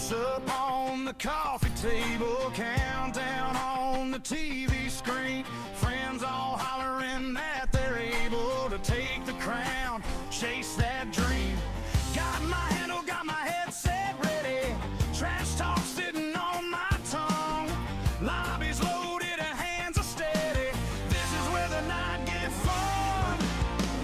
Cups up on the coffee table, countdown on the TV screen. Friends all hollering that they're able to take the crown, chase that dream. Got my handle, got my headset ready. Trash talk sitting on my tongue. Lobby's loaded and hands are steady. This is where the night gets fun.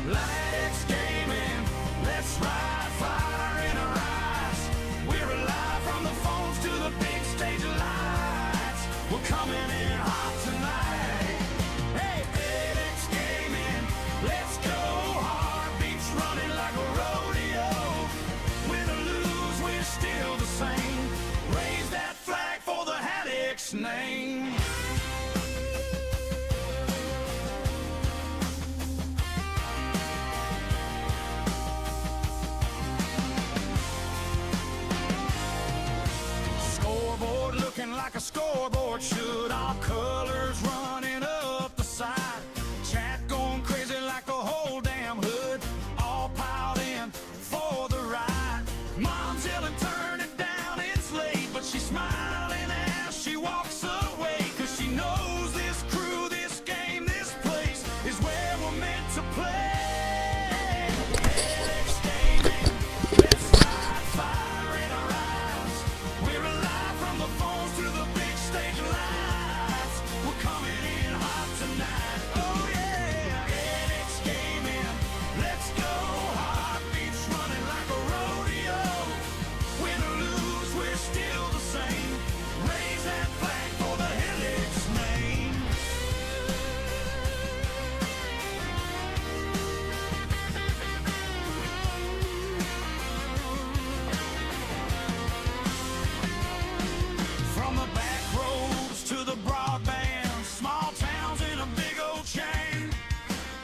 Lights gaming, let's ride, fire in our eyes. We're alive from the phones to the big stage lights. We're coming in hot tonight. Hey, FedEx gaming, let's go. Heartbeats running like a rodeo. Win or lose, we're still the same. Raise that flag for the Haddix name. Scoreboard looking like a scoreboard should. Our colors running up the side. Chat going crazy like the whole damn hood. All piled in for the ride. Mom's yelling, turn it down, it's late. But she's smiling as she walks away. Cause she knows this crew, this game, this place is where we're meant to play. FedEx gaming, let's ride, fire in our eyes. We're alive from the phones to the big stage lights. We're coming in hot tonight. Oh yeah, FedEx gaming, let's go. Heartbeats running like a rodeo. Win or lose, we're still the same. Raise that flag for the Helix name. From the back roads to the broadband, small towns in a big old chain.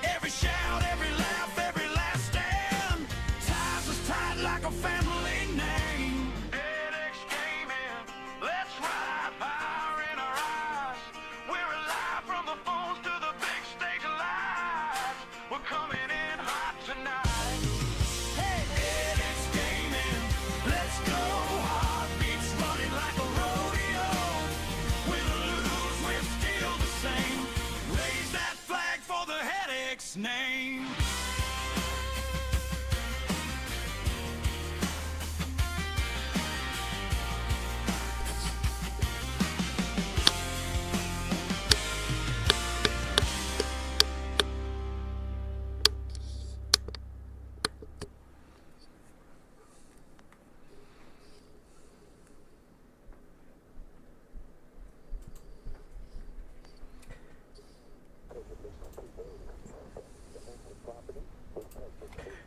Every shout, every laugh, every last stand ties us tight like a family name. FedEx gaming, let's ride, fire in our eyes. We're alive from the phones to the big stage lights. We're coming in hot tonight. Hey, FedEx gaming, let's go. Heartbeats running like a rodeo. Win or lose, we're still the same. Raise that flag for the Headaches name.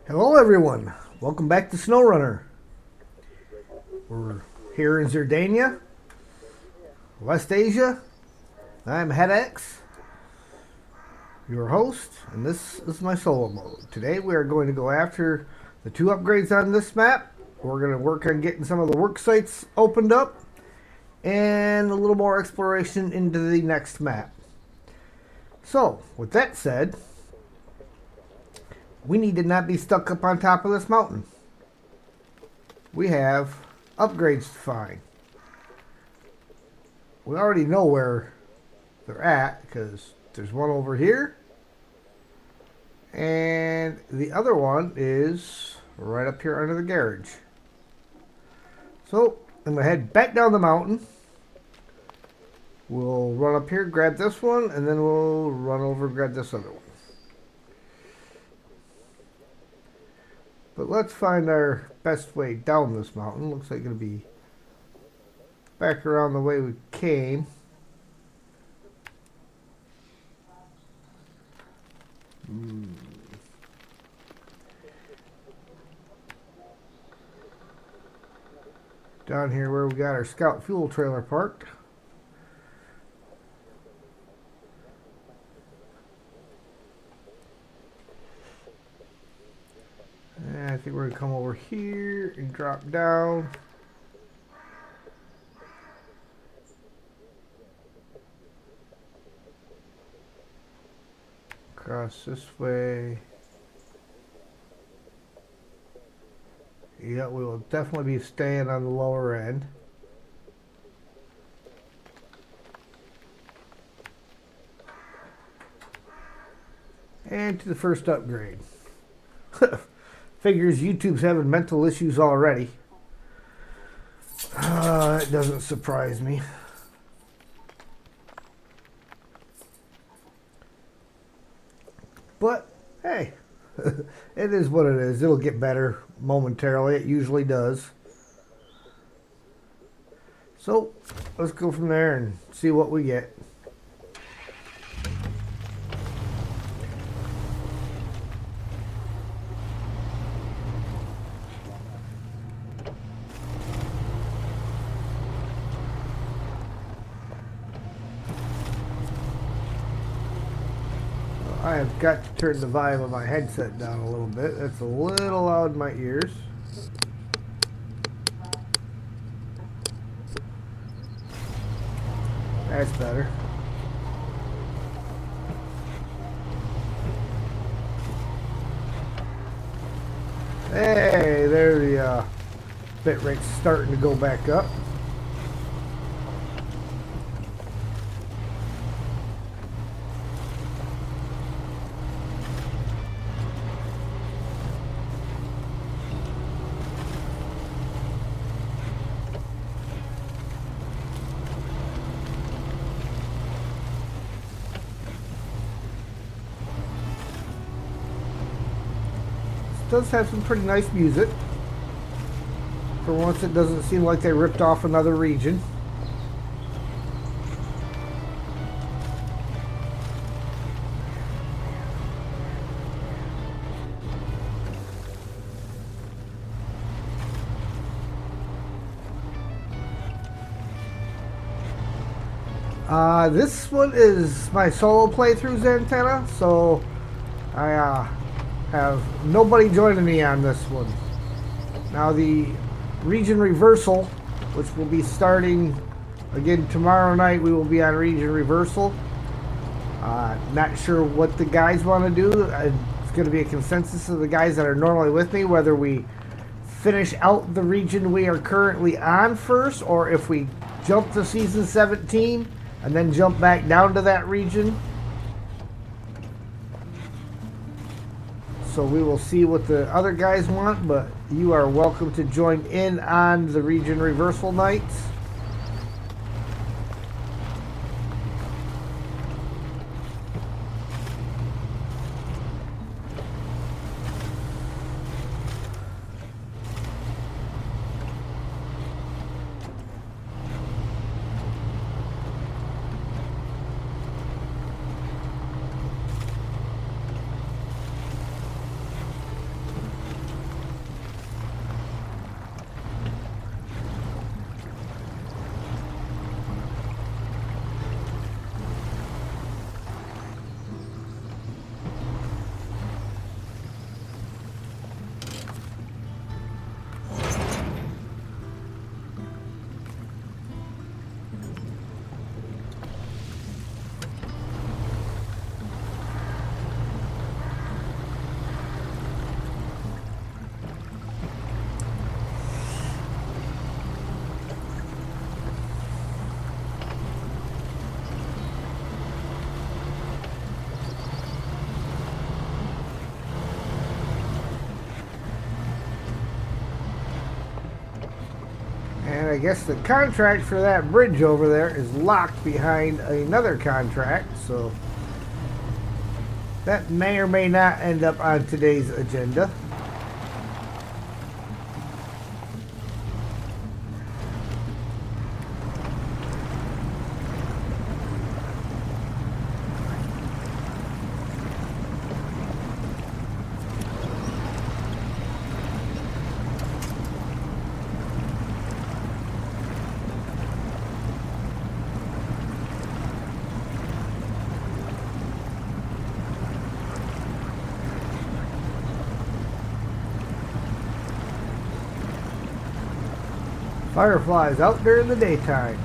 Hello everyone, welcome back to Snowrunner. We're here in Zerdania, West Asia. I'm Headax, your host, and this is my solo mode. Today we are going to go after the 2 upgrades on this map. We're going to work on getting some of the worksites opened up and a little more exploration into the next map. So, with that said, we need to not be stuck up on top of this mountain. We have upgrades to find. We already know where they're at because there's one over here. And the other one is right up here under the garage. So I'm going to head back down the mountain. We'll run up here, grab this one, and then we'll run over and grab this other one. But let's find our best way down this mountain. Looks like it'll be back around the way we came. Down here where we got our scout fuel trailer parked. And I think we're going to come over here and drop down. Across this way. Yeah, we will definitely be staying on the lower end. And to the first upgrade. Figures YouTube's having mental issues already. It doesn't surprise me. But, hey, it is what it is. It'll get better momentarily. It usually does. So, let's go from there and see what we get. I have got to turn the volume of my headset down a little bit. It's a little loud in my ears. That's better. Hey, there the bit rate's starting to go back up. Does have some pretty nice music. For once, it doesn't seem like they ripped off another region. This one is my solo playthrough's antenna, so I have nobody joining me on this one. Now the region reversal, which will be starting again tomorrow night, we will be on region reversal. Not sure what the guys want to do. It's going to be a consensus of the guys that are normally with me, whether we finish out the region we are currently on first, or if we jump to season 17 and then jump back down to that region. So we will see what the other guys want, but you are welcome to join in on the region reversal nights. And I guess the contract for that bridge over there is locked behind another contract, so that may or may not end up on today's agenda. Fireflies out during the daytime.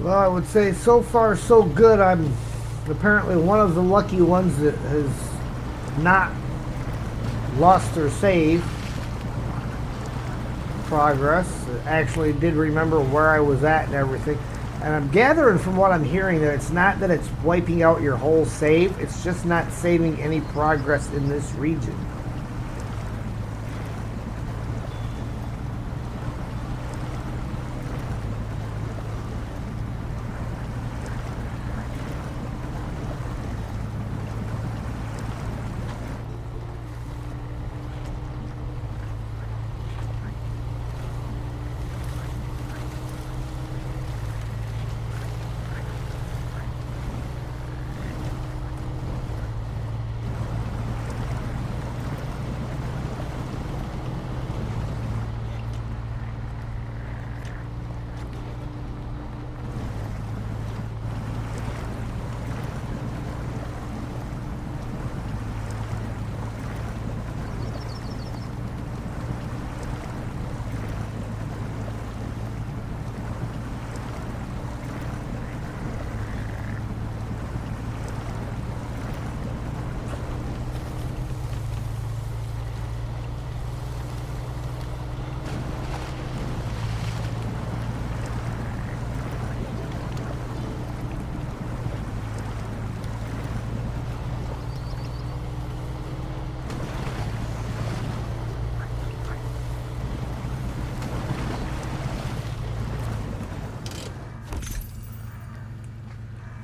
Well, I would say so far so good. I'm apparently one of the lucky ones that has not lost their save progress. Actually did remember where I was at and everything. And I'm gathering from what I'm hearing that it's not that it's wiping out your whole save, it's just not saving any progress in this region.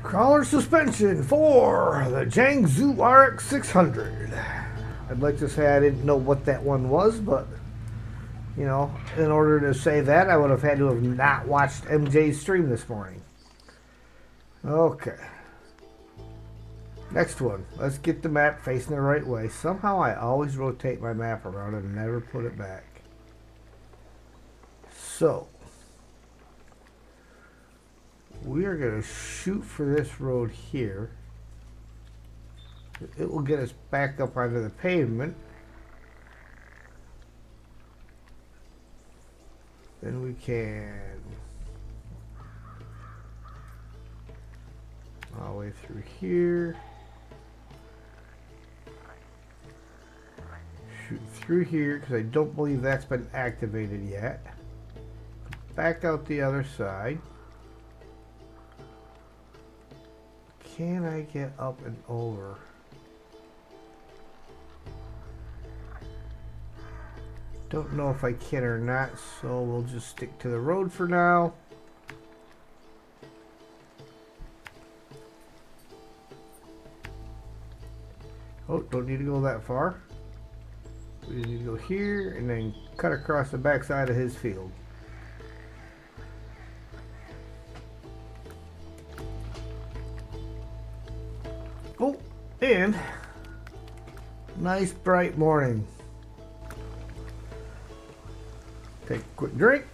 Crawler suspension for the Jiangsu RX 600. I'd like to say I didn't know what that one was, but you know, in order to say that, I would have had to have not watched MJ's stream this morning. Okay. Next one. Let's get the map facing the right way. Somehow I always rotate my map around and never put it back. So, we are going to shoot for this road here. It will get us back up onto the pavement. Then we can all the way through here. Shoot through here because I don't believe that's been activated yet. Back out the other side. Can I get up and over? Don't know if I can or not, so we'll just stick to the road for now. Oh, don't need to go that far. We need to go here and then cut across the backside of his field. Oh, and nice bright morning. Take a quick drink.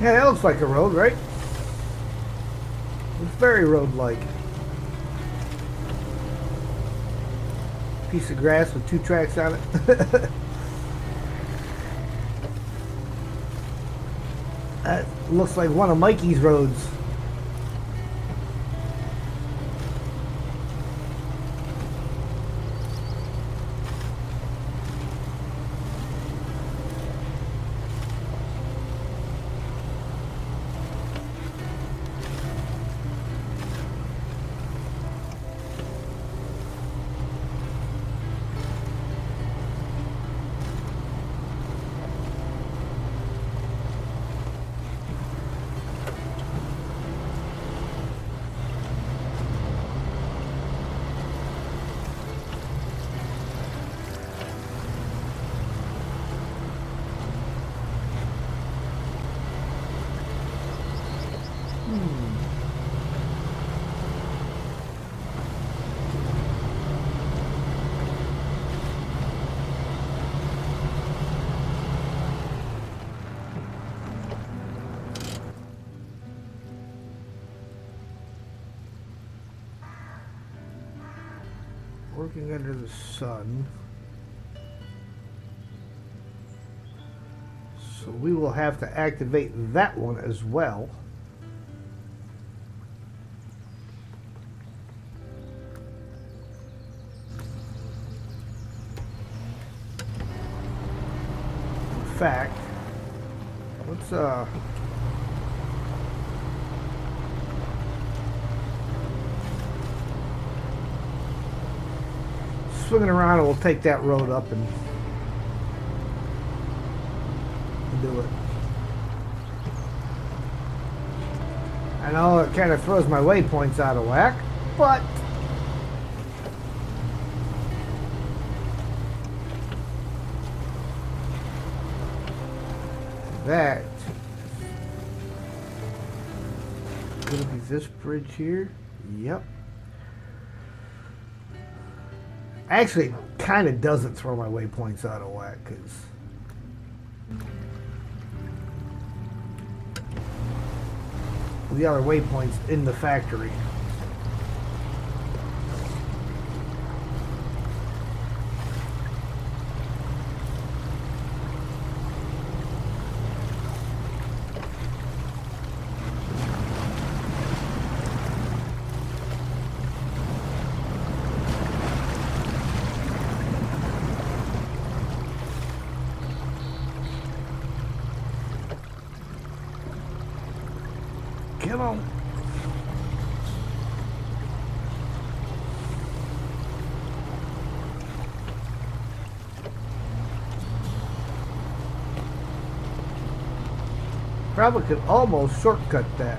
Yeah, that looks like a road, right? It's very road-like. Piece of grass with 2 tracks on it. That looks like one of Mikey's roads. Working under the sun. So we will have to activate that one as well. In fact, let's swinging around and we'll take that road up and do it. I know it kind of throws my waypoints out of whack, but that is going to be this bridge here. Yep. Actually, it kind of doesn't throw my waypoints out of whack because the other waypoints in the factory. Come on. Probably could almost shortcut that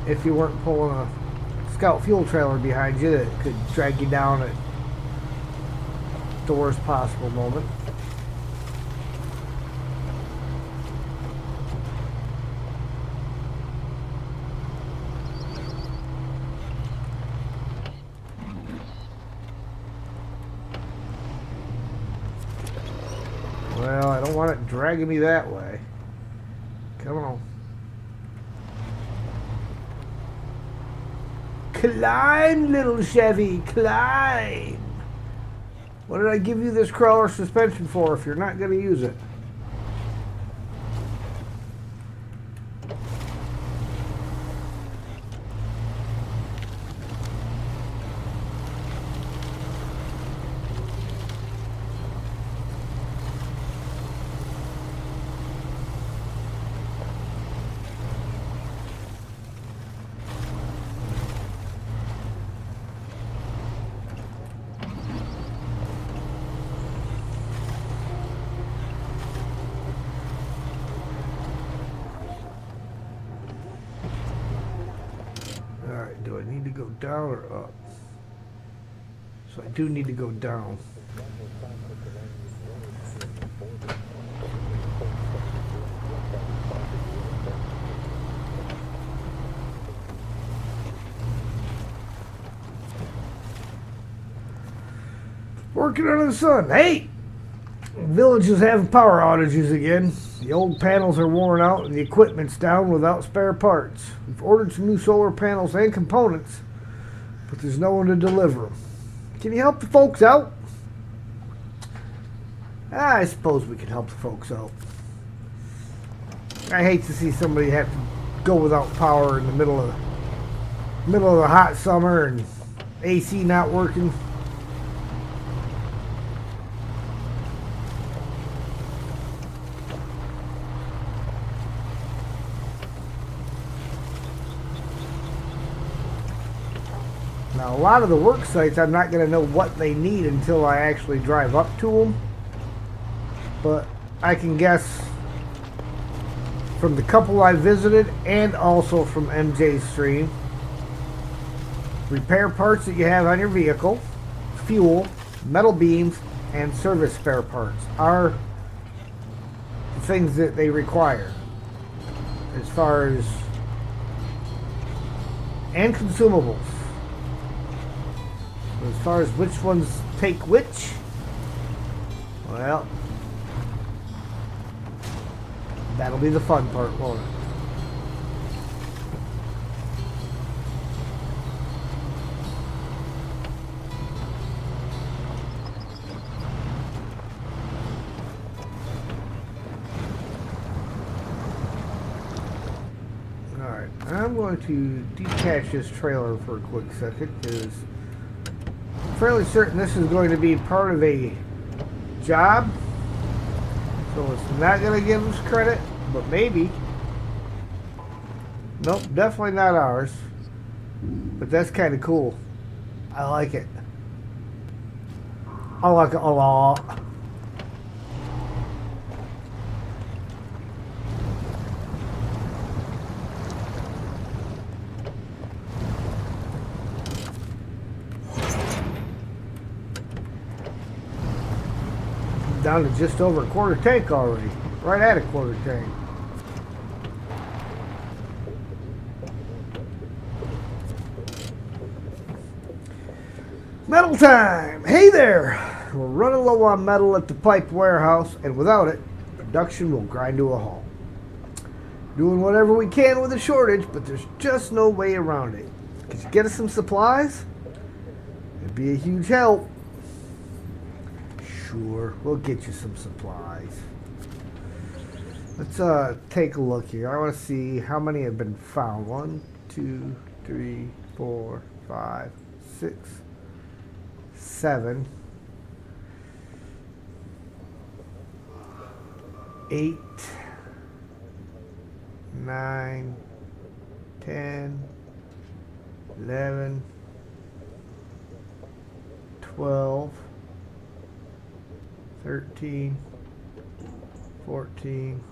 if you weren't pulling a scout fuel trailer behind you that could drag you down at the worst possible moment. Well, I don't want it dragging me that way. Come on. Climb, little Chevy, climb! What did I give you this crawler suspension for if you're not going to use it? Alright, do I need to go down or up? So I do need to go down. Working under the sun. Hey! Village is having power outages again. The old panels are worn out and the equipment's down without spare parts. We've ordered some new solar panels and components, but there's no one to deliver them. Can you help the folks out? I suppose we can help the folks out. I hate to see somebody have to go without power in the middle of the hot summer and AC not working. Now, a lot of the work sites, I'm not going to know what they need until I actually drive up to them. But I can guess from the couple I visited and also from MJ's stream. Repair parts that you have on your vehicle, fuel, metal beams, and service spare parts are the things that they require as far as and consumables. As far as which ones take which, well, that'll be the fun part, won't it? Alright, I'm going to detach this trailer for a quick second because I'm fairly certain this is going to be part of a job. So it's not going to give us credit, but maybe. Nope, definitely not ours. But that's kind of cool. I like it. I like it a lot. Down to just over a quarter tank already. Right at a quarter tank. Metal time! Hey there! We're running low on metal at the pipe warehouse, and without it, production will grind to a halt. Doing whatever we can with the shortage, but there's just no way around it. Could you get us some supplies? It'd be a huge help. Sure, we'll get you some supplies. Let's take a look here. I want to see how many have been found. 1, 2, 3, 4, 5, 6, 7, 8, 9, 10, 11, 12, 13, 14,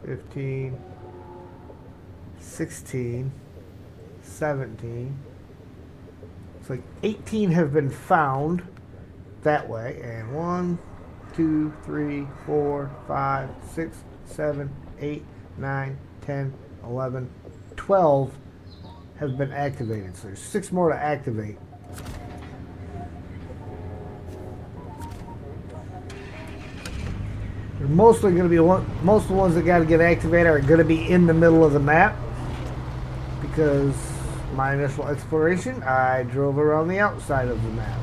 15, 16, 17. It's like 18 have been found that way. And 1, 2, 3, 4, 5, 6, 7, 8, 9, 10, 11, 12 have been activated. So there's 6 more to activate. They're mostly going to be most of the ones that got to get activated are going to be in the middle of the map, because my initial exploration, I drove around the outside of the map.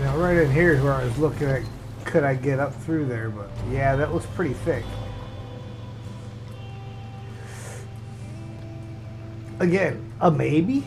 Now right in here is where I was looking at, could I get up through there, but yeah, that looks pretty thick. Again, a maybe.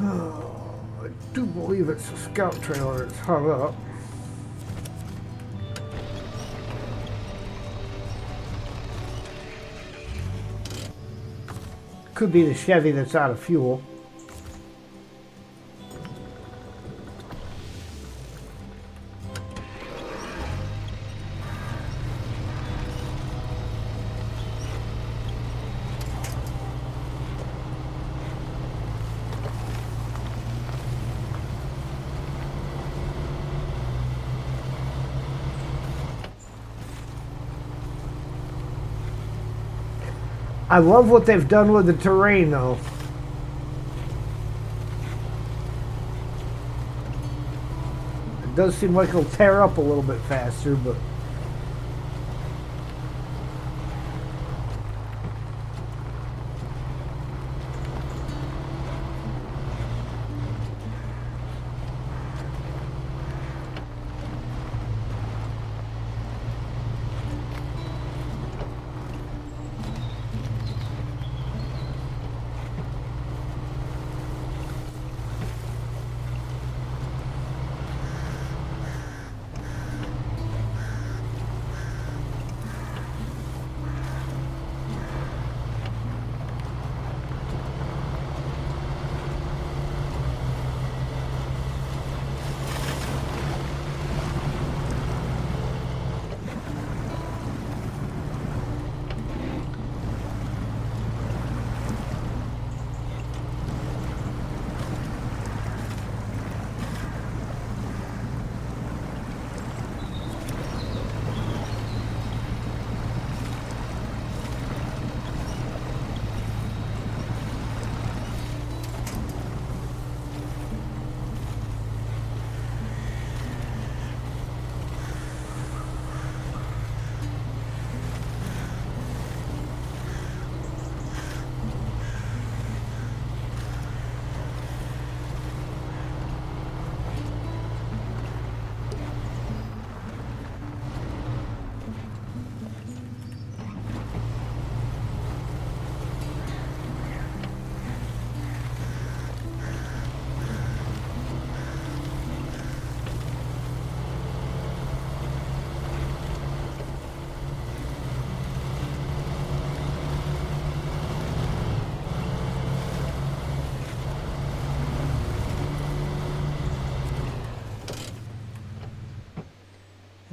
I do believe it's a scout trailer that's hung up. Could be the Chevy that's out of fuel. I love what they've done with the terrain, though. It does seem like it'll tear up a little bit faster, but...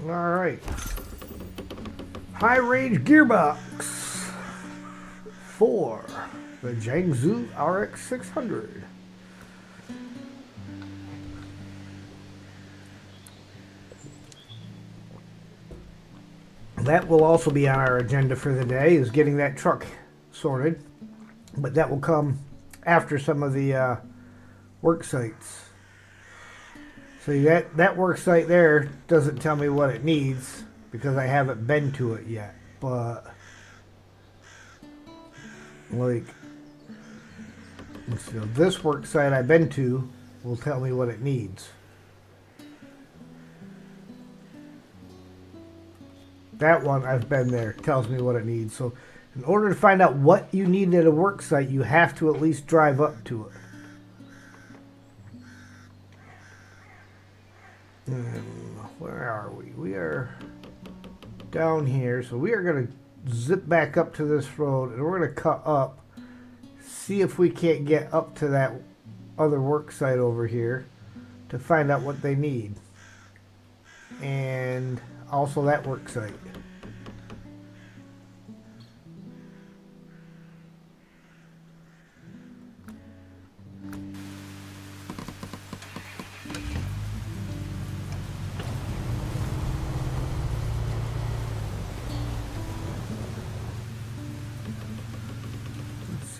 Alright. High range gearbox for the Jiangsu RX 600. That will also be on our agenda for the day, is getting that truck sorted. But that will come after some of the work sites. So that work site there doesn't tell me what it needs because I haven't been to it yet. But like, so this work site I've been to will tell me what it needs. That one I've been there, tells me what it needs. So in order to find out what you need at a work site, you have to at least drive up to it. Where are we? We are down here, so we are going to zip back up to this road and we're going to cut up, see if we can't get up to that other work site over here to find out what they need, and also that work site.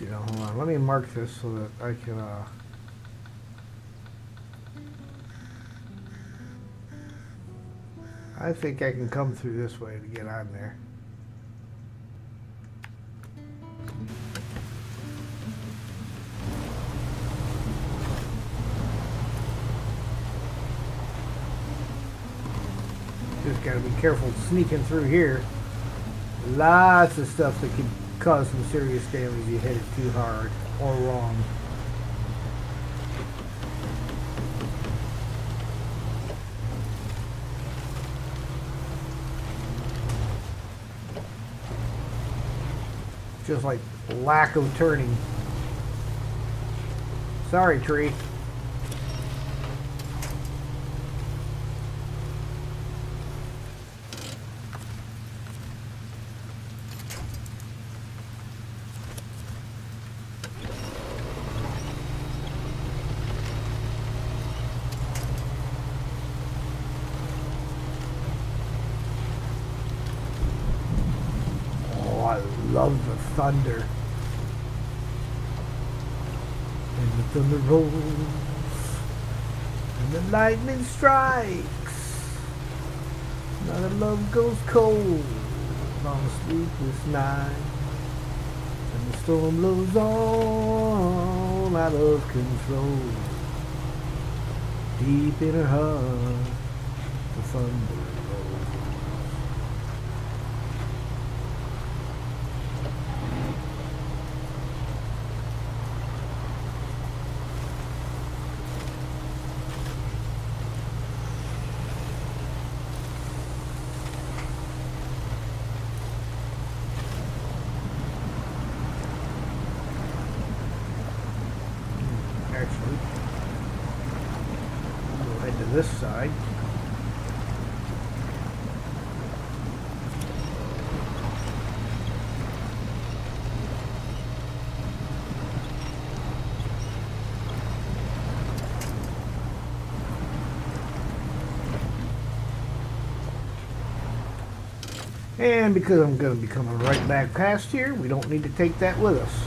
Hold on, let me mark this so that I can I think I can come through this way to get on there. Just gotta be careful sneaking through here. Lots of stuff that can cause some serious damage if you hit it too hard or wrong. Just like lack of turning. Sorry, tree. Oh, I love the thunder. And the thunder rolls, and the lightning strikes. Now the love goes cold on a sleepless night, and the storm blows on out of control. Deep in her heart, the thunder rolls. Actually, we'll head to this side. And because I'm going to be coming right back past here, we don't need to take that with us.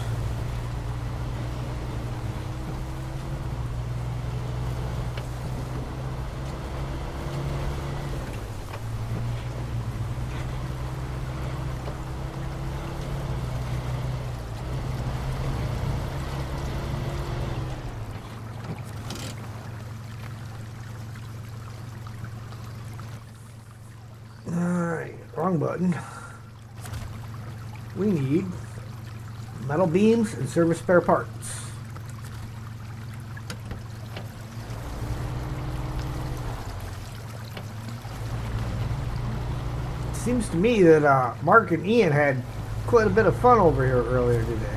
Alright, wrong button. We need metal beams and service spare parts. It seems to me that Mark and Ian had quite a bit of fun over here earlier today.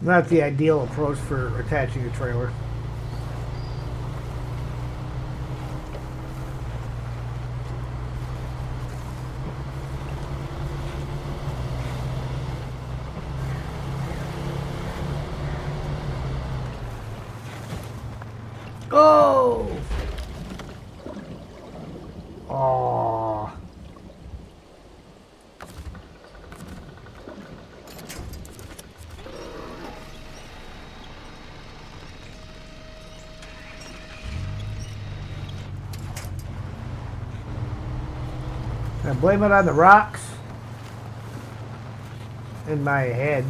Not the ideal approach for attaching a trailer. Oh! Aww. I blame it on the rocks in my head.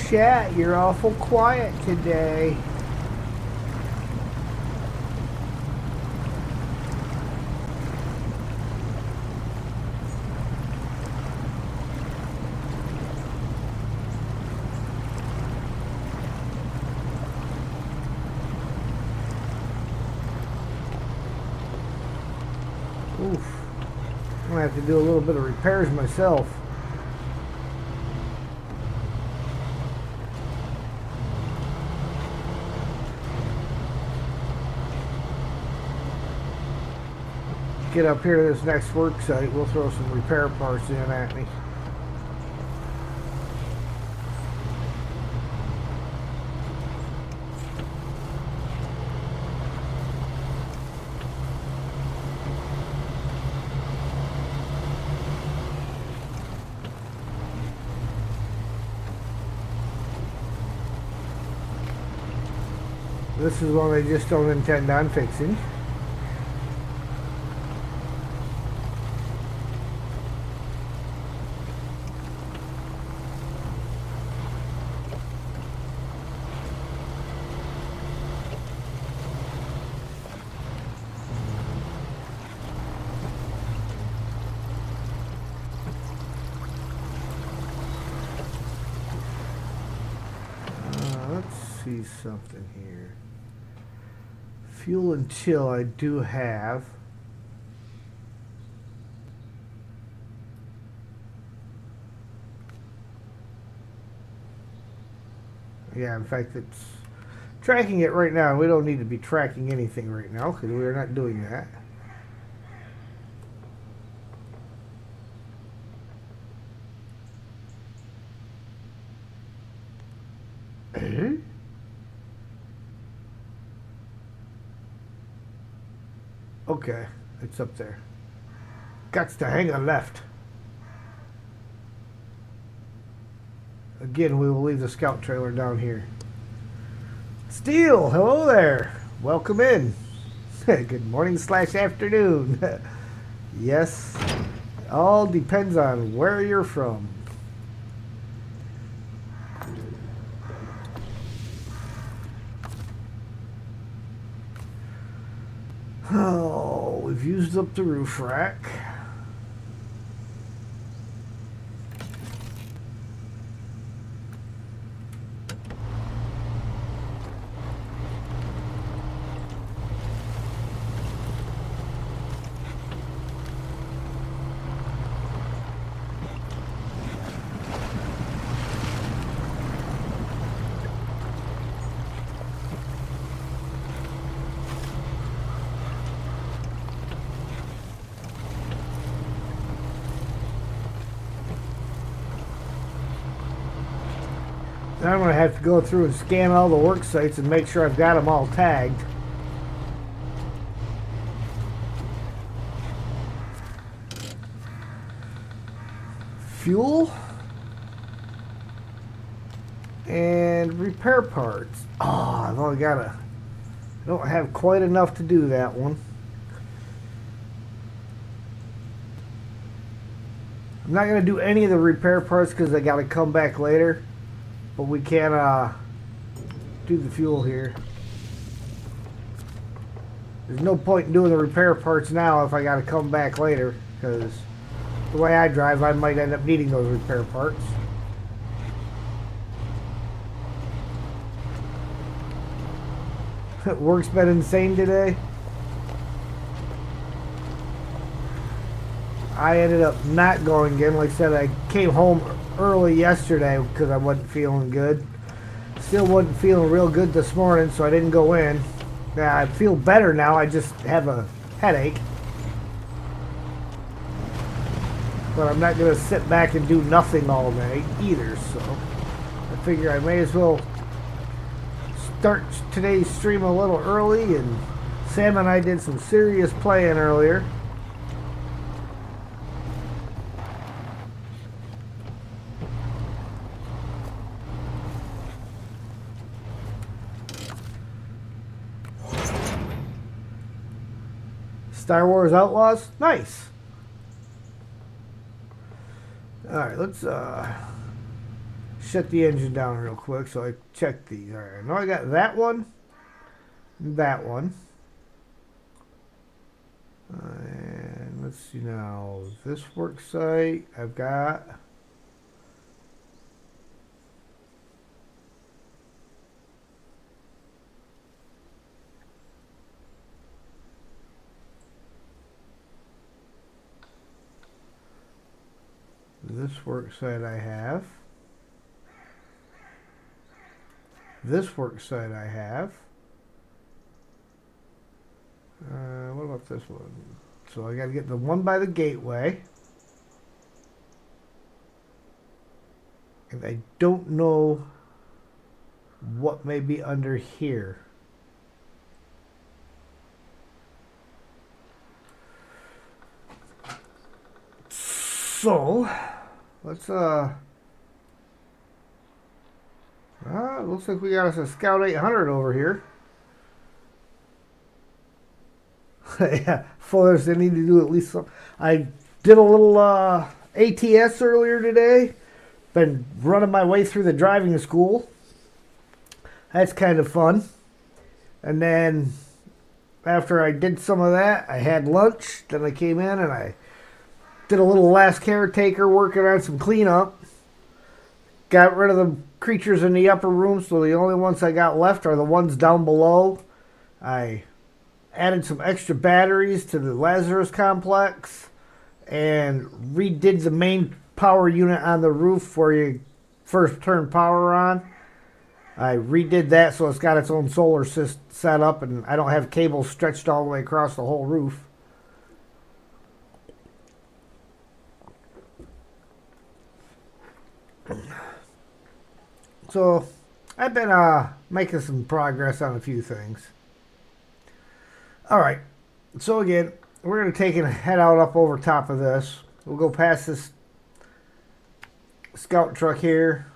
Chat, you're awful quiet today. Oof. I'm gonna have to do a little bit of repairs myself. Get up here to this next work site, we'll throw some repair parts in at me. This is one I just don't intend on fixing. Let's see something here. Fuel and chill I do have. Yeah, in fact, it's tracking it right now. We don't need to be tracking anything right now because we're not doing that. Okay, it's up there. Got to hang a left. Again, we will leave the scout trailer down here. Steel, hello there. Welcome in. Good morning / afternoon. Yes, all depends on where you're from. Oh, we've used up the roof rack. Now I'm going to have to go through and scan all the work sites and make sure I've got them all tagged. Fuel and repair parts. Oh, I've only got I don't have quite enough to do that one. I'm not going to do any of the repair parts because I got to come back later. But we can do the fuel here. There's no point in doing the repair parts now if I got to come back later, because the way I drive, I might end up needing those repair parts. Work's been insane today. I ended up not going again. Like I said, I came home early yesterday because I wasn't feeling good. Still wasn't feeling real good this morning, so I didn't go in. Now I feel better now. I just have a headache. But I'm not going to sit back and do nothing all day either, so I figure I may as well start today's stream a little early. And Sam and I did some serious playing earlier. Star Wars Outlaws? Nice. Alright, let's shut the engine down real quick so I check these. Alright, I know I got that one and that one. And let's see now. This work site I've got. This work site I have. This work site I have. What about this one? So I got to get the one by the gateway. And I don't know what may be under here. So let's looks like we got us a Scout 800 over here. Yeah, Fullers, they need to do at least some. I did a little ATS earlier today. Been running my way through the driving school. That's kind of fun. And then after I did some of that, I had lunch. Then I came in and I did a little last caretaker working on some cleanup. Got rid of the creatures in the upper room, so the only ones I got left are the ones down below. I added some extra batteries to the Lazarus complex and redid the main power unit on the roof where you first turn power on. I redid that so it's got its own solar system set up and I don't have cables stretched all the way across the whole roof. So I've been making some progress on a few things. Alright, so again, we're going to take and head out up over top of this. We'll go past this scout truck here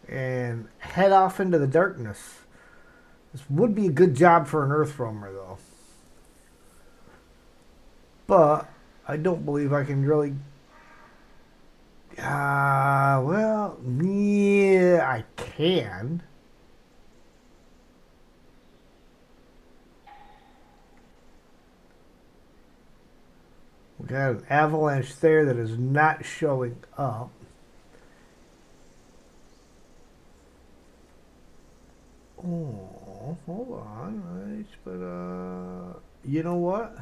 and head off into the darkness. This would be a good job for an earth roamer though. But I don't believe I can really... well, yeah, I can. We got an avalanche there that is not showing up. Oh, hold on. Nice, but you know what?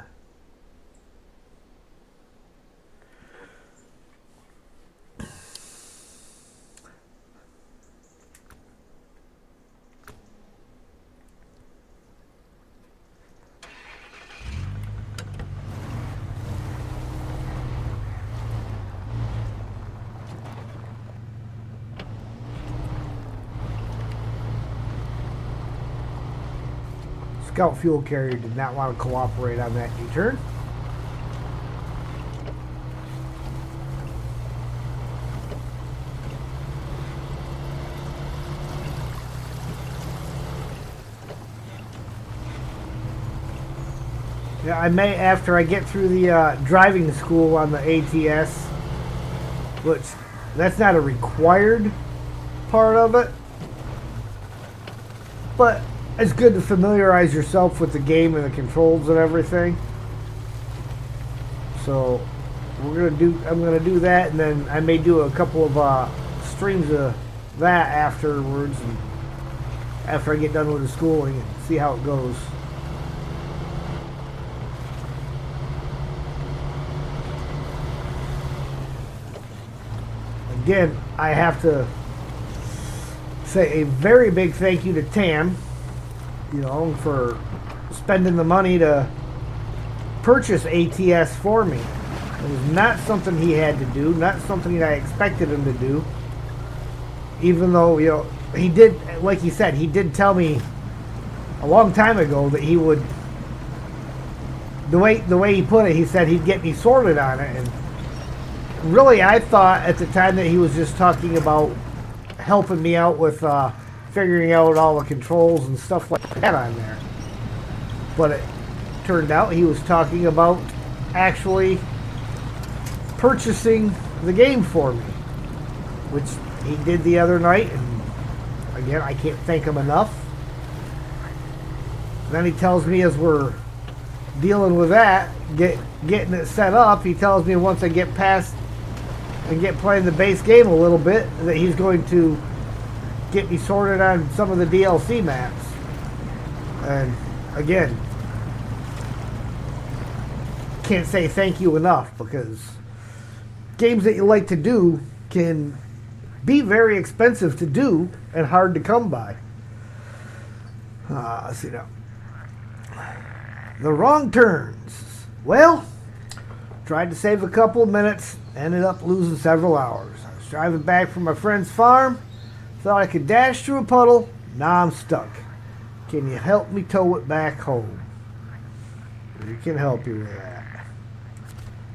Scout fuel carrier did not want to cooperate on that U-turn. Yeah, I may, after I get through the driving school on the ATS, which that's not a required part of it, but it's good to familiarize yourself with the game and the controls and everything. So I'm gonna do that, and then I may do a couple of streams of that afterwards, and after I get done with the schooling and see how it goes. Again, I have to say a very big thank you to Tam, you know, for spending the money to purchase ATS for me. It was not something he had to do, not something that I expected him to do. Even though, you know, he did, like he said, he did tell me a long time ago that he would, the way he put it, he said he'd get me sorted on it. And really, I thought at the time that he was just talking about helping me out with figuring out all the controls and stuff like that on there. But it turned out he was talking about actually purchasing the game for me, which he did the other night, and again, I can't thank him enough. And then he tells me, as we're dealing with that, getting it set up, he tells me once I get past and get playing the base game a little bit, that he's going to get me sorted on some of the DLC maps. And again, can't say thank you enough, because games that you like to do can be very expensive to do and hard to come by. Let's see now. The wrong turns. Well, tried to save a couple of minutes, ended up losing several hours. I was driving back from my friend's farm, thought I could dash through a puddle, now I'm stuck. Can you help me tow it back home? We can help you with that.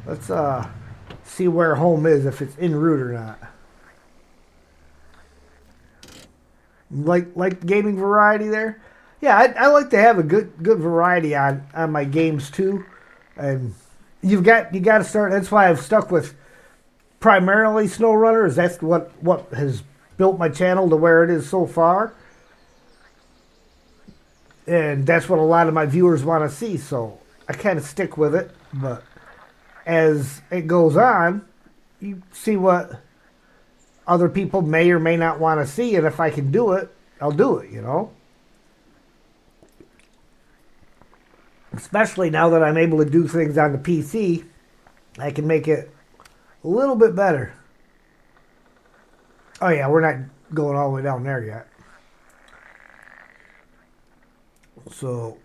Let's see where home is, if it's en route or not. Like gaming variety there. Yeah, I like to have a good variety on my games too, and you got to start. That's why I've stuck with primarily Snowrunner. Is that's what has built my channel to where it is so far, and that's what a lot of my viewers want to see. So I kind of stick with it, but as it goes on, you see what other people may or may not want to see, and if I can do it, I'll do it. You know. Especially now that I'm able to do things on the PC, I can make it a little bit better. Oh yeah, we're not going all the way down there yet. So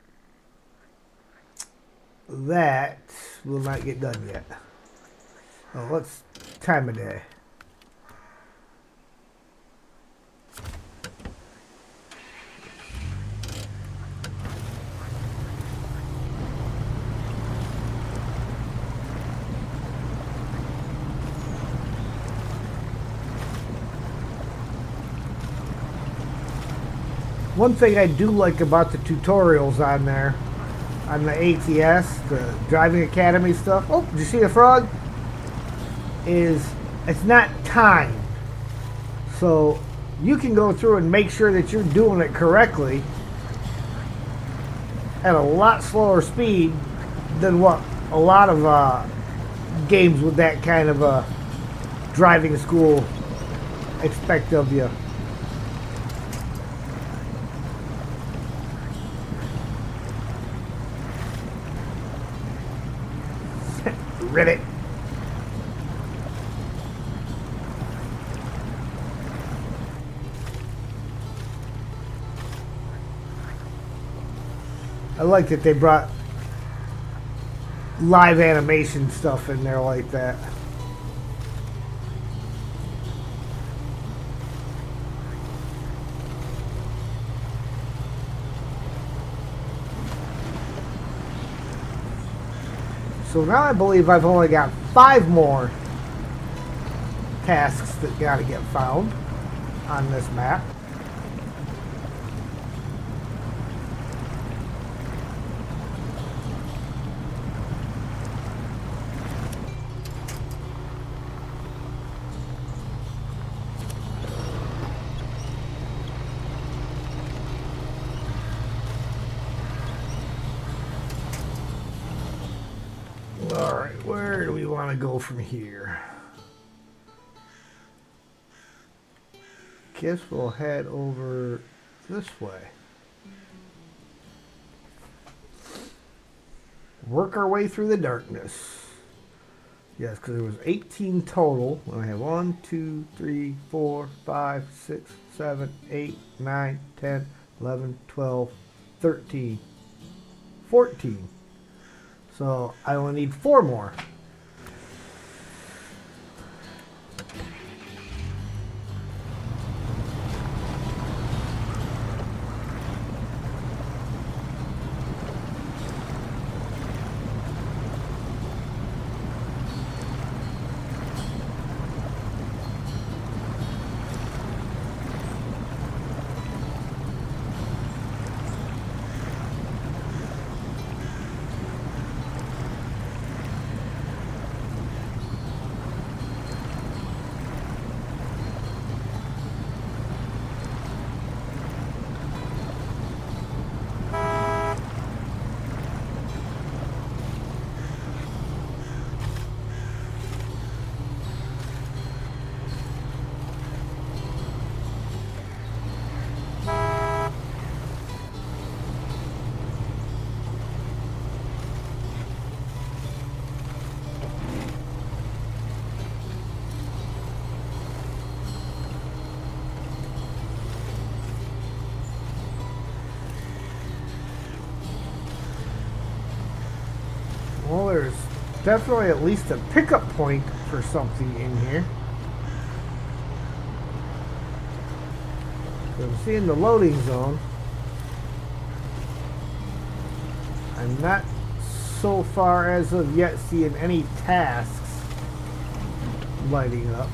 that will not get done yet. Oh, what's time of day? One thing I do like about the tutorials on there, on the ATS, the Driving Academy stuff. Oh, did you see the frog? Is it's not timed. So you can go through and make sure that you're doing it correctly at a lot slower speed than what a lot of games with that kind of driving school expect of you. Ribbit. I like that they brought live animation stuff in there like that. So now I believe I've only got 5 more tasks that gotta get found on this map. Alright, where do we want to go from here? Guess we'll head over this way. Work our way through the darkness. Yes, because there was 18 total. And I have 1, 2, 3, 4, 5, 6, 7, 8, 9, 10, 11, 12, 13, 14. So I only need 4 more. Well, there's definitely at least a pickup point for something in here. So I'm seeing the loading zone. I'm not so far as of yet seeing any tasks lighting up.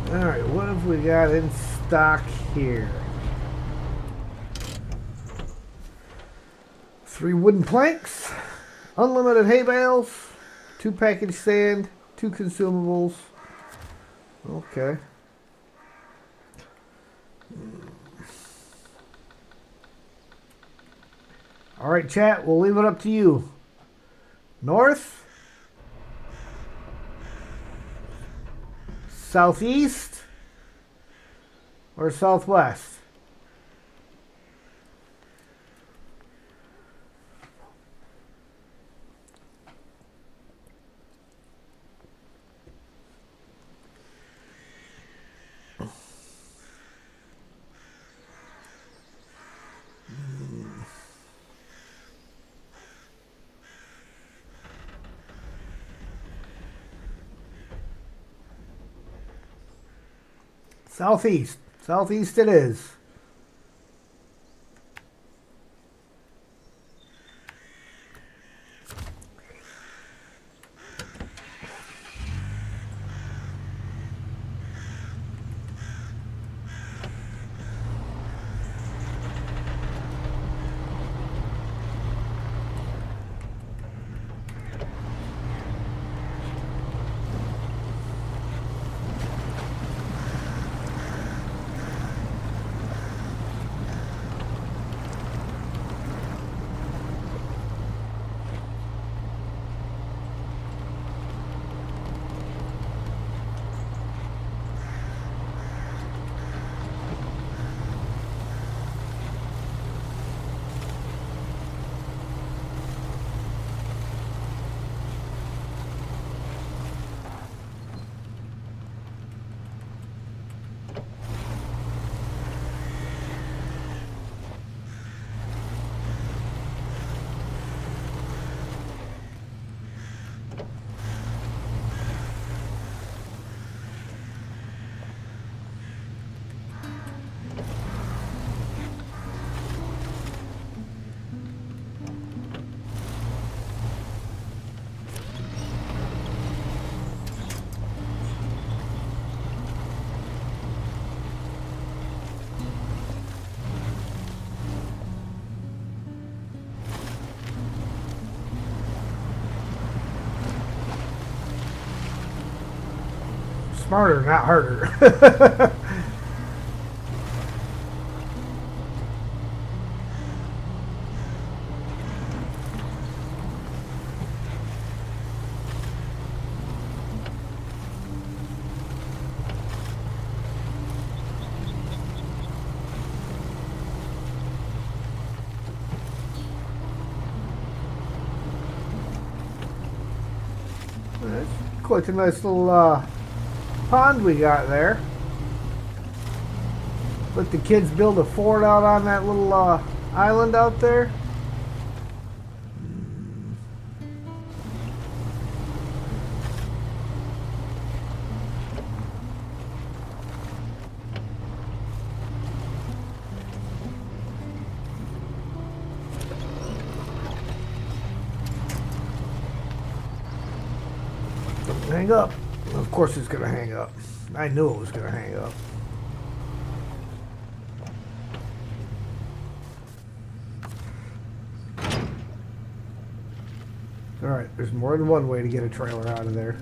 Alright, what have we got in stock here? 3 wooden planks, unlimited hay bales, 2 package sand, 2 consumables. Okay. Alright, chat, we'll leave it up to you. North? Southeast? Or southwest? Southeast. Southeast it is. Smarter, not harder. That's quite a nice little pond we got there. Let the kids build a fort out on that little island out there. Hang up. Of course it's going to hang up. I knew it was going to hang up. Alright, there's more than one way to get a trailer out of there.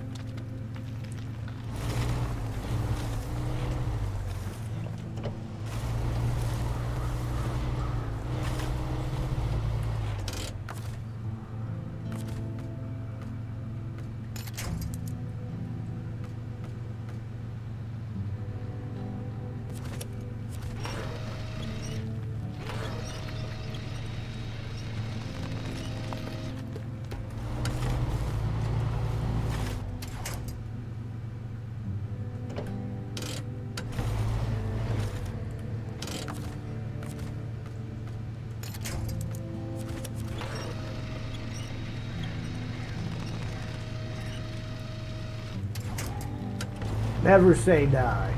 Never say die.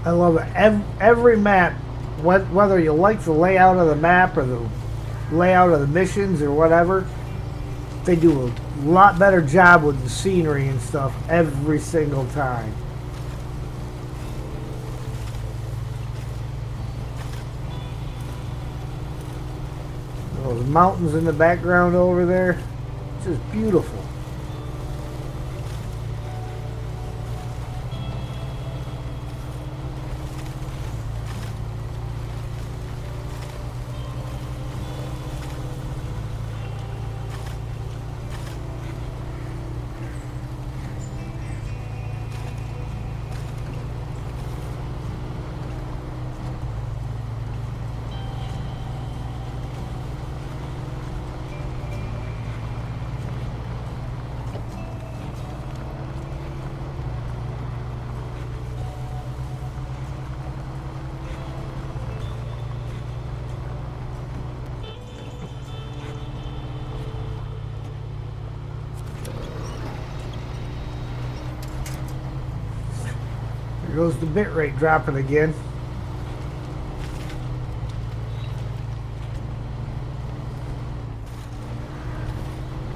I love it. Every map, whether you like the layout of the map or the layout of the missions or whatever, they do a lot better job with the scenery and stuff every single time. Those mountains in the background over there, it's just beautiful. There goes the bitrate dropping again.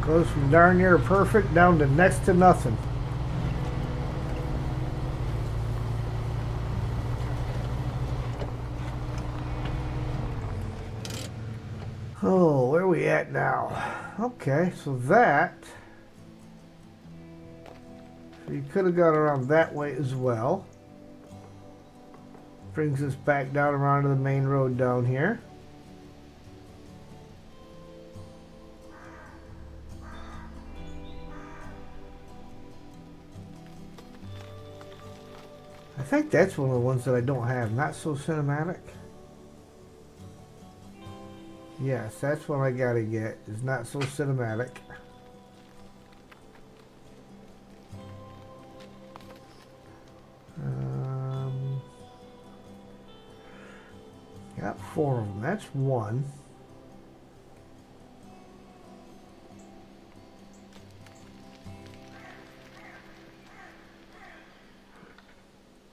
Goes from darn near perfect down to next to nothing. Oh, where are we at now? Okay, so you could have gone around that way as well. Brings us back down around to the main road down here. I think that's one of the ones that I don't have. Not so cinematic. Yes, that's what I gotta get. Is not so cinematic. Got 4 of them. That's one.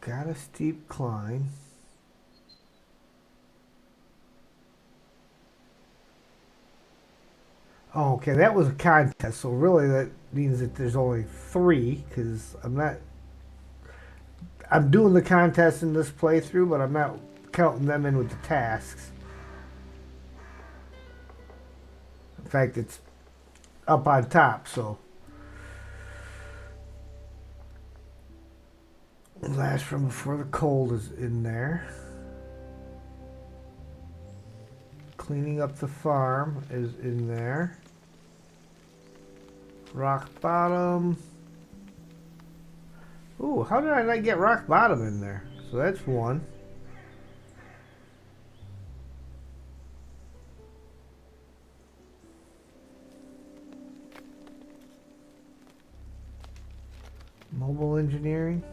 Got a steep climb. Oh, okay, that was a contest, so really that means that there's only 3, because I'm doing the contest in this playthrough, but I'm not counting them in with the tasks. In fact, it's up on top, so. Last from before the cold is in there. Cleaning up the farm is in there. Rock bottom. Ooh, how did I not get rock bottom in there? So that's one. Mobile engineering.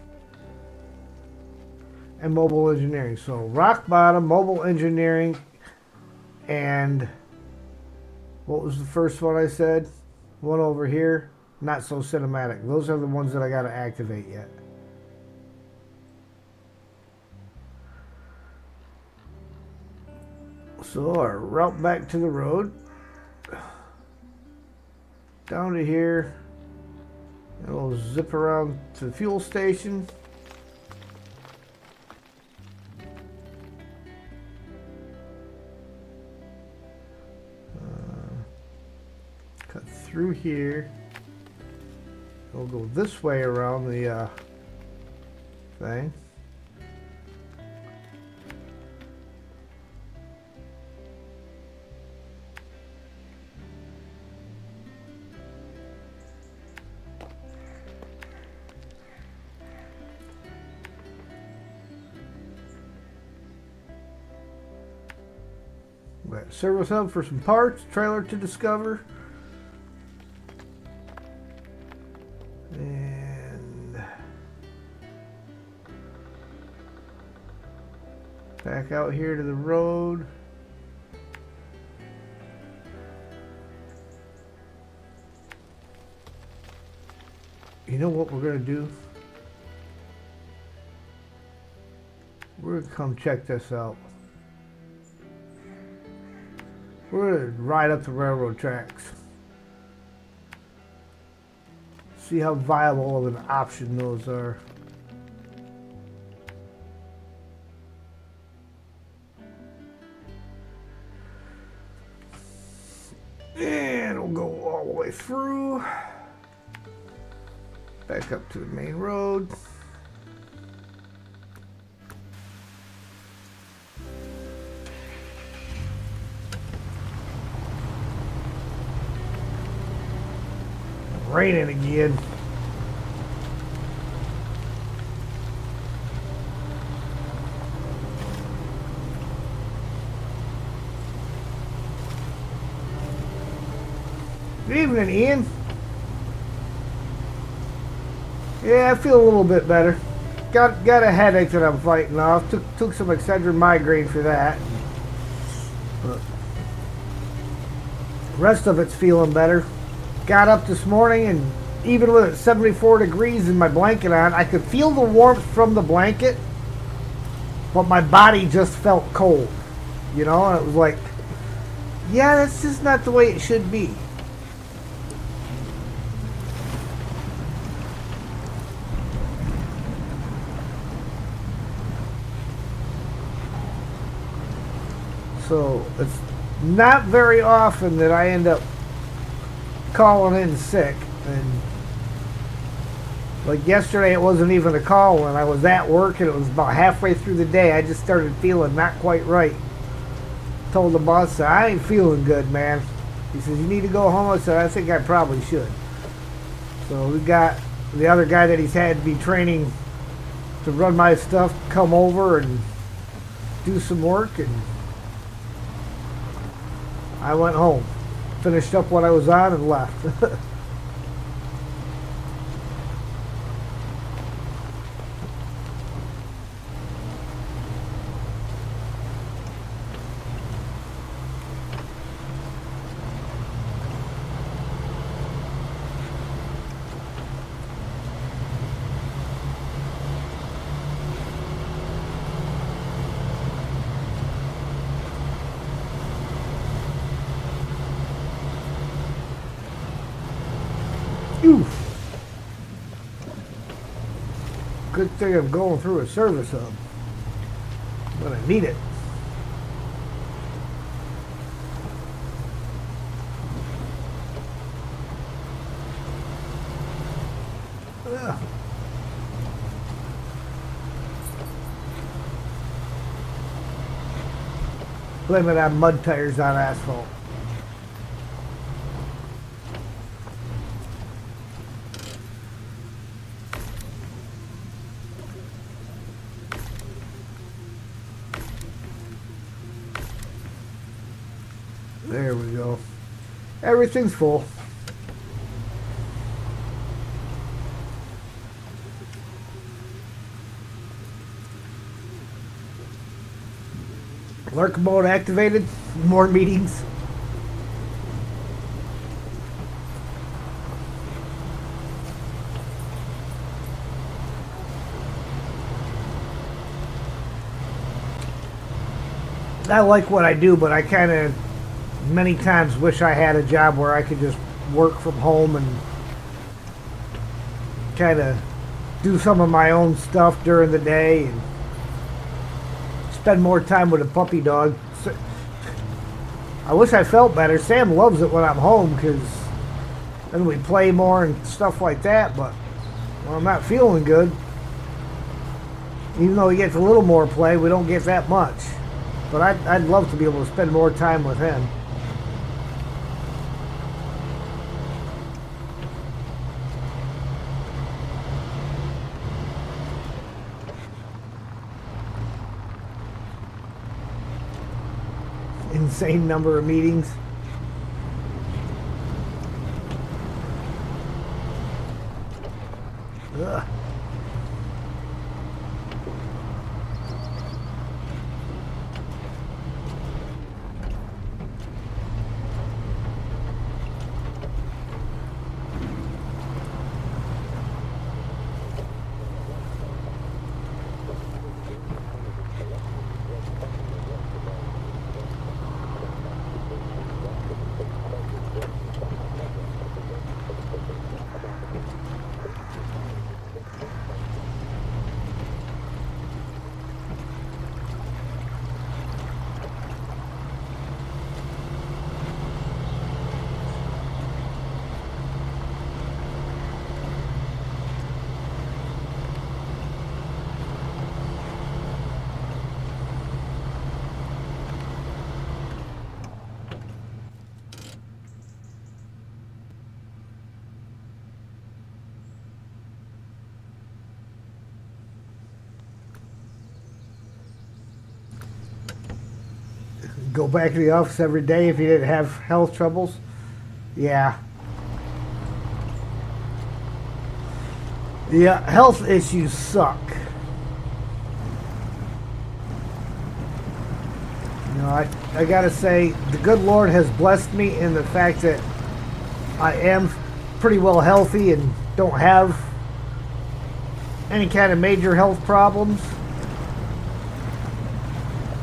And mobile engineering. So rock bottom, mobile engineering, and what was the first one I said? One over here. Not so cinematic. Those are the ones that I got to activate yet. So our route back to the road. Down to here. And we'll zip around to the fuel station. Cut through here. We'll go this way around the thing. Got service hub for some parts, trailer to discover. And back out here to the road. You know what we're going to do? We're gonna come check this out. We're gonna ride up the railroad tracks. See how viable of an option those are. And we'll go all the way through. Back up to the main road. Raining again. Good evening, Ian. Yeah, I feel a little bit better. Got a headache that I'm fighting off. Took some Excedrin migraine for that. But the rest of it's feeling better. Got up this morning, and even with it 74 degrees and my blanket on, I could feel the warmth from the blanket, but my body just felt cold. You know, and it was like, yeah, that's just not the way it should be. So it's not very often that I end up calling in sick, and like yesterday it wasn't even a call when I was at work, and it was about halfway through the day I just started feeling not quite right. Told the boss, I ain't feeling good, man. He says, you need to go home. I said, I think I probably should. So we got the other guy that he's had to be training to run my stuff come over and do some work, and I went home, finished up what I was on, and left. Oof. Good thing I'm going through a service hub. I'm gonna need it. Ugh. Blame it on mud tires on asphalt. There we go. Everything's full. Lurk mode activated. More meetings. I like what I do, but I kind of many times wish I had a job where I could just work from home and kind of do some of my own stuff during the day and spend more time with a puppy dog. I wish I felt better. Sam loves it when I'm home because then we play more and stuff like that, but when I'm not feeling good, even though he gets a little more play, we don't get that much. But I'd love to be able to spend more time with him. Insane number of meetings. Ugh. go back to the office every day if you didn't have health troubles? Yeah. Yeah, health issues suck. You know, I gotta say, the good Lord has blessed me in the fact that I am pretty well healthy and don't have any kind of major health problems.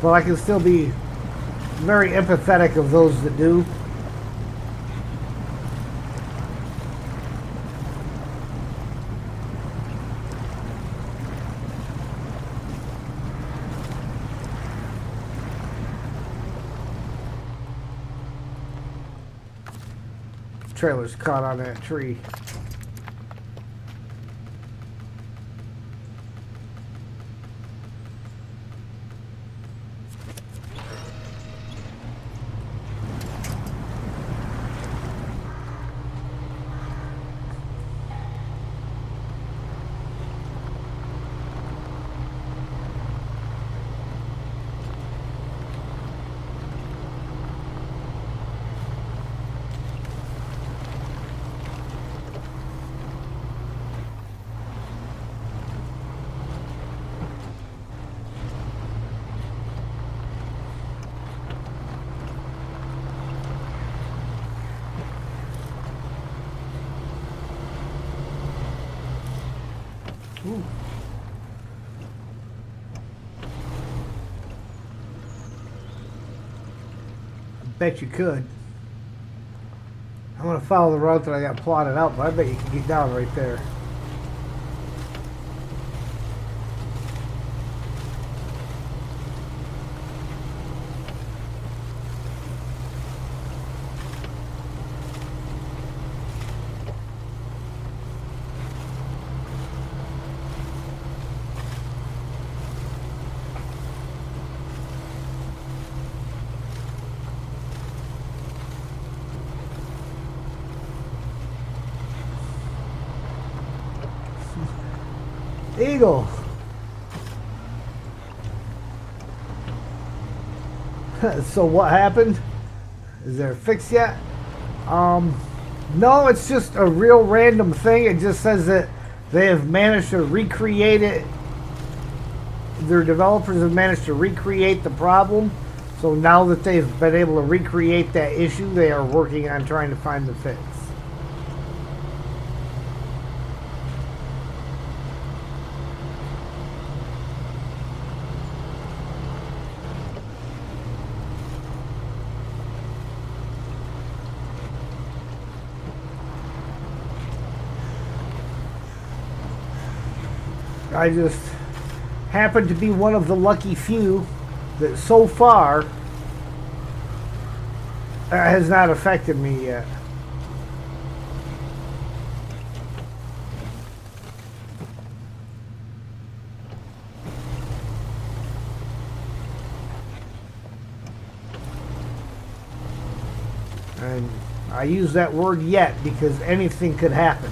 But I can still be very empathetic of those that do. Trailer's caught on that tree. Ooh. I bet you could. I'm gonna follow the route that I got plotted out, but I bet you can get down right there. Eagle. So what happened? Is there a fix yet? No, it's just a real random thing. It just says that they have managed to recreate it. Their developers have managed to recreate the problem. So now that they've been able to recreate that issue, they are working on trying to find the fix. I just happen to be one of the lucky few that so far has not affected me yet. And I use that word yet because anything could happen.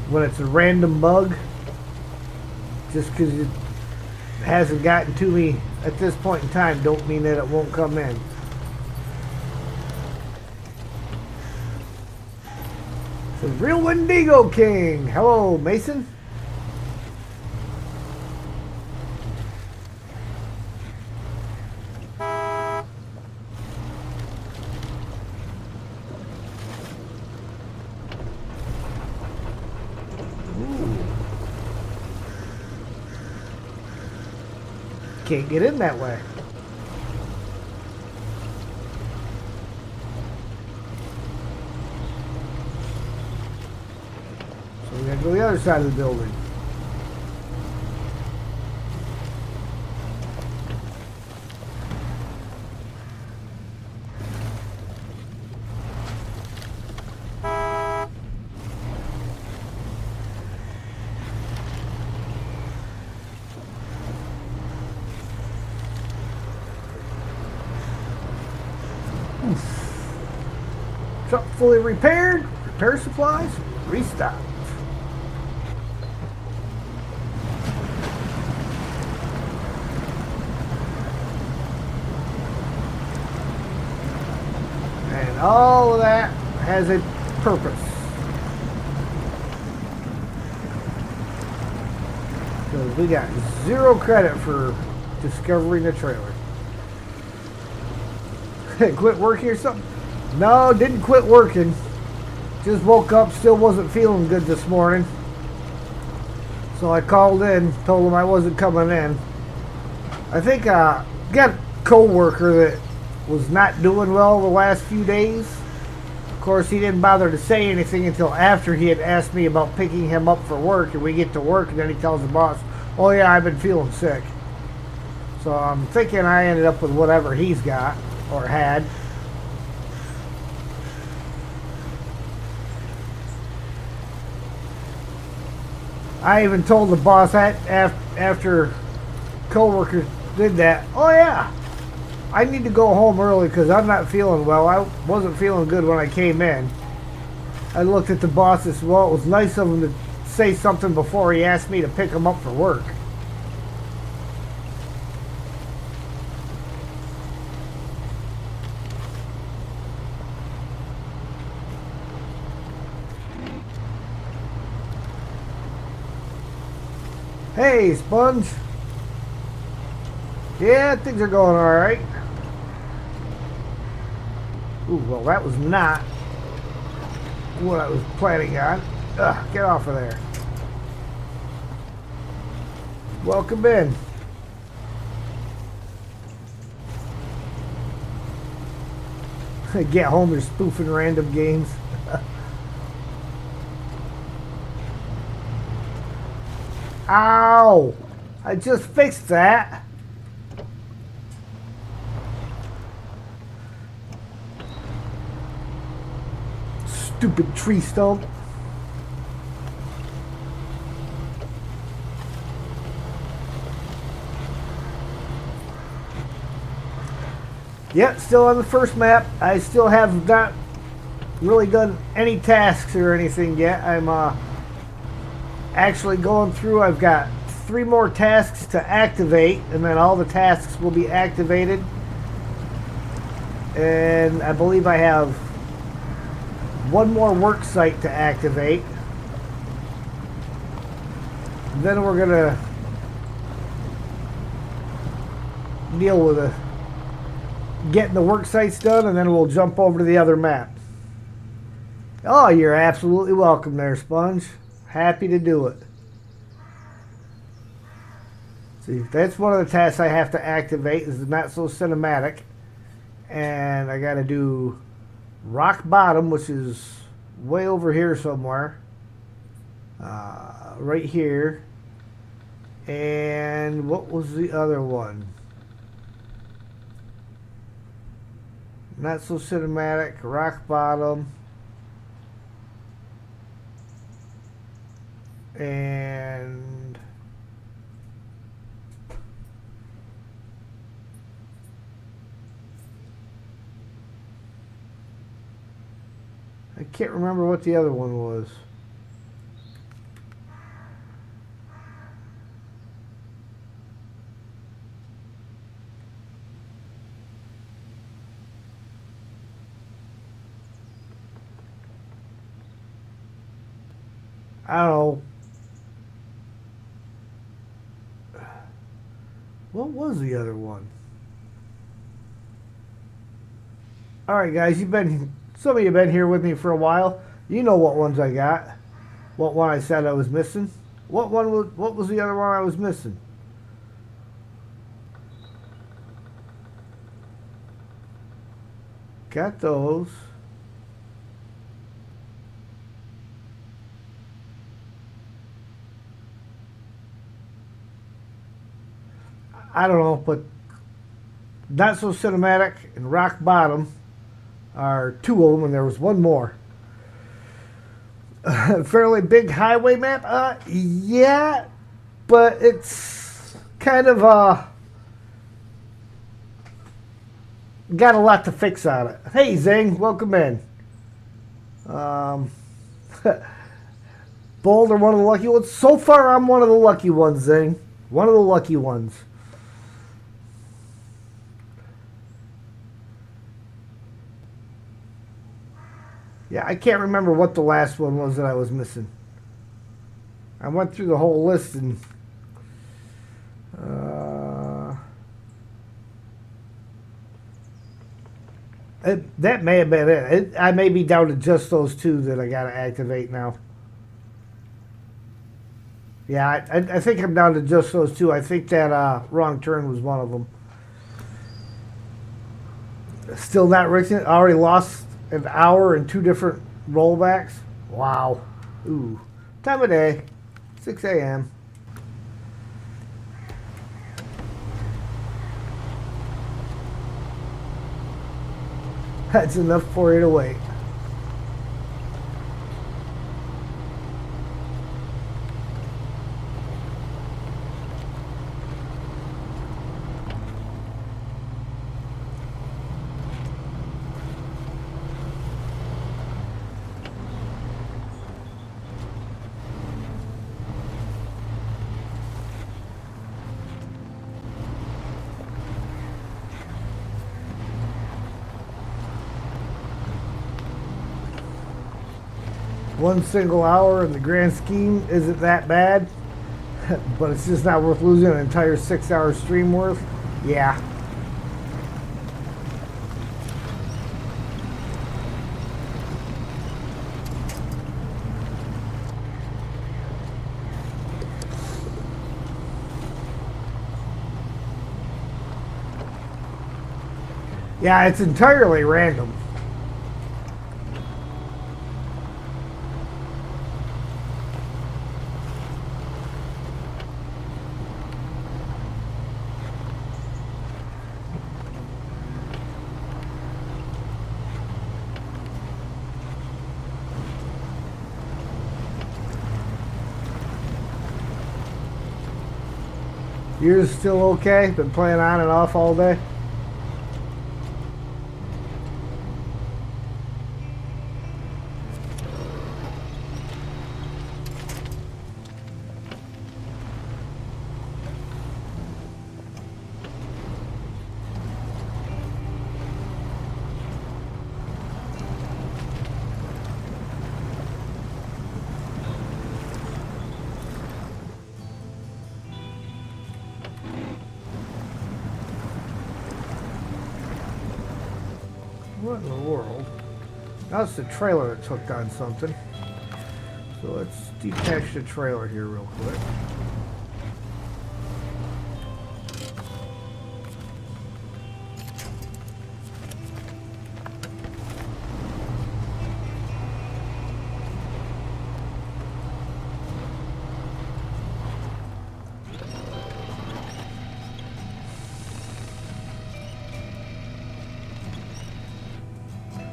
When it's a random bug, just because it hasn't gotten to me at this point in time don't mean that it won't come in. The real Wendigo King. Hello, Mason. Can't get in that way. So we gotta go to the other side of the building. Truck fully repaired, repair supplies, restocked. And all of that has a purpose. Because we got 0 credit for discovering the trailer. Quit working or something? No, didn't quit working. Just woke up, still wasn't feeling good this morning. So I called in, told him I wasn't coming in. I think got a co-worker that was not doing well the last few days. Of course, he didn't bother to say anything until after he had asked me about picking him up for work, and we get to work, and then he tells the boss, "Oh yeah, I've been feeling sick." So I'm thinking I ended up with whatever he's got or had. I even told the boss that after co-workers did that, "Oh yeah, I need to go home early because I'm not feeling well. I wasn't feeling good when I came in." I looked at the boss and said, "Well, it was nice of him to say something before he asked me to pick him up for work." Hey, Sponge. Yeah, things are going all right. Ooh, well, that was not what I was planning on. Ugh, get off of there. Welcome in. Get home, they're spoofing random games. Ow! I just fixed that. Stupid tree stump. Yep, still on the first map. I still have not really done any tasks or anything yet. I'm actually going through. I've got 3 more tasks to activate, and then all the tasks will be activated. And I believe I have 1 more work site to activate. Then we're gonna deal with getting the work sites done, and then we'll jump over to the other map. Oh, you're absolutely welcome there, Sponge. Happy to do it. See, that's one of the tasks I have to activate, is the not so cinematic. And I gotta do rock bottom, which is way over here somewhere. Right here. And what was the other one? Not so cinematic, rock bottom. And I can't remember what the other one was. I don't know. What was the other one? Alright guys, some of you have been here with me for a while. You know what ones I got. What one I said I was missing. What was the other one I was missing? Got those. I don't know, but not so cinematic and rock bottom are 2 of them, and there was 1 more. Fairly big highway map? Yeah, but it's kind of got a lot to fix on it. Hey Zing, welcome in. Boulder, one of the lucky ones. So far, I'm one of the lucky ones, Zing. One of the lucky ones. Yeah, I can't remember what the last one was that I was missing. I went through the whole list and that may have been it. I may be down to just those two that I got to activate now. Yeah, I think I'm down to just those two. I think that wrong turn was one of them. Still not reaching it. I already lost an hour in 2 different rollbacks. Wow. Ooh. Time of day. 6 a.m. That's enough for you to wait. One single hour in the grand scheme isn't that bad, but it's just not worth losing an entire 6-hour stream worth. Yeah. Yeah, it's entirely random. Yours still okay? Been playing on and off all day? What in the world? That's the trailer that's hooked on something. So let's detach the trailer here real quick.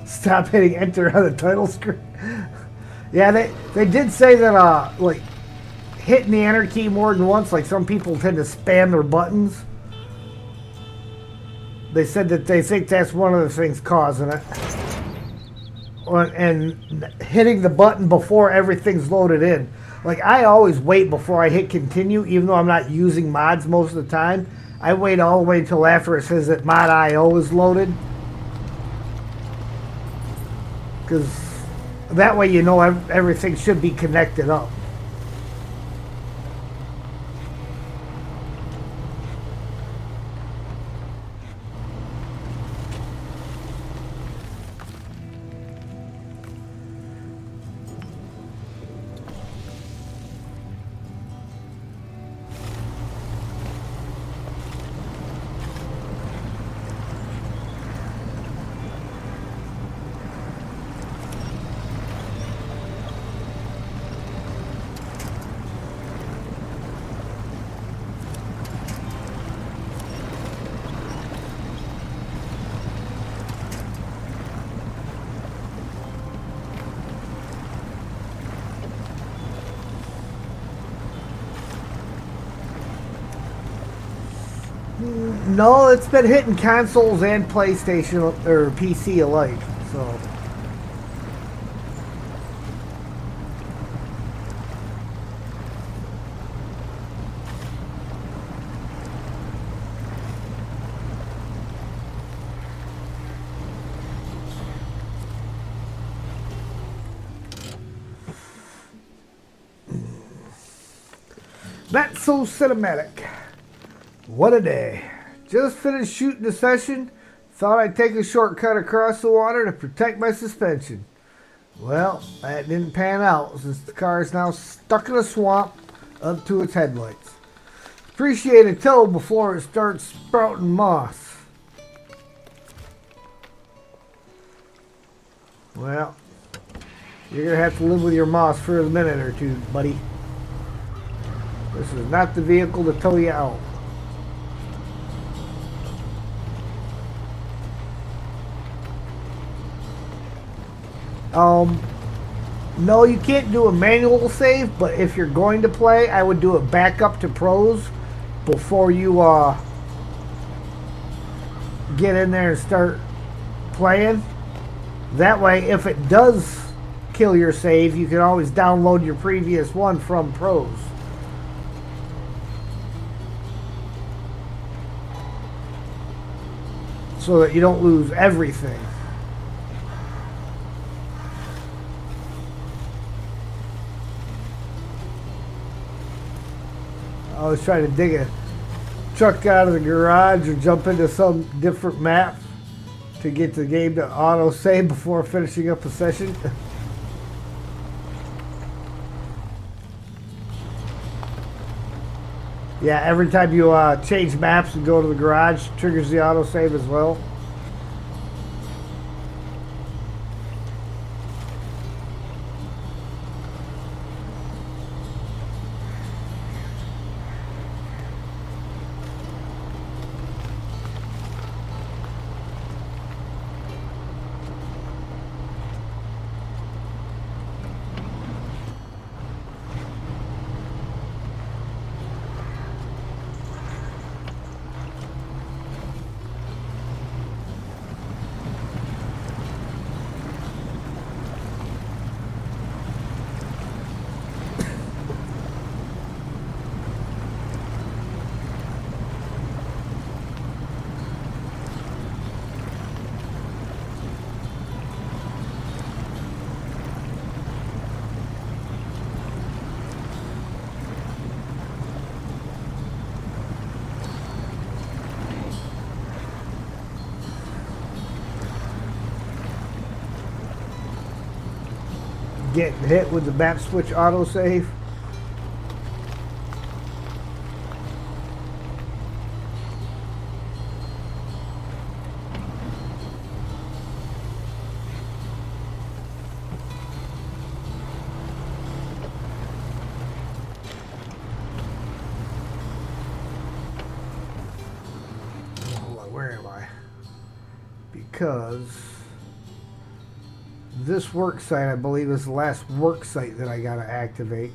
Stop hitting enter on the title screen. Yeah, they did say that like hitting the enter key more than once, like some people tend to spam their buttons. They said that they think that's one of the things causing it. And hitting the button before everything's loaded in. Like I always wait before I hit continue, even though I'm not using mods most of the time. I wait all the way until after it says that mod IO is loaded. Because that way you know everything should be connected up. No, it's been hitting consoles and PlayStation or PC alike. So Not so cinematic. What a day. Just finished shooting the session. Thought I'd take a shortcut across the water to protect my suspension. Well, that didn't pan out since the car is now stuck in a swamp up to its headlights. Appreciate a tow before it starts sprouting moss. Well, you're going to have to live with your moss for a minute or two, buddy. This is not the vehicle to tow you out. No, you can't do a manual save, but if you're going to play, I would do it back up to pros before you get in there and start playing. That way, if it does kill your save, you can always download your previous one from pros. So that you don't lose everything. I was trying to dig a truck out of the garage or jump into some different map to get the game to auto save before finishing up a session. Yeah, every time you change maps and go to the garage, it triggers the auto save as well. Getting hit with the map switch autosave. Hold on, where am I? Because this worksite, I believe, is the last worksite that I gotta activate.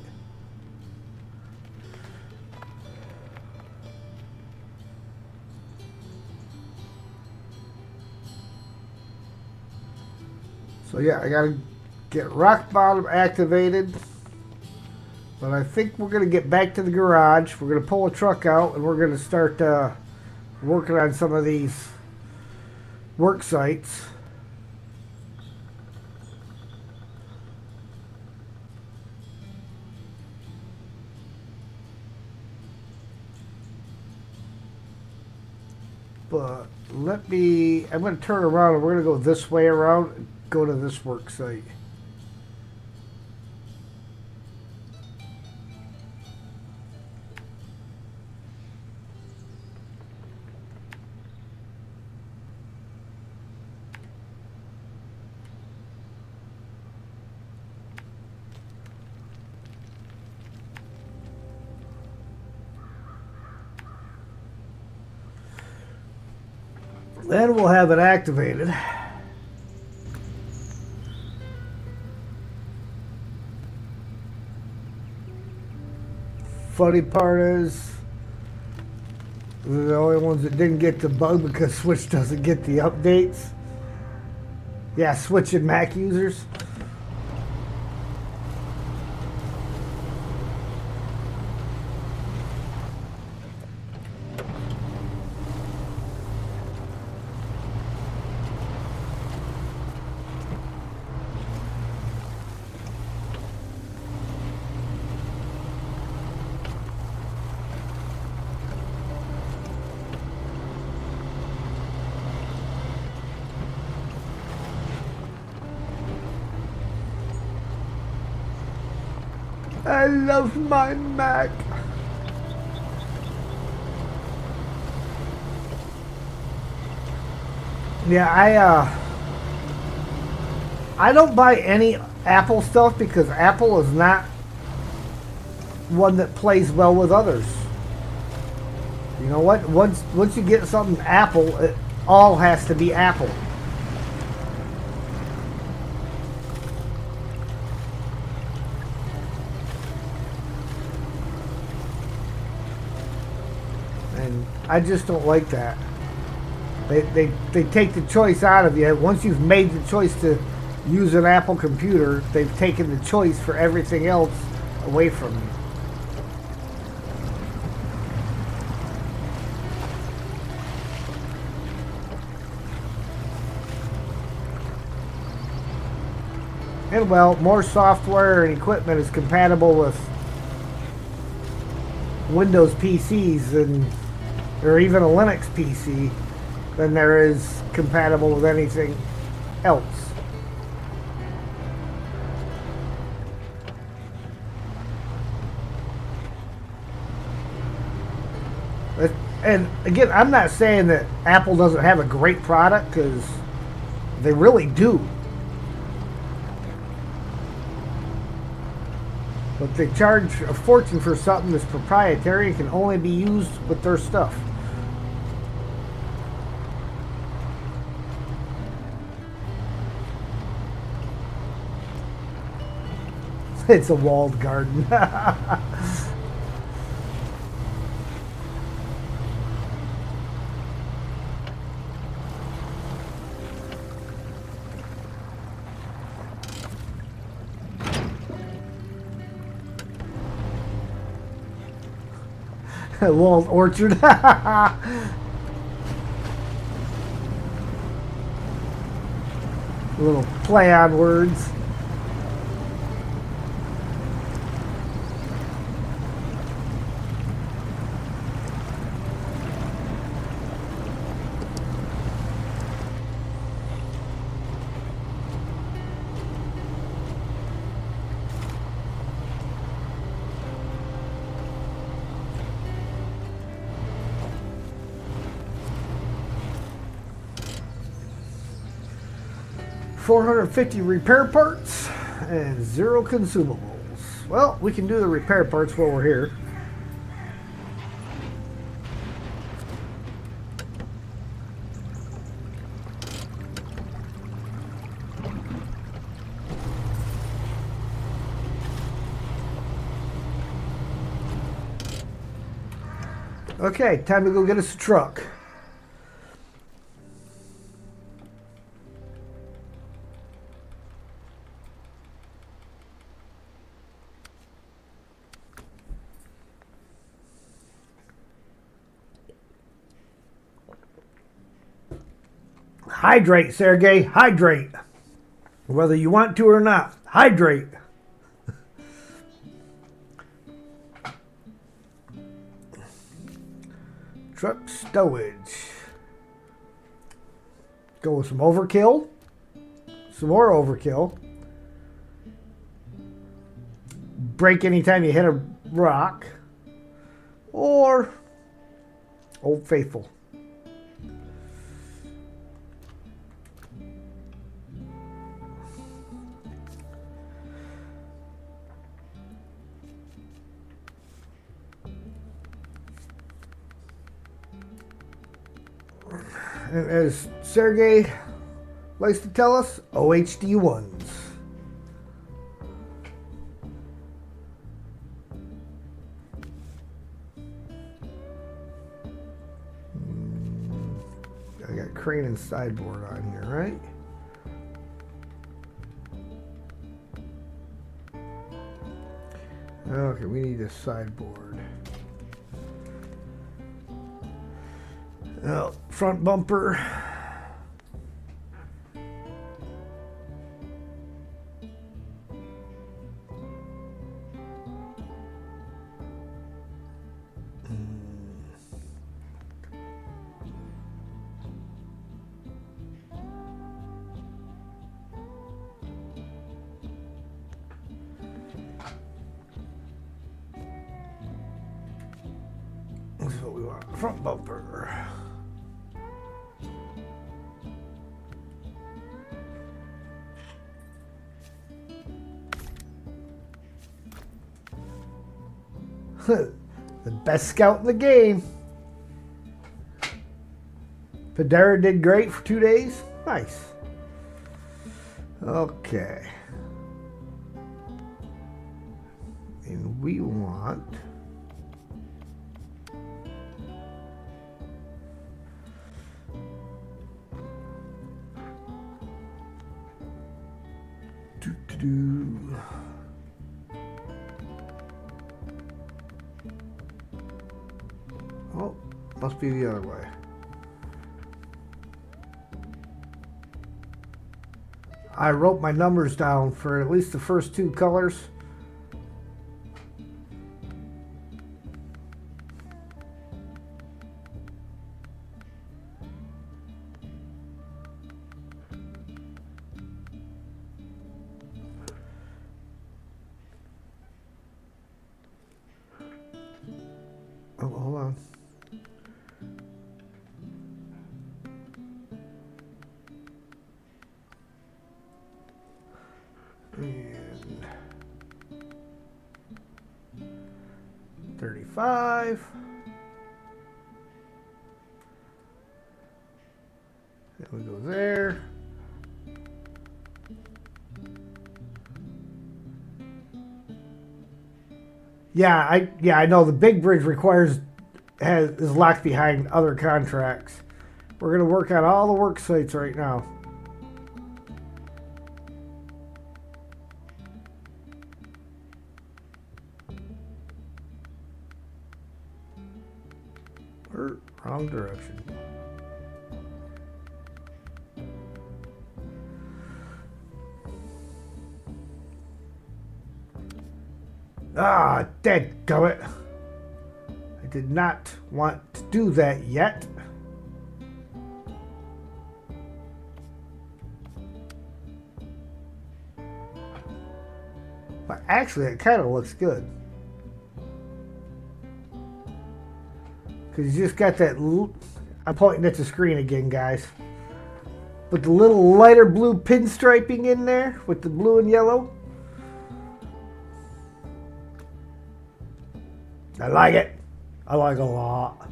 So yeah, I gotta get rock bottom activated. But I think we're gonna get back to the garage. We're gonna pull a truck out and we're gonna start working on some of these work sites. But I'm going to turn around and we're going to go this way around and go to this work site. Then we'll have it activated. Funny part is, they're the only ones that didn't get the bug because Switch doesn't get the updates. Yeah, Switch and Mac users. I love my Mac. Yeah, I don't buy any Apple stuff because Apple is not one that plays well with others. You know what? Once you get something Apple, it all has to be Apple. And I just don't like that. They take the choice out of you. Once you've made the choice to use an Apple computer, they've taken the choice for everything else away from you. And well, more software and equipment is compatible with Windows PCs or even a Linux PC than there is compatible with anything else. And again, I'm not saying that Apple doesn't have a great product, because they really do. But they charge a fortune for something that's proprietary and can only be used with their stuff. It's a walled garden. Walled orchard. A little play on words. $450 repair parts and 0 consumables. Well, we can do the repair parts while we're here. Okay, time to go get us a truck. Hydrate, Sergey, hydrate. Whether you want to or not, hydrate. Truck stowage. Go with some overkill. Some more overkill. Break anytime you hit a rock. Or Old Faithful. And as Sergey likes to tell us, OHD ones. I got crane and sideboard on here, right? Okay, we need a sideboard. Front bumper. This is what we want. Front bumper. The best scout in the game. Padera did great for 2 days. Nice. Okay. And we want do. Oh, must be the other way. I wrote my numbers down for at least the first 2 colors. Oh, hold on. And 35. Then we go there. I know the big bridge is locked behind other contracts. We're gonna work on all the work sites right now. Wrong direction. Ah, dadgummit. I did not want to do that yet. But actually, it kind of looks good. Because you just got that... I'm pointing at the screen again, guys. But the little lighter blue pinstriping in there with the blue and yellow. I like it. I like it a lot.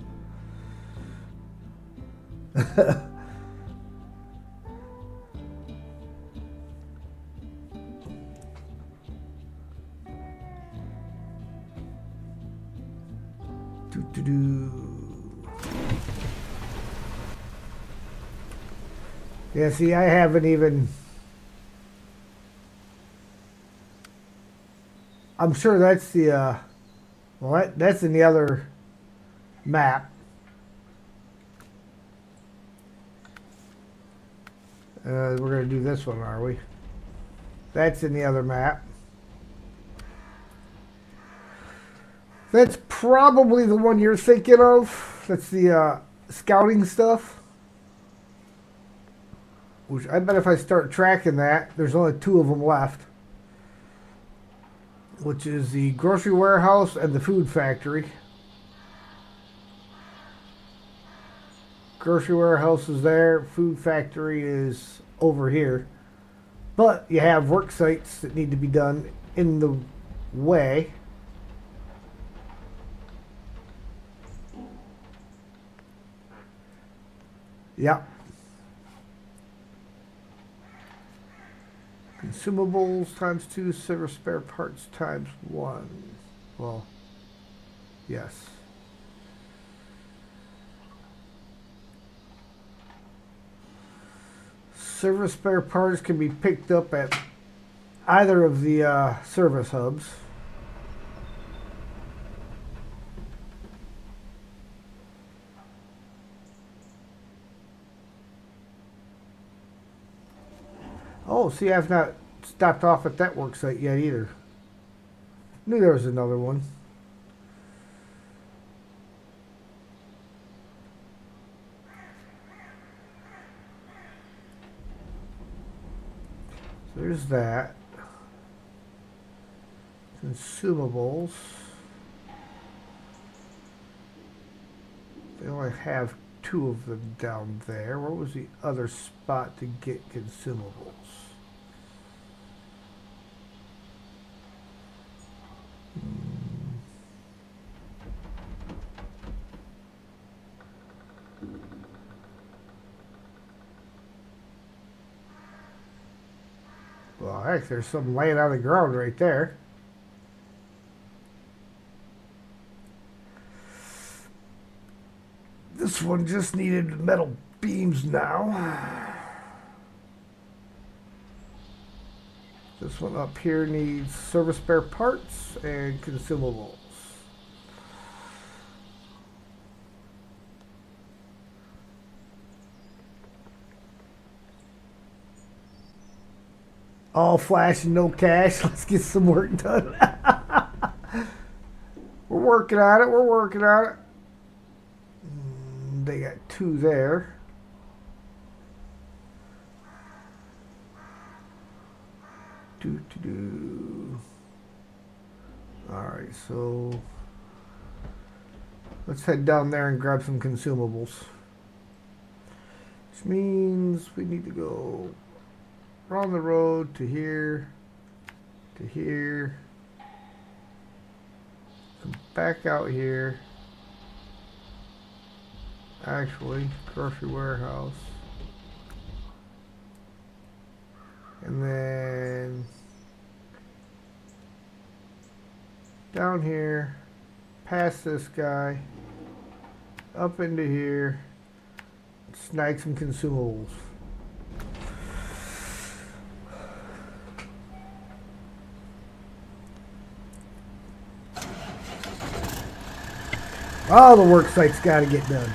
Yeah, see, I haven't even... I'm sure that's the... well, that's in the other map. We're going to do this one, are we? That's in the other map. That's probably the one you're thinking of. That's the scouting stuff. Which I bet if I start tracking that, there's only 2 of them left. Which is the grocery warehouse and the food factory. Grocery warehouse is there. Food factory is over here. But you have work sites that need to be done in the way. Yep. Consumables times 2, service spare parts times 1. Well, yes. Service spare parts can be picked up at either of the service hubs. Oh, see, I've not stopped off at that work site yet either. Knew there was another one. So there's that. Consumables. only have 2 of them down there. What was the other spot to get consumables? Well, heck, there's some laying on the ground right there. This one just needed metal beams now. This one up here needs service spare parts and consumables. All flash and no cash. Let's get some work done. We're working on it. We're working on it. They got 2 there. Alright, so let's head down there and grab some consumables. Which means we need to go around the road to here, come back out here. Actually, grocery warehouse. And then down here, past this guy, up into here, snag some consumables. All the work sites got to get done.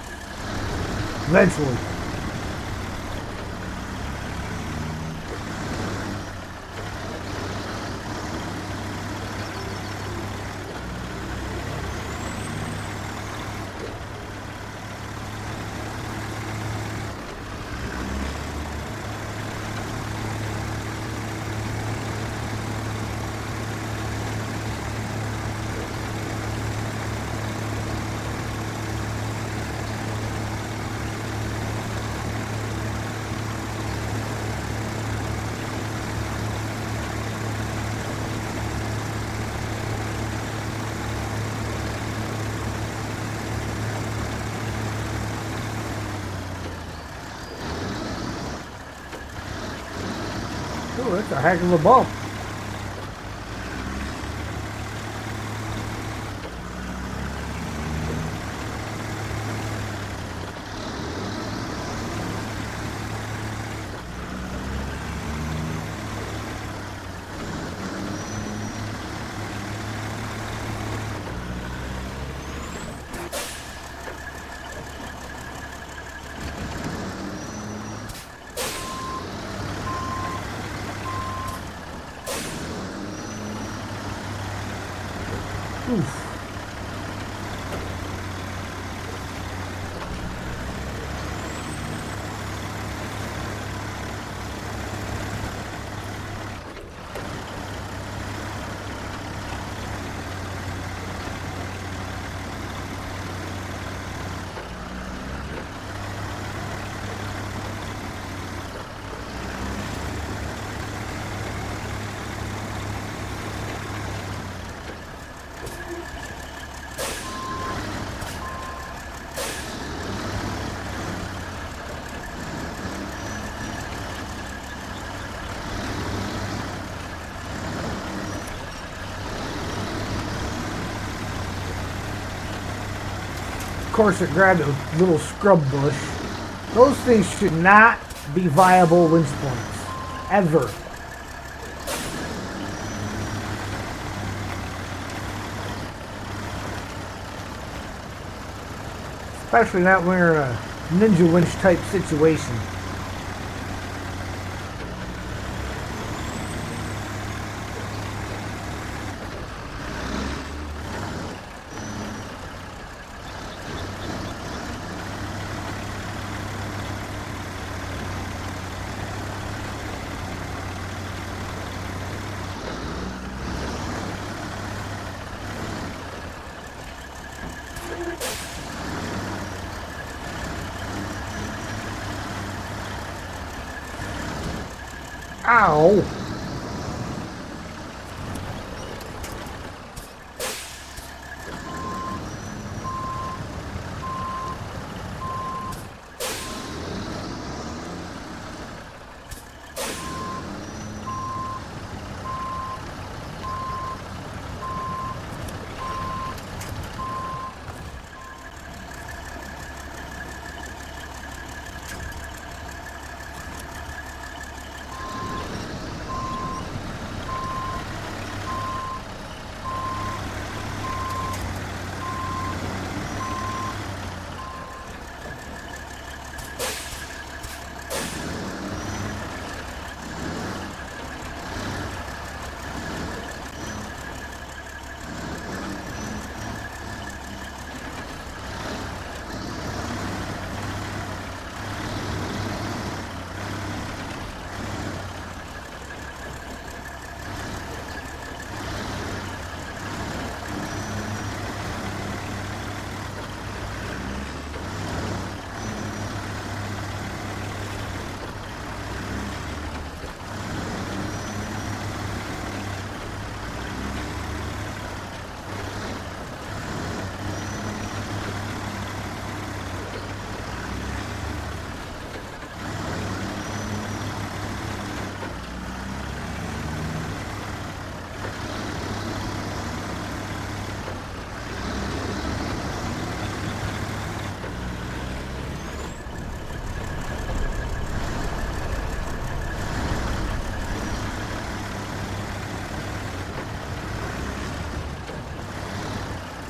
Eventually. Oh, that's a heck of a bump. Oof. Of course, it grabbed a little scrub bush. Those things should not be viable winch points. Ever. Especially not when you're in a ninja winch type situation. Ow!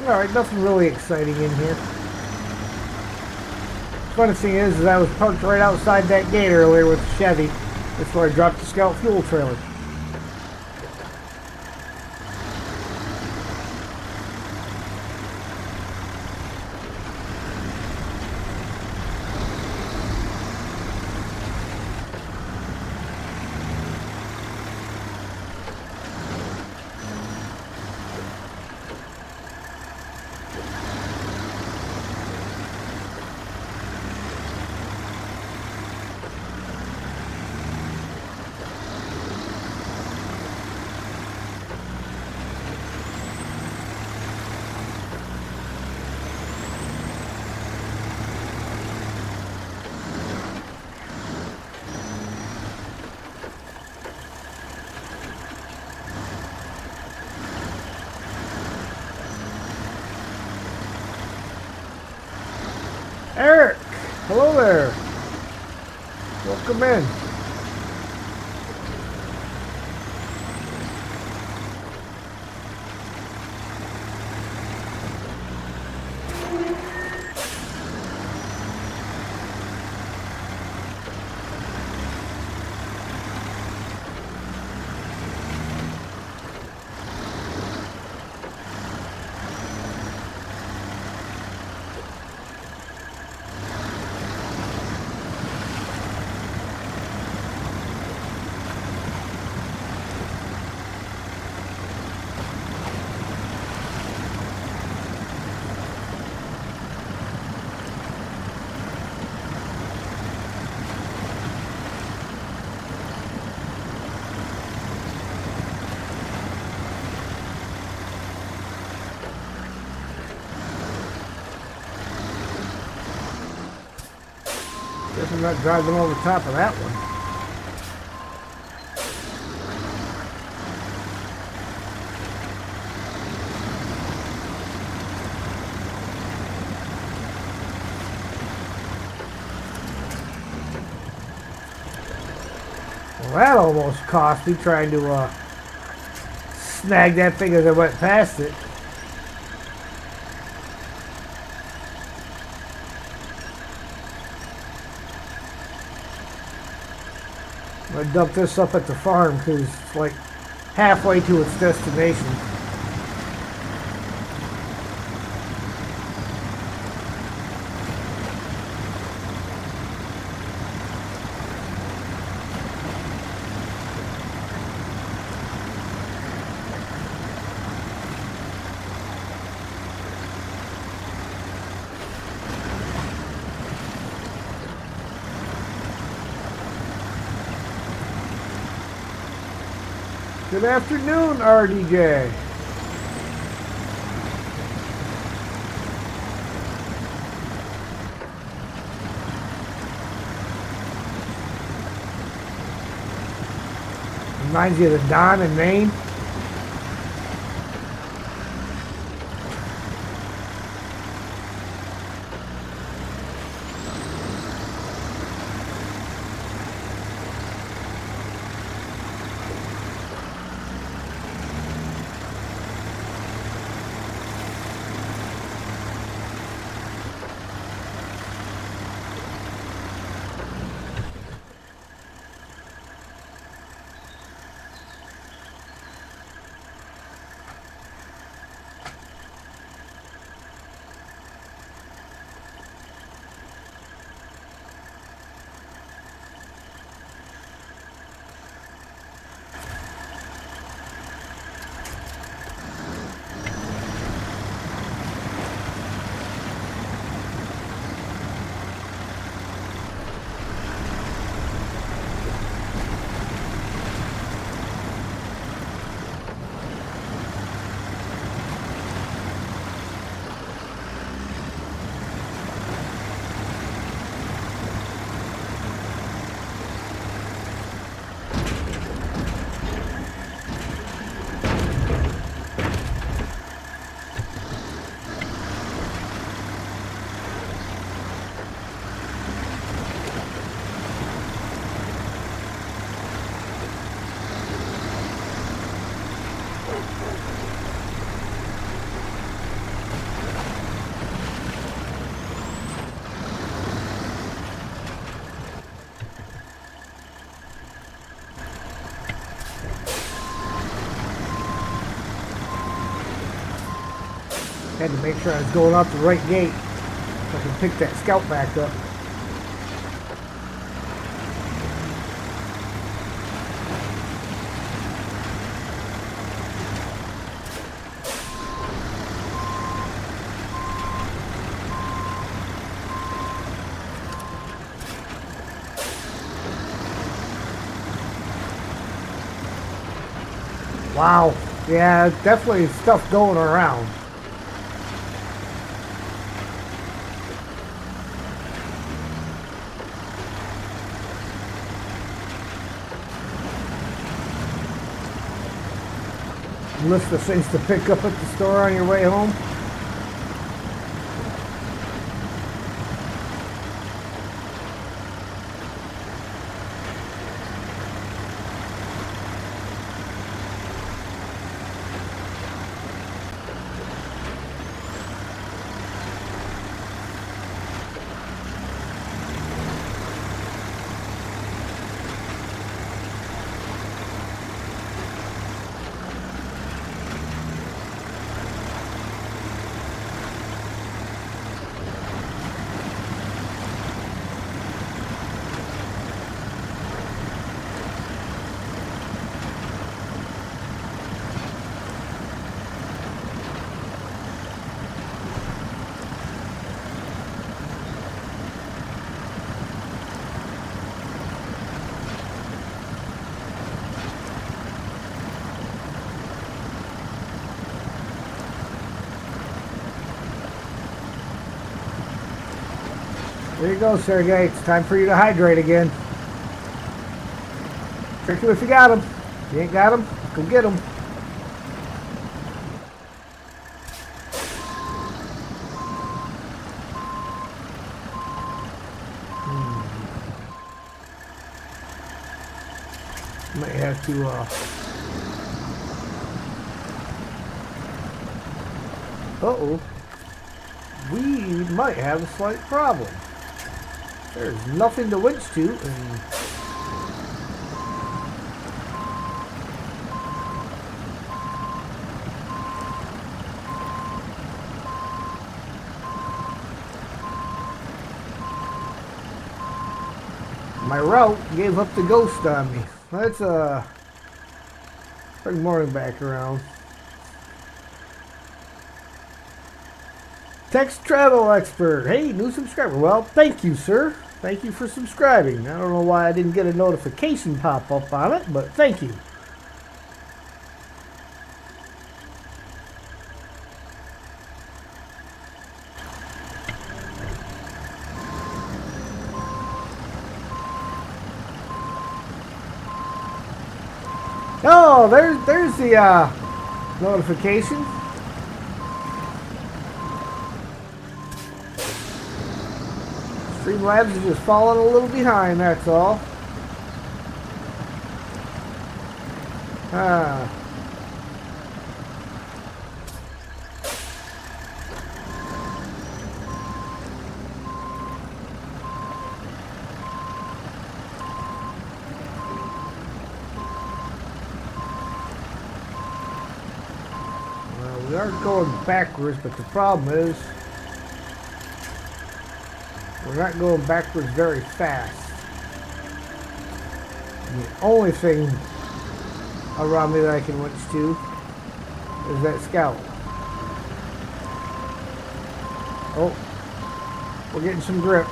Alright, nothing really exciting in here. Funny thing is I was parked right outside that gate earlier with the Chevy. That's where I dropped the Scout fuel trailer. Eric! Hello there! Welcome in. Guess I'm not driving over top of that one. Well, that almost cost me trying to snag that thing as I went past it. I dumped this up at the farm because it's like halfway to its destination. Good afternoon, RDJ. Reminds you of the Don in Maine. Had to make sure I was going out the right gate so I can pick that scout back up. Wow, yeah, definitely stuff going around. List of things to pick up at the store on your way home. There you go, Sergey. It's time for you to hydrate again. Trick you if you got them. If you ain't got them, go get them. Might have to, uh-oh. We might have a slight problem. There's nothing to winch to, and my route gave up the ghost on me. Let's bring Morning back around. Text Travel Expert. Hey, new subscriber. Well, thank you, sir. Thank you for subscribing. I don't know why I didn't get a notification pop up on it, but thank you. Oh, there's the notification. Streamlabs is just falling a little behind, that's all. Ah. We are going backwards, but the problem is we're not going backwards very fast. And the only thing around me that I can winch to is that scout. Oh, we're getting some grip.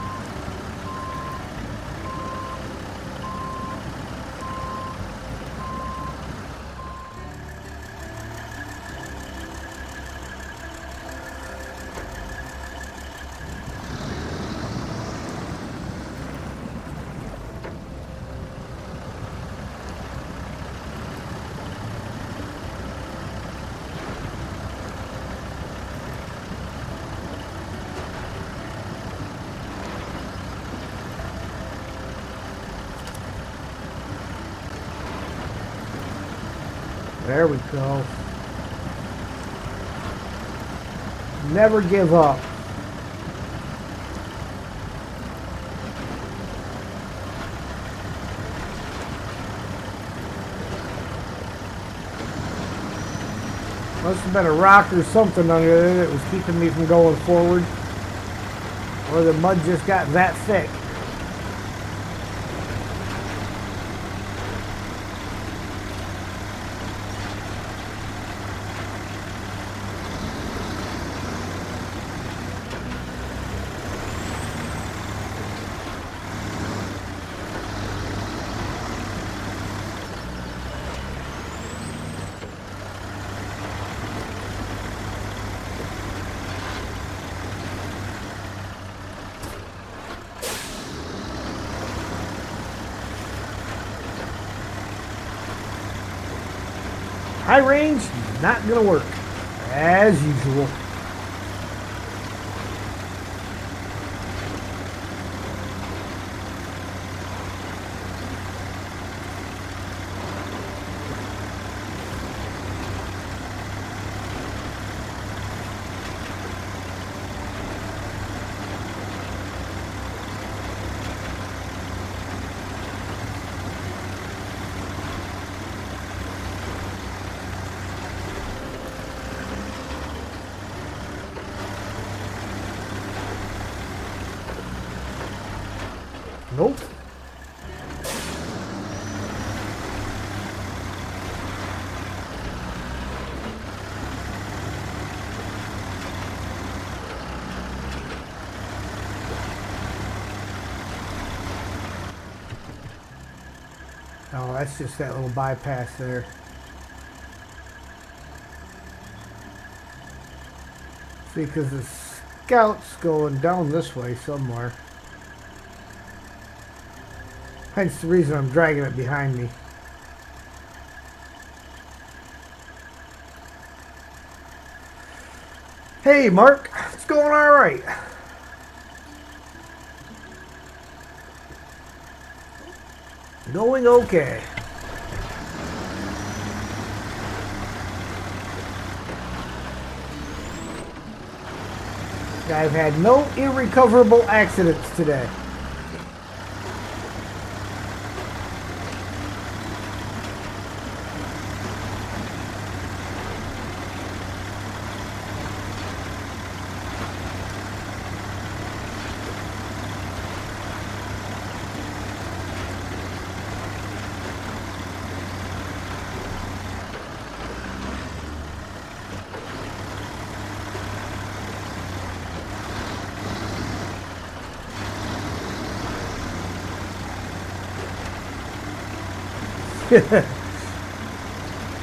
There we go. Never give up. Must have been a rock or something under there that was keeping me from going forward. Or the mud just got that thick. High range, not gonna work, as usual. Nope. Oh, that's just that little bypass there. See, because the scout's going down this way somewhere. Hence the reason I'm dragging it behind me. Hey Mark, it's going alright. Going okay. I've had no irrecoverable accidents today.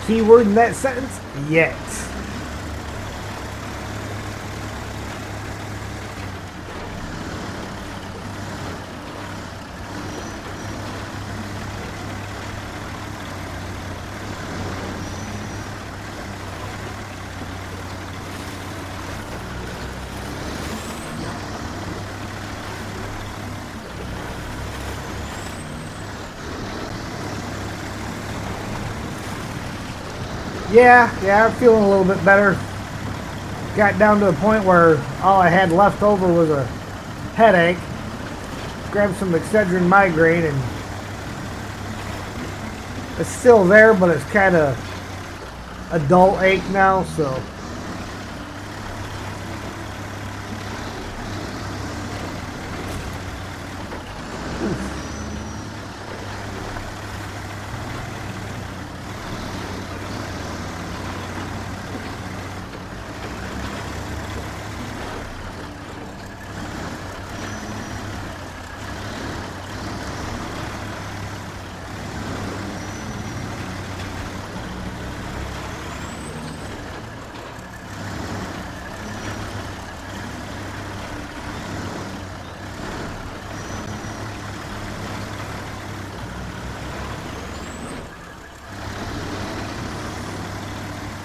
Keyword in that sentence, yet. Yeah, I'm feeling a little bit better. Got down to a point where all I had left over was a headache. Grabbed some Excedrin migraine, and it's still there, but it's kind of a dull ache now, so.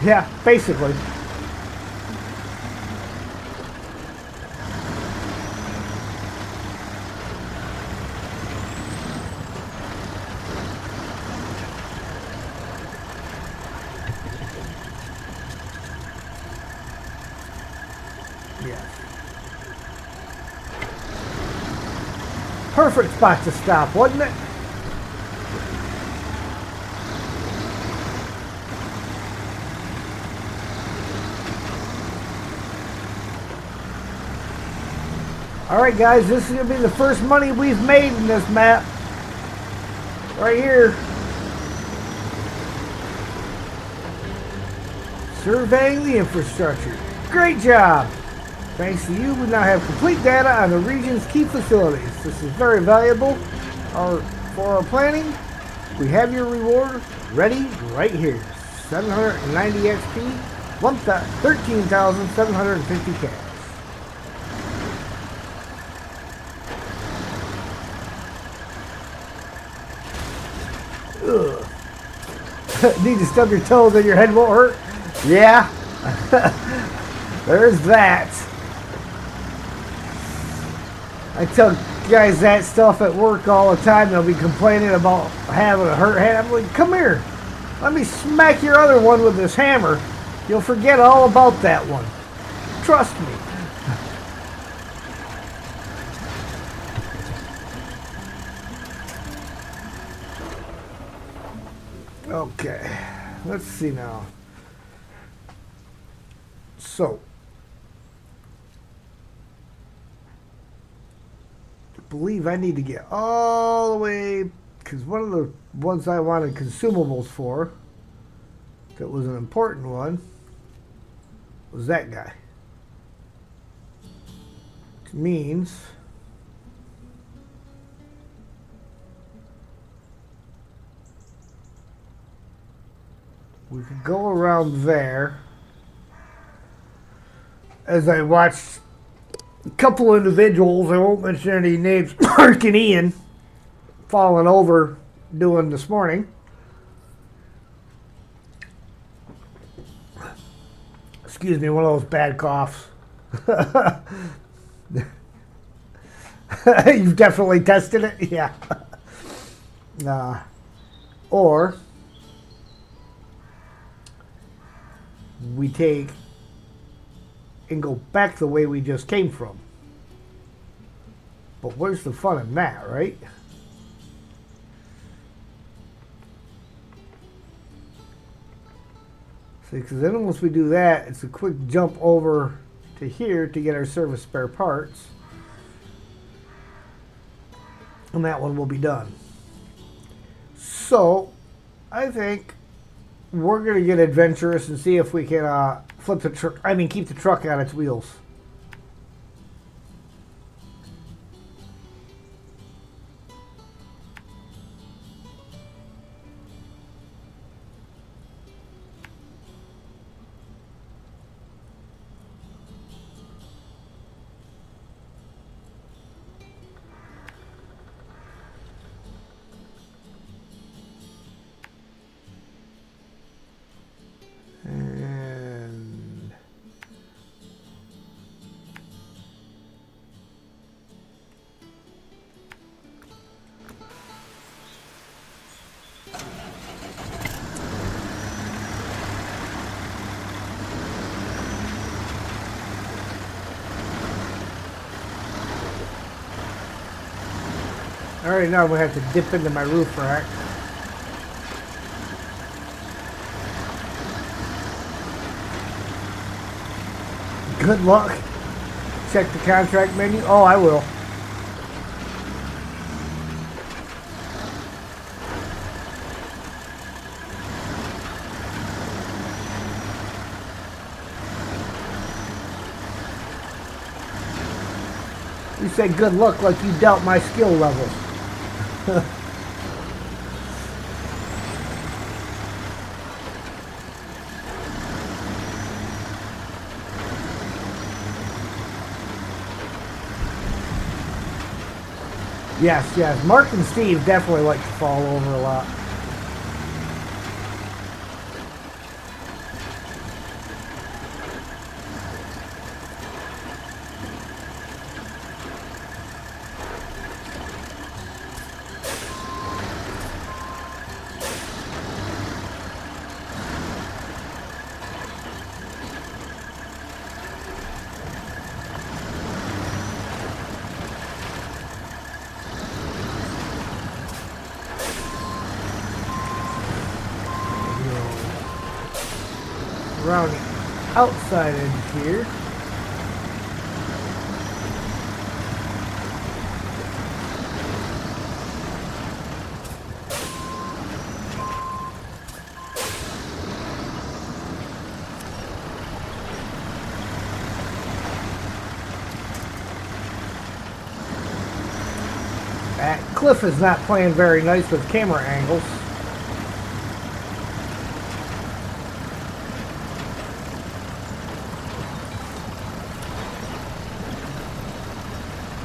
Yeah, basically. Yeah. Perfect spot to stop, wasn't it? Alright guys, this is going to be the first money we've made in this map. Right here. Surveying the infrastructure. Great job! Thanks to you, we now have complete data on the region's key facilities. This is very valuable for our planning. We have your reward ready right here. 790 XP, 13,750 cash. Ugh. Need to stub your toes and your head won't hurt? Yeah. There's that. I tell guys that stuff at work all the time. They'll be complaining about having a hurt head. I'm like, come here. Let me smack your other one with this hammer. You'll forget all about that one. Trust me. Okay, let's see now. So, I believe I need to get all the way, because one of the ones I wanted consumables for, that was an important one, was that guy. Which means we could go around there. As I watched a couple individuals, I won't mention any names, Mark and Ian, falling over doing this morning. Excuse me, one of those bad coughs. You've definitely tested it? Yeah. Or we take and go back the way we just came from. But where's the fun in that, right? See, because then once we do that, it's a quick jump over to here to get our service spare parts. And that one will be done. So, I think we're going to get adventurous and see if we can flip the truck. I mean, keep the truck on its wheels. Alright, now I'm going to have to dip into my roof rack. Good luck. Check the contract menu. Oh, I will. You say good luck like you doubt my skill levels. Yes, yes. Mark and Steve definitely like to fall over a lot. Around the outside edge here. That cliff is not playing very nice with camera angles.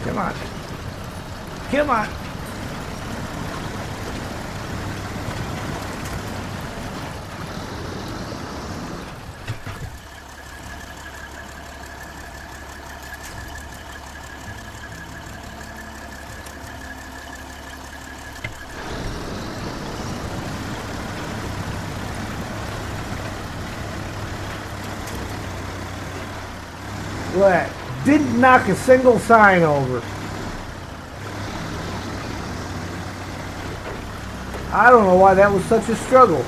Come on. Come on. Look at that. Didn't knock a single sign over. I don't know why that was such a struggle.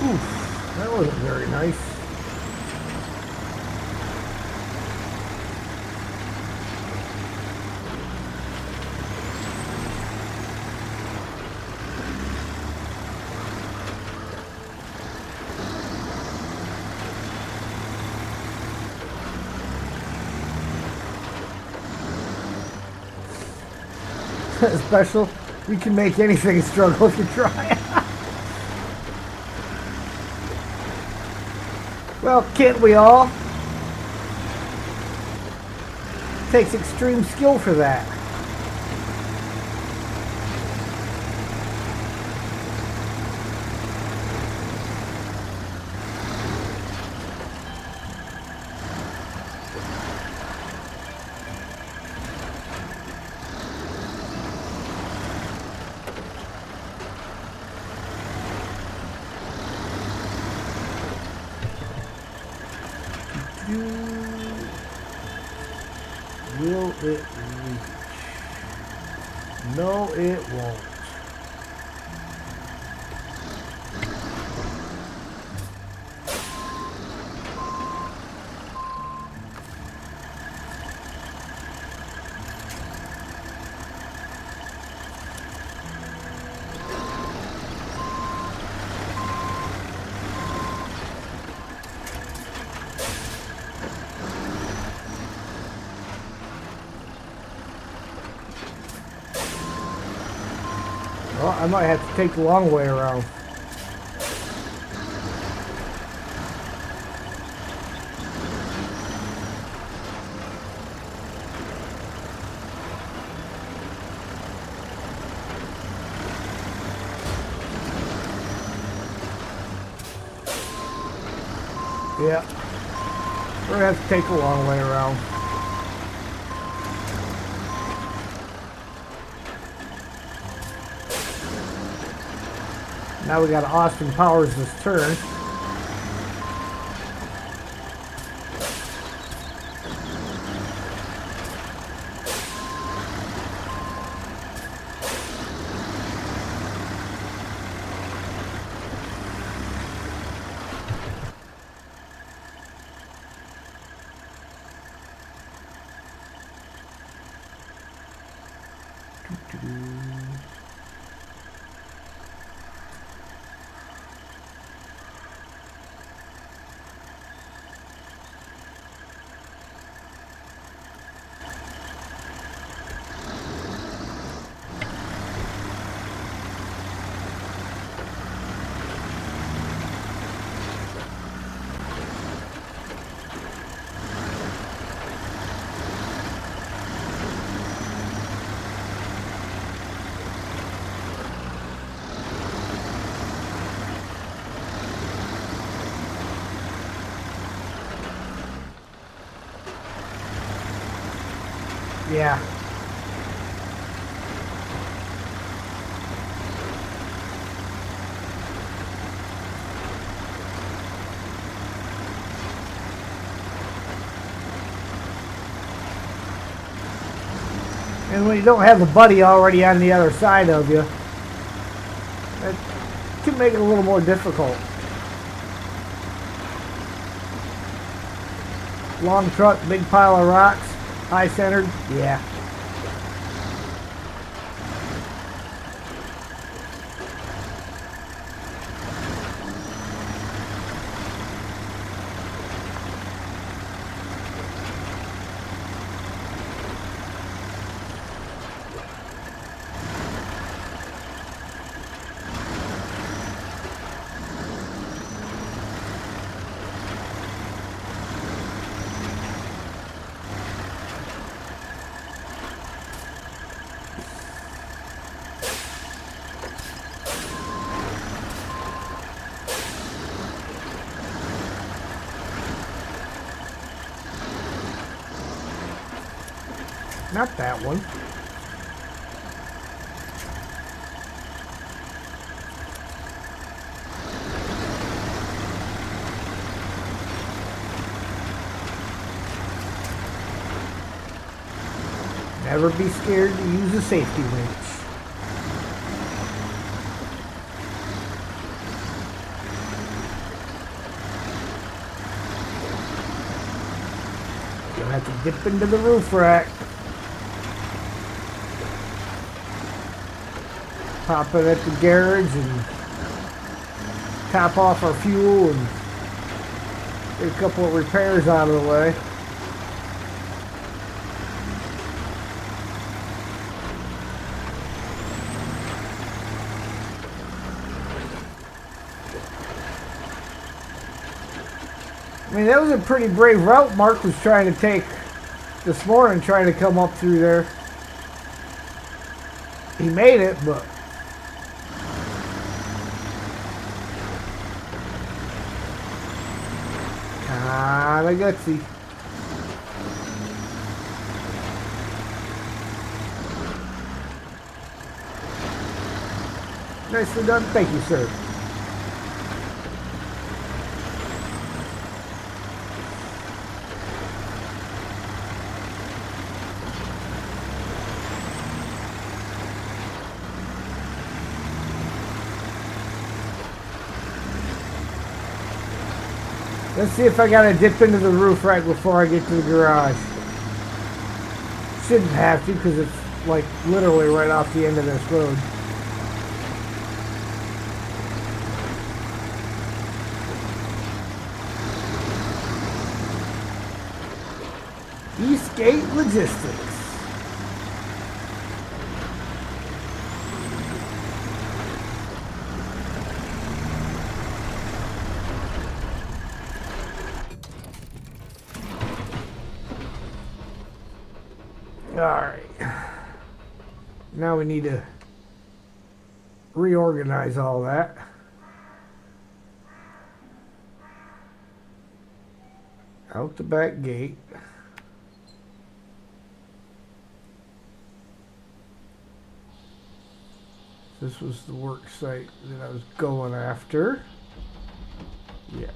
Oof, that wasn't very nice. Special, you can make anything struggle if you try. Well, can't we all? Takes extreme skill for that. Will it reach? No, it won't. Well, I might have to take the long way around. Yeah, we're gonna have to take the long way around. Now we got Austin Powers this turn. Yeah. And when you don't have the buddy already on the other side of you, it can make it a little more difficult. Long truck, big pile of rocks, high centered, yeah. Not that one. Never be scared to use a safety winch. You'll have to dip into the roof rack. Pop it at the garage and top off our fuel and get a couple of repairs out of the way. I mean, that was a pretty brave route Mark was trying to take this morning, trying to come up through there. He made it, but kinda gutsy. Nicely done. Thank you, sir. Let's see if I gotta dip into the roof right before I get to the garage. Shouldn't have to because it's like literally right off the end of this road. Eastgate Logistics. Alright. Now we need to reorganize all that. Out the back gate. This was the work site that I was going after. Yes.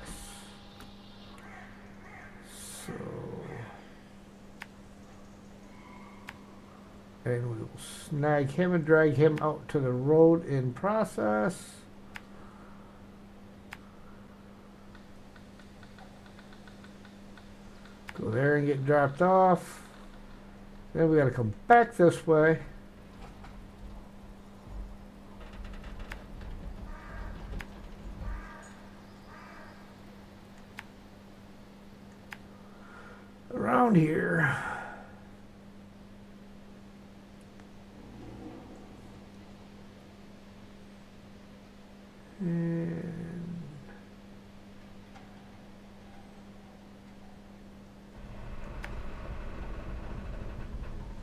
So... and we will snag him and drag him out to the road in process. Go there and get dropped off. Then we got to come back this way. Around here. And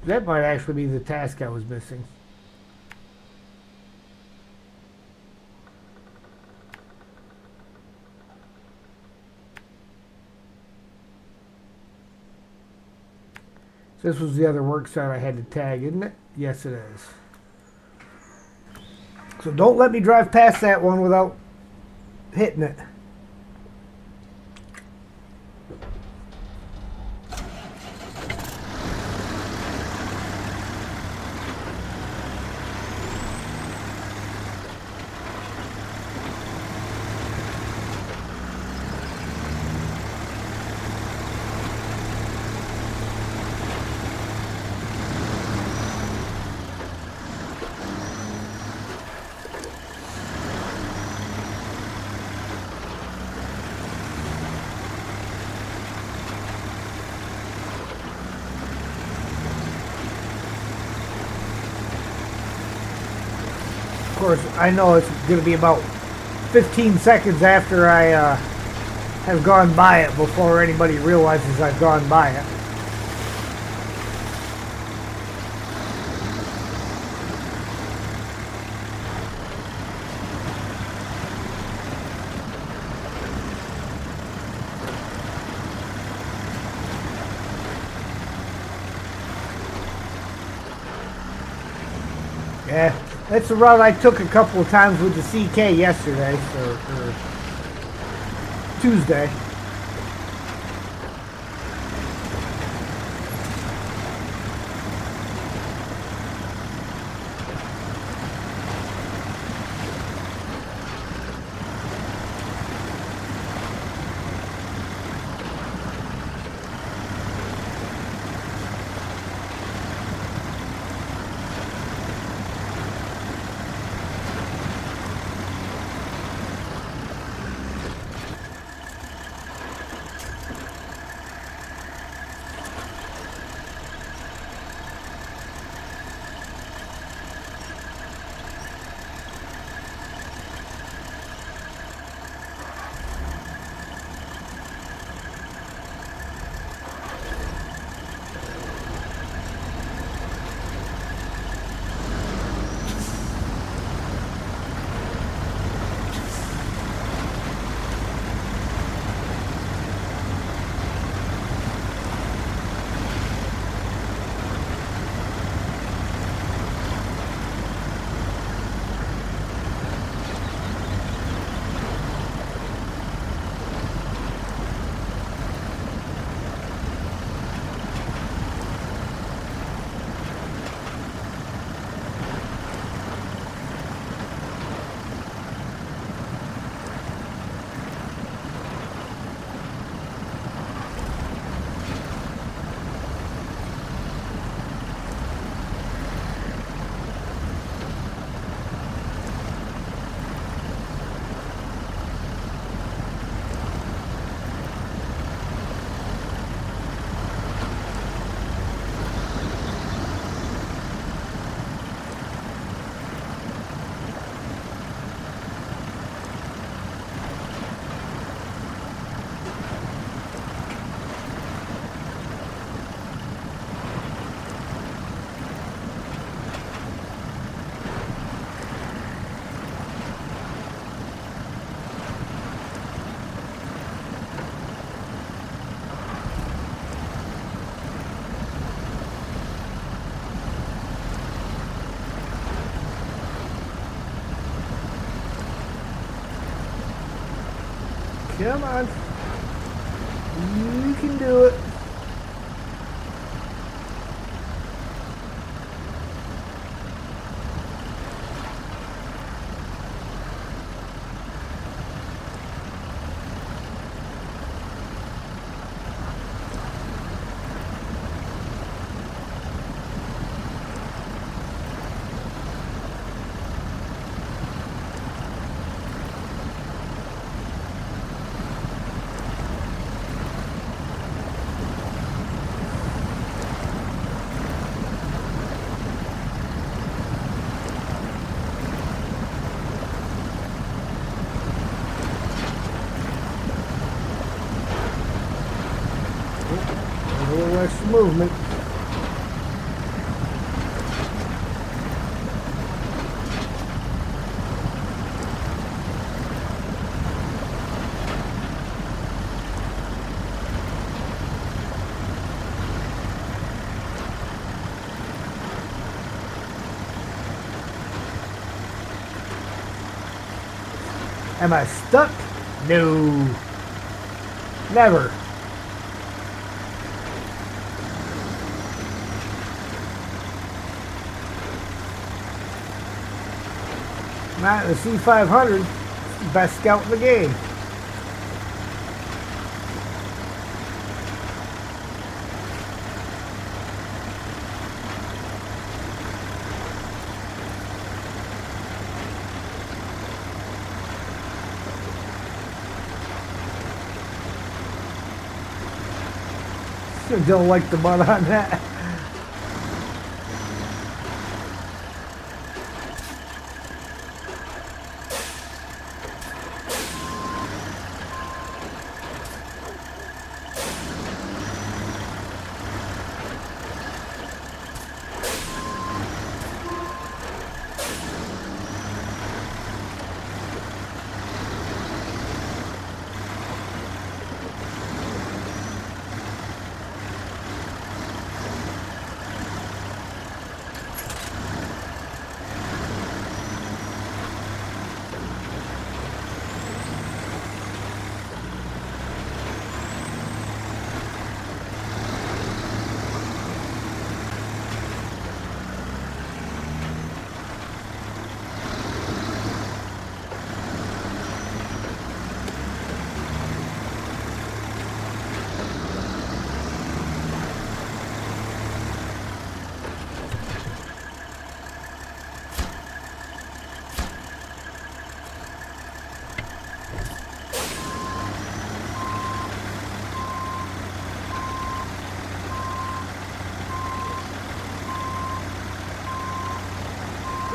that might actually be the task I was missing. This was the other work site I had to tag, isn't it? Yes, it is. So don't let me drive past that one without hitting it. Of course, I know it's going to be about 15 seconds after I have gone by it before anybody realizes I've gone by it. Yeah. That's the route I took a couple of times with the CK yesterday, or Tuesday. Come on. You can do it. A little extra movement. Am I stuck? No. Never. Not the C500. It's the best scout in the game. Don't like the mud on that.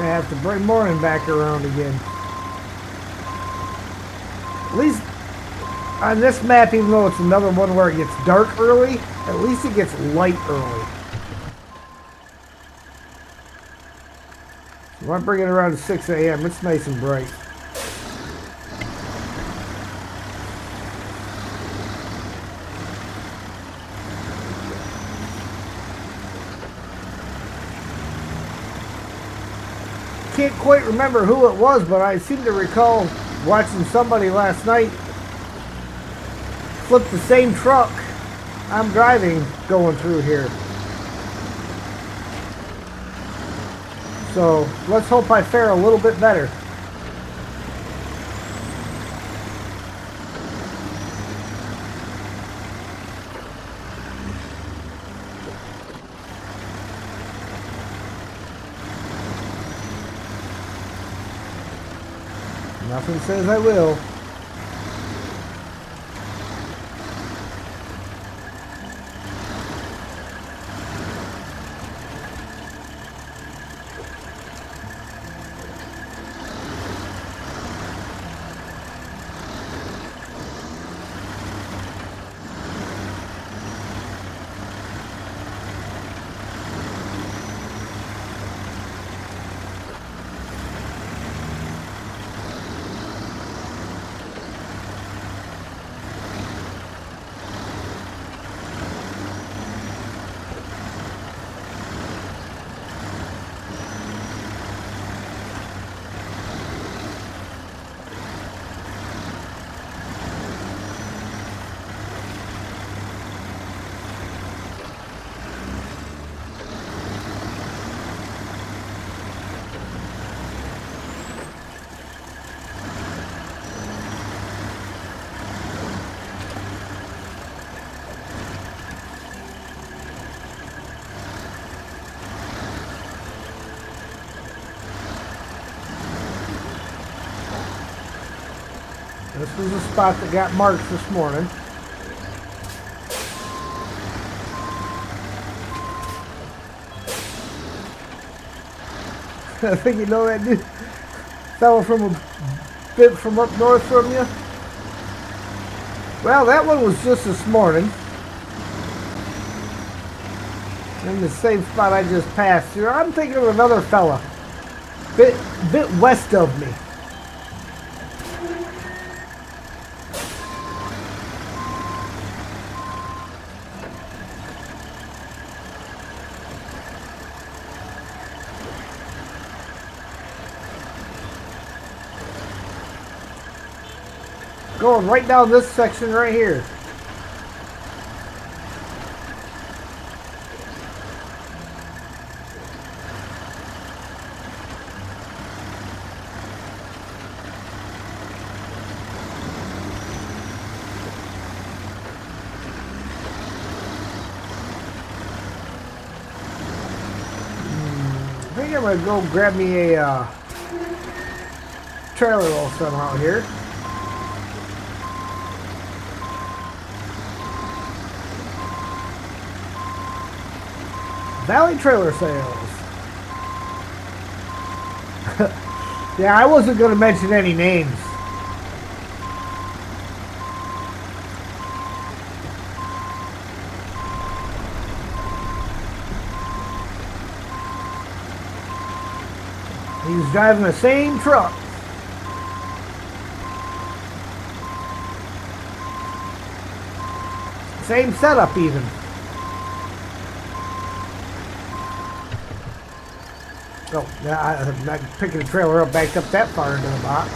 I have to bring morning back around again. At least on this map, even though it's another one where it gets dark early, at least it gets light early. So I bring it around 6 a.m. It's nice and bright. Can't quite remember who it was, but I seem to recall watching somebody last night flip the same truck I'm driving going through here. So let's hope I fare a little bit better. Nothing says I will. This was a spot that got marked this morning. I think you know that dude fella from a bit from up north from you. Well, that one was just this morning. In the same spot I just passed through. I'm thinking of another fella. Bit west of me. Going right down this section right here. I think I'm gonna go grab me a trailer roll somehow here. Valley Trailer Sales. Yeah, I wasn't going to mention any names. He was driving the same truck. Same setup even. Oh, I'm not picking the trailer up, backed up that far into the box.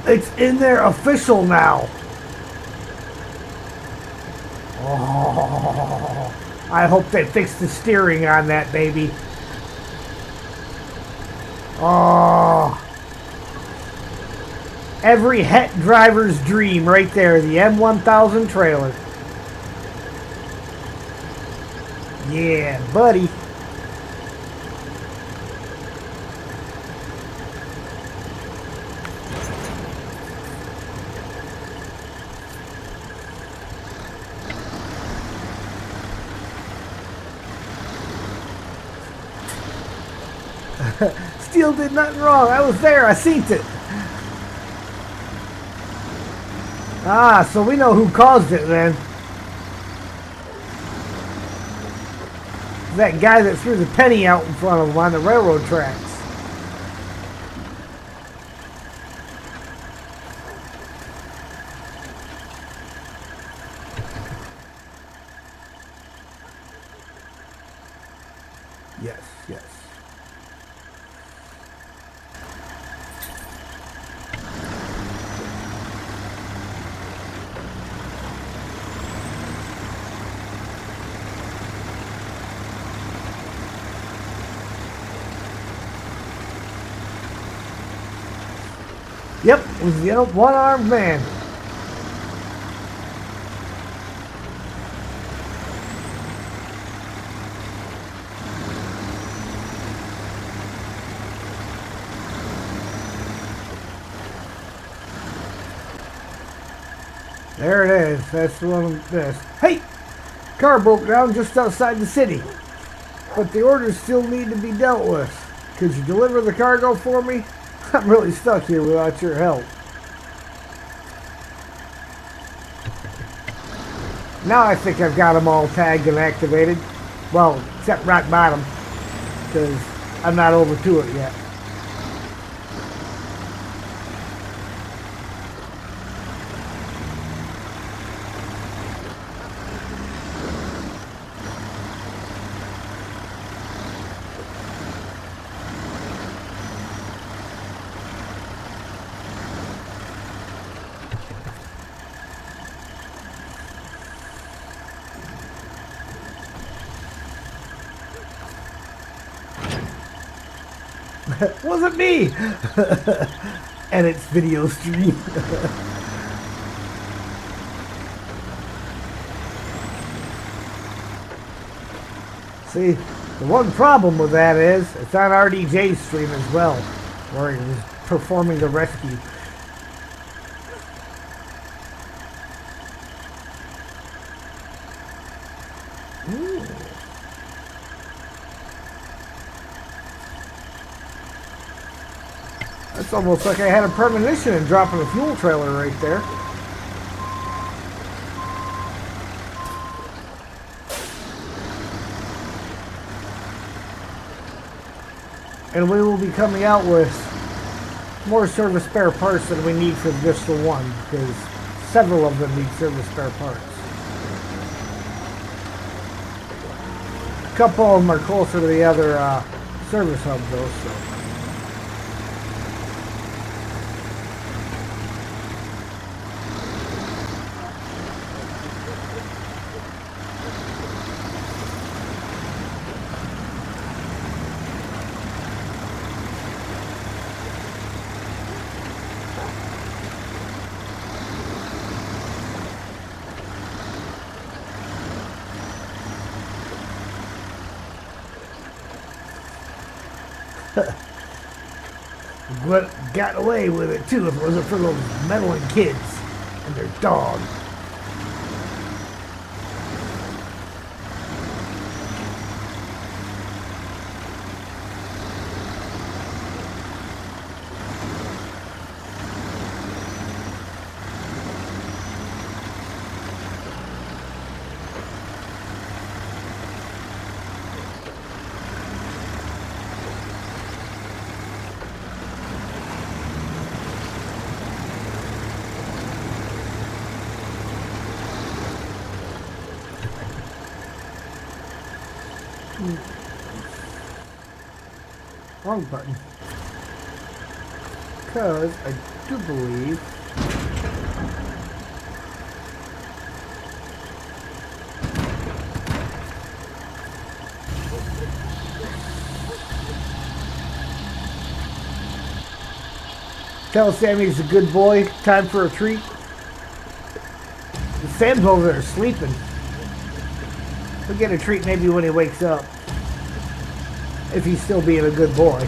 It's in there official now. Oh, I hope they fix the steering on that baby. Oh. Every het driver's dream right there, the M1000 trailer. Yeah, buddy. Steel did nothing wrong. I was there. I seen it. Ah, so we know who caused it then. That guy that threw the penny out in front of him on the railroad tracks. Yes, yes. Yep, it was the one-armed man. There it is. That's the one of this. Hey! Car broke down just outside the city. But the orders still need to be dealt with. Could you deliver the cargo for me? I'm really stuck here without your help. Now I think I've got them all tagged and activated. Well, except rock bottom. Because I'm not over to it yet. Wasn't me! And it's video stream. See, the one problem with that is it's on RDJ's stream as well, where he was performing the rescue. Ooh. That's almost like I had a premonition in dropping a fuel trailer right there. And we will be coming out with more service spare parts than we need for just the one, because several of them need service spare parts. A couple of them are closer to the other service hubs though, so. Got away with it too if it wasn't for those meddling kids and their dog. Wrong button. Because I do believe tell Sammy he's a good boy. Time for a treat. Sam's over there sleeping. We'll get a treat maybe when he wakes up. If he's still being a good boy.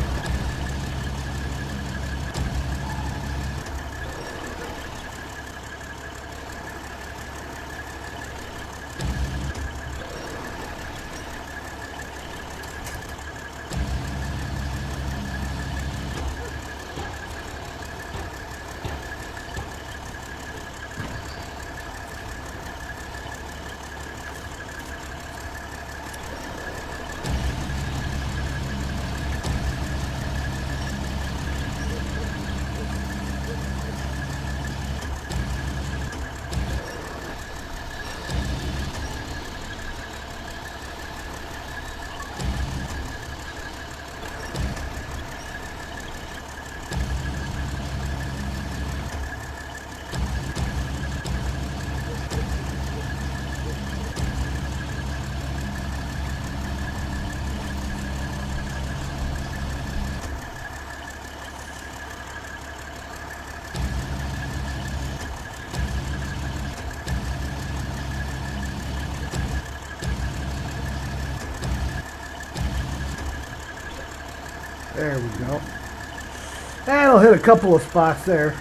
There we go. That'll hit a couple of spots there.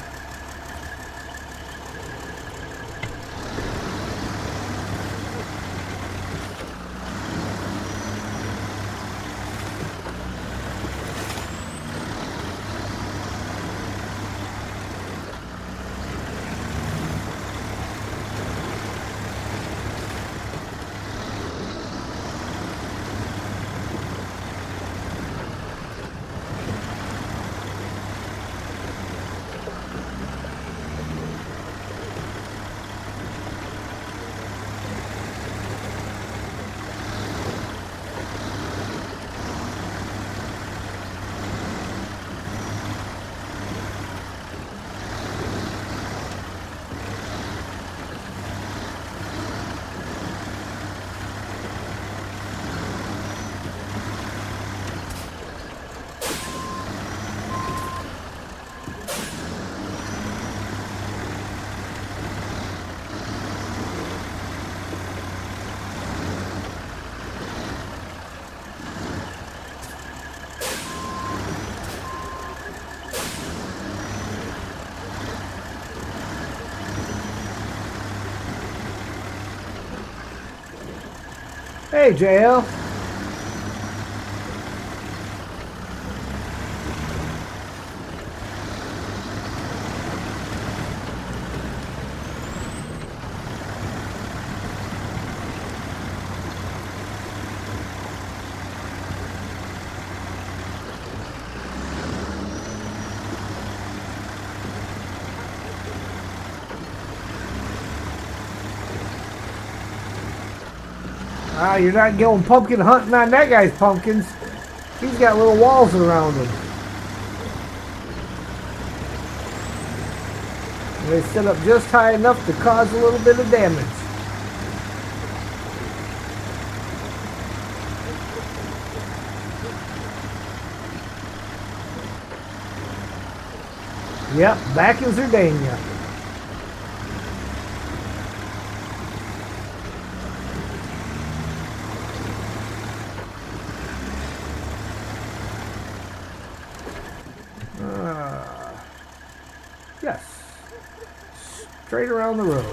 Hey, JL. Ah, you're not going pumpkin hunting on that guy's pumpkins. He's got little walls around him. And they set up just high enough to cause a little bit of damage. Yep, back in Zerdania. Yes. Straight around the road.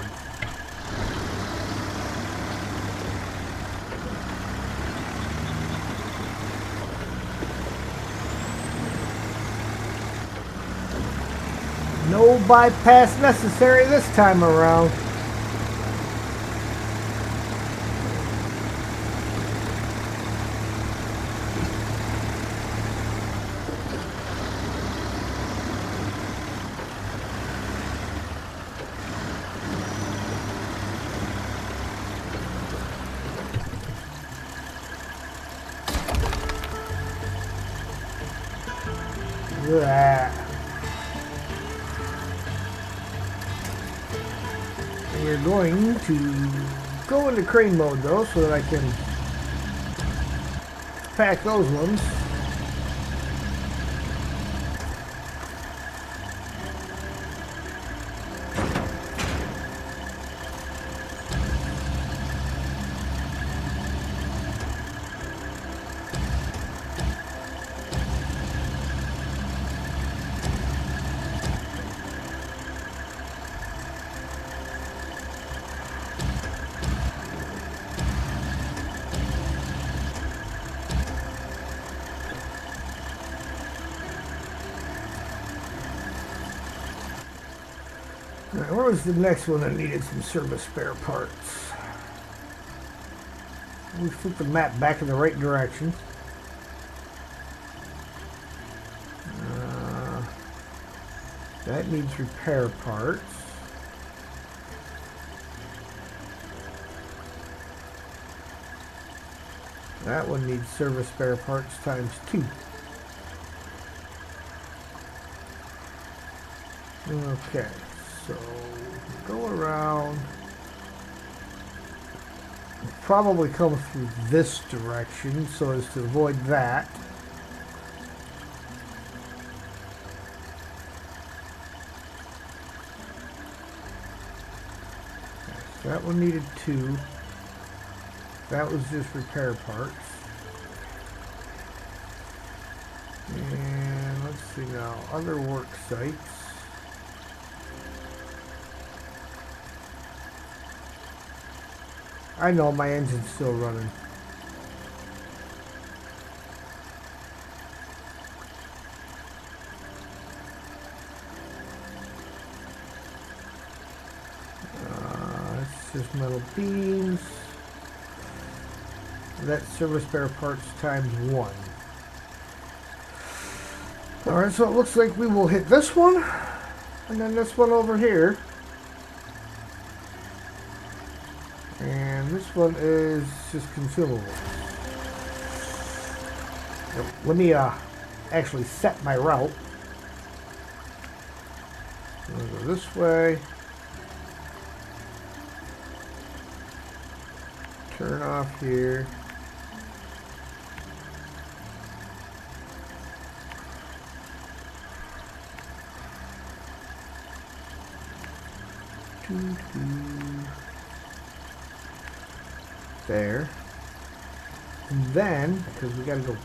No bypass necessary this time around. Look at that. We're going to go into crane mode though so that I can pack those ones. Alright, where was the next one that needed some service spare parts? We flip the map back in the right direction. That needs repair parts. That one needs service spare parts times 2. Okay, so go around. Probably come through this direction so as to avoid that. So that one needed 2. That was just repair parts. And let's see now, other work sites. I know my engine's still running. It's just metal beams. That's service spare parts times 1. Alright, so it looks like we will hit this one, and then this one over here. And this one is just consumables. So let me actually set my route. I'm going to go this way. Turn off here. There. And then, because we got to go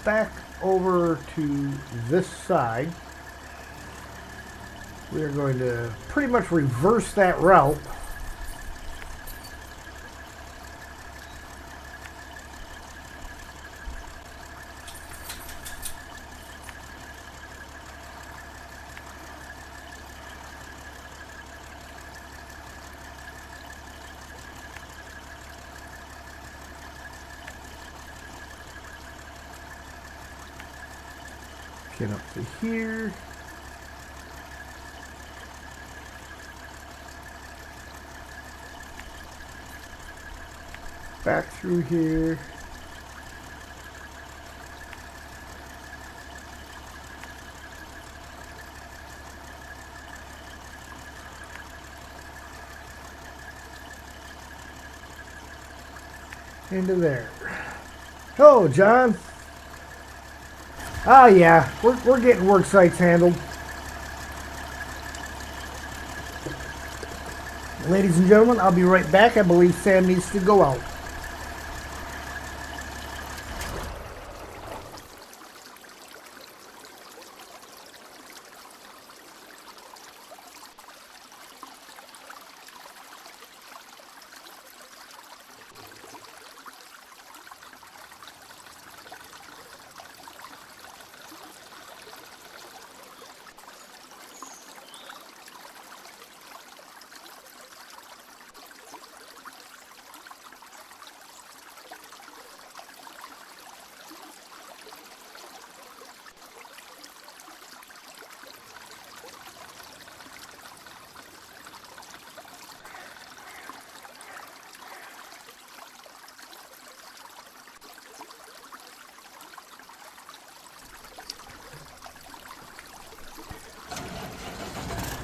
back over to this side, we are going to pretty much reverse that route. Get up to here. Back through here. Into there. Hello, John. Ah, yeah, we're getting Worksites handled. Ladies and gentlemen, I'll be right back. I believe Sam needs to go out.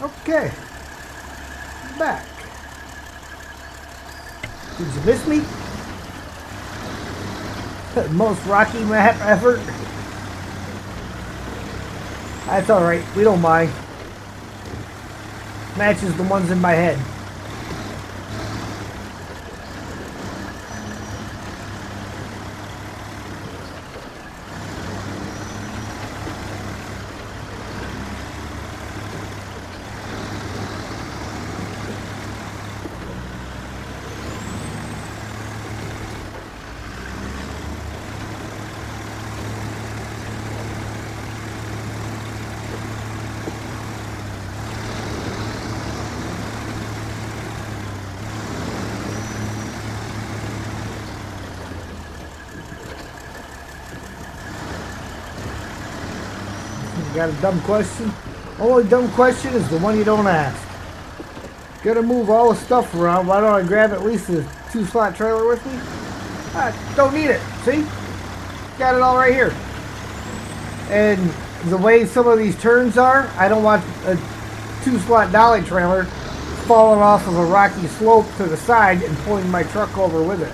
Okay, back. Did you miss me? Most rocky map ever. That's alright, we don't mind. Matches the ones in my head. Got a dumb question? Only dumb question is the one you don't ask. Gotta move all the stuff around. Why don't I grab at least a 2-slot trailer with me? I don't need it. See? Got it all right here. And the way some of these turns are, I don't want a 2-slot dolly trailer falling off of a rocky slope to the side and pulling my truck over with it.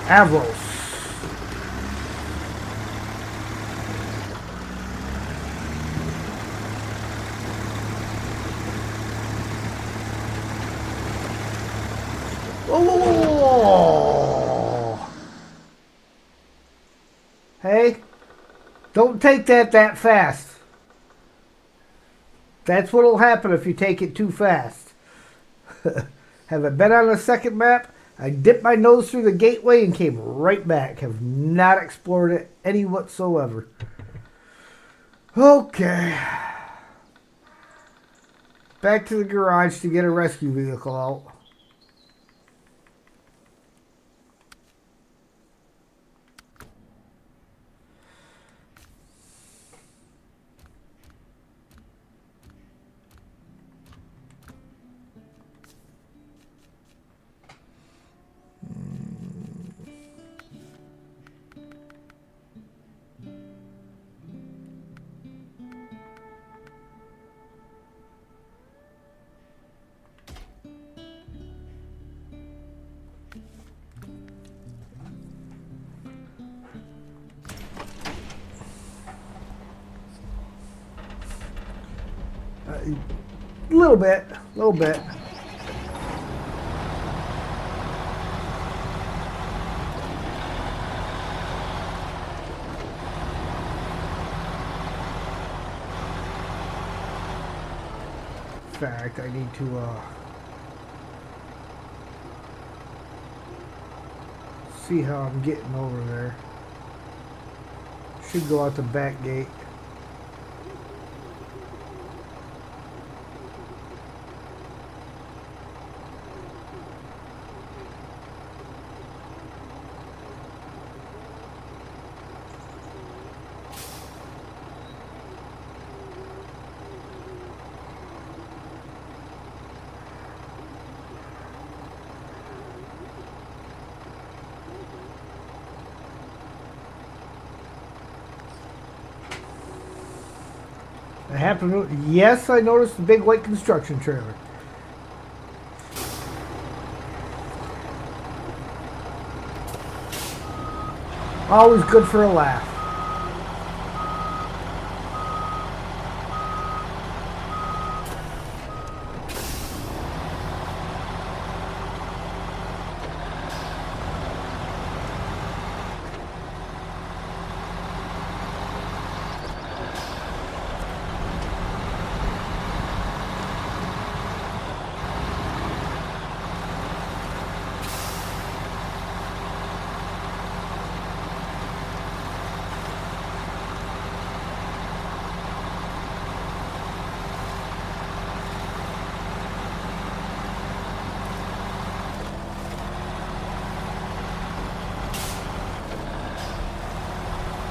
Avros. Oh. Hey, don't take that fast. That's what'll happen if you take it too fast. Have I been on the second map? I dipped my nose through the gateway and came right back. Have not explored it any whatsoever. Okay. Back to the garage to get a rescue vehicle out. A little bit, a little bit. In fact, I need to see how I'm getting over there. Should go out the back gate. I happen to, yes, I noticed the big white construction trailer. Always good for a laugh.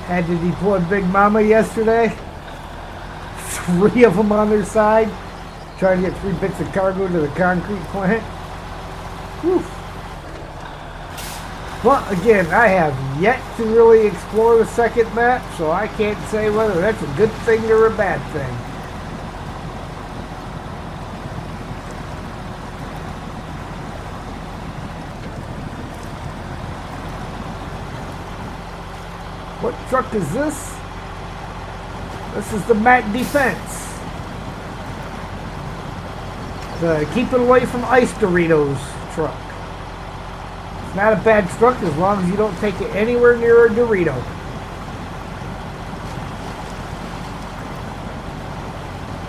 Had to deploy Big Mama yesterday. 3 of them on their side. Trying to get 3 bits of cargo to the concrete plant. Whew. Well, again, I have yet to really explore the second map, so I can't say whether that's a good thing or a bad thing. What truck is this? This is the Mac Defense. The keep it away from ice Doritos truck. It's not a bad truck as long as you don't take it anywhere near a Dorito.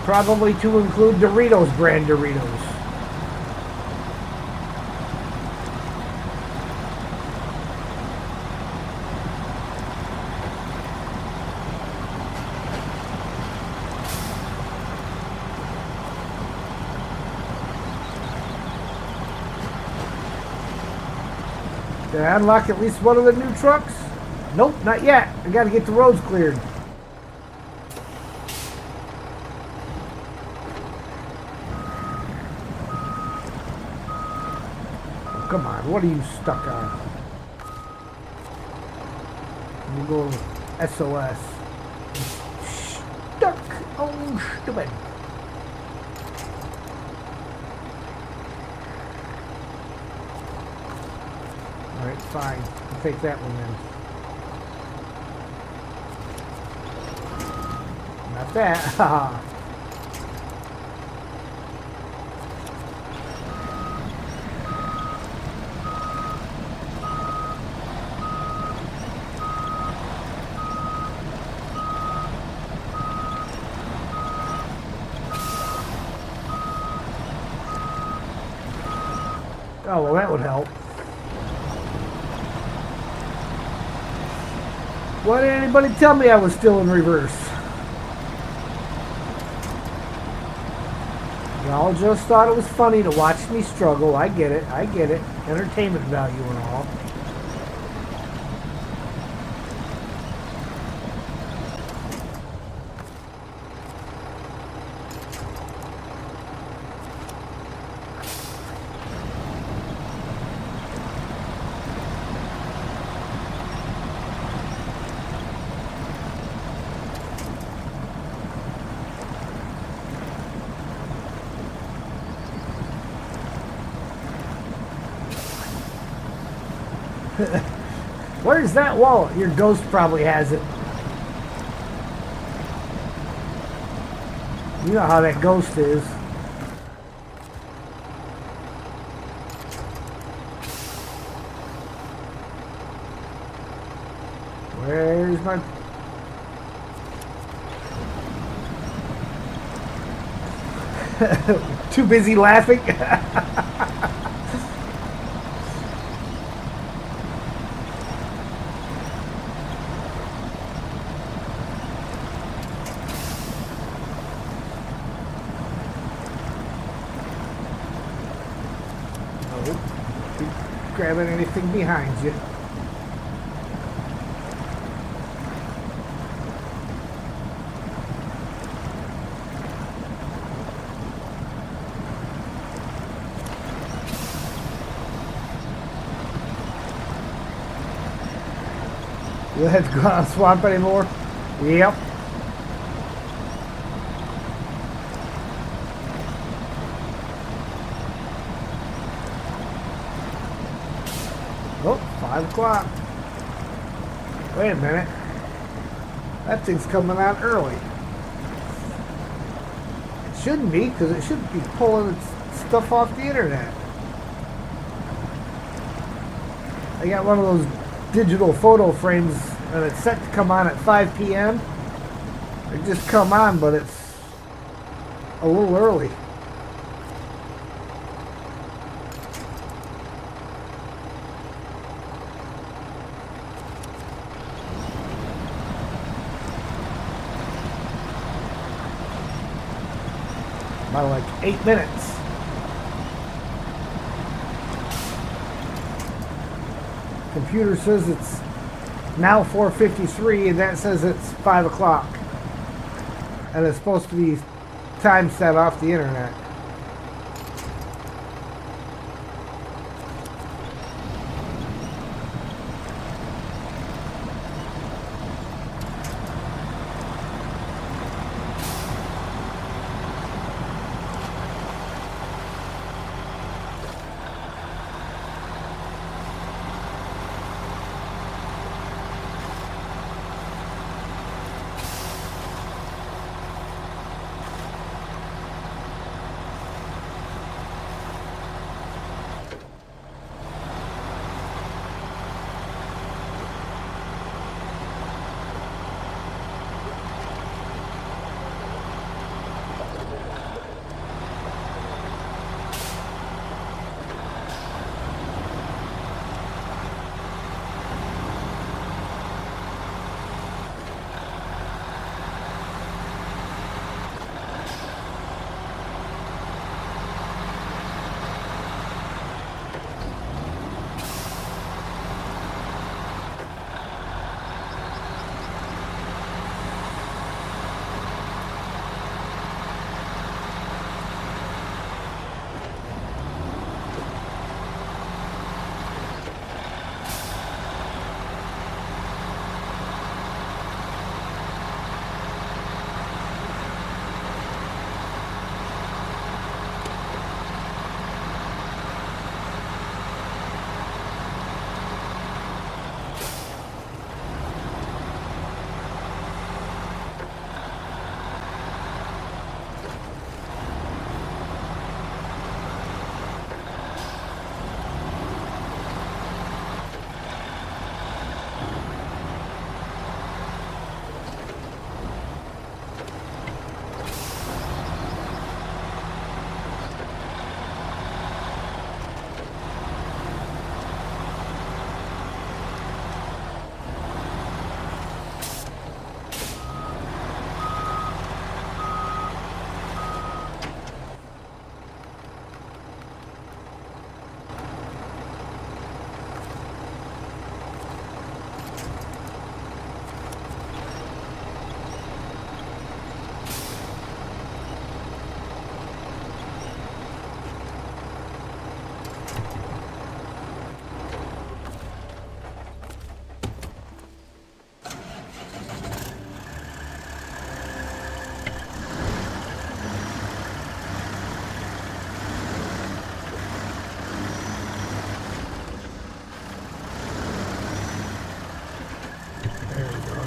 Probably to include Doritos brand Doritos. Did I unlock at least one of the new trucks? Nope, not yet. I gotta get the roads cleared. Oh, come on, what are you stuck on? We'll go SOS. Stuck on stupid. Alright, fine. I'll take that one then. Not that. Haha. Oh, well, that would help. Why didn't anybody tell me I was still in reverse? Y'all just thought it was funny to watch me struggle. I get it. I get it. Entertainment value and all. Where's that wallet? Your ghost probably has it. You know how that ghost is. Where's my... Too busy laughing. Nope. Keep grabbing anything behind you. You have to go on a swamp anymore? Yep. Oh, 5 o'clock. Wait a minute. That thing's coming out early. It shouldn't be, because it should be pulling its stuff off the internet. I got one of those digital photo frames and it's set to come on at 5 p.m. It just come on, but it's a little early. By like 8 minutes. Computer says it's now 4:53 and that says it's 5 o'clock. And it's supposed to be time set off the internet.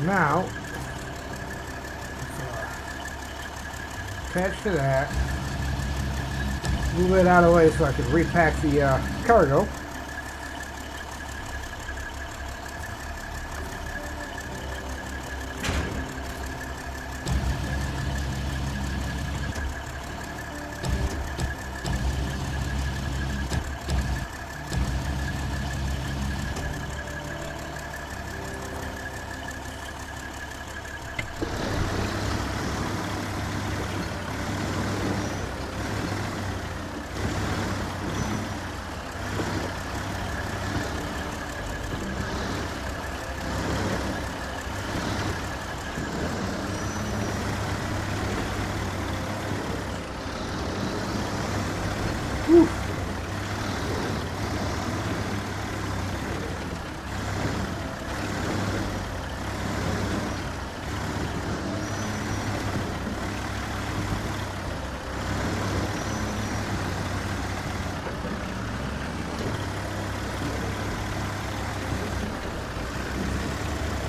Now, attach to that, move it out of the way so I can repack the cargo. Whew.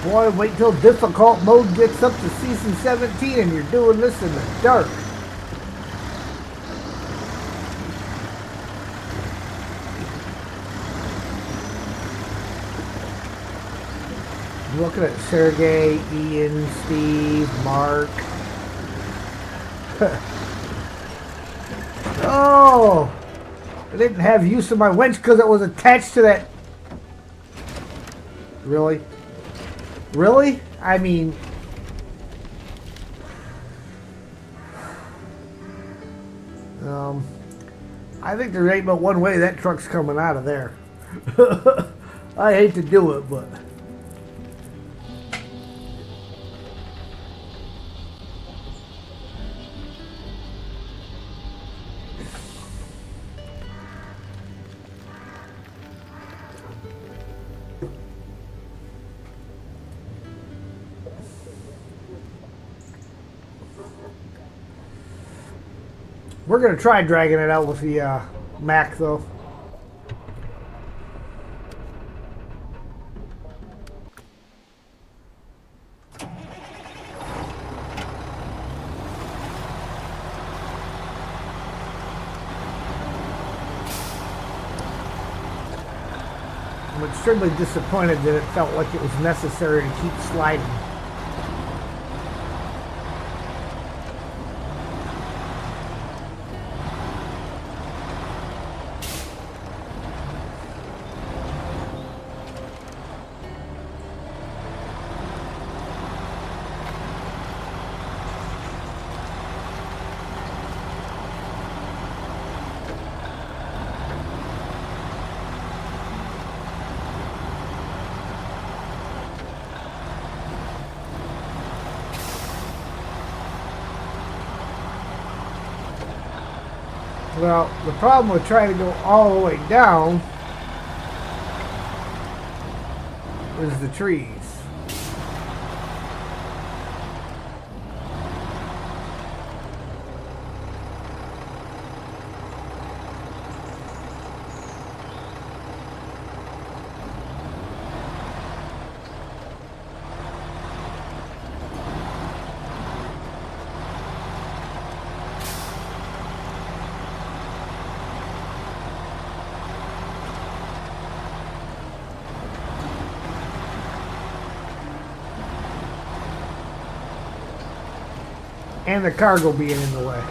Boy, wait till difficult mode gets up to season 17 and you're doing this in the dark. I'm looking at Sergey, Ian, Steve, Mark. Oh! I didn't have use of my winch because it was attached to that. Really? Really? I mean... I think there ain't but one way that truck's coming out of there. I hate to do it, but... We're going to try dragging it out with the Mac, though. I'm extremely disappointed that it felt like it was necessary to keep sliding. Well, the problem with trying to go all the way down is the trees. And the cargo being in the way.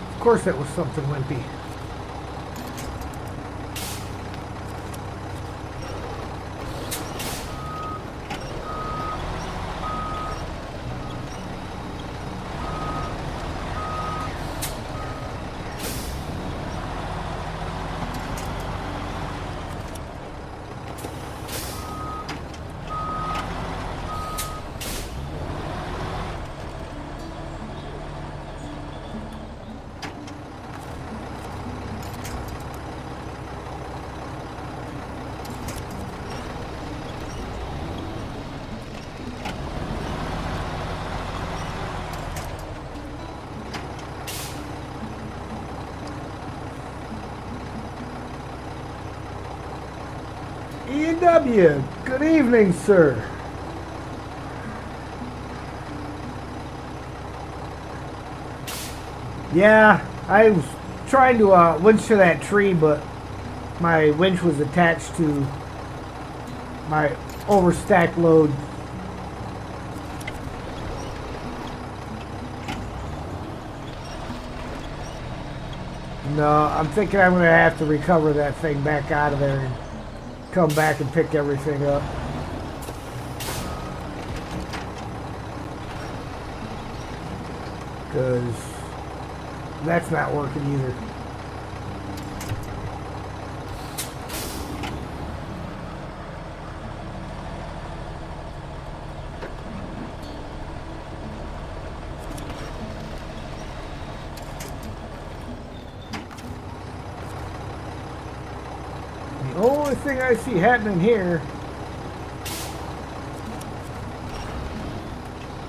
Of course that was something wimpy. W. Good evening, sir. Yeah, I was trying to winch to that tree, but my winch was attached to my overstacked load. No, I'm thinking I'm going to have to recover that thing back out of there and come back and pick everything up. Because that's not working either. The only thing I see happening here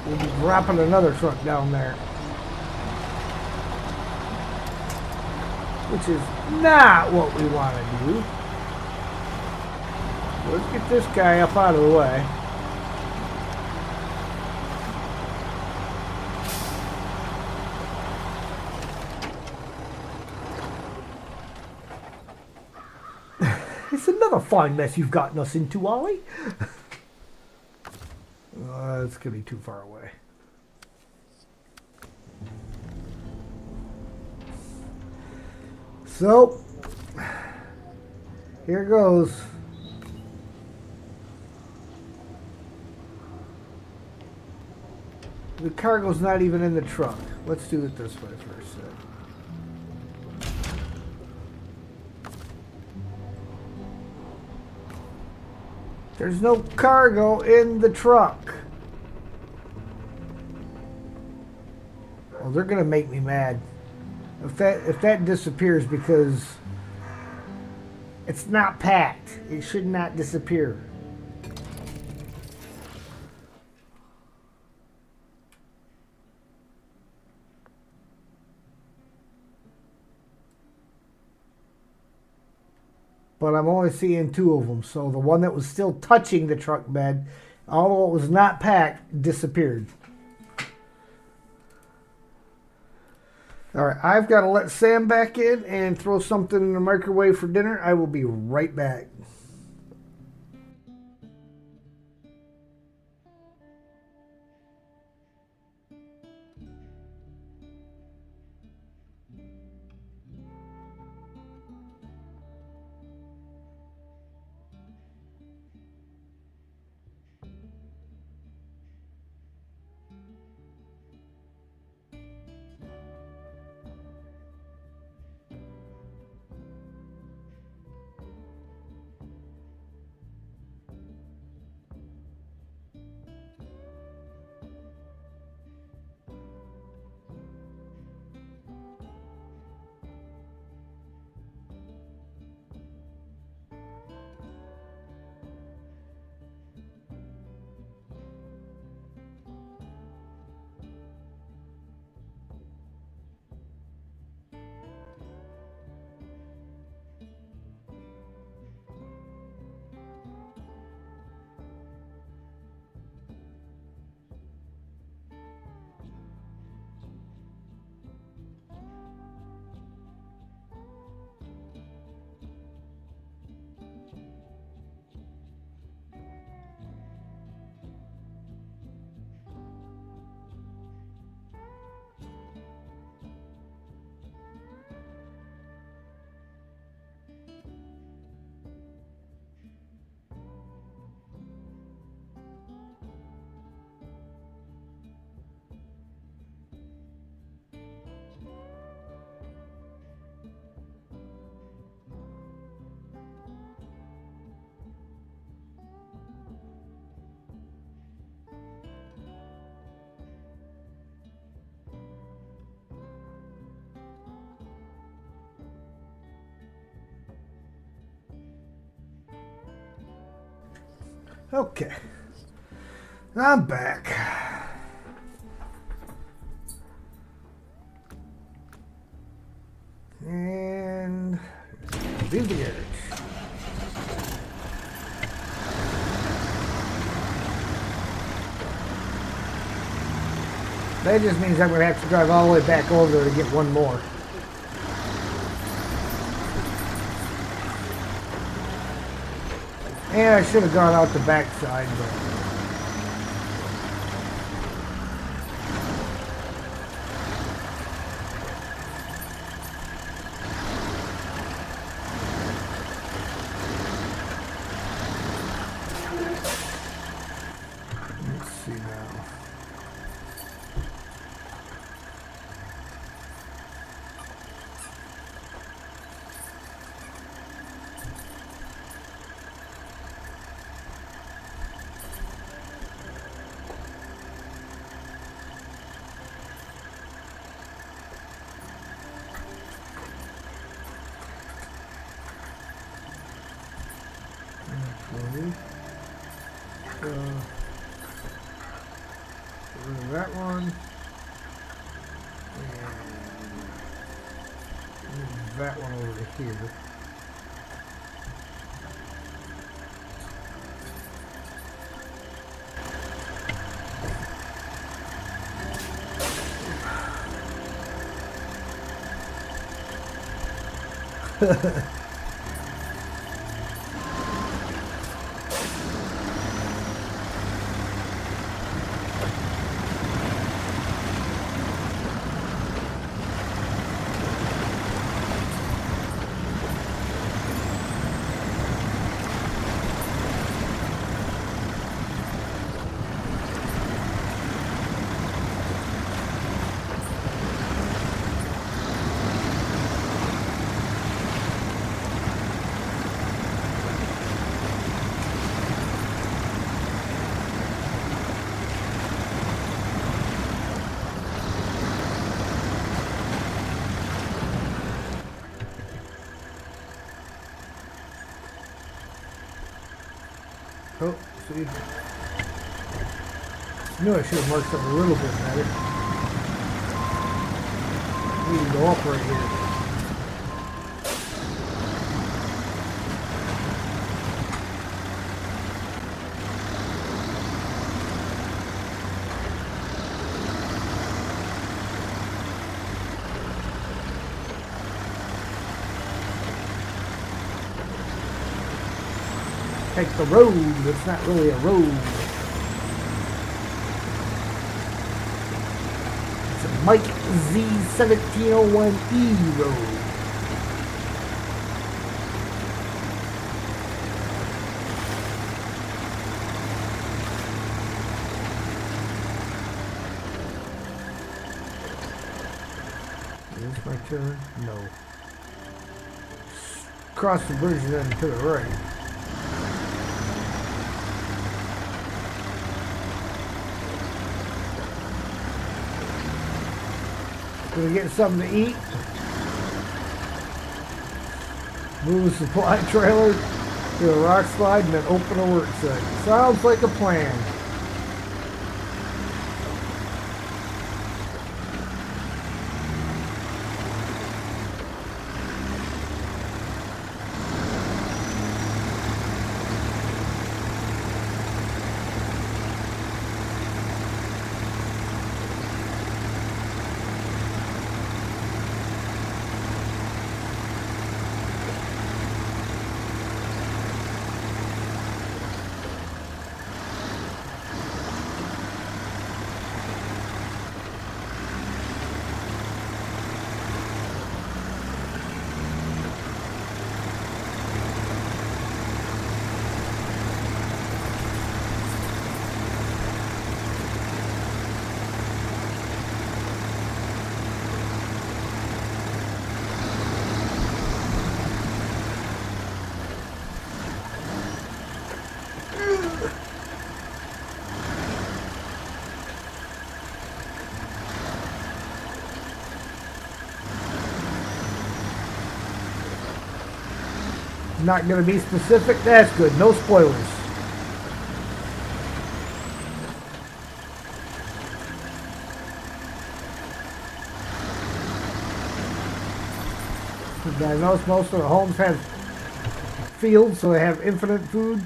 will be dropping another truck down there, which is not what we want to do. Let's get this guy up out of the way. It's another fine mess you've gotten us into, Ollie. It's going to be too far away. So, here goes. The cargo's not even in the truck. Let's do it this way first. There's no cargo in the truck. Well, they're gonna make me mad if that disappears, because it's not packed. It should not disappear. But I'm only seeing two of them. So the one that was still touching the truck bed, although it was not packed, disappeared. All right, I've got to let Sam back in and throw something in the microwave for dinner. I will be right back. Okay, I'm back. And leave the garage. That just means I'm going to have to drive all the way back over there to get one more. And I should have gone out the back side, but... Let's see now. Get rid of that one. And move that one over to here. Oh, see. Knew I should have marked something a little bit better. We can go up right here. Take the road. It's not really a road. It's a Mike Z1701E road. Is this my turn? No. Cross the bridge then to the right. Gonna get something to eat. Move the supply trailer to a rock slide and then open a work site. Sounds like a plan. Not going to be specific. That's good. No spoilers. I notice most of the homes have fields, so they have infinite food.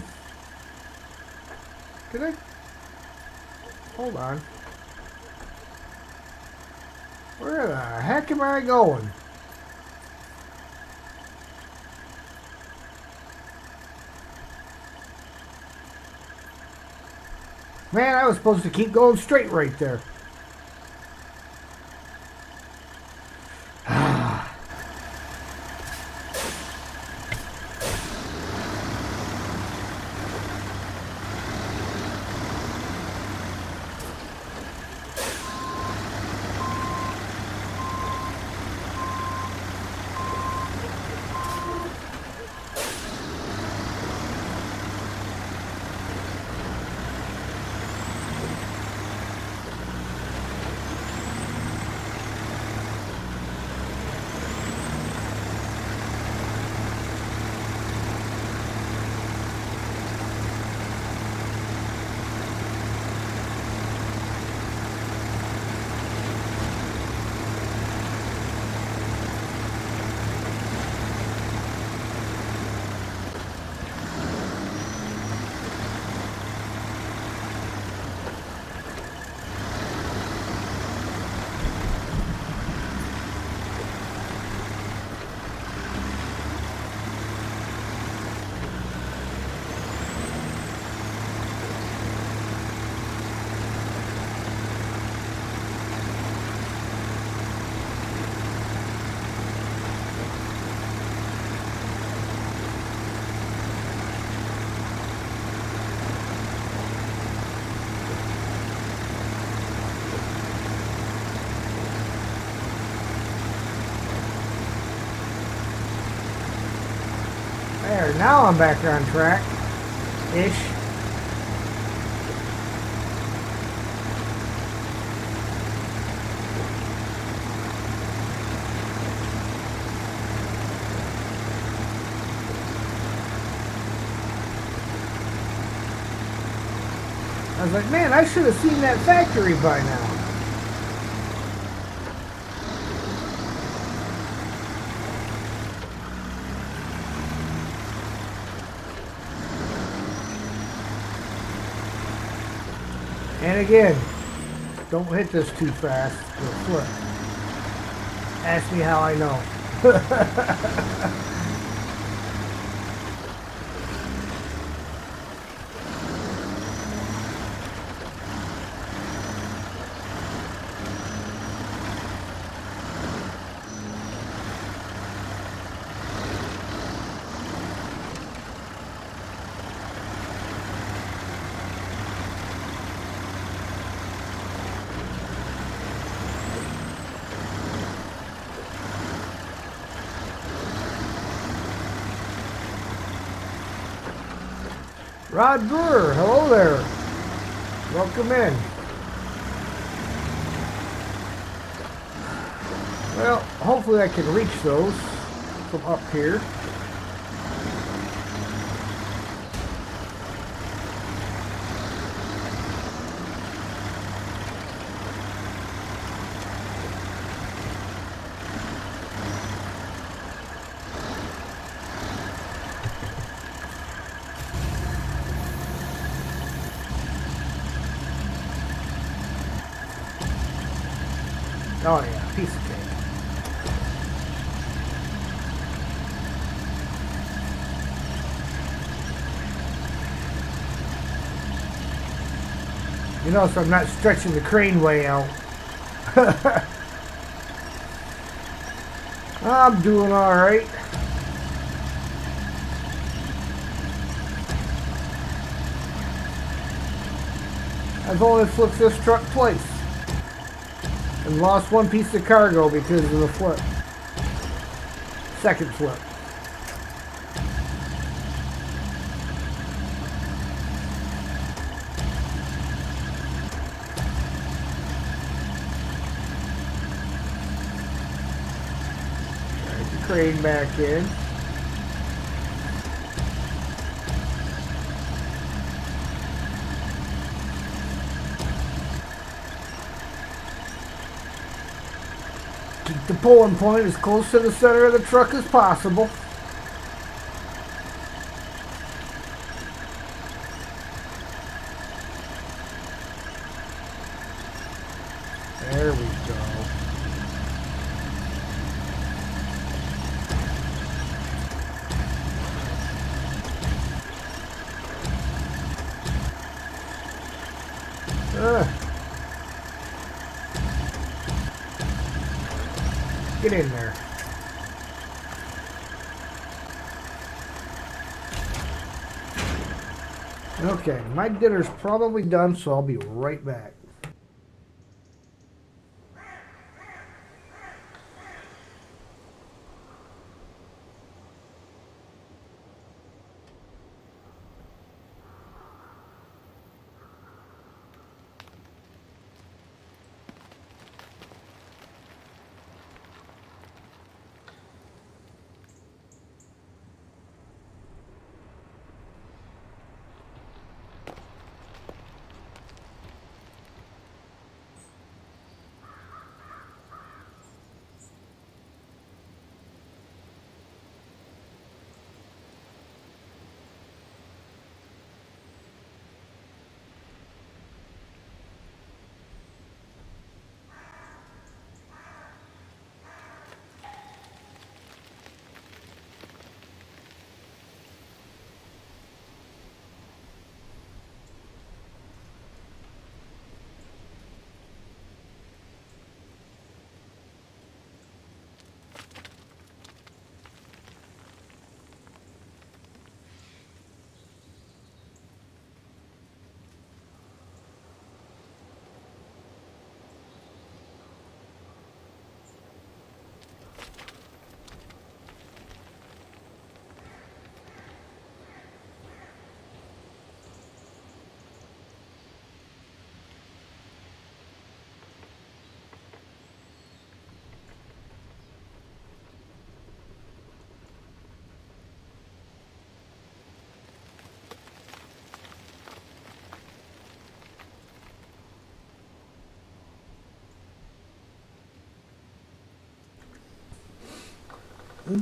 Did I? Hold on. Where the heck am I going? Man, I was supposed to keep going straight right there. There, now I'm back on track. Ish. I was like, man, I should have seen that factory by now. And again, don't hit this too fast. It'll flip. Ask me how I know. Rod Brewer, hello there. Welcome in. Well, hopefully I can reach those from up here. Oh yeah, piece of cake. You know, so I'm not stretching the crane way out. I'm doing alright. I've only flipped this truck twice. And lost one piece of cargo because of the flip. Second flip. Drag the crane back in. Keep the pulling point as close to the center of the truck as possible. There we go. Get in there. Okay, my dinner's probably done, so I'll be right back.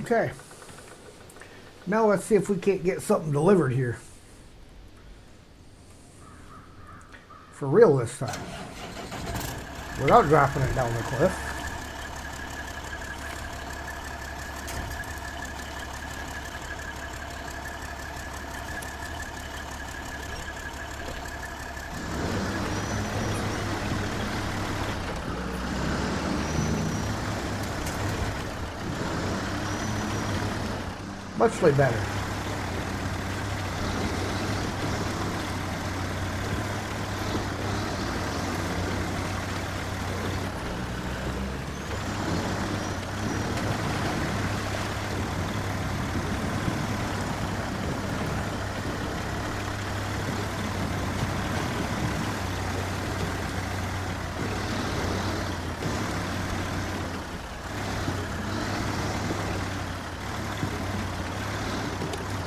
Okay. Now let's see if we can't get something delivered here. For real this time. Without dropping it down the cliff. Muchly better.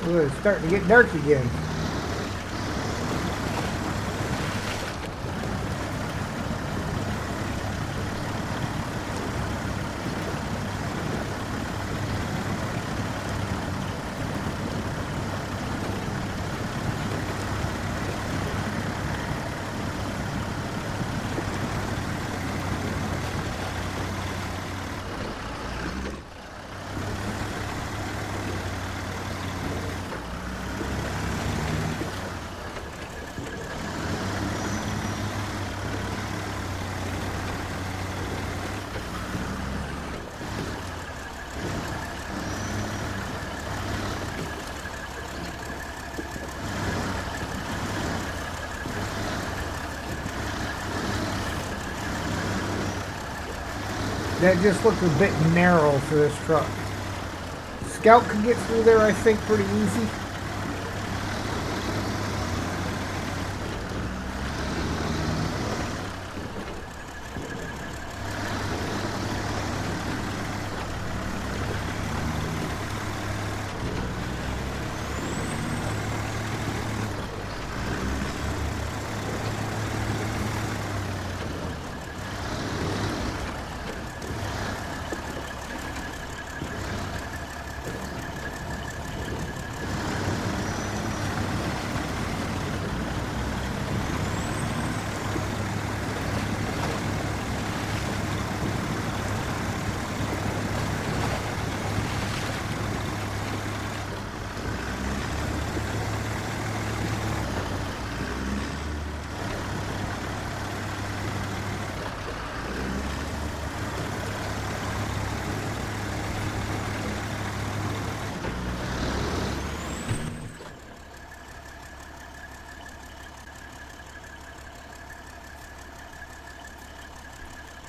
Ooh, it's starting to get dark again. That just looked a bit narrow for this truck. Scout could get through there, I think, pretty easy.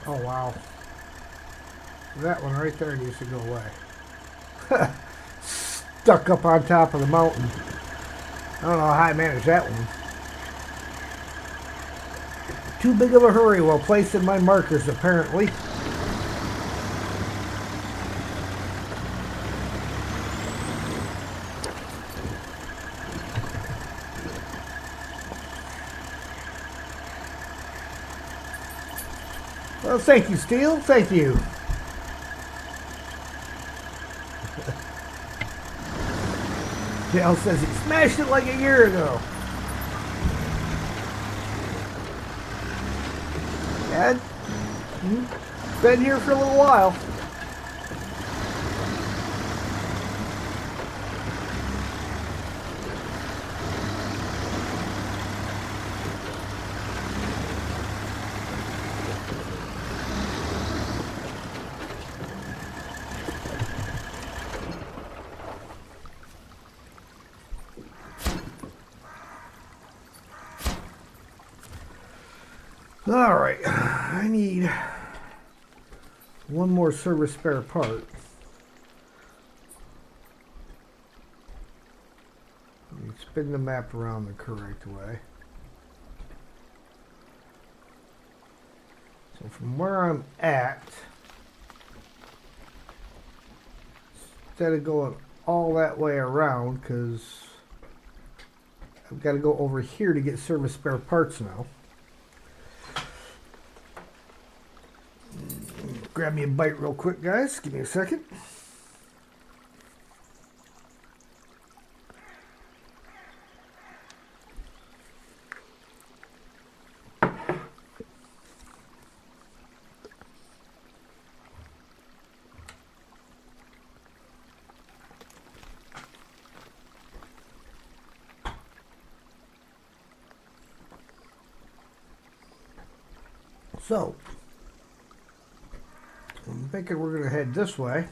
Oh wow. That one right there needs to go away. Stuck up on top of the mountain. I don't know how I managed that one. Too big of a hurry while placing my markers, apparently. Well, thank you, Steel. Thank you. Dale says he smashed it like a year ago. Dad, been here for a little while. All right, I need one more service spare part. Spin the map around the correct way. So from where I'm at, instead of going all that way around, because I've got to go over here to get service spare parts now. Grab me a bite real quick, guys. Give me a second. So, I'm thinking we're going to head this way.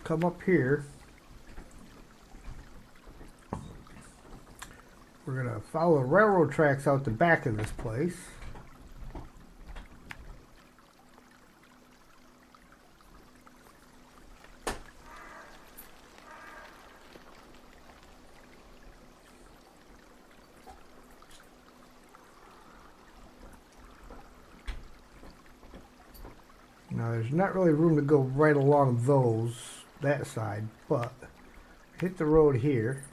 Come up here. We're going to follow the railroad tracks out the back of this place. Now there's not really room to go right along that side, but hit the road here.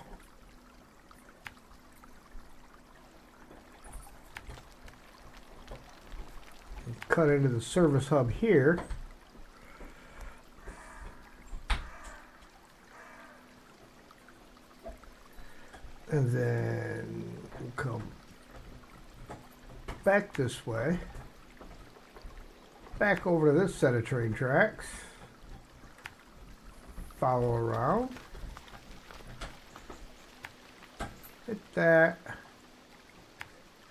And cut into the service hub here. And then we'll come back this way. Back over to this set of train tracks. Follow around. Hit that.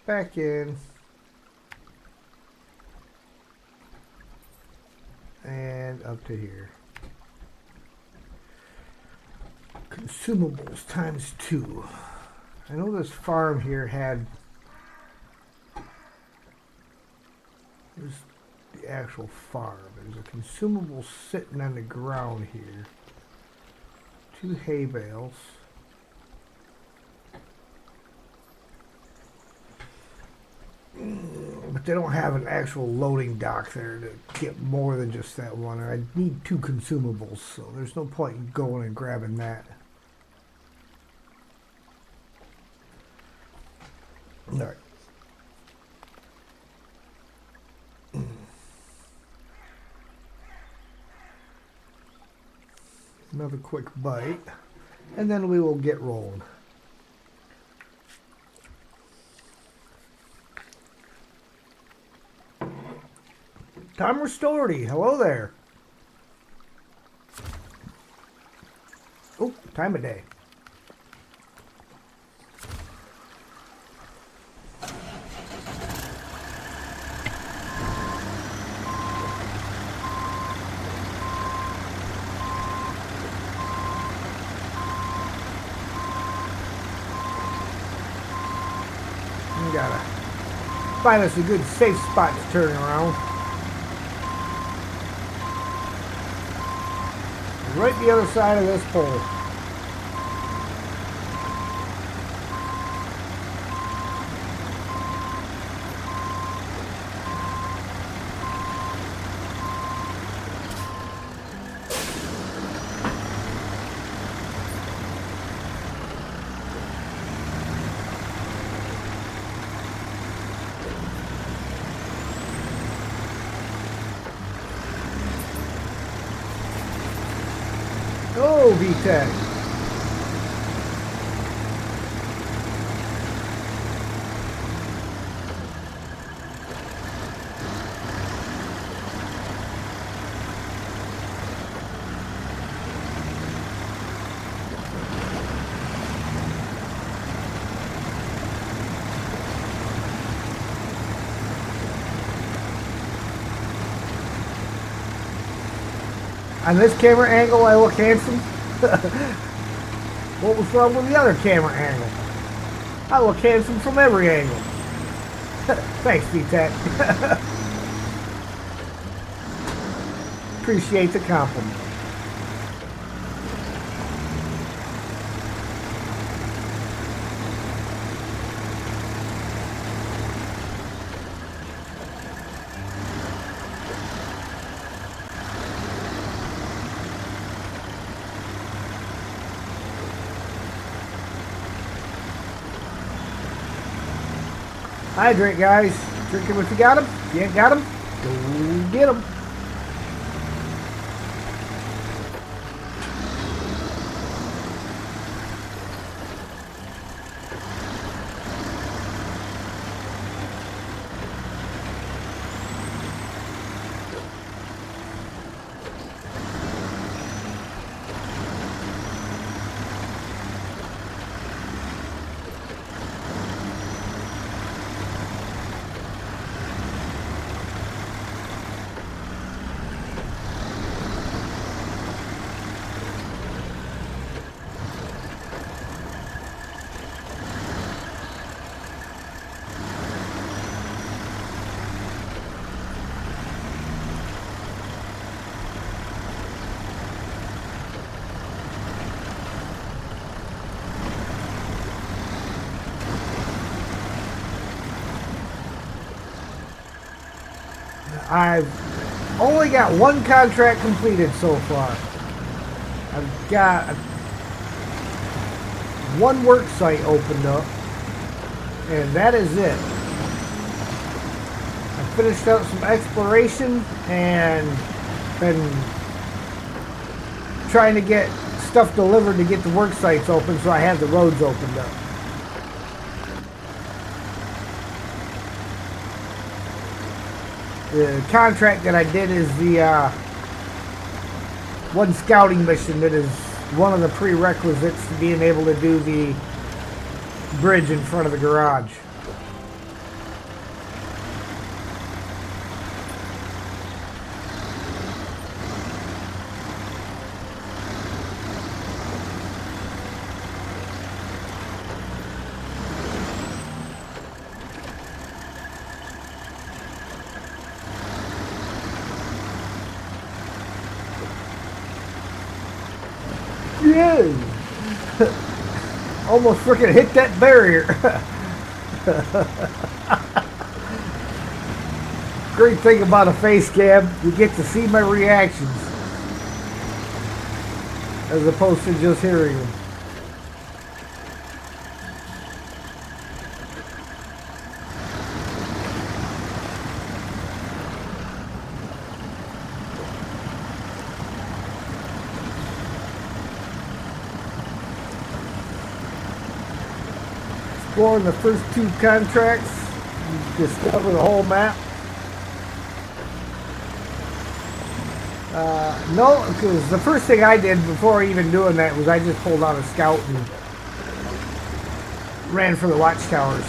Back in. And up to here. Consumables times 2. I know this farm here had the actual farm. There's a consumable sitting on the ground here. 2 hay bales. But they don't have an actual loading dock there to get more than just that one. I need 2 consumables, so there's no point in going and grabbing that. All right. Another quick bite, and then we will get rolling. Tom Restority, hello there. Oh, time of day. gotta find us a good safe spot to turn around. Right the other side of this pole. Oh, VTech. On this camera angle, I look handsome. What was wrong with the other camera angle? I look handsome from every angle. Thanks, VTech. Appreciate the compliment. Hydrate, guys. Drink them if you got them. If you ain't got them, go get them. I've only got one contract completed so far. I've got one work site opened up, and that is it. I finished out some exploration and been trying to get stuff delivered to get the work sites open, so I have the roads opened up. The contract that I did is the one scouting mission that is one of the prerequisites to being able to do the bridge in front of the garage. Yeah. Almost freaking hit that barrier. Great thing about a face cam, you get to see my reactions as opposed to just hearing them. Exploring the first two contracts, you discover the whole map. No, because the first thing I did before even doing that was I just pulled out a scout and ran for the watchtowers.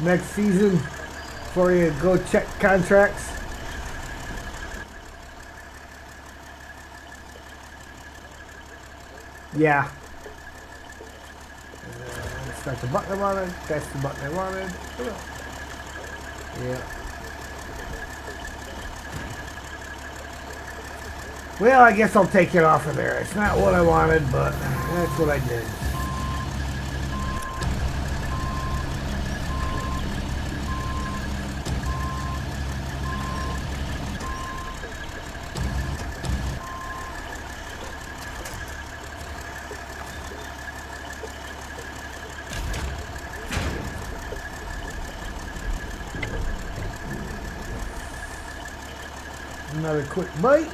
next season before you go check contracts. Yeah. Start the button I wanted. That's the button I wanted. Yeah. Well, I guess I'll take it off of there. It's not what I wanted, but that's what I did. Another quick bite.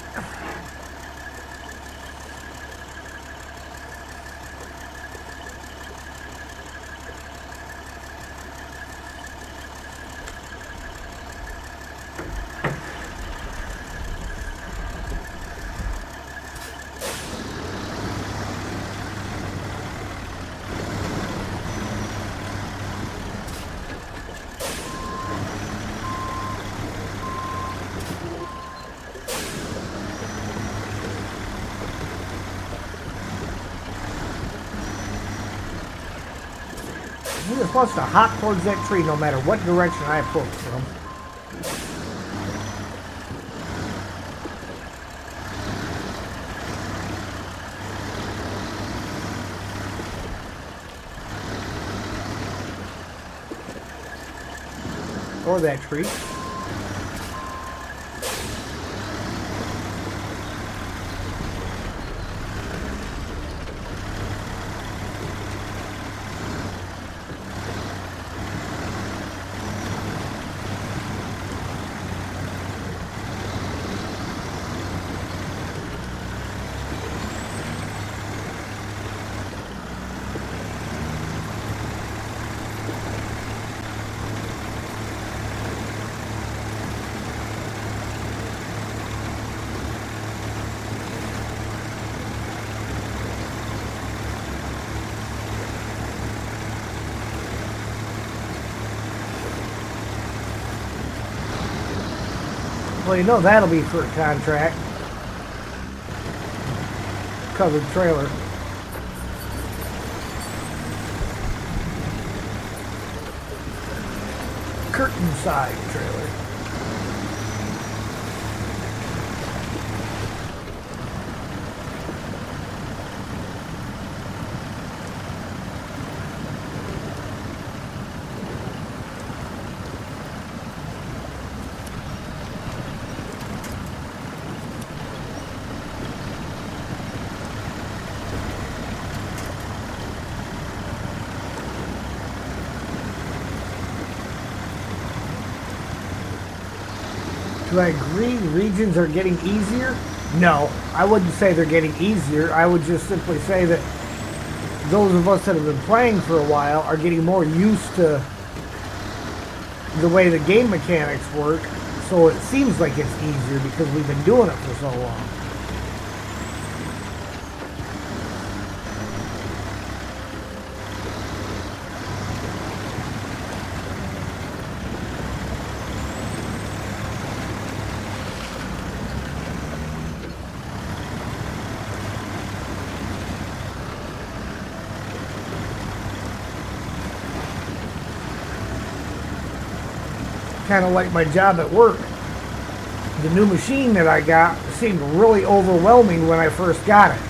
You're supposed to hop towards that tree no matter what direction I approach from. Or that tree. Well, you know that'll be for a contract. Covered trailer. Curtain side trailer. Do I agree regions are getting easier? No, I wouldn't say they're getting easier. I would just simply say that those of us that have been playing for a while are getting more used to the way the game mechanics work, so it seems like it's easier because we've been doing it for so long. Kind of like my job at work. The new machine that I got seemed really overwhelming when I first got it.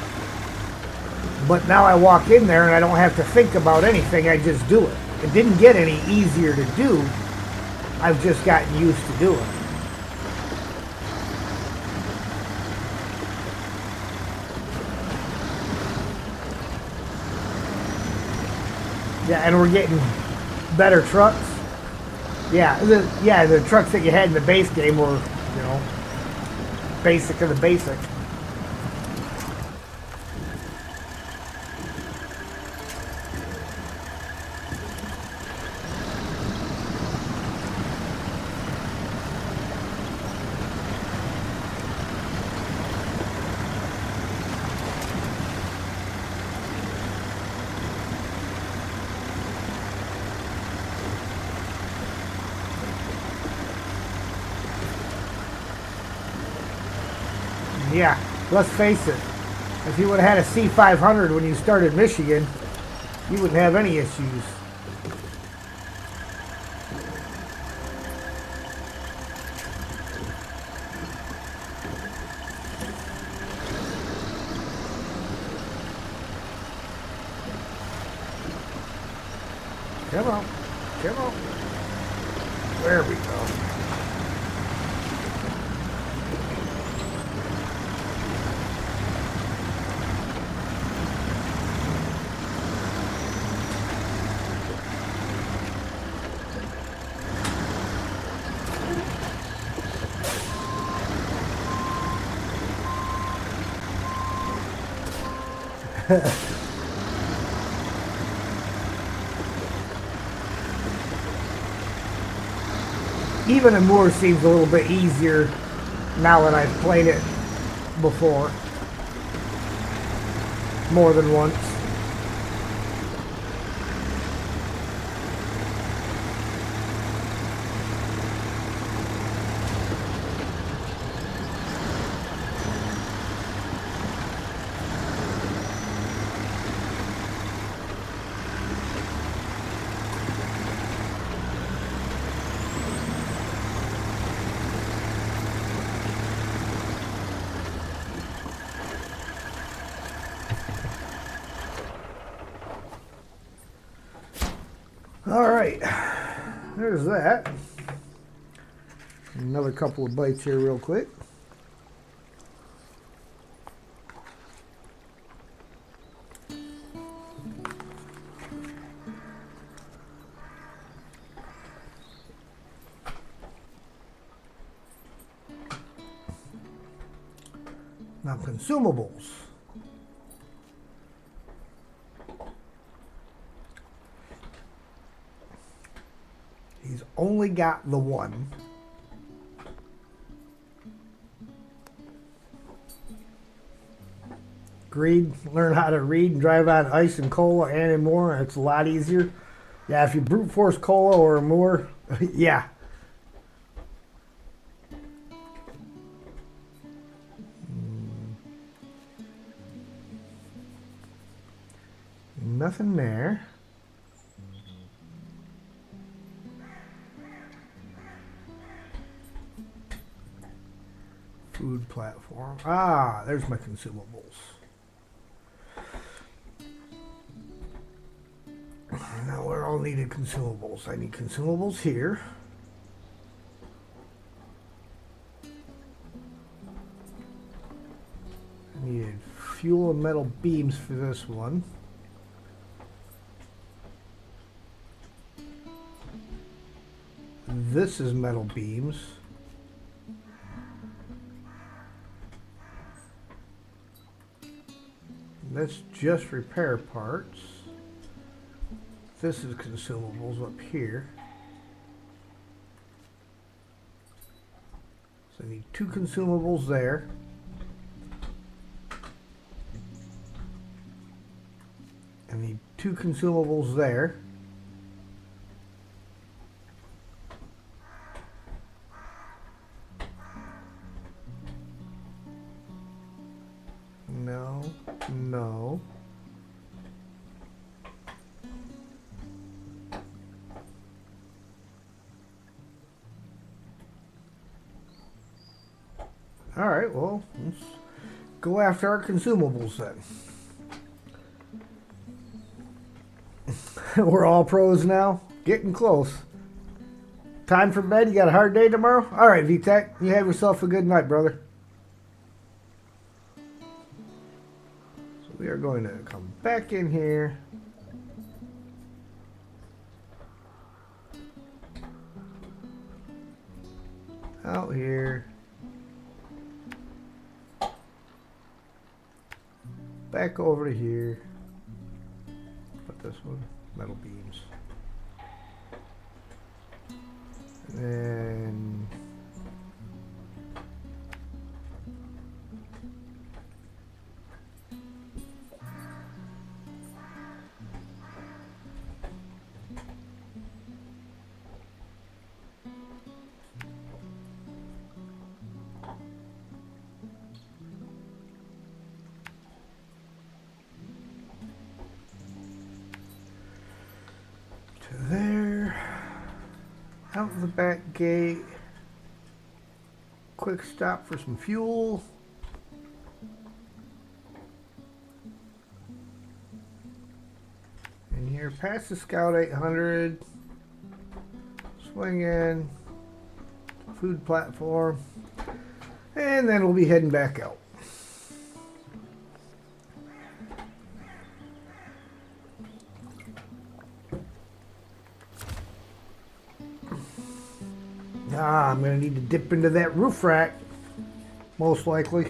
But now I walk in there and I don't have to think about anything, I just do it. It didn't get any easier to do. I've just gotten used to doing it. Yeah, and we're getting better trucks. Yeah, the trucks that you had in the base game were, you know, basic of the basic. Yeah, let's face it. If you would have had a C500 when you started Michigan, you wouldn't have any issues. Come on. Come on. There we go. Even Amour seems a little bit easier now that I've played it before. More than once. Alright, there's that. Another couple of bites here real quick. Now consumables. He's only got the one. Learn how to read and drive on ice and cola and more. It's a lot easier. Yeah, if you brute force cola or more, yeah. Nothing there. Food platform. Ah, there's my consumables. Now we're all needed consumables. I need consumables here. I needed fuel and metal beams for this one. This is metal beams. That's just repair parts. This is consumables up here. So I need two consumables there. I need two consumables there. No, no. All right, well, let's go after our consumables then. We're all pros now. Getting close. Time for bed? You got a hard day tomorrow? All right, VTech, you have yourself a good night, brother. So we are going to come back in here. Out here. Back over to here. Put this one, metal beams. And then There. Out the back gate. Quick stop for some fuel. And here past the Scout 800. Swing in. Food platform. And then we'll be heading back out. I'm going to need to dip into that roof rack, most likely.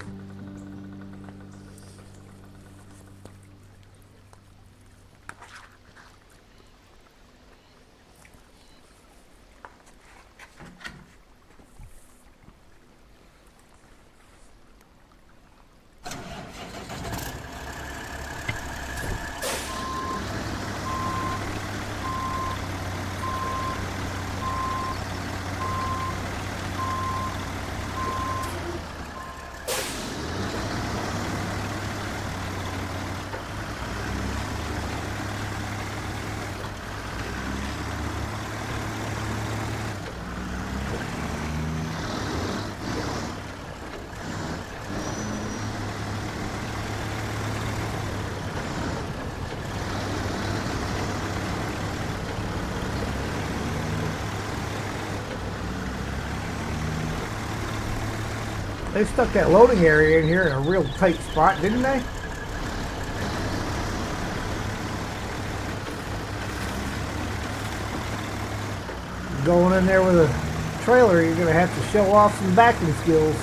They stuck that loading area in here in a real tight spot, didn't they? Going in there with a trailer, you're going to have to show off some backing skills.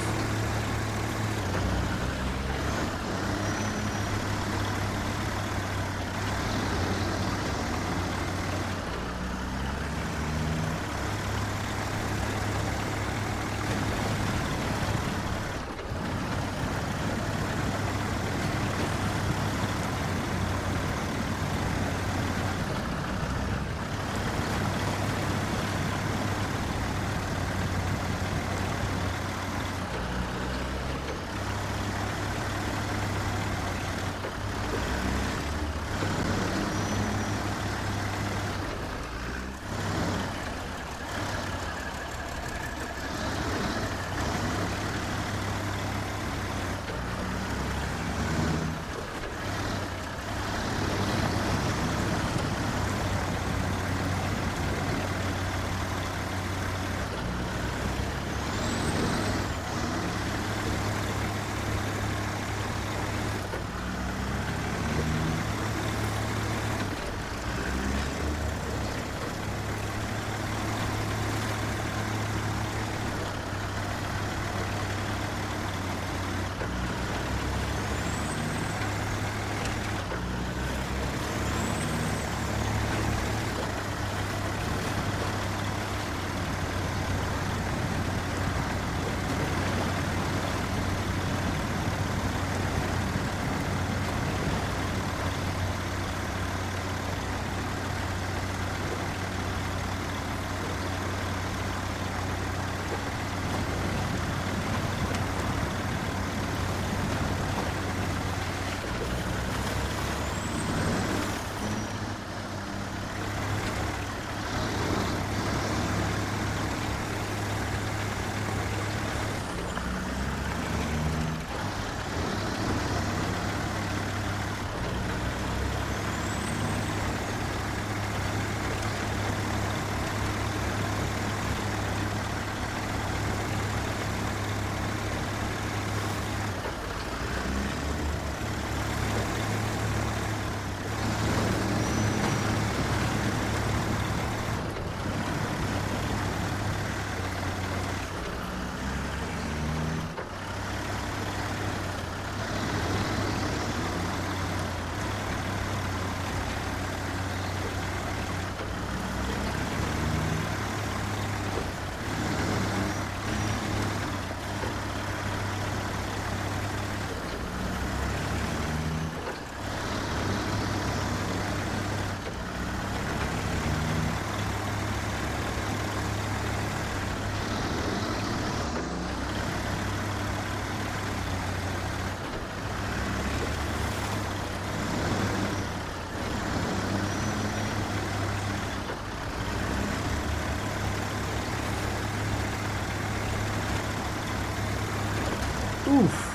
Oof.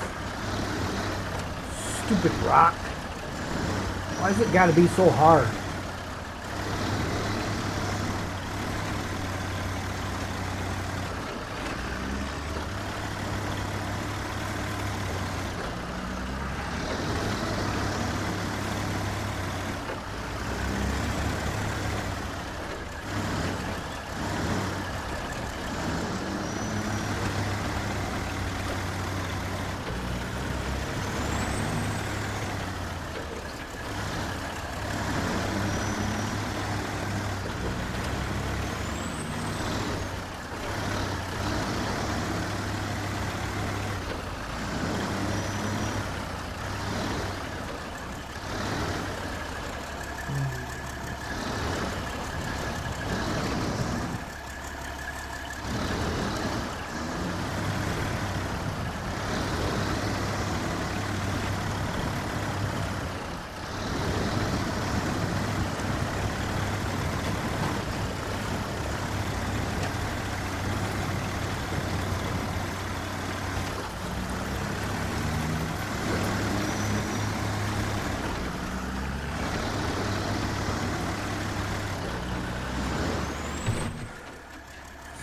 Stupid rock. Why's it gotta be so hard?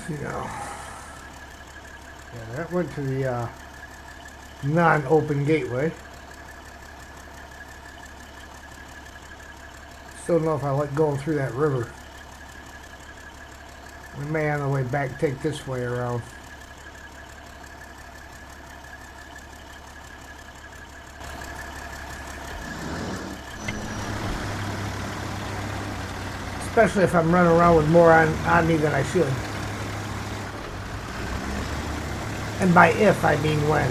You know, yeah, that went to the non-open gateway. Still don't know if I like going through that river. We may on the way back take this way around. Especially if I'm running around with more on me than I should. And by if, I mean when.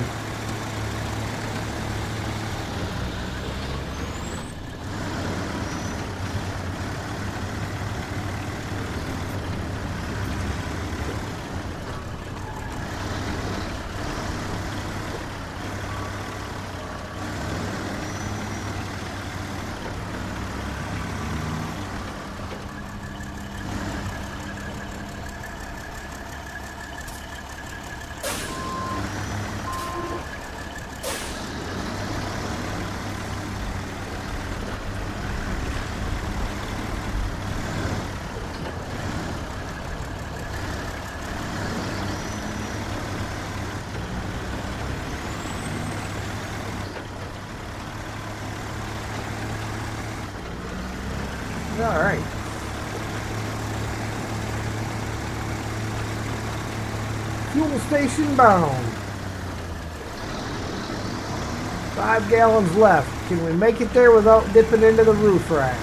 All right. Fuel station bound. 5 gallons left. Can we make it there without dipping into the roof rack?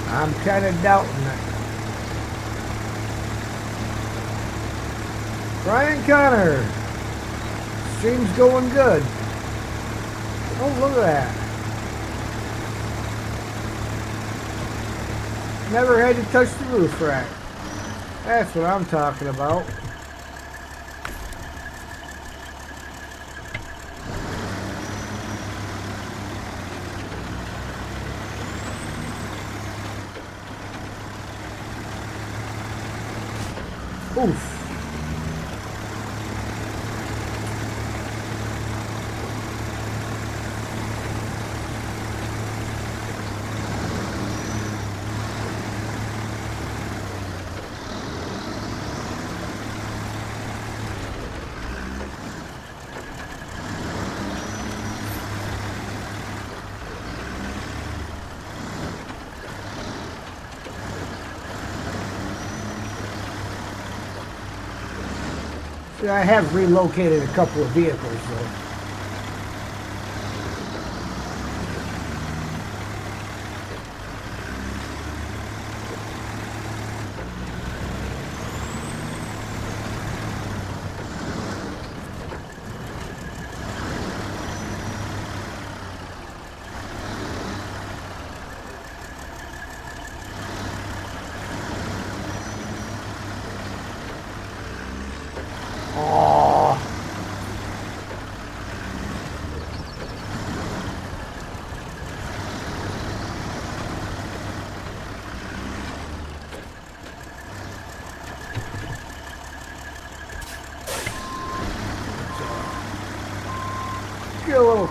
I'm kind of doubting it. Brian Connor. Stream's going good. Oh, look at that. Never had to touch the roof rack. That's what I'm talking about. Oof. See, I have relocated a couple of vehicles, though.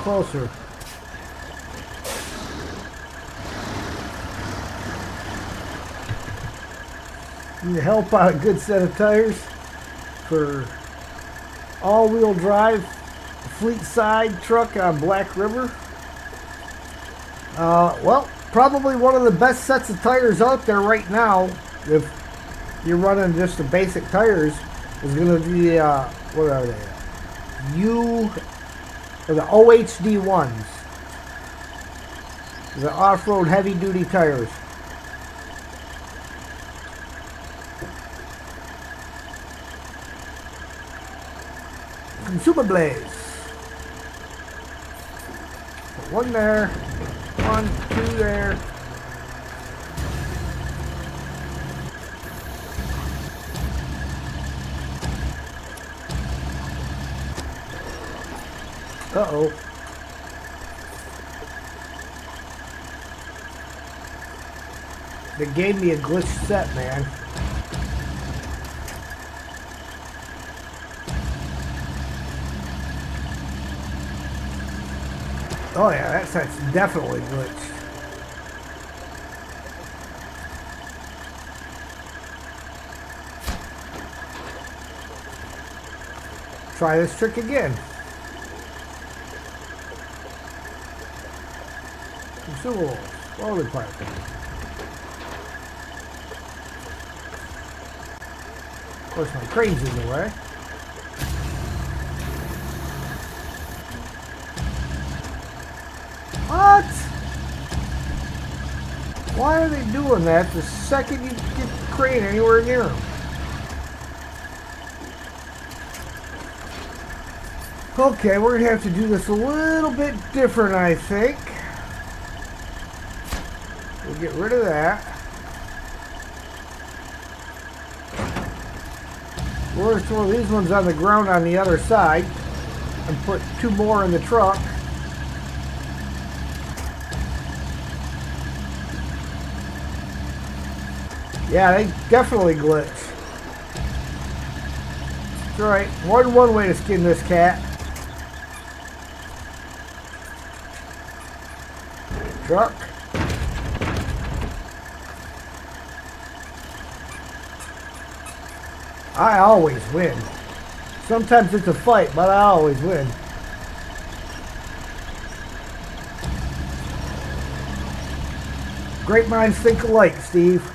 closer. Need help out a good set of tires for all-wheel drive fleet side truck on Black River. Well, probably one of the best sets of tires out there right now, if you're running just the basic tires, is going to be, what are they? The OHD ones. The off-road heavy-duty tires. Consumables. Put one there. 1, 2 there. Uh-oh. They gave me a glitch set, man. Oh yeah, that set's definitely glitched. Try this trick again. Consumables, welding pipe. Of course, my crane's in the way. What? Why are they doing that the second you get the crane anywhere near them? Okay, we're going to have to do this a little bit different, I think. We'll get rid of that. We're going to throw these ones on the ground on the other side and put 2 more in the truck. Yeah, they definitely glitch. That's right. More than one way to skin this cat. Truck. I always win. Sometimes it's a fight, but I always win. Great minds think alike, Steve.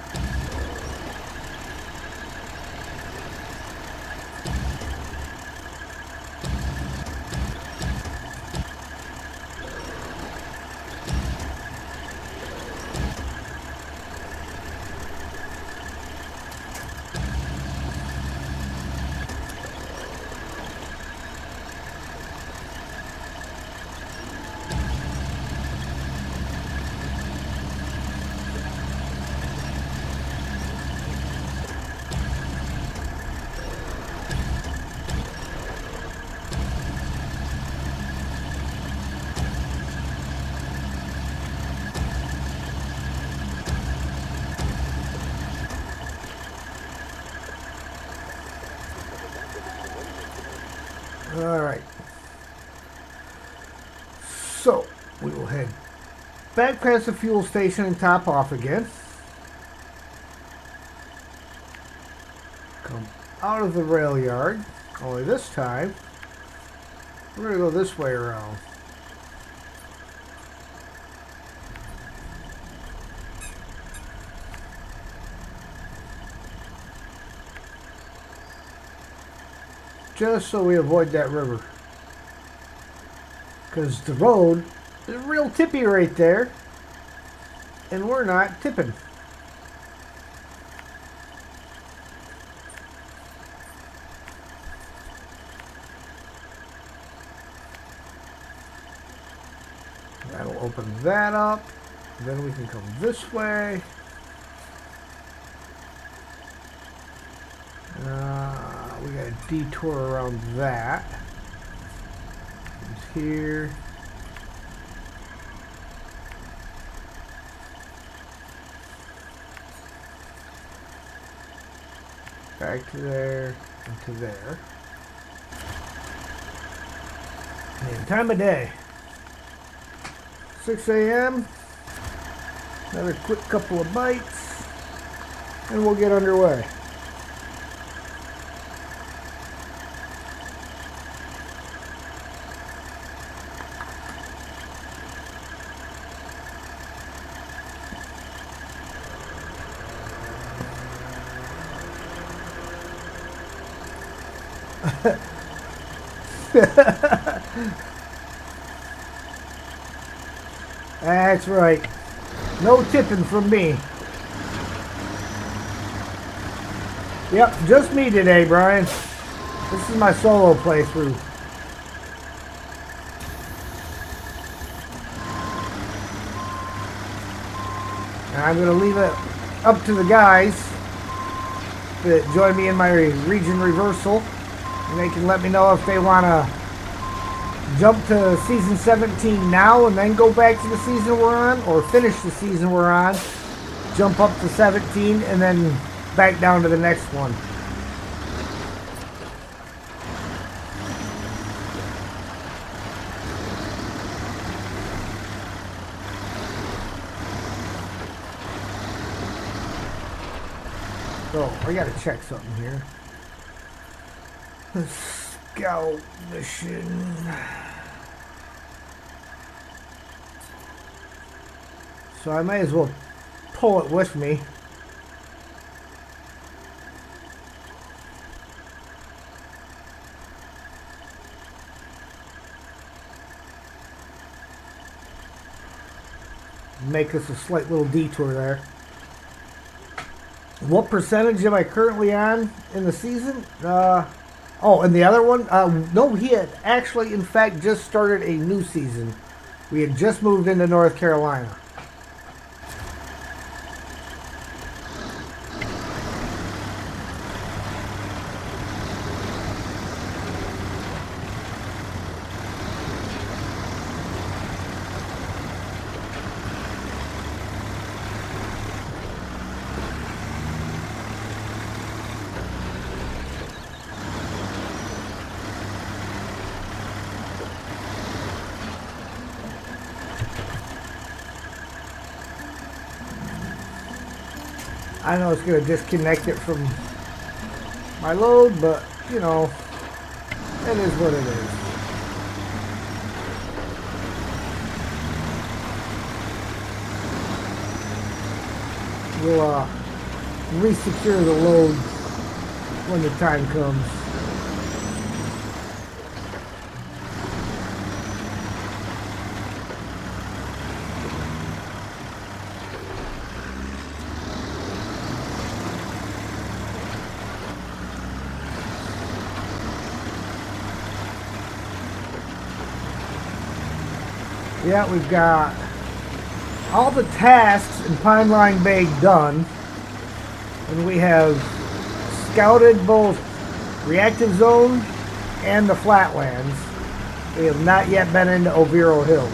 Alright, so we will head back past the fuel station and top off again. Come out of the rail yard, only this time we're going to go this way around. Just so we avoid that river. Because the road is real tippy right there. And we're not tipping. That'll open that up. Then we can come this way. We got a detour around that. It's here. Back to there and to there. And time of day. 6 a.m. Another quick couple of bites, and we'll get underway. That's right. No tipping from me. Yep, just me today, Brian. This is my solo playthrough. And I'm going to leave it up to the guys that join me in my region reversal. And they can let me know if they want to jump to season 17 now and then go back to the season we're on, or finish the season we're on, jump up to 17 and then back down to the next one. So I gotta check something here. The scout mission. So I might as well pull it with me. Make us a slight little detour there. What percentage am I currently on in the season? Oh, and the other one? No, he had actually, in fact, just started a new season. We had just moved into North Carolina. I know it's going to disconnect it from my load, but, you know, it is what it is. We'll re-secure the load when the time comes. Yeah, we've got all the tasks in Pineline Bay done, and we have scouted both Reactive Zone and the Flatlands. We have not yet been into Overo Hills.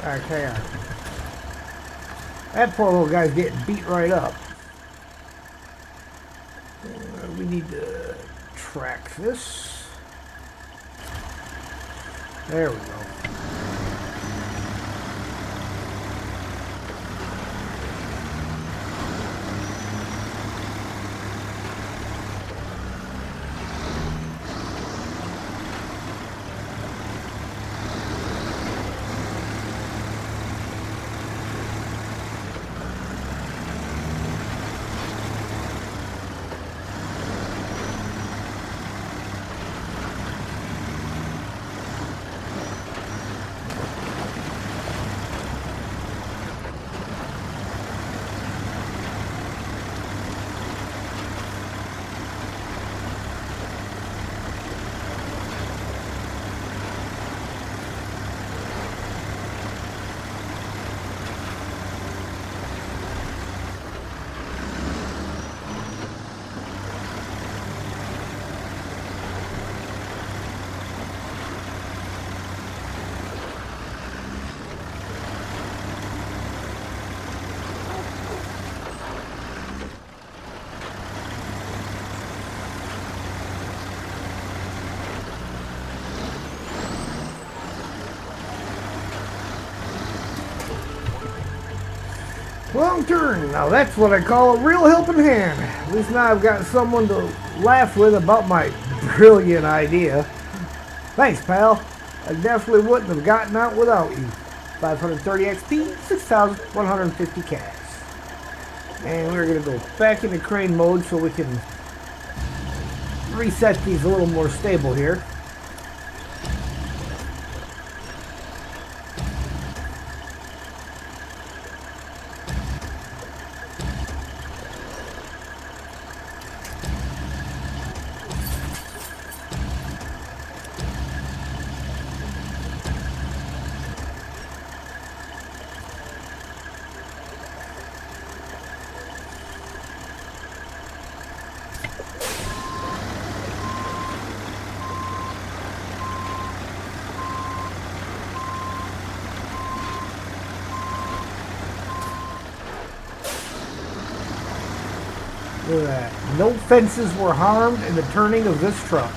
Okay, that poor little guy's getting beat right up. We need to track this. There we go. Wrong turn. Now that's what I call a real helping hand. At least now I've got someone to laugh with about my brilliant idea. Thanks, pal. I definitely wouldn't have gotten out without you. 530 XP, 6,150 cash. And we're going to go back into crane mode so we can reset these a little more stable here. Look at that. No fences were harmed in the turning of this truck.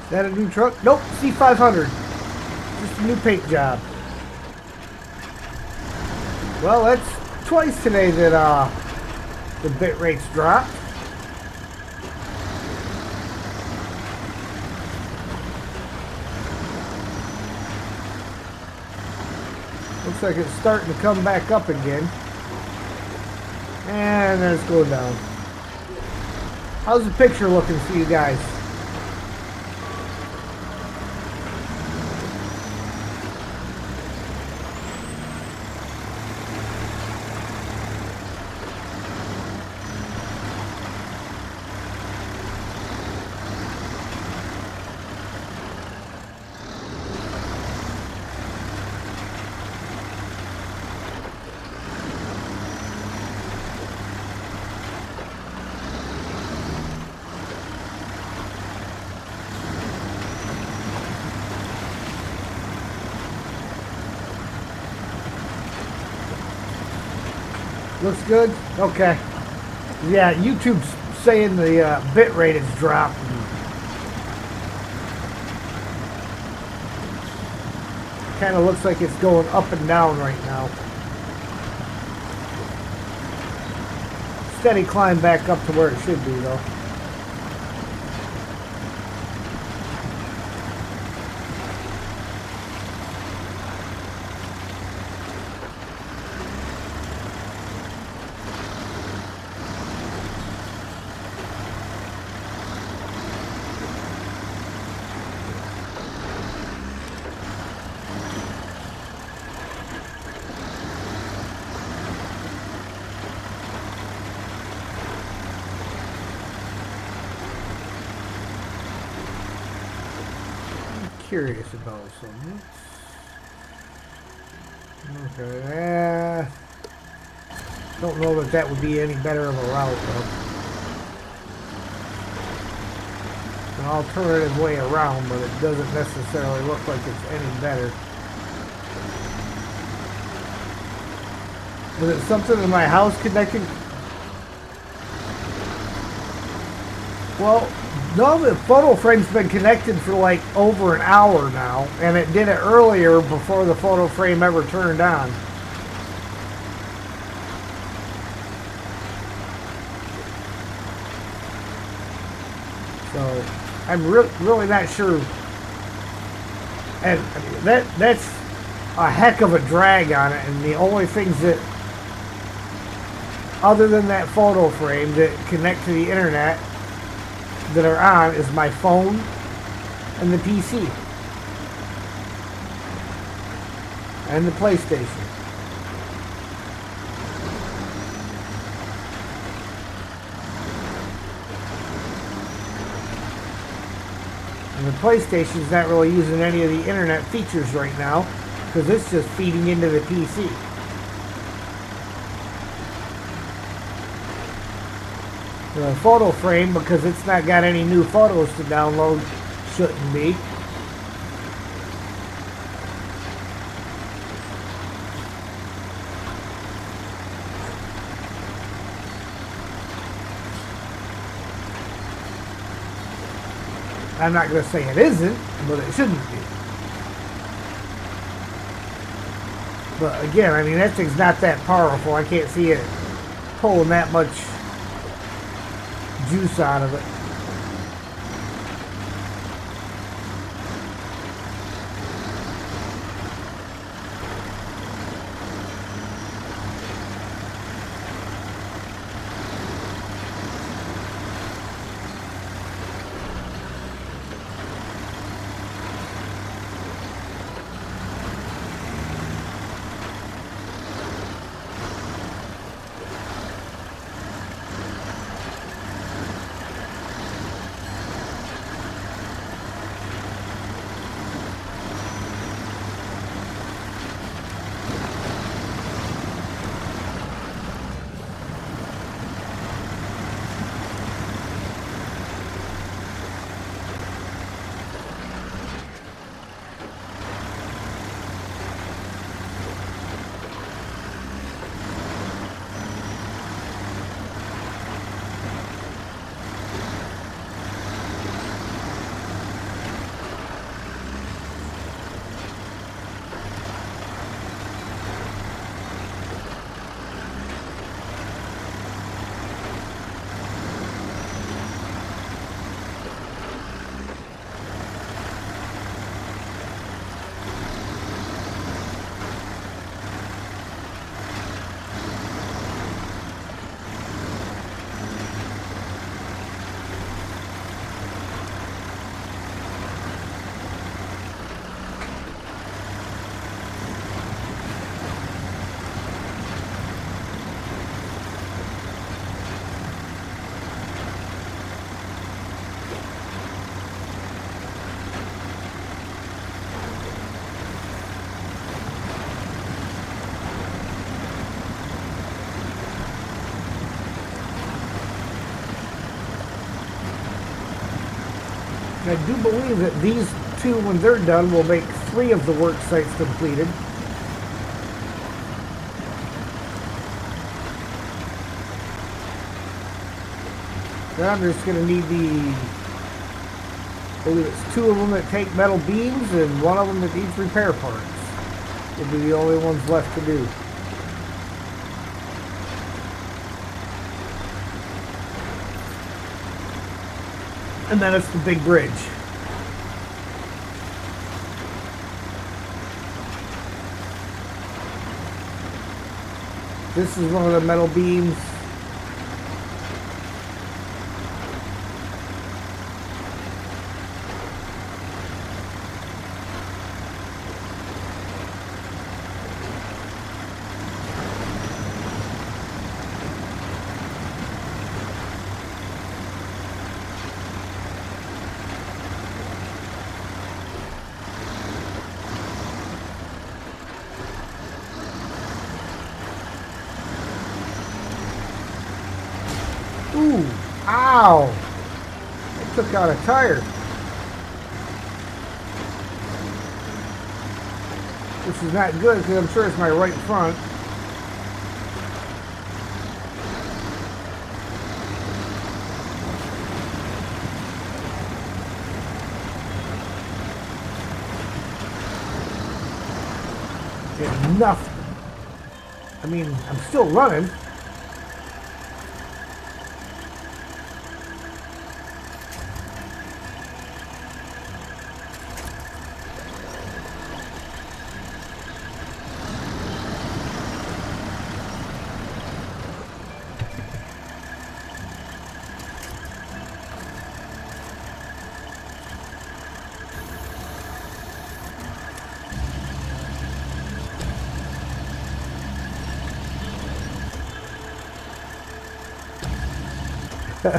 Is that a new truck? Nope, C500. Just a new paint job. Well, that's twice today that the bit rates dropped. Looks like it's starting to come back up again. And then it's going down. How's the picture looking for you guys? Looks good? Okay. Yeah, YouTube's saying the bit rate has dropped. Kind of looks like it's going up and down right now. Steady climb back up to where it should be, though. Curious about something. Okay, don't know that that would be any better of a route, though. An alternative way around, but it doesn't necessarily look like it's any better. Was it something in my house connecting? Well, no, the photo frame's been connected for like over an hour now, and it did it earlier before the photo frame ever turned on. So I'm really not sure, and I mean, that's a heck of a drag on it. And the only things that, other than that photo frame, that connect to the internet that are on is my phone and the PC. and the PlayStation. And the PlayStation's not really using any of the internet features right now because it's just feeding into the PC. The photo frame, because it's not got any new photos to download, shouldn't be. I'm not going to say it isn't, but it shouldn't be. But again, I mean, that thing's not that powerful. I can't see it pulling that much juice out of it. I do believe that these two, when they're done, will make 3 of the work sites completed. Then I'm just going to need I believe it's 2 of them that take metal beams and 1 of them that needs repair parts. Will be the only ones left to do. And then it's the big bridge. This is one of the metal beams. Ooh, ow! I took out a tire. Which is not good because I'm sure it's my right front. Enough. I mean, I'm still running. No.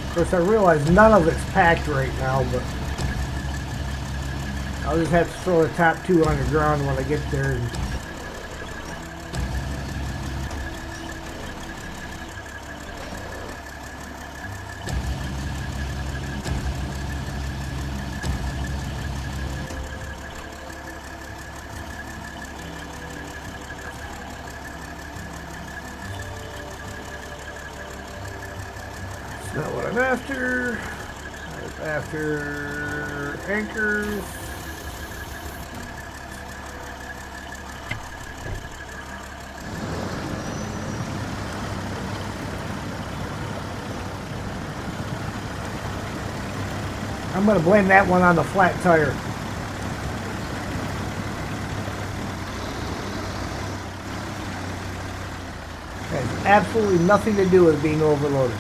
Of course, I realize none of it's packed right now, but I'll just have to throw the top two on the ground when I get there. And it's not what I'm after. I'm after anchors. I'm going to blame that one on the flat tire. Has absolutely nothing to do with being overloaded.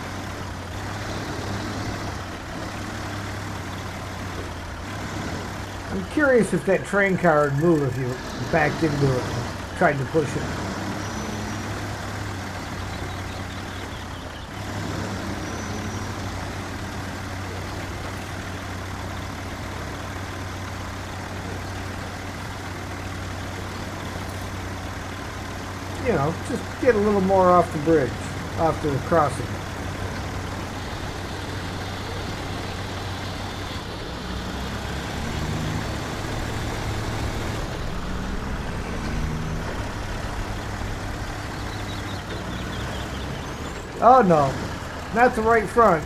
I'm curious if that train car would move if you backed into it and tried to push it. You know, just get a little more off the bridge, off the crossing. Oh no, not the right front.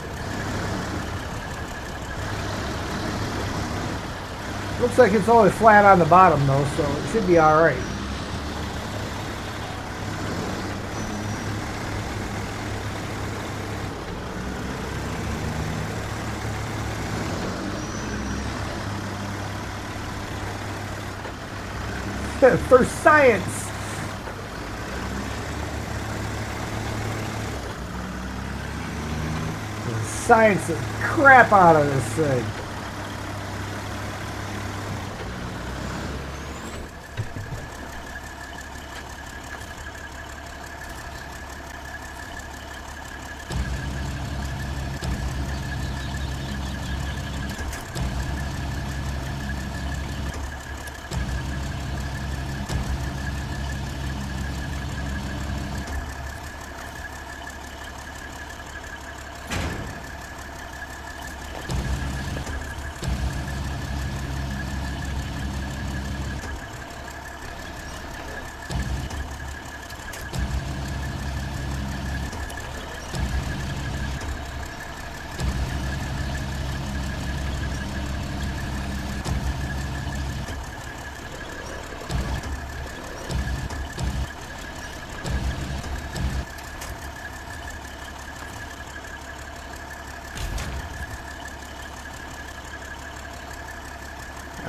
Looks like it's only flat on the bottom though, so it should be alright. For science. Science the crap out of this thing.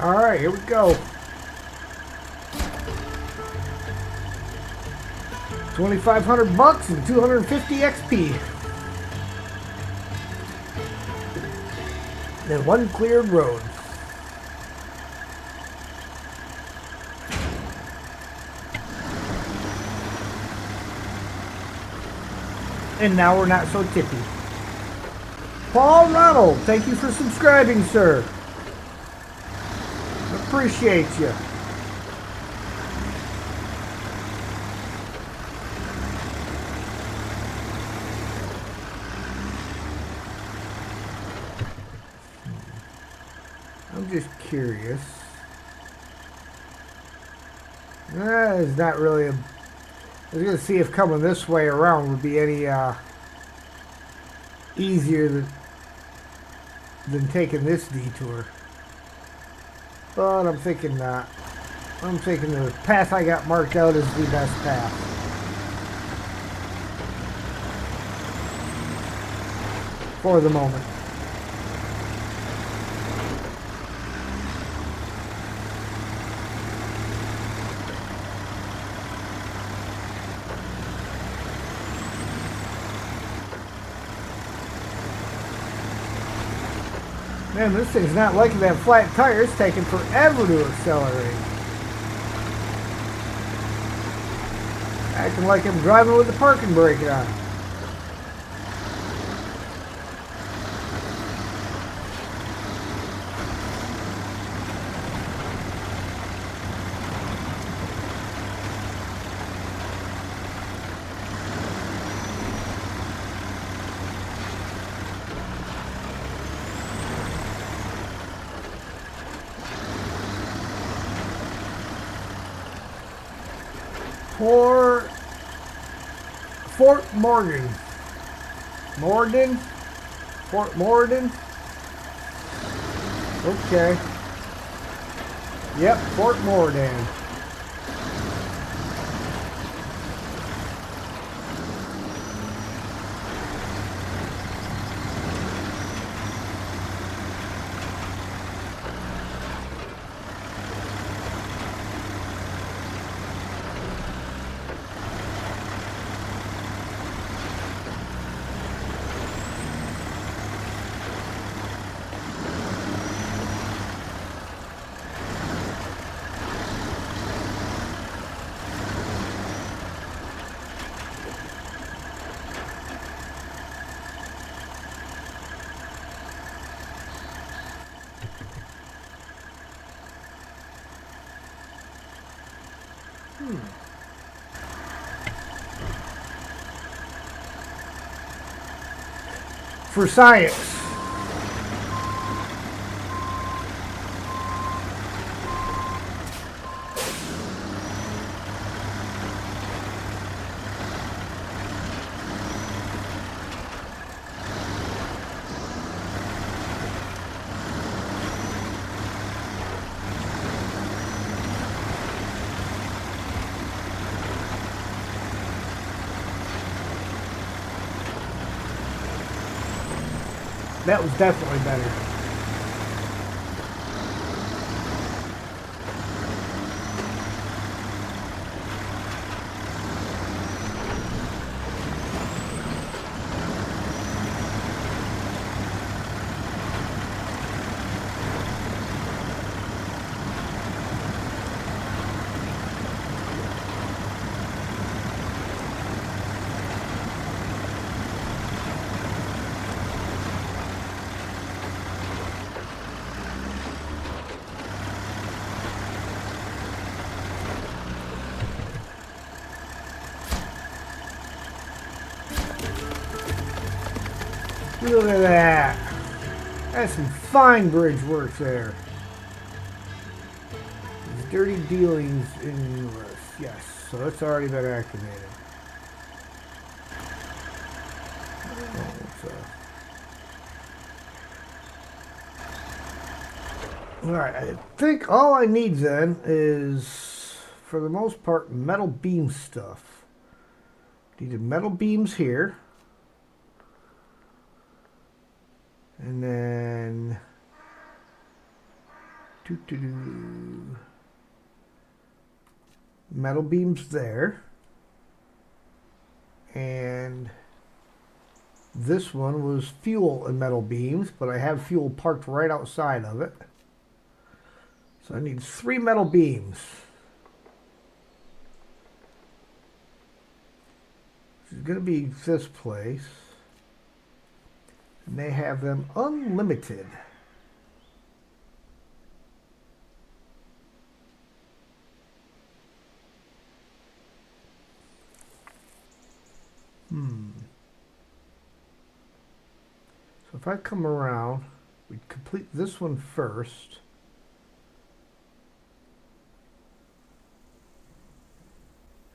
All right, here we go. 2,500 bucks and 250 XP. Then one cleared road. And now we're not so tippy. Paul Ronald, thank you for subscribing, sir. Appreciate you. I'm just curious. It's not really a... I was going to see if coming this way around would be any easier than taking this detour. But I'm thinking not. I'm thinking the path I got marked out is the best path. For the moment. Man, this thing's not liking that flat tire. It's taking forever to accelerate. Acting like I'm driving with the parking brake on. Fort Morgan. Fort Morden. Okay. Yep, Fort Morden. For science. That was definitely better. Look at that. That's some fine bridge work there. These dirty dealings in US. Yes, so it's already been activated. Alright, I think all I need then is, for the most part, metal beam stuff. Needed metal beams here. And then metal beams there. And this one was fuel and metal beams, but I have fuel parked right outside of it. So I need 3 metal beams. This is going to be this place. And they have them unlimited. So if I come around, we complete this one first.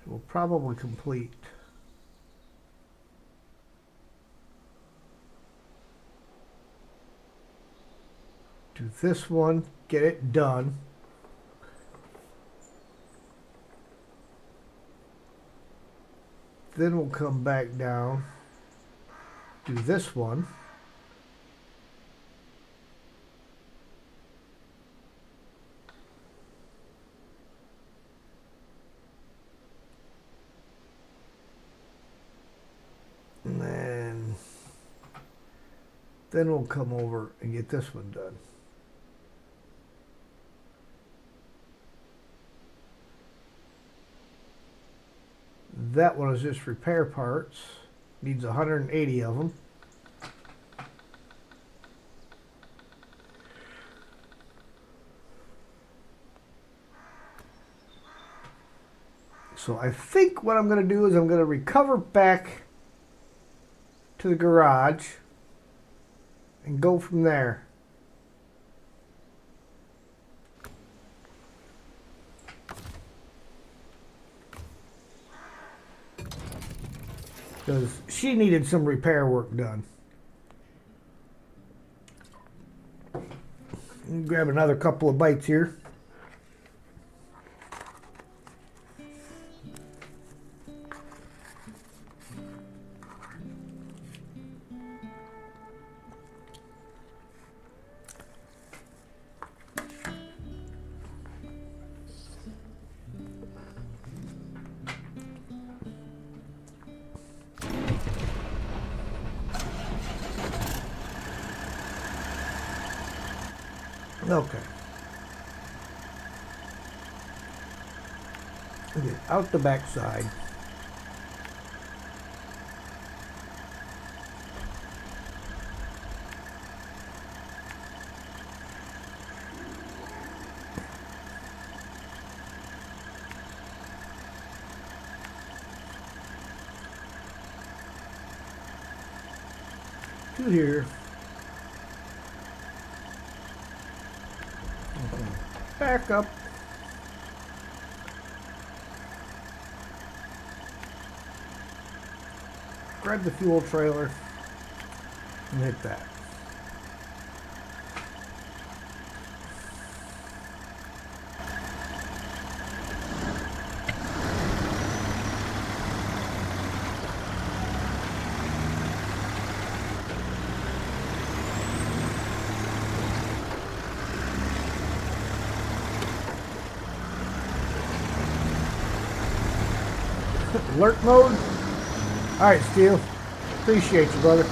We'll probably complete do this one, get it done. Then we'll come back down, do this one. And Then we'll come over and get this one done. That one is just repair parts. Needs 180 of them. So I think what I'm going to do is I'm going to recover back to the garage and go from there. Because she needed some repair work done. Grab another couple of bites here. Okay. Get out the back side. To here. Back up. Grab the fuel trailer and hit that. Alert mode. All right, Steel. Appreciate you, brother.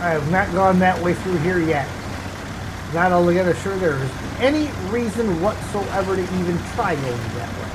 I have not gone that way through here yet. Not altogether sure there is any reason whatsoever to even try going that way.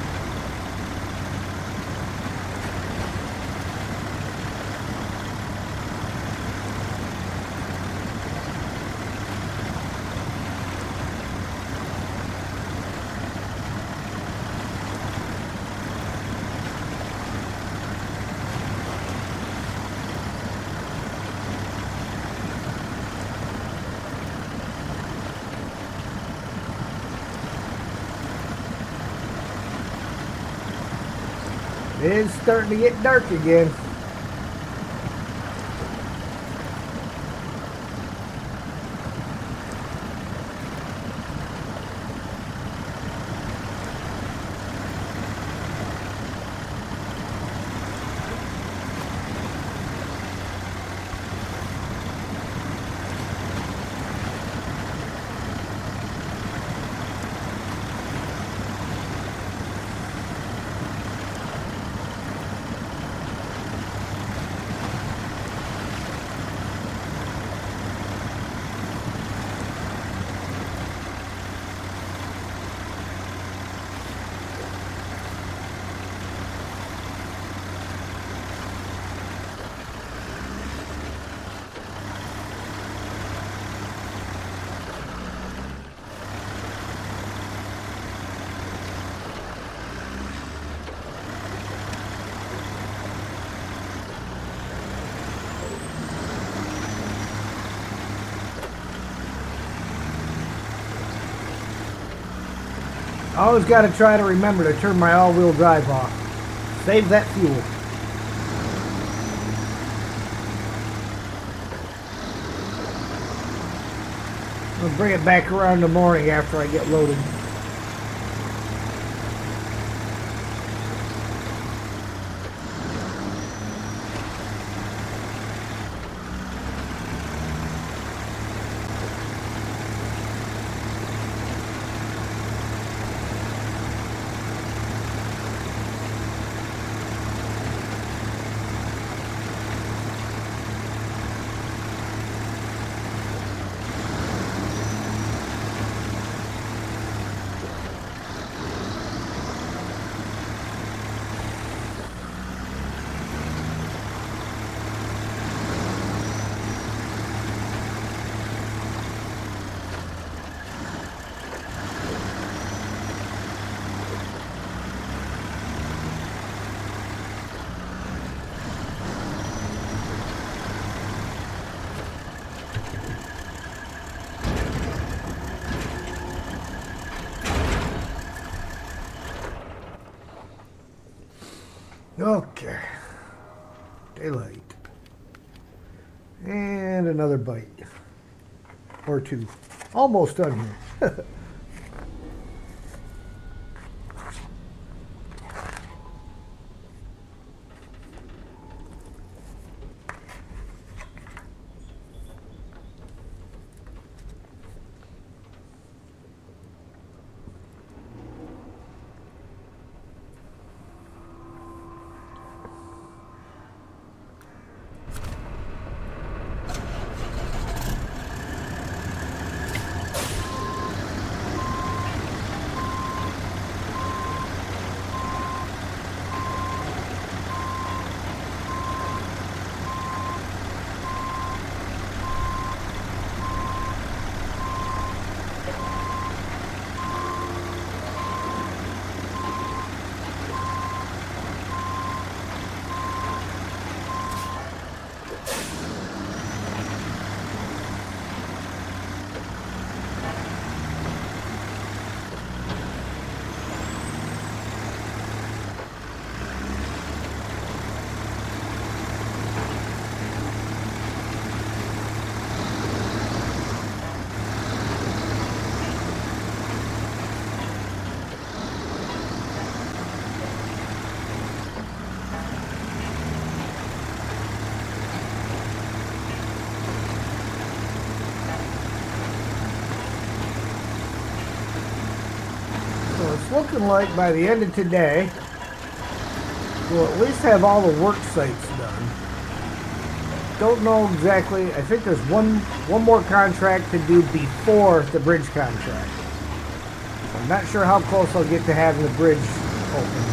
It is starting to get dark again. Always got to try to remember to turn my all-wheel drive off. Save that fuel. I'll bring it back around in the morning after I get loaded. Okay. Daylight. And another bite. Or two. Almost done here. It's looking like by the end of today, we'll at least have all the Worksites done. Don't know exactly. I think there's one more contract to do before the bridge contract. I'm not sure how close I'll get to having the bridge open.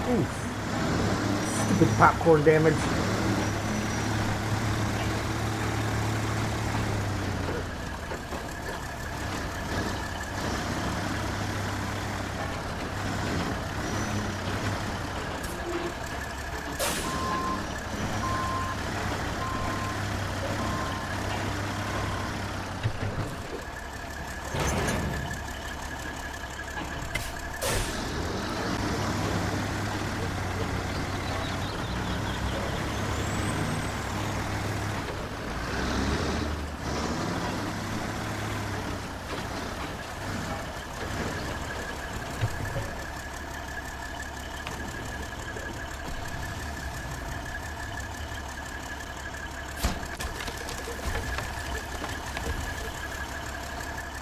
Oof. Stupid popcorn damage.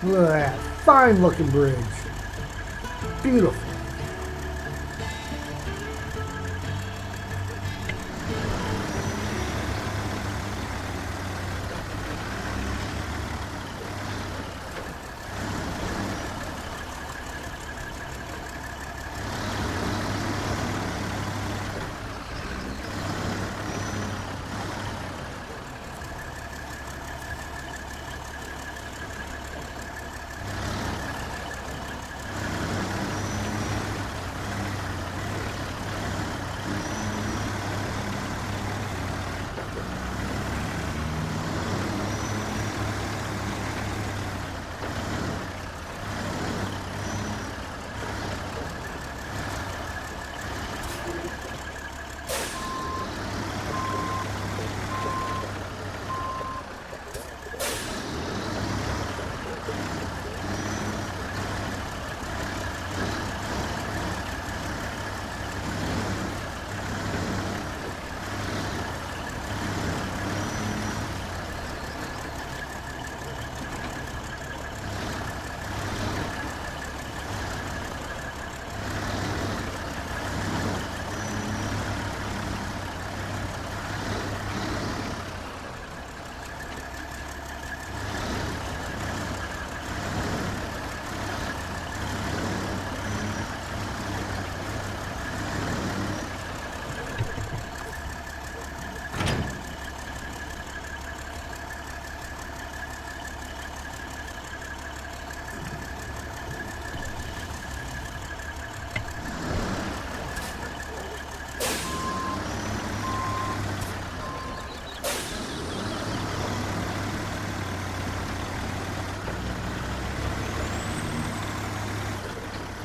Look at that. Fine looking bridge. Beautiful.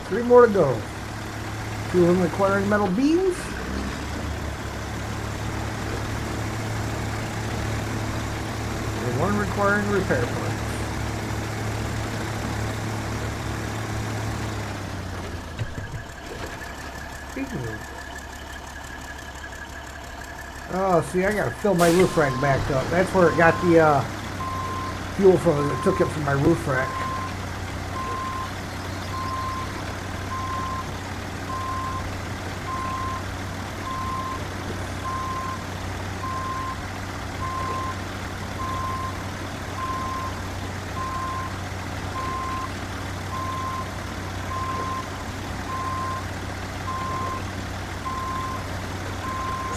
Three more to go. Two of them requiring metal beams. And one requiring repair parts. Oh, see, I gotta fill my roof rack back up. That's where it got the fuel from. It took it from my roof rack.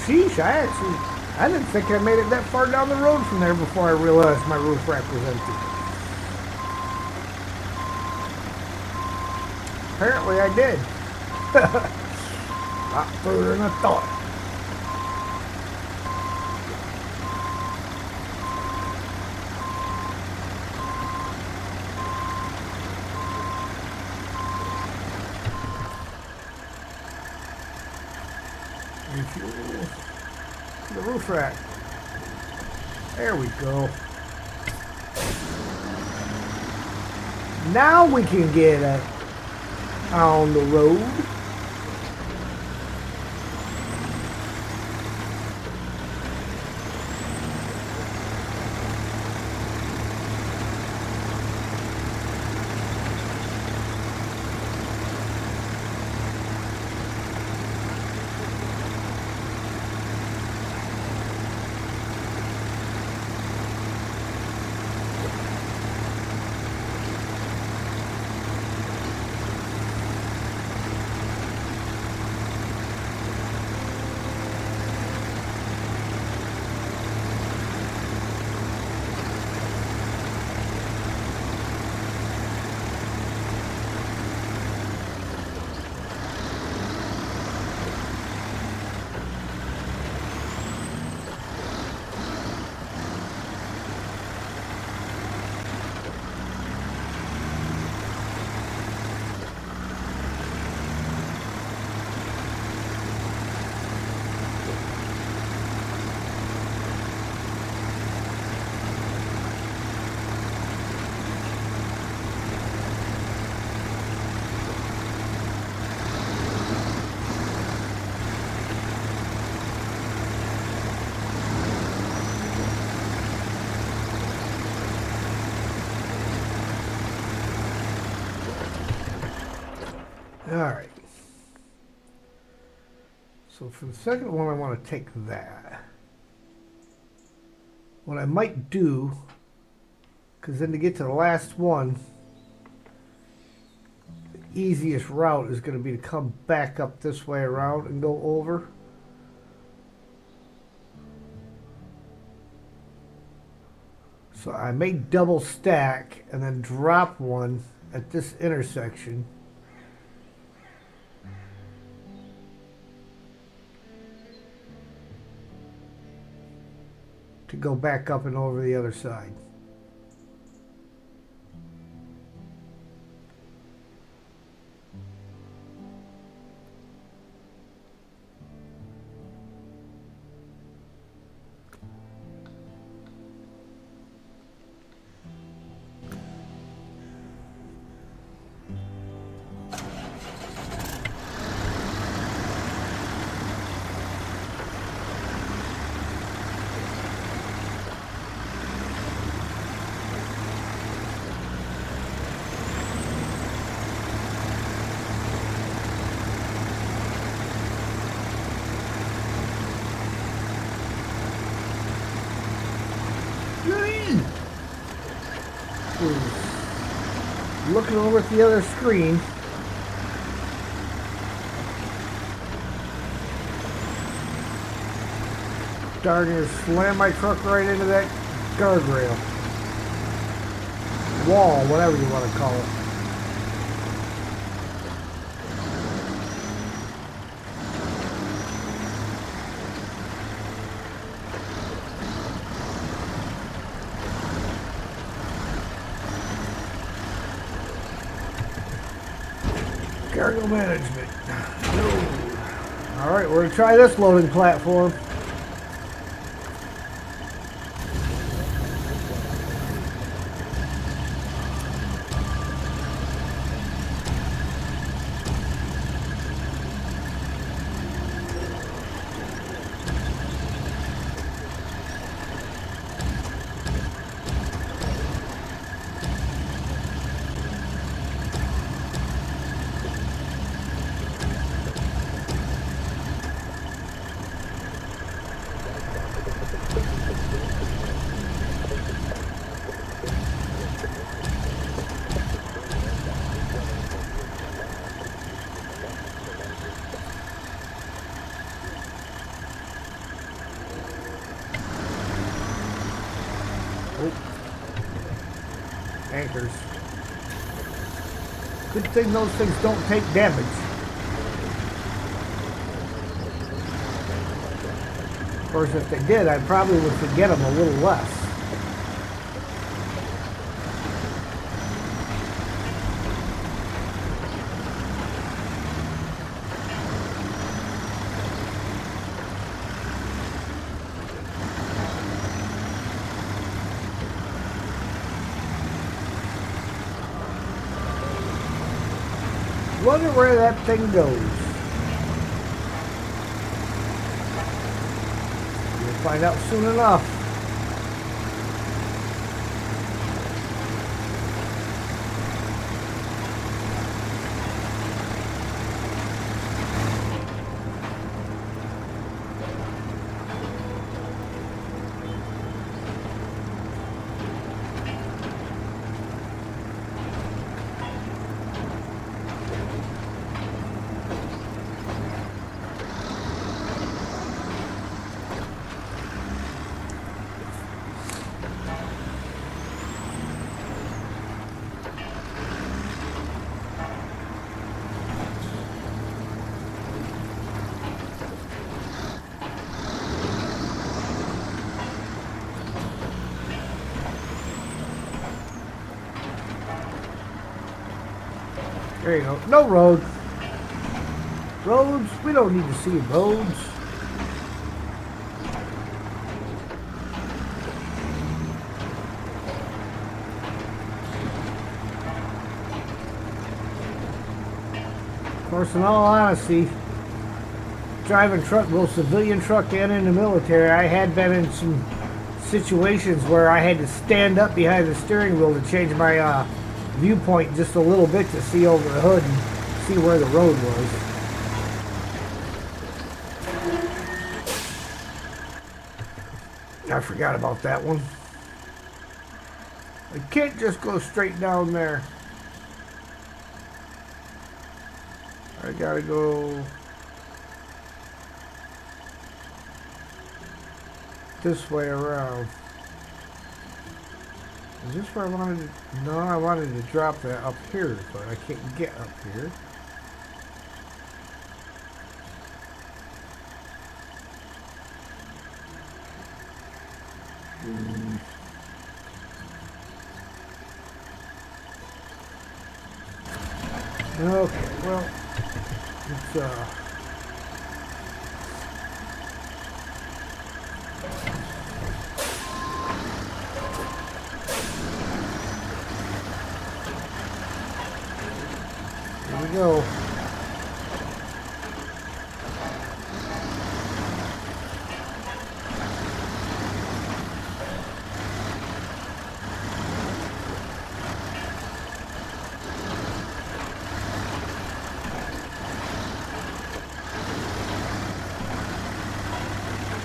Sheesh, I didn't think I made it that far down the road from there before I realized my roof rack was empty. Apparently I did. A lot further than I thought. Refuel the roof rack. There we go. Now we can get it on the road. Alright. So for the second one, I want to take that. What I might do, because then to get to the last one, the easiest route is going to be to come back up this way around and go over. So I may double stack and then drop one at this intersection. To go back up and over the other side. Looking over at the other screen. Darn near slam my truck right into that guardrail. Wall, whatever you want to call it. Cargo management. No. Alright, we're going to try this loading platform. Anchors. Good thing those things don't take damage. Of course, if they did, I probably would forget them a little less. Wonder where that thing goes. We'll find out soon enough. There you go. No road. Roads? We don't need to see roads. Of course, in all honesty, driving truck, both civilian truck and in the military, I had been in some situations where I had to stand up behind the steering wheel to change my viewpoint just a little bit to see over the hood and see where the road was. I forgot about that one. I can't just go straight down there. I gotta go this way around. Is this where I wanted to? No, I wanted to drop that up here, but I can't get up here. Okay, well, it's here we go.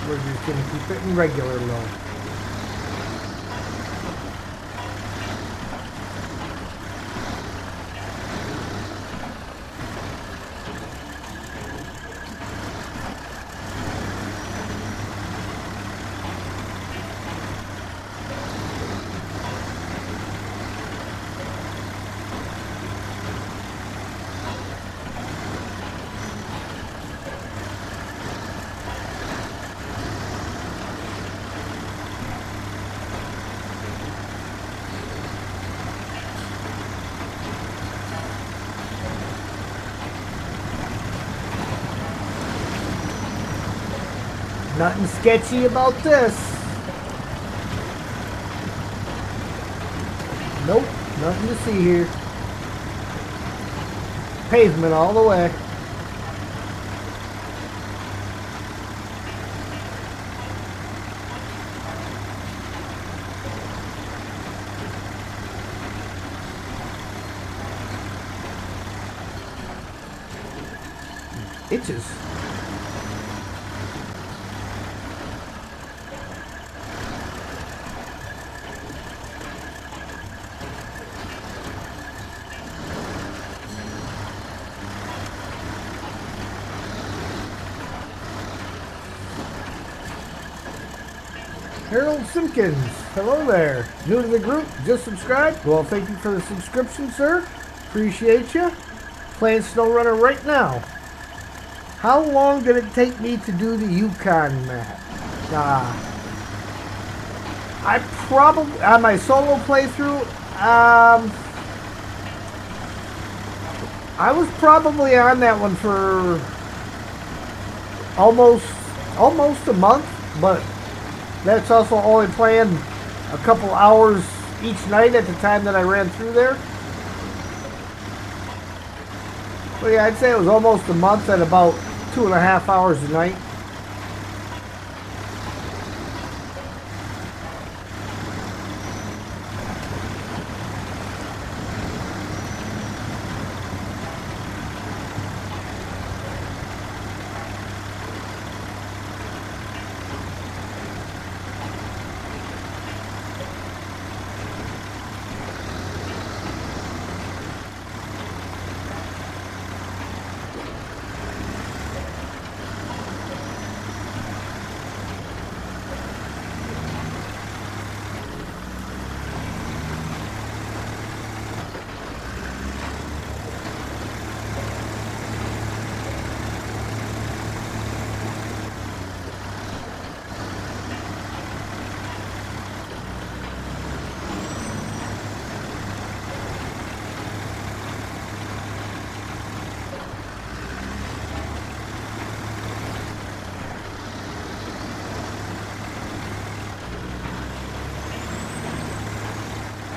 We're just going to keep it in regular low. Nothing sketchy about this. Nope, nothing to see here. Pavement all the way. Itches. Harold Simpkins, hello there. New to the group, just subscribed? Well, thank you for the subscription, sir. Appreciate you. Playing Snowrunner right now. How long did it take me to do the Yukon map? I probably, on my solo playthrough, I was probably on that one for almost a month, but that's also only playing a couple hours each night at the time that I ran through there. But yeah, I'd say it was almost a month at about 2.5 hours a night.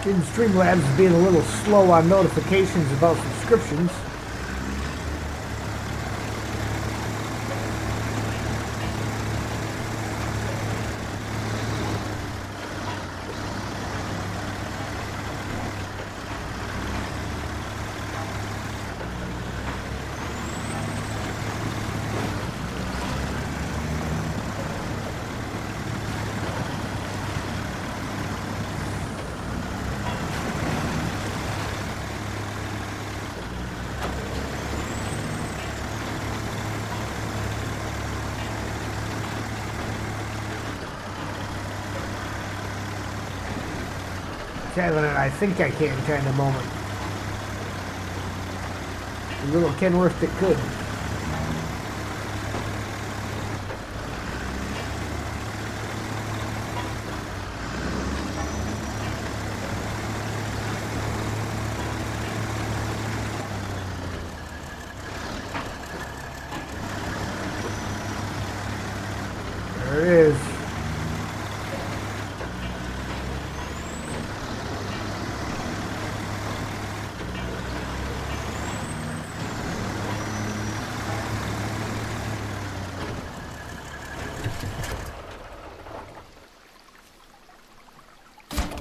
In Streamlabs is being a little slow on notifications about subscriptions. having an I think I can kind of moment. A little Kenworth that could. There it is.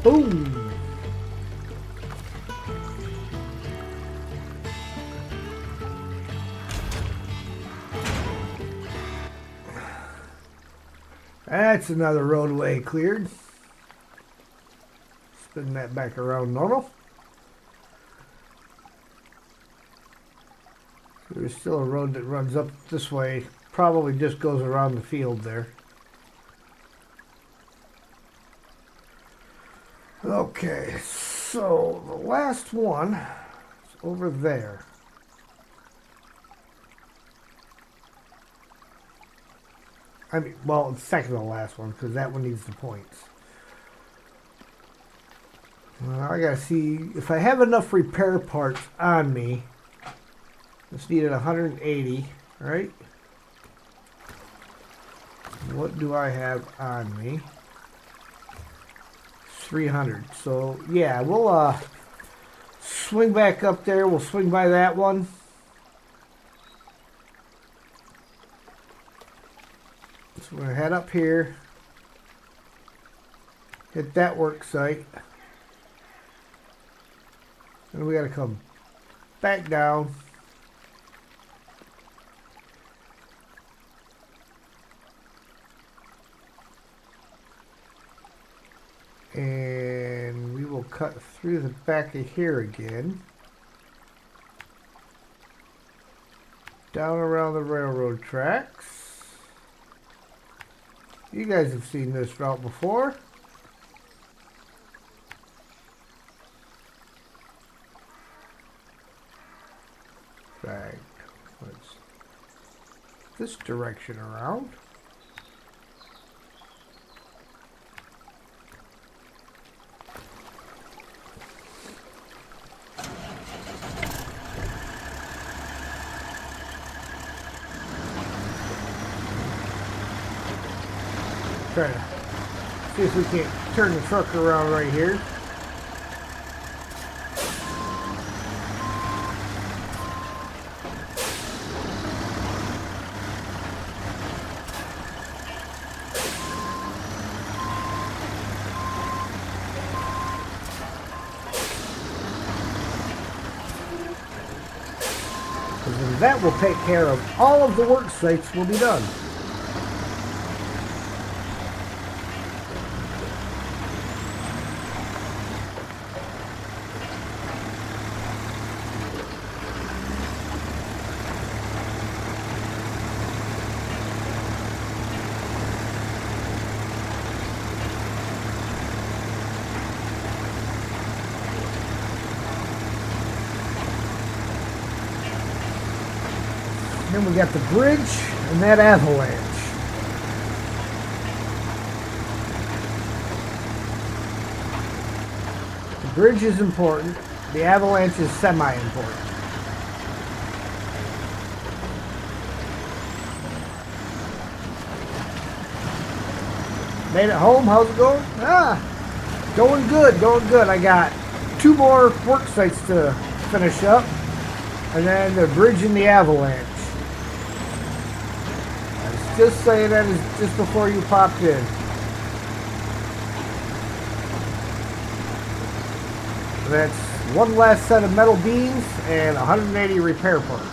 Boom! That's another roadway cleared. Spin that back around normal. There's still a road that runs up this way. Probably just goes around the field there. Okay, so the last one is over there. I mean, well, it's second to the last one because that one needs the points. Well, I gotta see if I have enough repair parts on me. This needed 180, right? What do I have on me? 300. So yeah, we'll swing back up there. We'll swing by that one. So we're gonna head up here, hit that work site, and we gotta come back down. And we will cut through the back of here again. Down around the railroad tracks. You guys have seen this route before. Right. Let's this direction around. Try to see if we can't turn the truck around right here. Because then that will take care of all of the work sites will be done. Then we got the bridge and that avalanche. The bridge is important. The avalanche is semi-important. Made it home. How's it going? Going good. Going good. I got 2 more work sites to finish up. And then the bridge and the avalanche. Just saying that is just before you popped in. That's one last set of metal beams and 180 repair parts.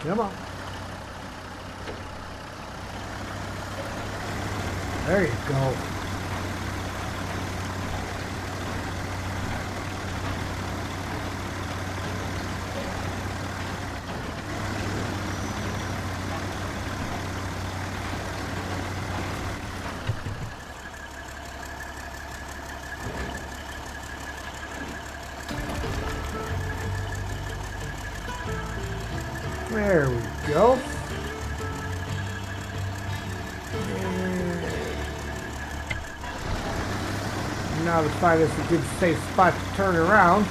Come on. There you go. There we go. And now to find us a good safe spot to turn around.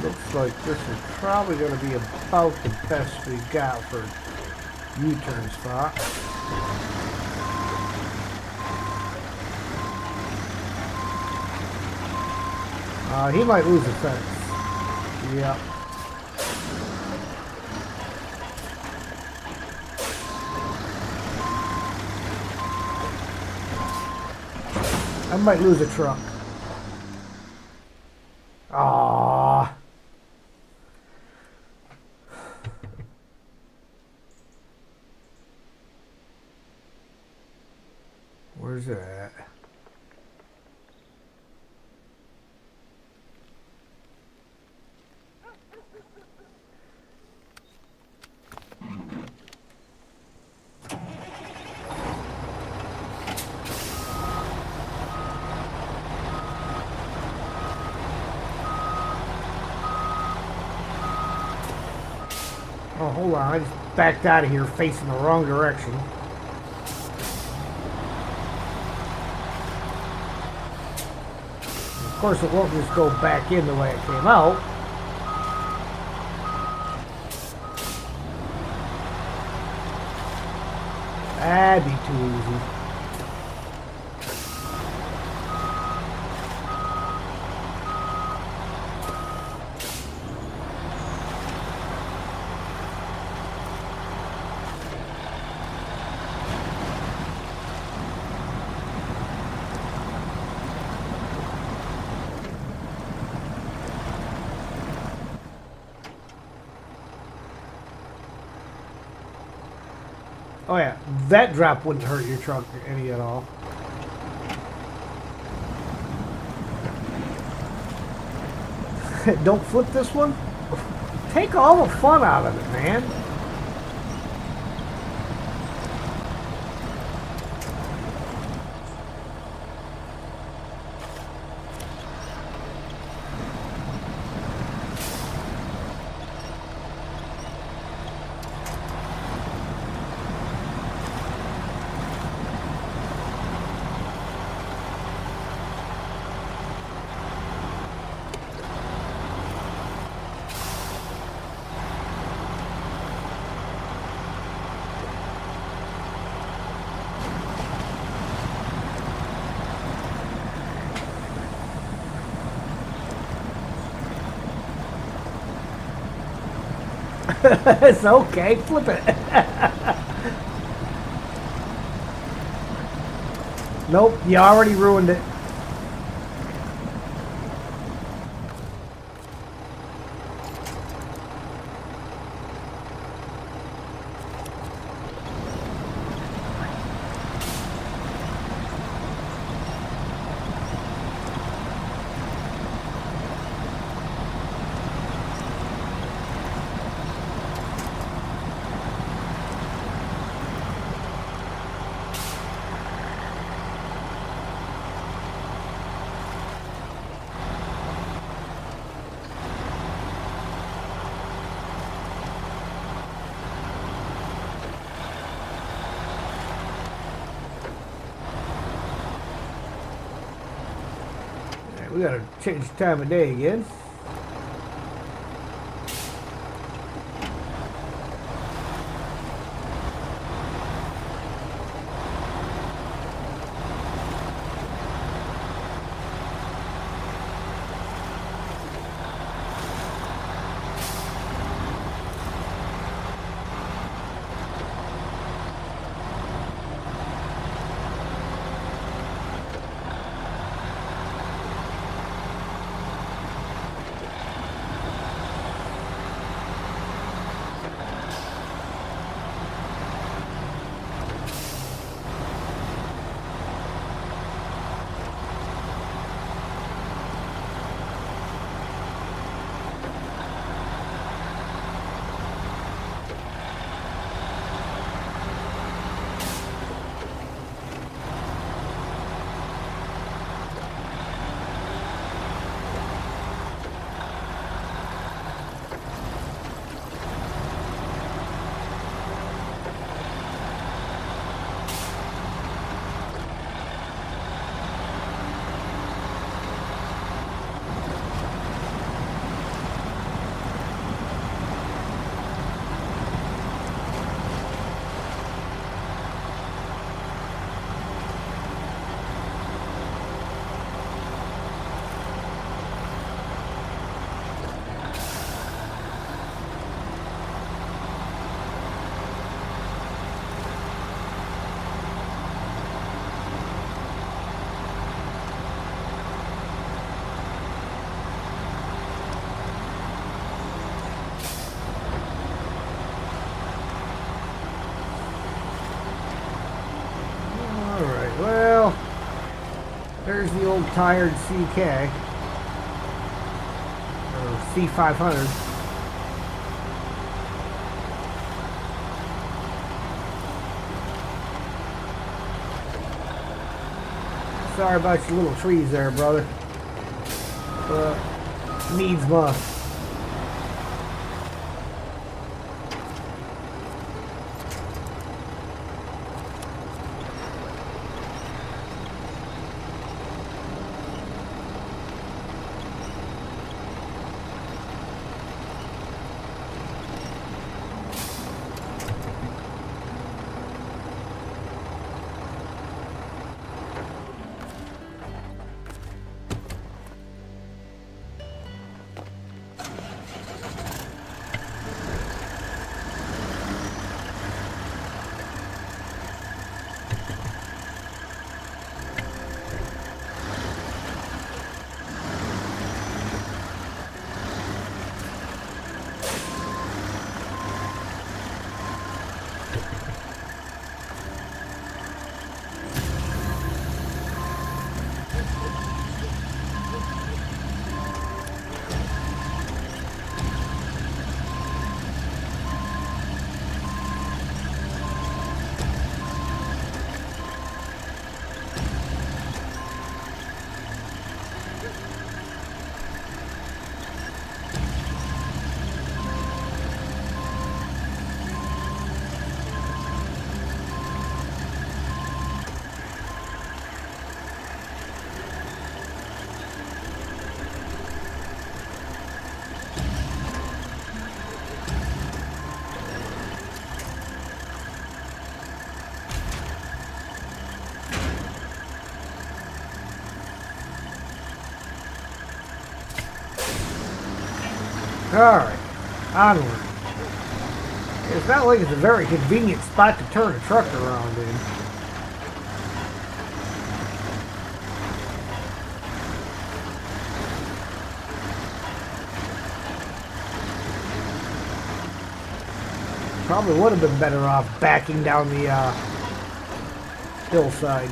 Looks like this is probably going to be about the best we got for U-turn spot. He might lose the fence. Yep. I might lose a truck. Ah. Where's it at? Oh, hold on. I just backed out of here facing the wrong direction. Of course, it won't just go back in the way it came out. That'd be too easy. Oh yeah, that drop wouldn't hurt your truck any at all. Don't flip this one? Take all the fun out of it, man. It's okay, flip it. Nope, you already ruined it. We gotta change the time of day again. Here's the old tired CK, or C500. Sorry about your little trees there, brother. But needs must. Alright, onward. It's not like it's a very convenient spot to turn a truck around in. Probably would have been better off backing down the hillside.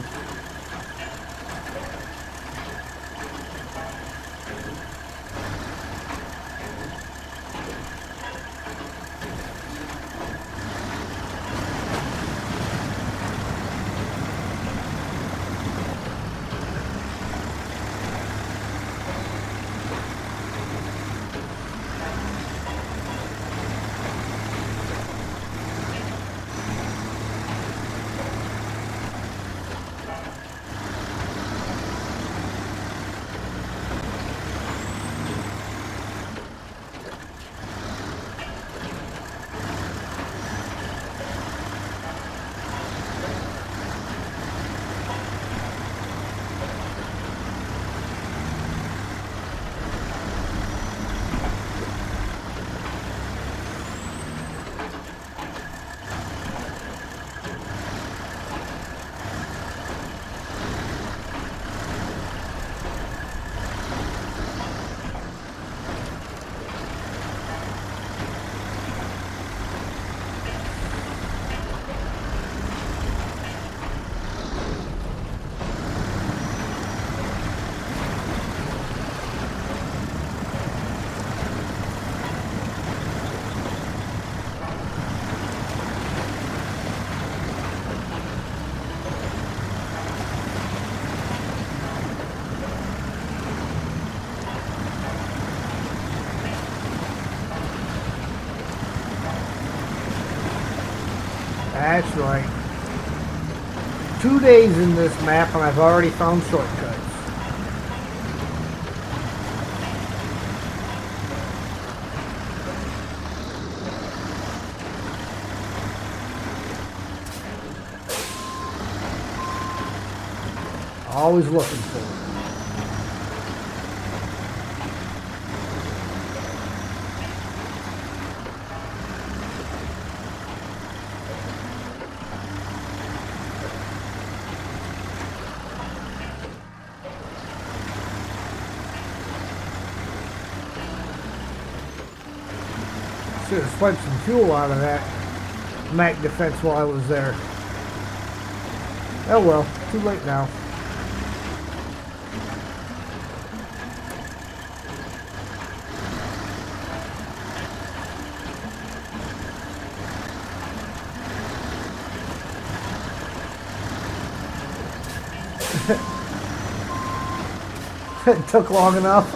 That's right. 2 days in this map and I've already found shortcuts. Always looking for it. Should have swiped some fuel out of that Mac defense while I was there. Oh well, too late now. It took long enough.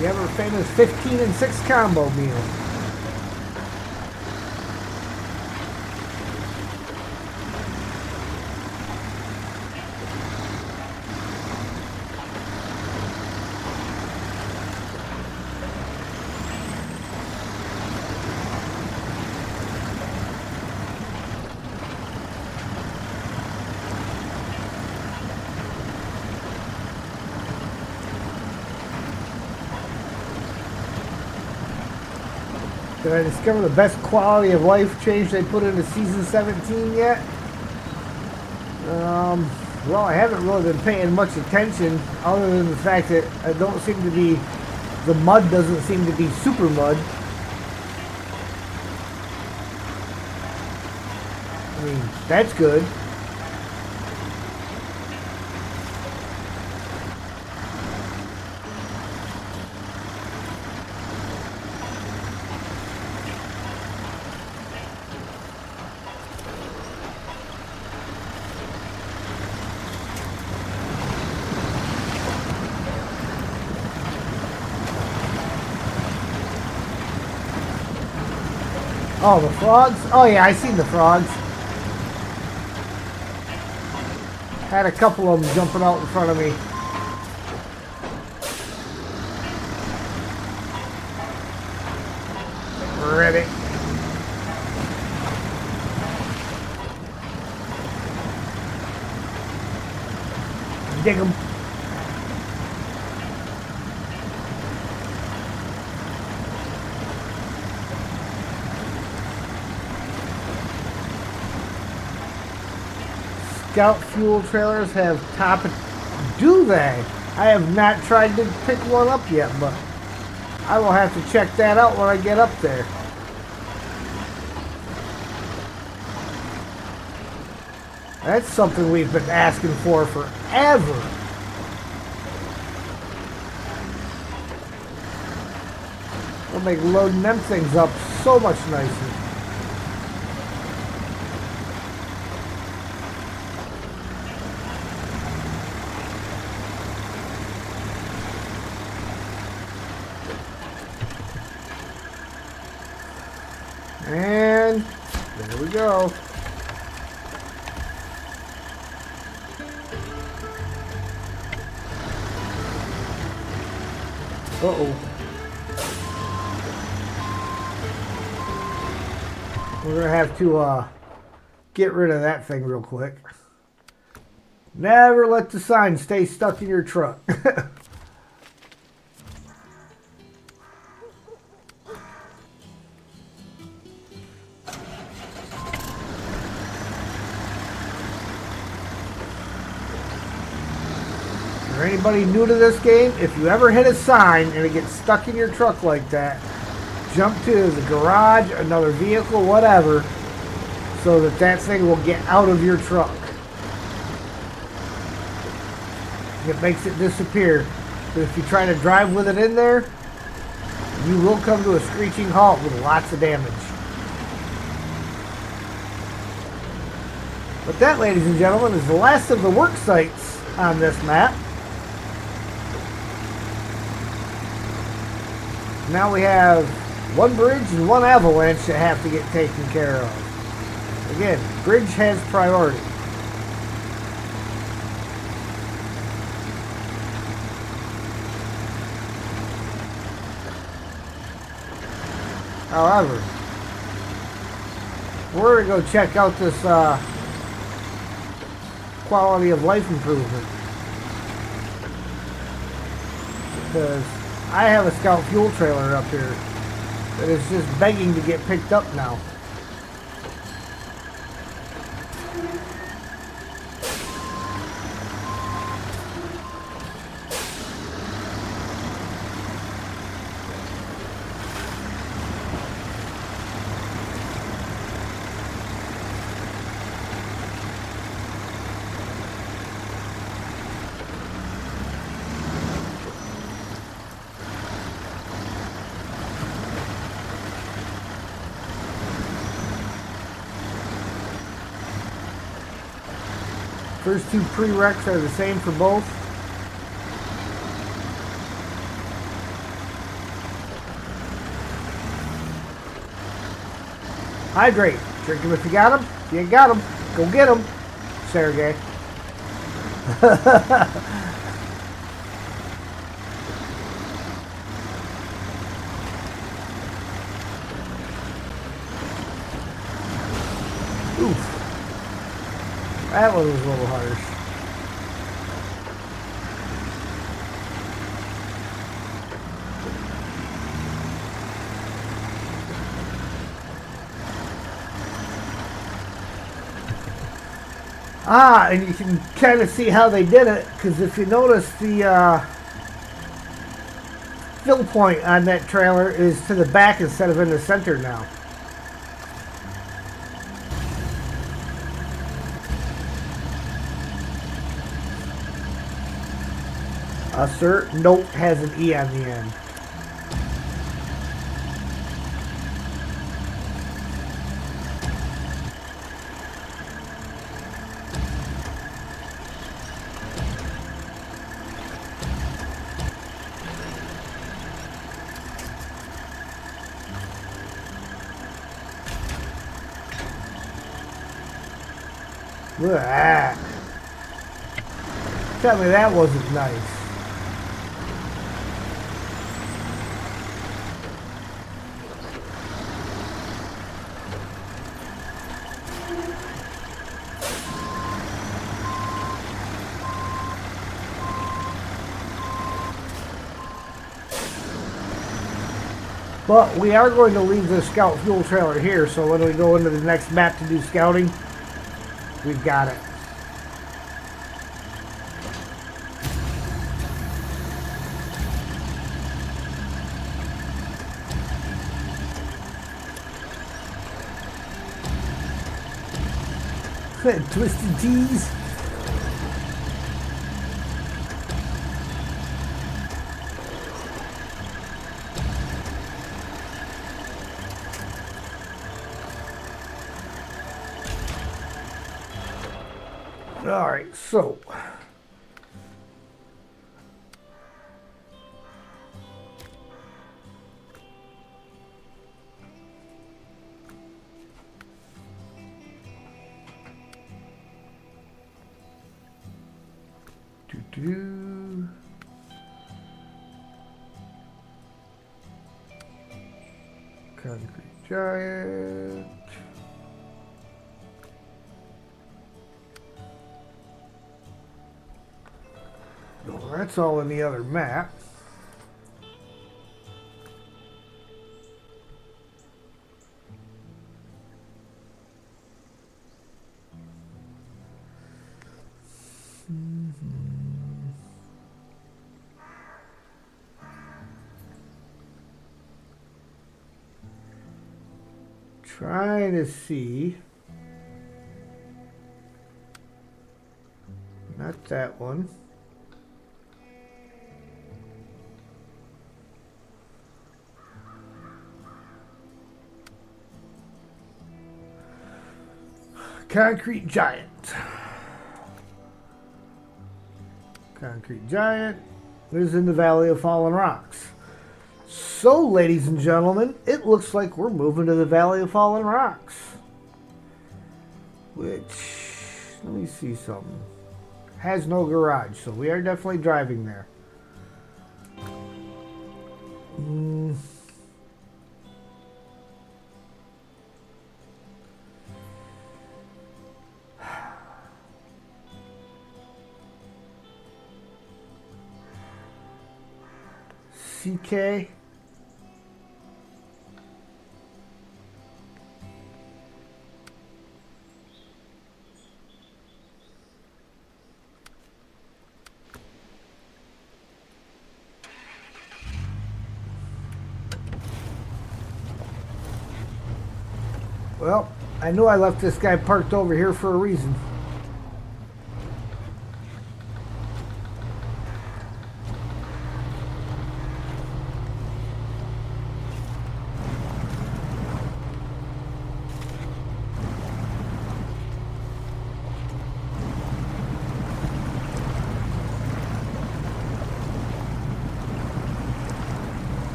The ever famous 15 and 6 combo meal. Did I discover the best quality of life change they put into Season 17 yet? Well, I haven't really been paying much attention other than the fact that I don't seem to be, the mud doesn't seem to be super mud. I mean, that's good. Oh, the frogs? Oh yeah, I seen the frogs. Had a couple of them jumping out in front of me. Ready. Dig them. Scout fuel trailers have top. Do they? I have not tried to pick one up yet, but I will have to check that out when I get up there. That's something we've been asking for forever. It'll make loading them things up so much nicer. And there we go. Uh-oh. We're going to have to get rid of that thing real quick. Never let the sign stay stuck in your truck. For anybody new to this game, if you ever hit a sign and it gets stuck in your truck like that, jump to the garage, another vehicle, whatever, so that that thing will get out of your truck. It makes it disappear. But if you try to drive with it in there, you will come to a screeching halt with lots of damage. But that, ladies and gentlemen, is the last of the work sites on this map. Now we have one bridge and one avalanche that have to get taken care of. Again, bridge has priority. However, we're going to go check out this quality of life improvement. Because I have a Scout fuel trailer up here that is just begging to get picked up now. First two prereqs are the same for both. Hydrate. Drink them if you got them. If you ain't got them, go get them. Sergey. Oof. That one was a little harsh. Ah, and you can kind of see how they did it, because if you notice, the fill point on that trailer is to the back instead of in the center now. Sir, note has an E on the end. Look at that. Tell me that wasn't nice. But we are going to leave the scout fuel trailer here, so when we go into the next map to do scouting, we've got it. Twisted tees. All right, so concrete giant. No, that's all in the other map. Trying to see. Not that one. Concrete giant. Concrete giant is in the Valley of Fallen Rocks. So, ladies and gentlemen, it looks like we're moving to the Valley of Fallen Rocks. Which, let me see something. Has no garage, so we are definitely driving there. CK. Well, I knew I left this guy parked over here for a reason.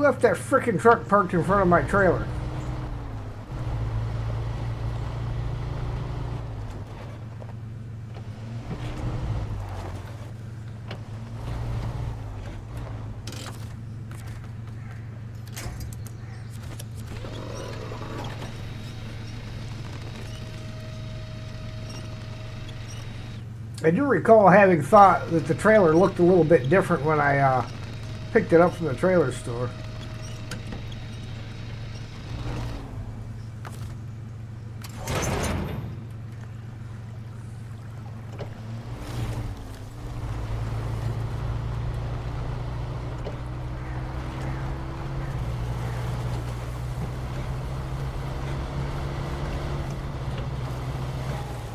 left that frickin' truck parked in front of my trailer? I do recall having thought that the trailer looked a little bit different when I picked it up from the trailer store.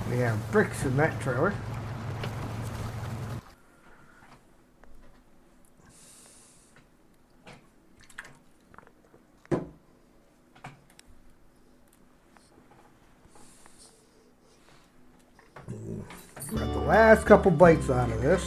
We have bricks in that trailer. Got the last couple bites out of this.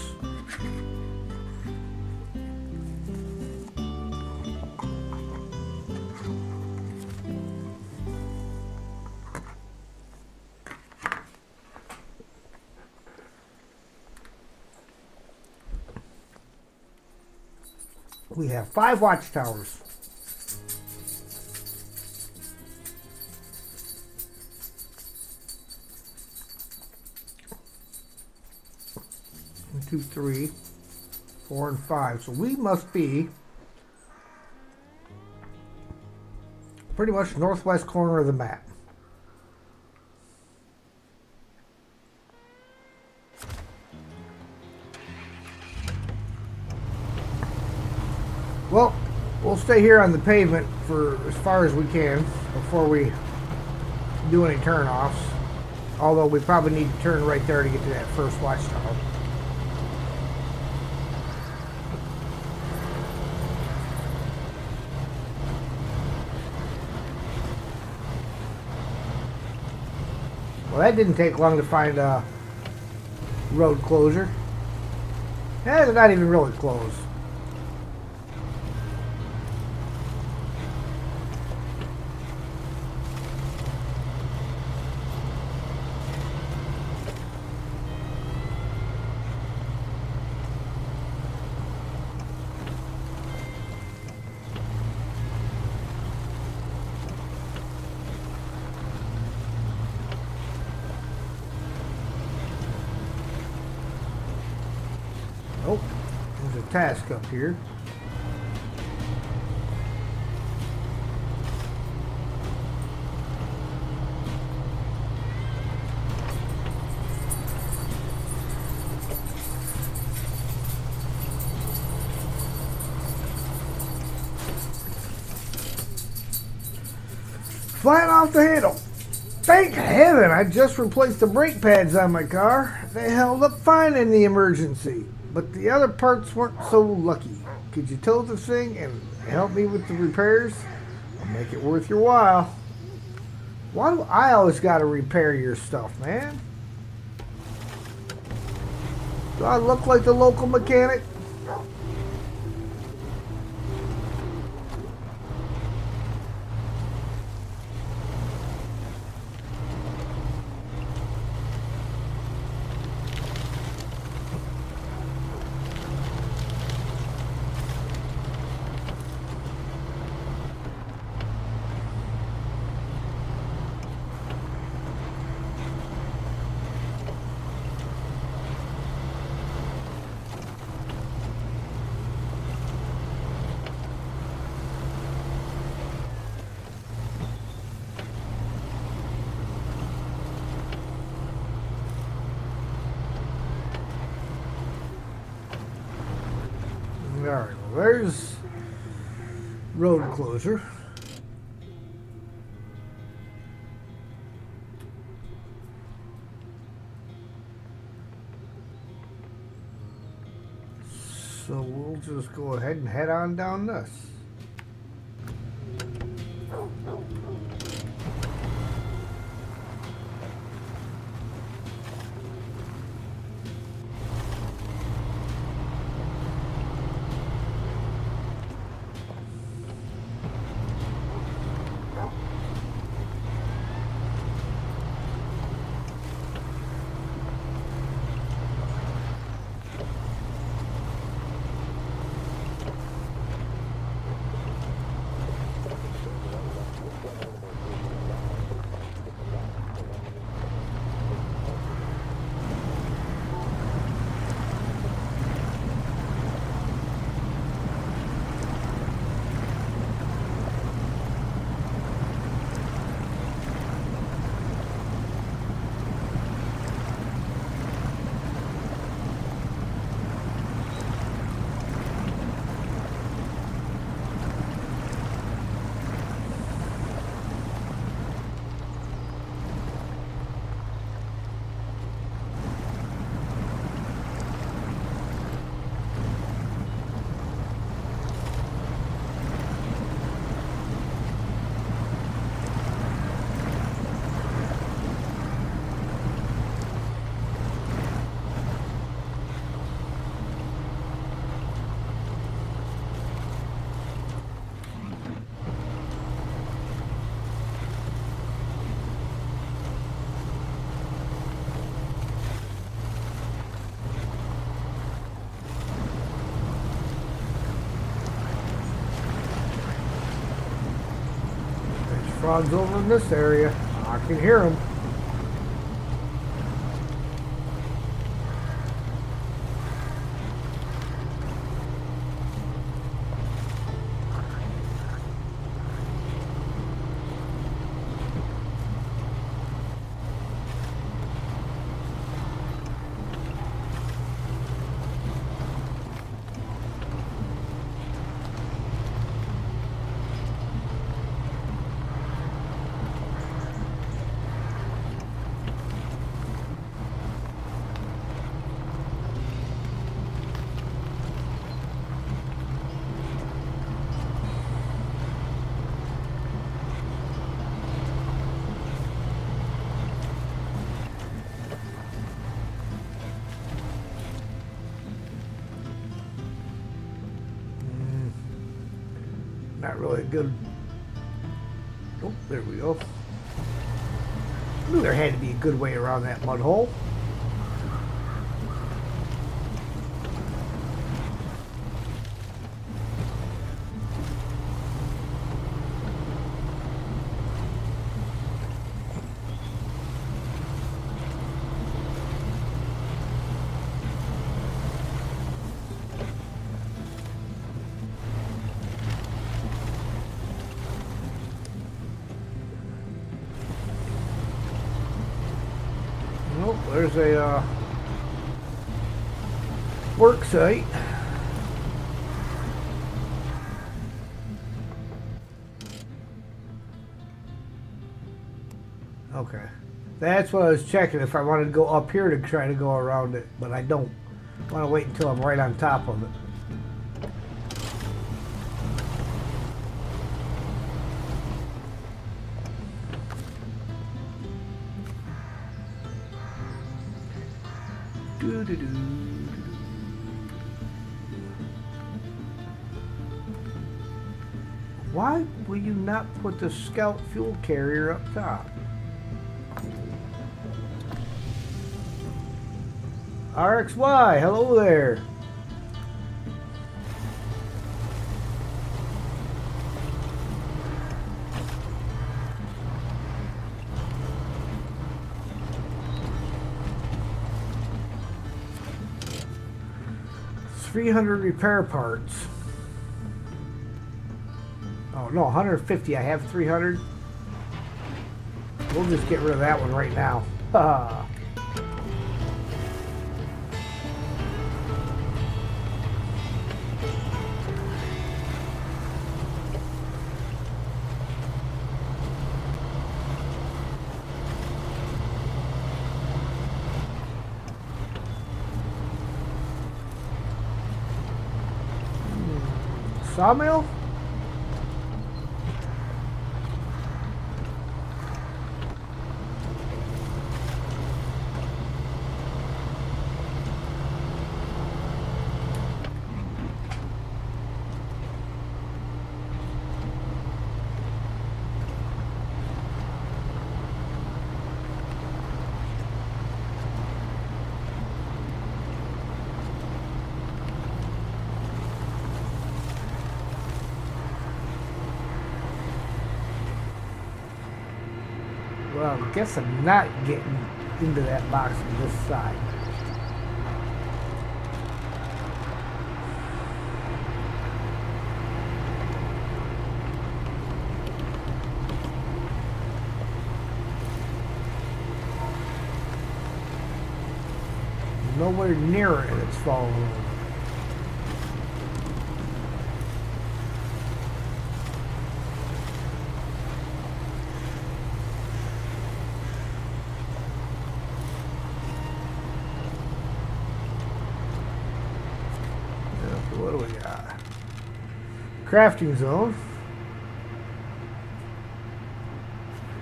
We have 5 watchtowers. One, 2, 3, 4, and 5. So we must be pretty much northwest corner of the map. Well, we'll stay here on the pavement for as far as we can before we do any turn-offs. Although we probably need to turn right there to get to that first watchtower. Well, that didn't take long to find a road closure. Yeah, they're not even really closed. Oh, there's a task up here. Flying off the handle. Thank heaven I just replaced the brake pads on my car. They held up fine in the emergency, but the other parts weren't so lucky. Could you tow the thing and help me with the repairs? I'll make it worth your while. Why do I always gotta repair your stuff, man? Do I look like the local mechanic? Alright, well, there's road closure. So we'll just go ahead and head on down this. Ron's over in this area. I can hear him. Not really good. Oh, there we go. Knew there had to be a good way around that mud hole. Nope, there's a work site. Okay, that's what I was checking, if I wanted to go up here to try to go around it, but I don't. I want to wait until I'm right on top of it. Why will you not put the Scout fuel carrier up top? RXY, hello there. It's 300 repair parts. Oh no, 150. I have 300. We'll just get rid of that one right now. Haha. Sawmill? Well, I guess I'm not getting into that box on this side. Nowhere near it, it's falling over. What do we got? Crafting zone.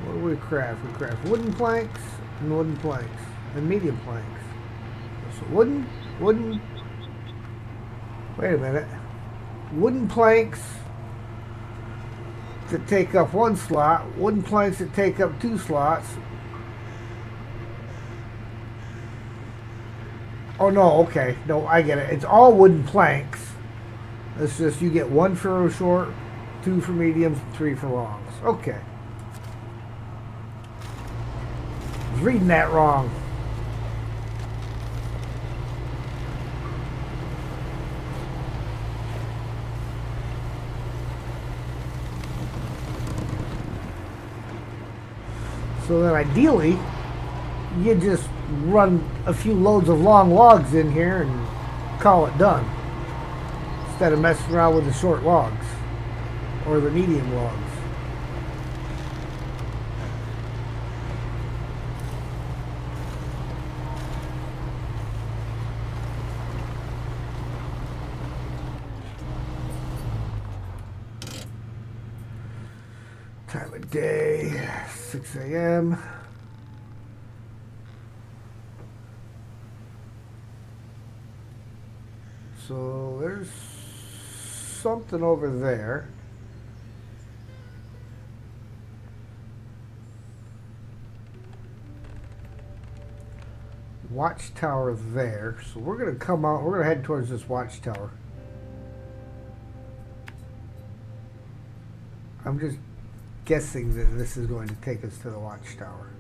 What do we craft? We craft wooden planks and wooden planks and medium planks. So wooden. Wait a minute. Wooden planks that take up one slot. Wooden planks that take up 2 slots. Oh no, okay. No, I get it. It's all wooden planks. It's just you get 1 for short, 2 for mediums, 3 for longs. Okay. was reading that wrong. So then ideally, you just run a few loads of long logs in here and call it done. Instead of messing around with the short logs or the medium logs. Time of day, 6 a.m. So there's something over there. Watchtower there. So we're going to come out, we're going to head towards this watchtower. I'm just guessing that this is going to take us to the watchtower.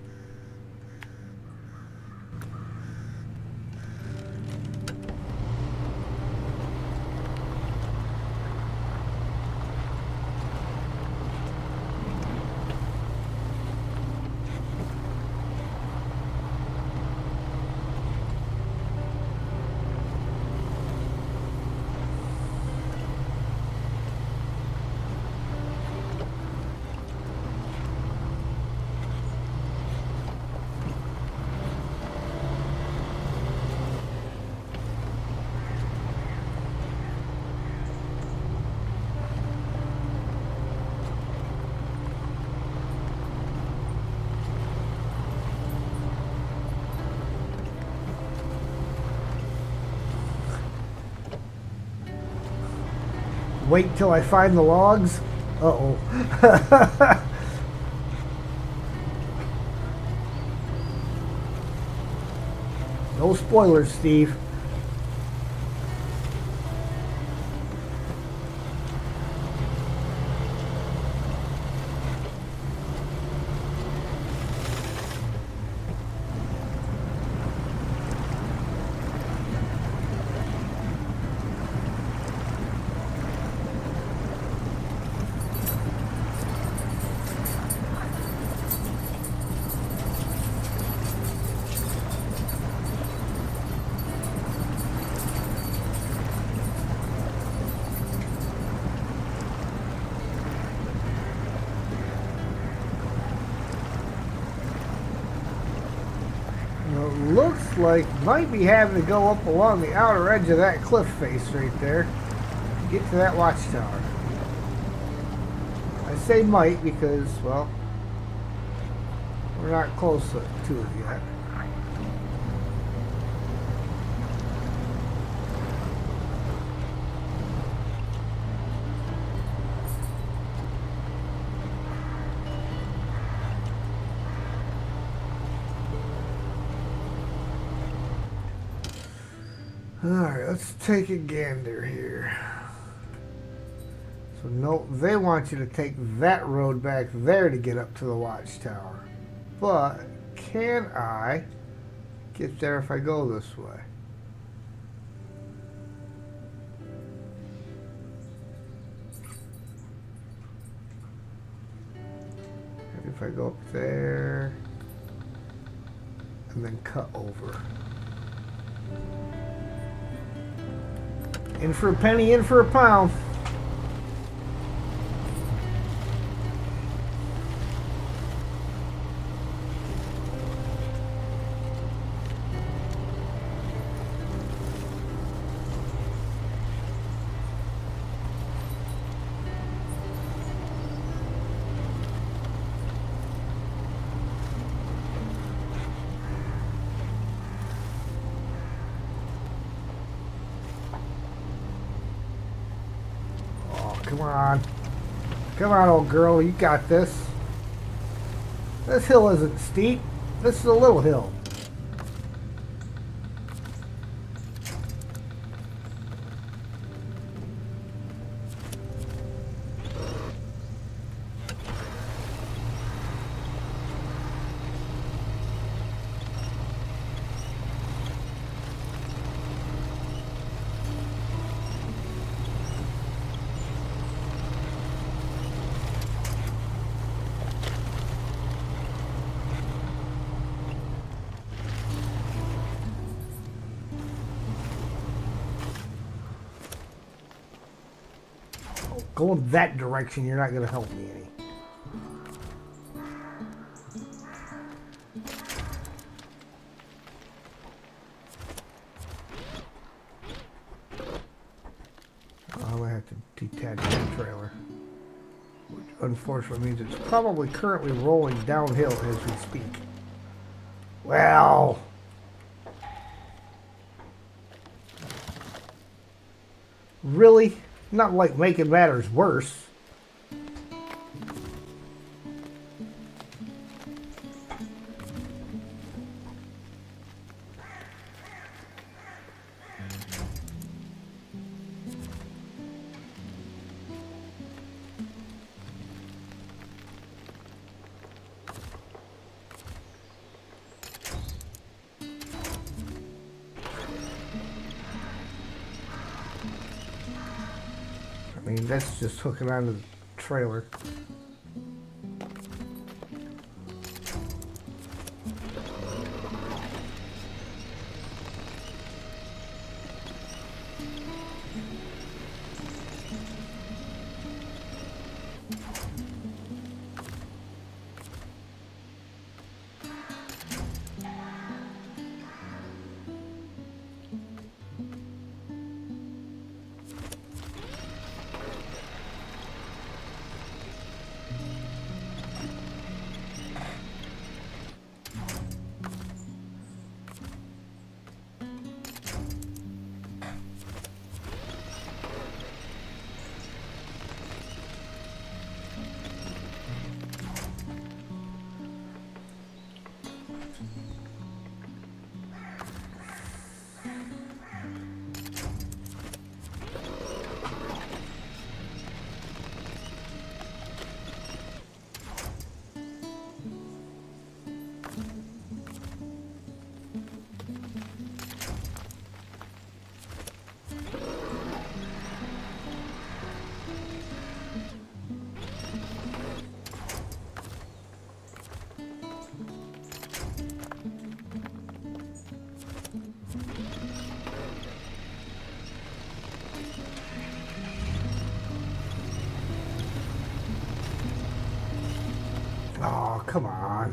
Wait till I find the logs. Uh-oh. No spoilers, Steve. Looks like might be having to go up along the outer edge of that cliff face right there to get to that watchtower. I say might because, well, we're not close to it yet. Alright, let's take a gander here. So no, they want you to take that road back there to get up to the watchtower. But can I get there if I go this way? Maybe if I go up there and then cut over. In for a penny, in for a pound. Come on. Come on, old girl. You got this. This hill isn't steep. This is a little hill. Going that direction, you're not going to help me any. I'm going to have to detach that trailer. Which unfortunately means it's probably currently rolling downhill as we speak. Well... Really? Not like making matters worse. I mean, that's just hooking onto the trailer. Oh, come on.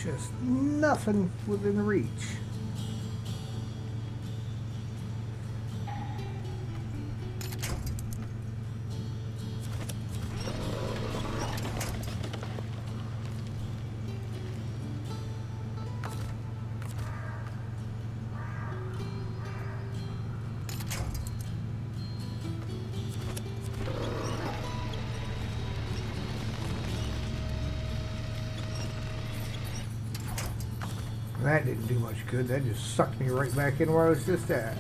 Just nothing within reach. That didn't do much good. That just sucked me right back in where I was just at.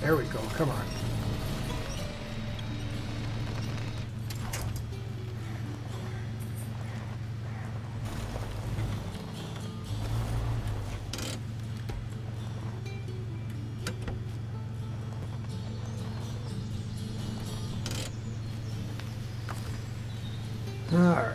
There we go. Come on. All right.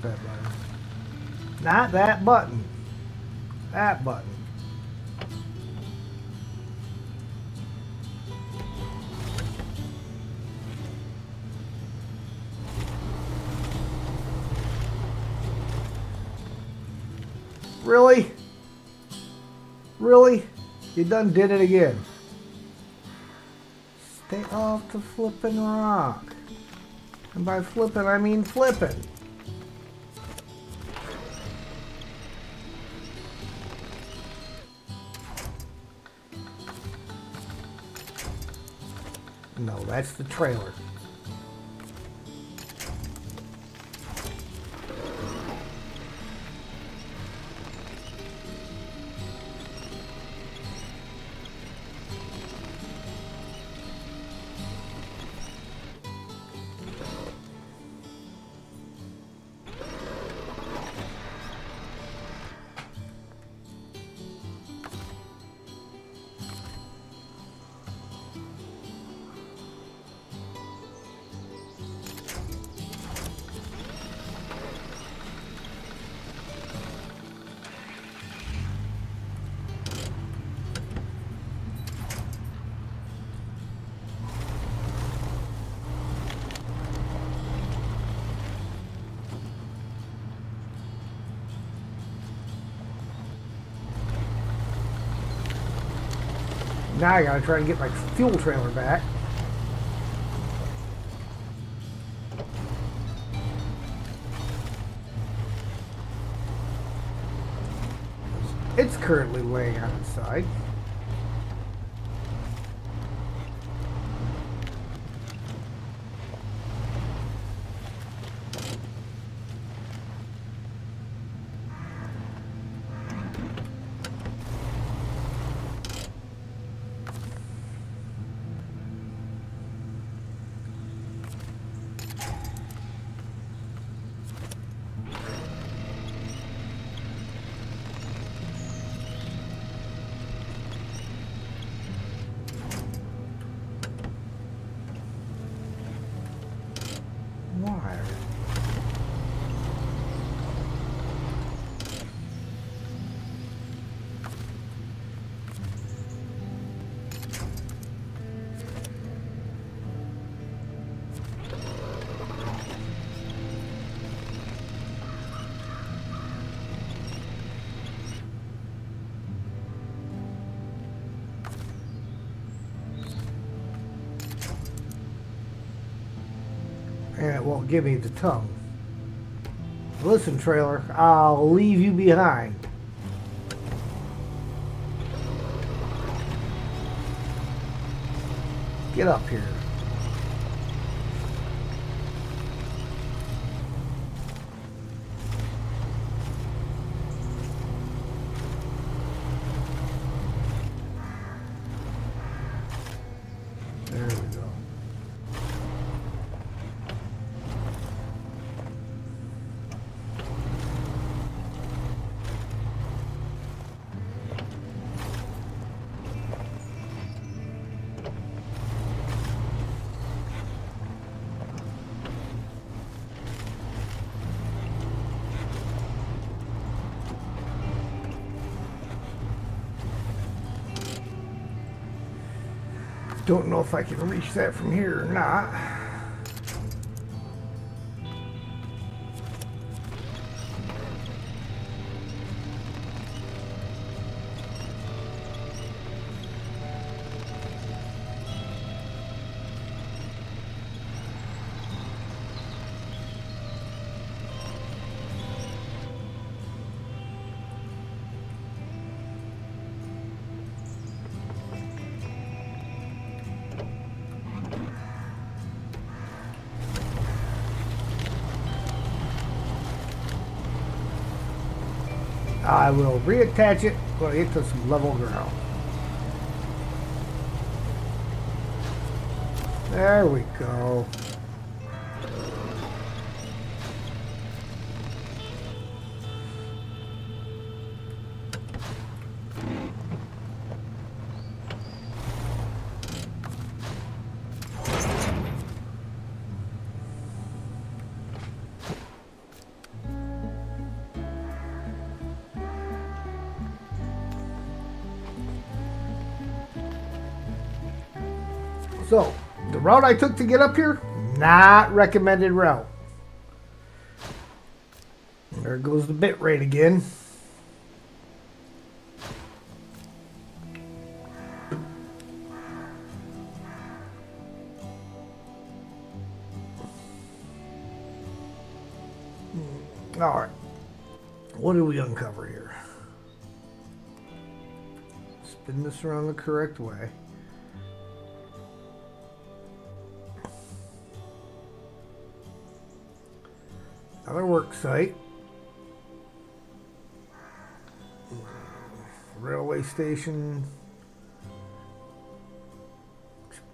That button. Not that button. That button. Really? Really? You done did it again. Stay off the flippin' rock. And by flippin', I mean flippin'. No, that's the trailer. Now I gotta try and get my fuel trailer back. It's currently laying on its side. Why? And it won't give me the tongue. Listen, trailer, I'll leave you behind. Get up here. There we go. Don't know if I can reach that from here or not. I will reattach it when I get to some level ground. There we go. So, the route I took to get up here, not recommended route. There goes the bit rate again. Alright, what did we uncover here? Spin this around the correct way. Another work site. Railway station.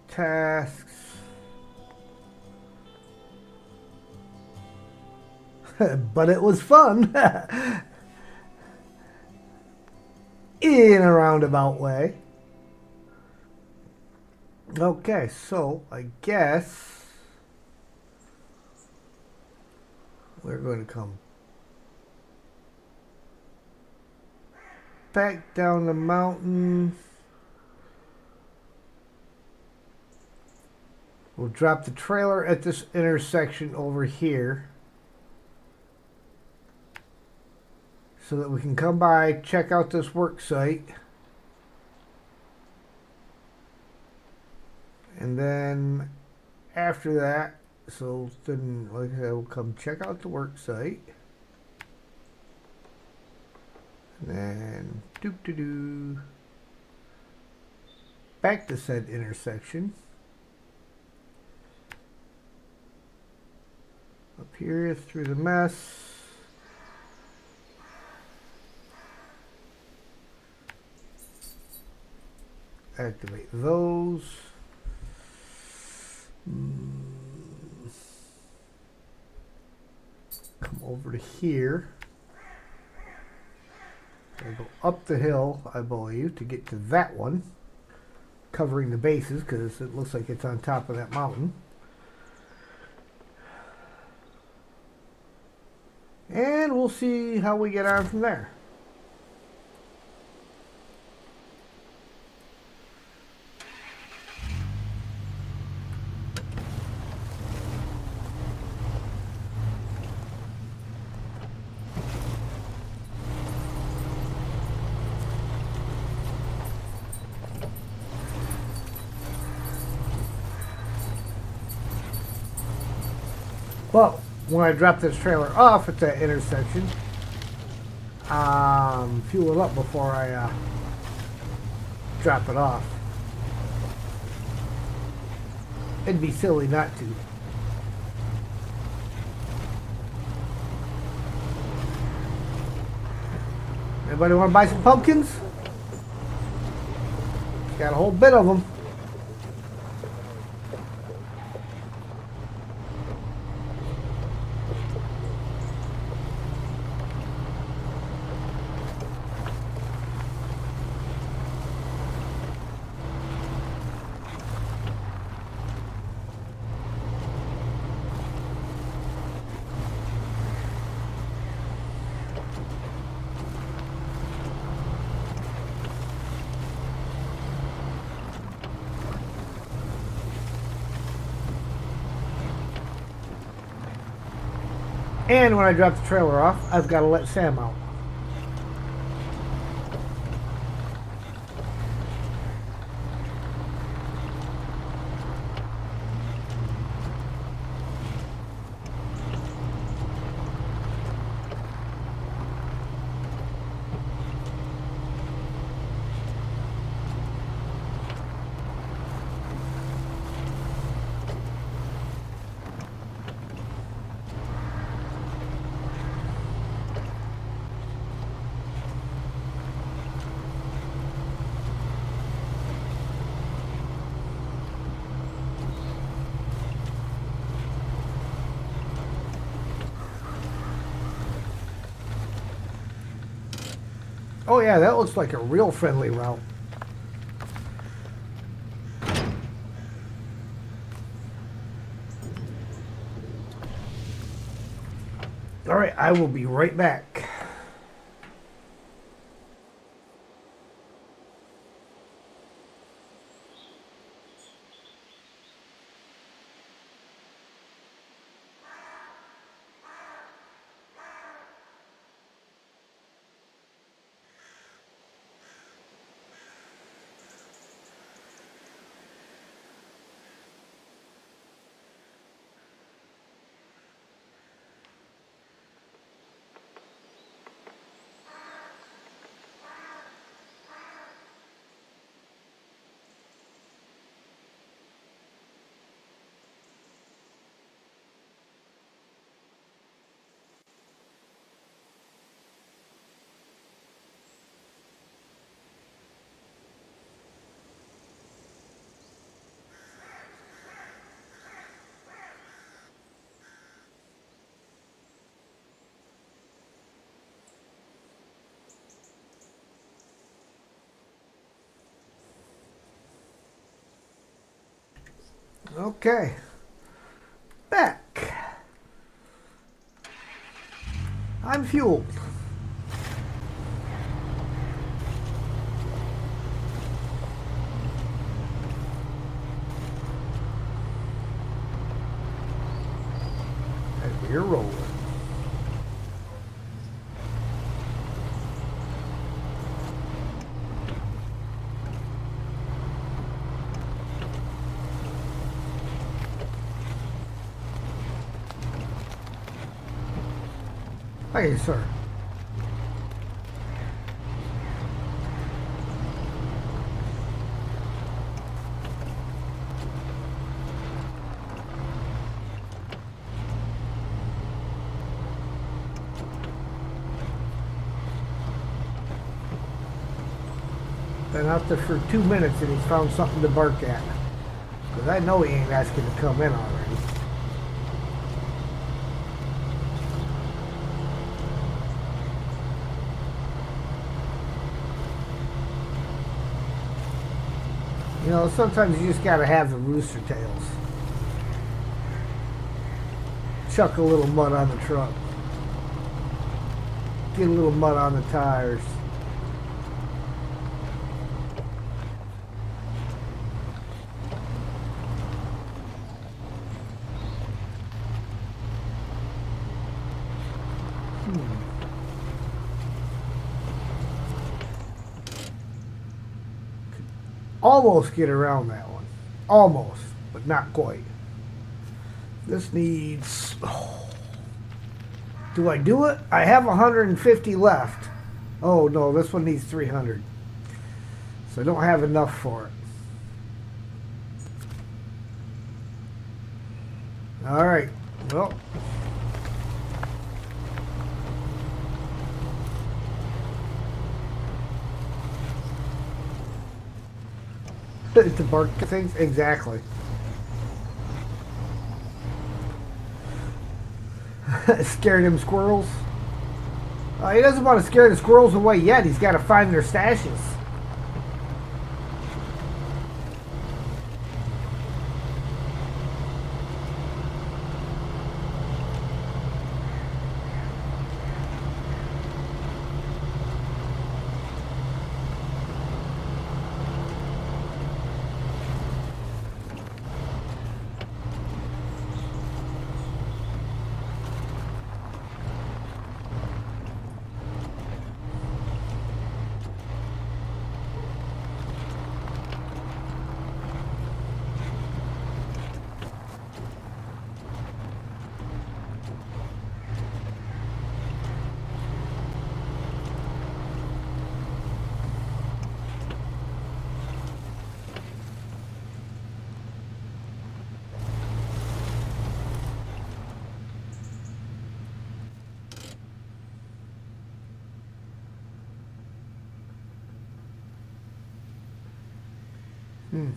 Tasks. But it was fun. In a roundabout way. Okay, so I guess we're going to come back down the mountain. We'll drop the trailer at this intersection over here so that we can come by, check out this work site, and then after that, so then, like I said, we'll come check out the work site. And then, doo-doo-doo. Back to said intersection. Up here through the mess. Activate those. Come over to here. I go up the hill, I believe, to get to that one, covering the bases because it looks like it's on top of that mountain. And we'll see how we get on from there. Well, when I drop this trailer off at that intersection, fuel it up before I drop it off. It'd be silly not to. Anybody want to buy some pumpkins? Got a whole bit of them. And when I drop the trailer off, I've got to let Sam out. Oh yeah, that looks like a real friendly route. All right, I will be right back. Okay. Back. I'm fueled. And we're rolling. Hey, sir. Been out there for 2 minutes and he's found something to bark at. Because I know he ain't asking to come in already. You know, sometimes you just gotta have the rooster tails. Chuck a little mud on the truck. Get a little mud on the tires. Almost get around that one. Almost, but not quite. This needs... Oh. Do I do it? I have 150 left. Oh no, this one needs 300. So I don't have enough for it. Alright, well... to bark things? Exactly. Scared them squirrels? He doesn't want to scare the squirrels away yet. He's got to find their stashes. Hmm.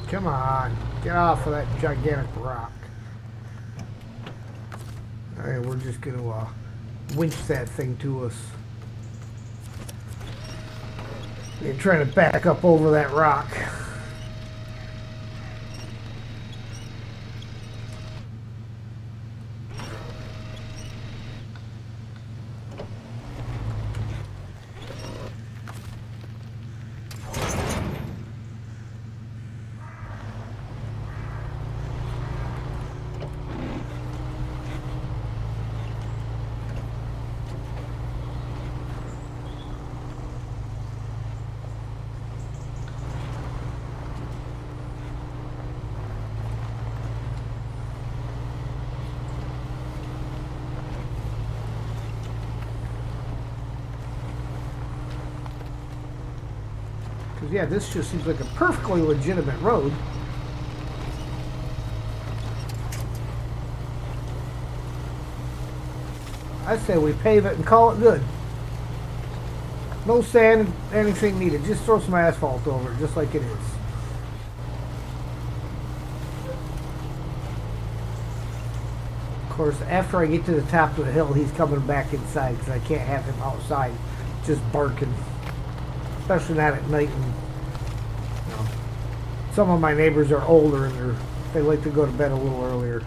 Come on, get off of that gigantic rock. Alright, we're just gonna winch that thing to us. You're trying to back up over that rock. Because, yeah, this just seems like a perfectly legitimate road. I say we pave it and call it good. No sand, anything needed. Just throw some asphalt over it, just like it is. Of course, after I get to the top of the hill, he's coming back inside because I can't have him outside just barking. Especially not at night. And, you know, some of my neighbors are older and they like to go to bed a little earlier.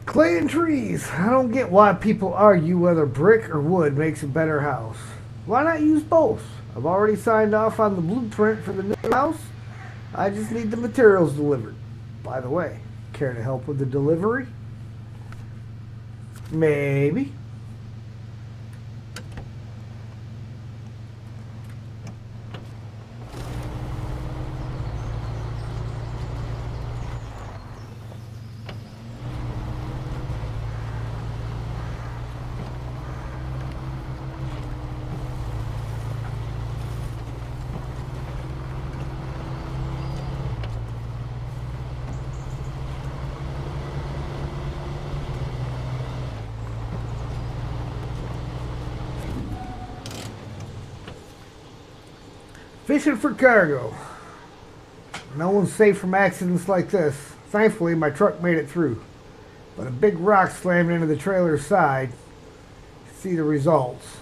Clay and trees. I don't get why people argue whether brick or wood makes a better house. Why not use both? I've already signed off on the blueprint for the new house. I just need the materials delivered. By the way, care to help with the delivery? Maybe. Fishing for cargo. No one's safe from accidents like this. Thankfully, my truck made it through. But a big rock slammed into the trailer's side. See the results.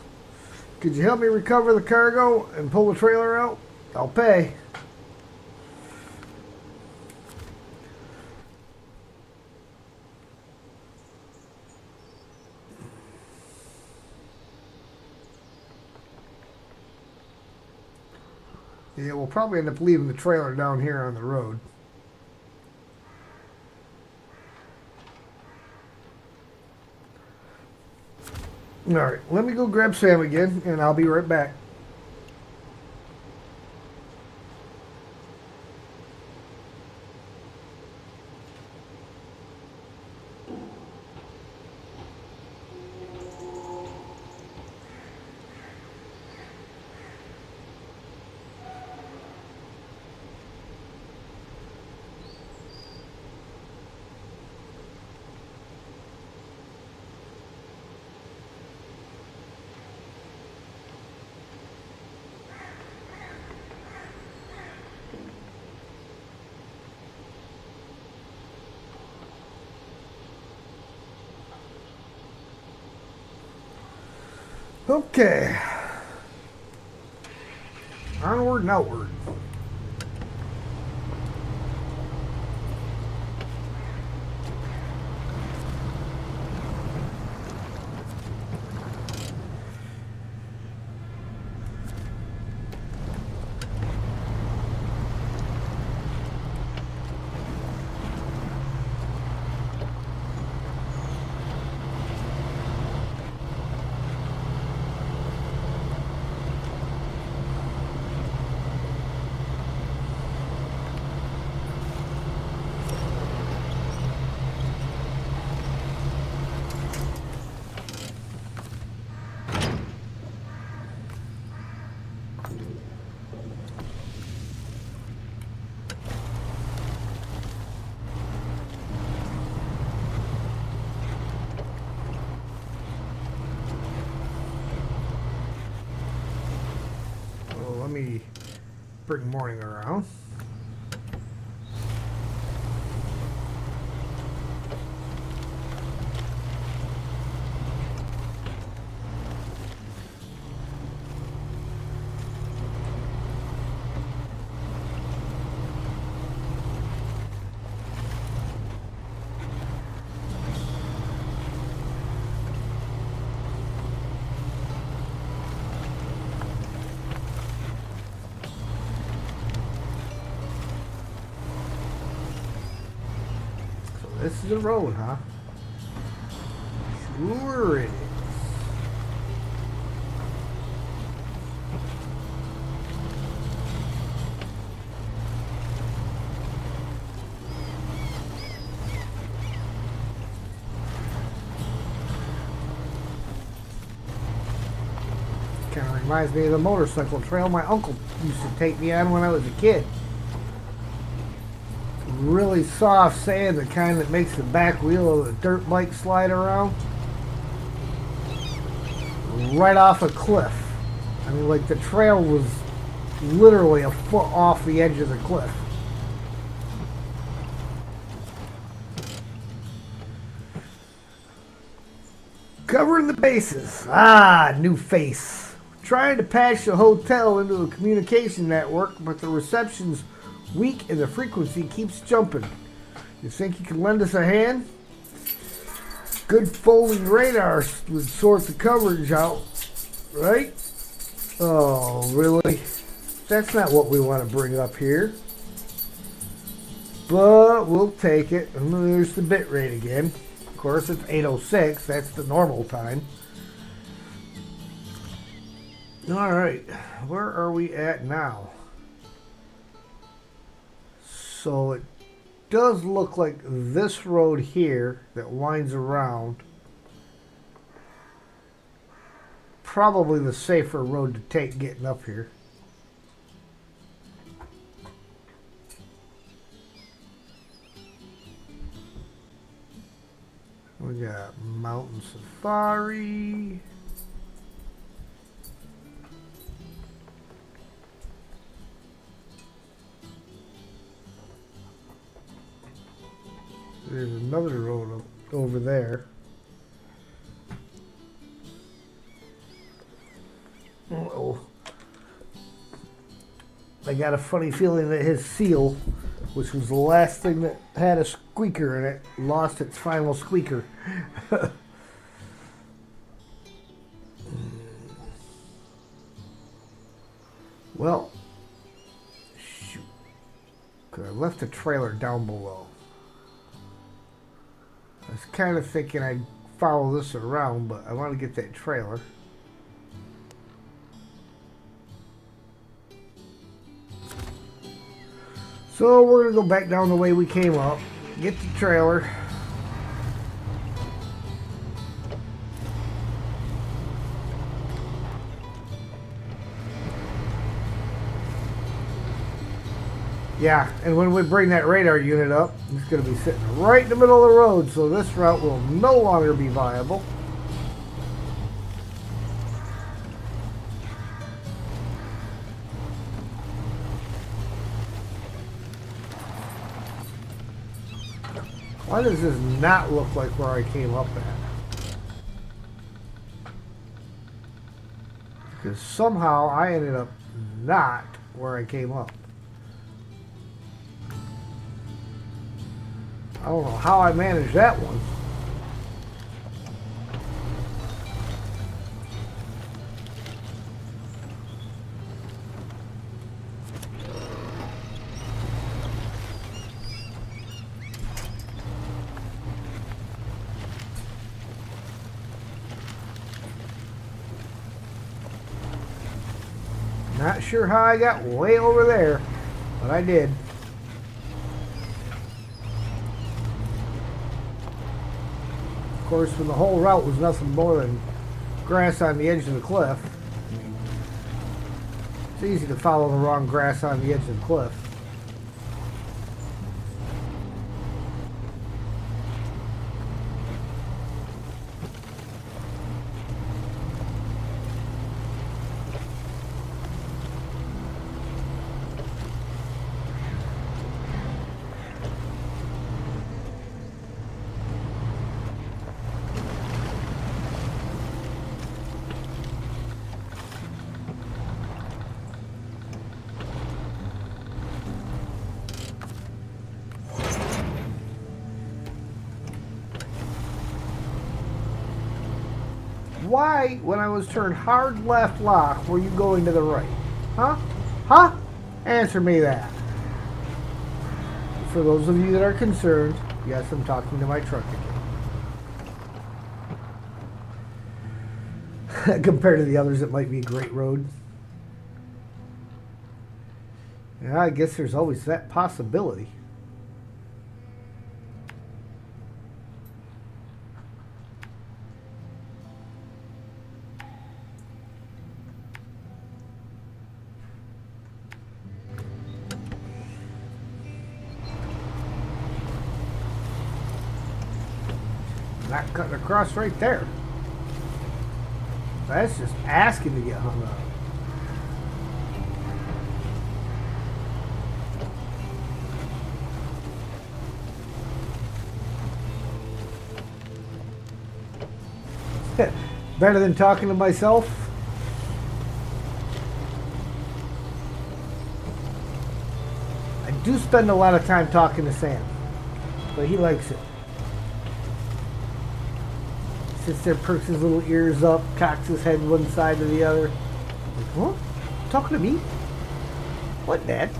Could you help me recover the cargo and pull the trailer out? I'll pay. Yeah, we'll probably end up leaving the trailer down here on the road. Alright, let me go grab Sam again, and I'll be right back. Okay. Onward and outward. Let me bring morning around. This is the road, huh? Sure it is. Kind of reminds me of the motorcycle trail my uncle used to take me on when I was a kid. Really soft sand, the kind that makes the back wheel of a dirt bike slide around. Right off a cliff. I mean, like the trail was literally a foot off the edge of the cliff. Covering the bases. Ah, new face. Trying to patch the hotel into a communication network, but the reception's weak and the frequency keeps jumping. You think you can lend us a hand? Good folding radar would sort the coverage out, right? Oh, really? That's not what we want to bring up here. But we'll take it. And there's the bit rate again. Of course, it's 806. That's the normal time. All right. Where are we at now? So it does look like this road here that winds around. Probably the safer road to take getting up here. We got Mountain Safari. There's another road over there. Uh-oh. I got a funny feeling that his seal, which was the last thing that had a squeaker in it, lost its final squeaker. Well, shoot. 'Cause I left the trailer down below. I was kind of thinking I'd follow this around, but I want to get that trailer. So we're going to go back down the way we came up, get the trailer. Yeah, and when we bring that radar unit up, it's going to be sitting right in the middle of the road, so this route will no longer be viable. Why does this not look like where I came up at? because somehow I ended up not where I came up. I don't know how I managed that one. Not sure how I got way over there, but I did. Of course, when the whole route was nothing more than grass on the edge of the cliff, it's easy to follow the wrong grass on the edge of the cliff. Why, when I was turned hard left lock, were you going to the right? Huh? Huh? Answer me that. For those of you that are concerned, yes, I'm talking to my truck again. Compared to the others, it might be a great road. Yeah, I guess there's always that possibility. Not cutting across right there. That's just asking to get hung up. Better than talking to myself. I do spend a lot of time talking to Sam, but he likes it. Sits there, perks his little ears up, cocks his head one side to the other. Like, what? Talking to me? What, Dad?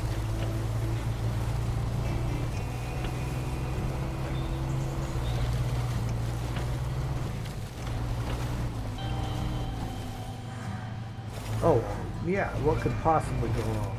Oh, yeah, what could possibly go wrong?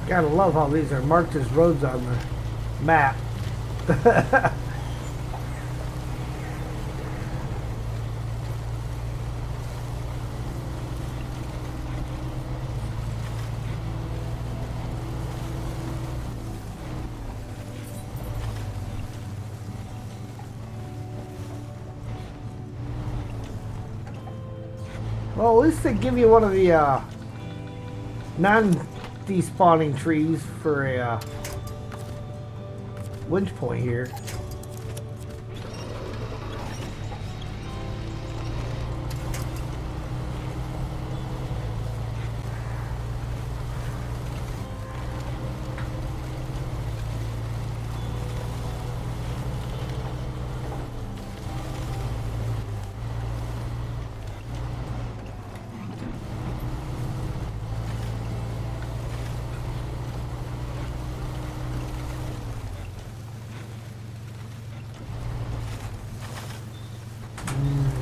Gotta love how these are marked as roads on the map. Well, at least they give you one of the non-despawning trees for a winch point here.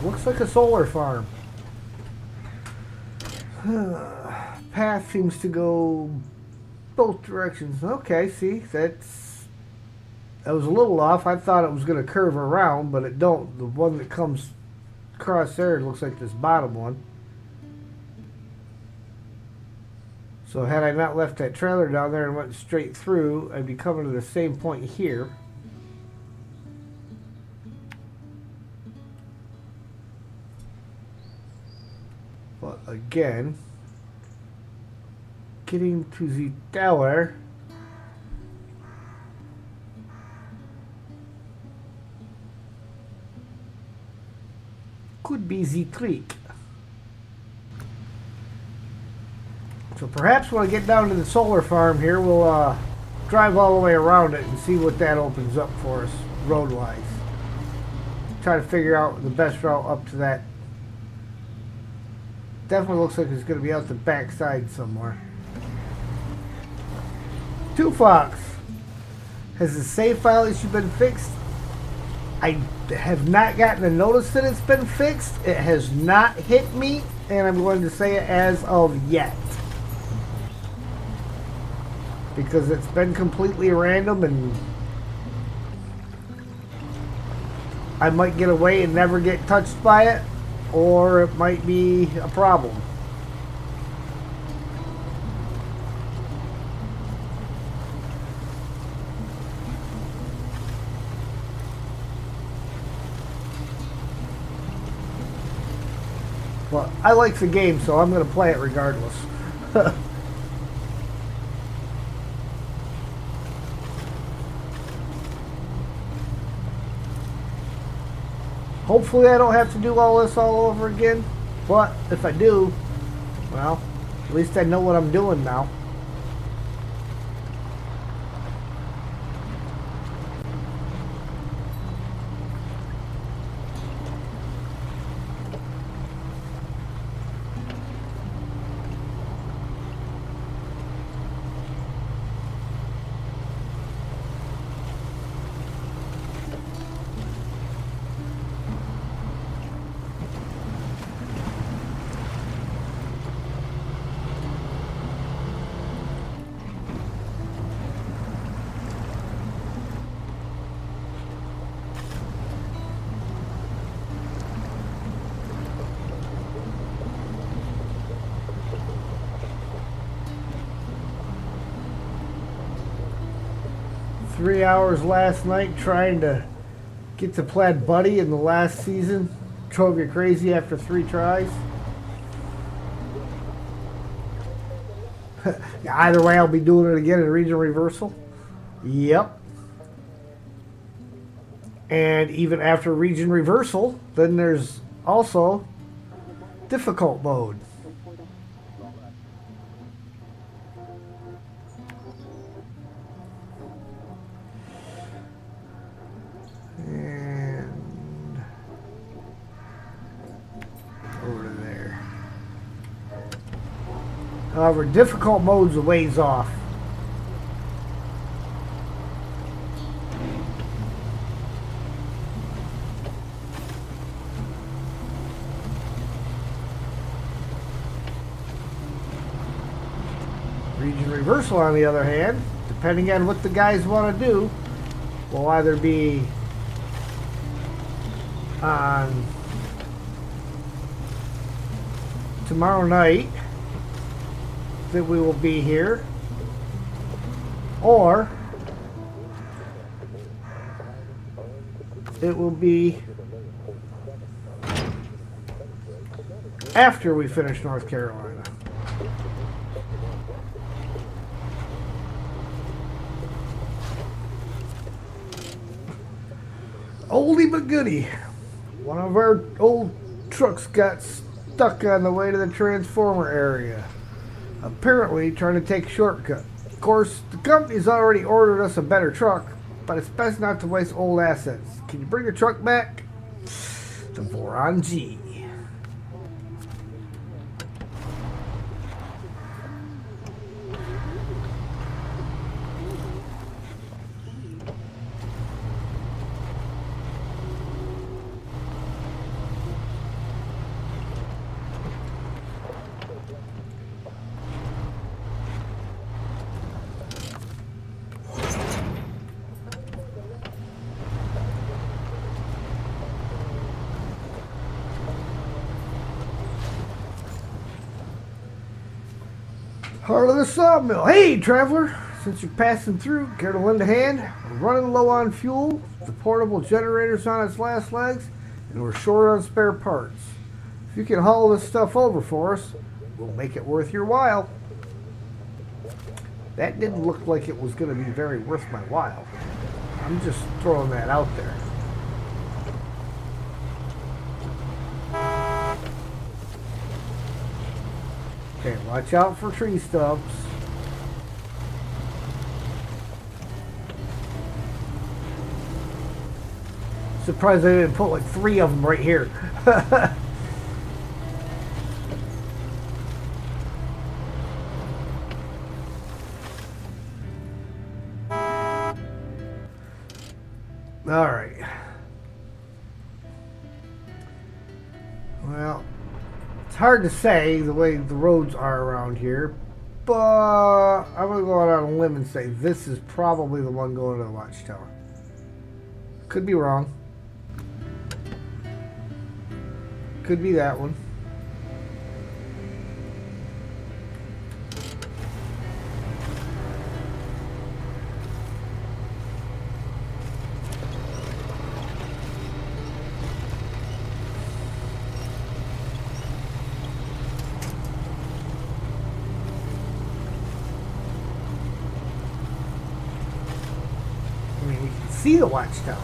Looks like a solar farm. Path seems to go both directions. Okay, see, that was a little off. I thought it was going to curve around, but it don't. The one that comes across there, it looks like this bottom one. So had I not left that trailer down there and went straight through, I'd be coming to the same point here. But again, getting to the tower could be the trick. So perhaps when I get down to the solar farm here, we'll drive all the way around it and see what that opens up for us road-wise. Try to figure out the best route up to that. Definitely looks like it's going to be out the backside somewhere. Two Fox. Has the save file issue been fixed? I have not gotten a notice that it's been fixed. It has not hit me, and I'm going to say it as of yet. Because it's been completely random, and I might get away and never get touched by it, or it might be a problem. Well, I like the game, so I'm going to play it regardless. Hopefully I don't have to do all this all over again, but if I do, well, at least I know what I'm doing now. Three hours last night trying to get to Plaid Buddy in the last season. Drove you crazy after 3 tries. Either way, I'll be doing it again in region reversal. Yep. And even after region reversal, then there's also difficult mode. However, difficult mode's a ways off. Region reversal, on the other hand, depending on what the guys want to do, will either be on tomorrow night that we will be here, or it will be after we finish North Carolina. Oldie but goodie. One of our old trucks got stuck on the way to the transformer area. Apparently trying to take a shortcut. Of course, the company's already ordered us a better truck, but it's best not to waste old assets. Can you bring the truck back? The Voron G. Heart of the sawmill. Hey, traveler! Since you're passing through, care to lend a hand? We're running low on fuel, the portable generator's on its last legs, and we're short on spare parts. If you can haul this stuff over for us, we'll make it worth your while. That didn't look like it was going to be very worth my while. I'm just throwing that out there. Okay, watch out for tree stumps. Surprised I didn't put like 3 of them right here. All right. Well, it's hard to say the way the roads are around here, but I'm going to go out on a limb and say this is probably the one going to the watchtower. Could be wrong. Could be that one. I mean, we can see the watchtower.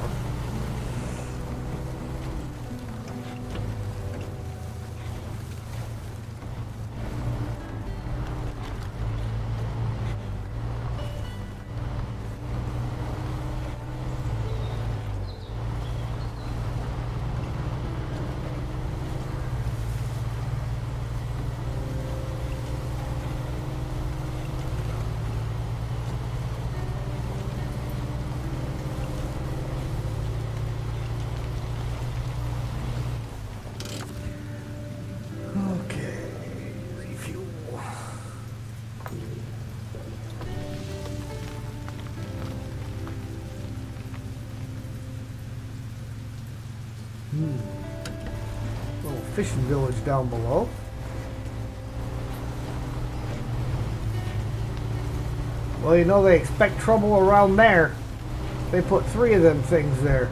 Little fishing village down below. Well, you know they expect trouble around there. They put 3 of them things there.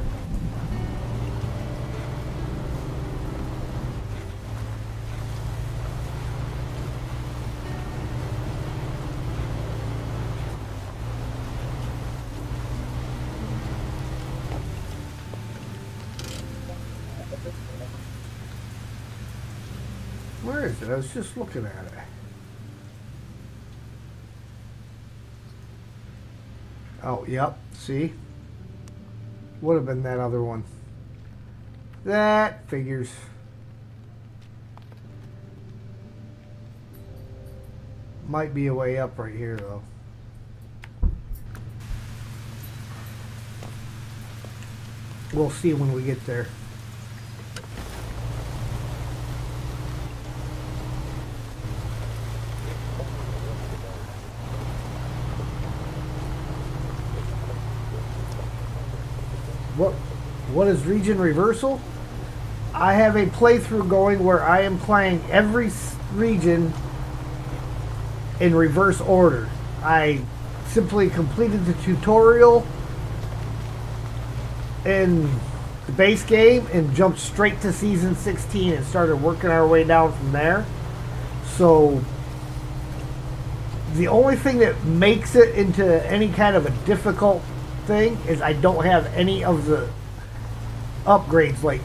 Where is it? I was just looking at it. Oh, yep. See? Would have been that other one. That figures. Might be a way up right here, though. We'll see when we get there. What is region reversal? I have a playthrough going where I am playing every region in reverse order. I simply completed the tutorial in the base game and jumped straight to season 16 and started working our way down from there. So the only thing that makes it into any kind of a difficult thing is I don't have any of the upgrades like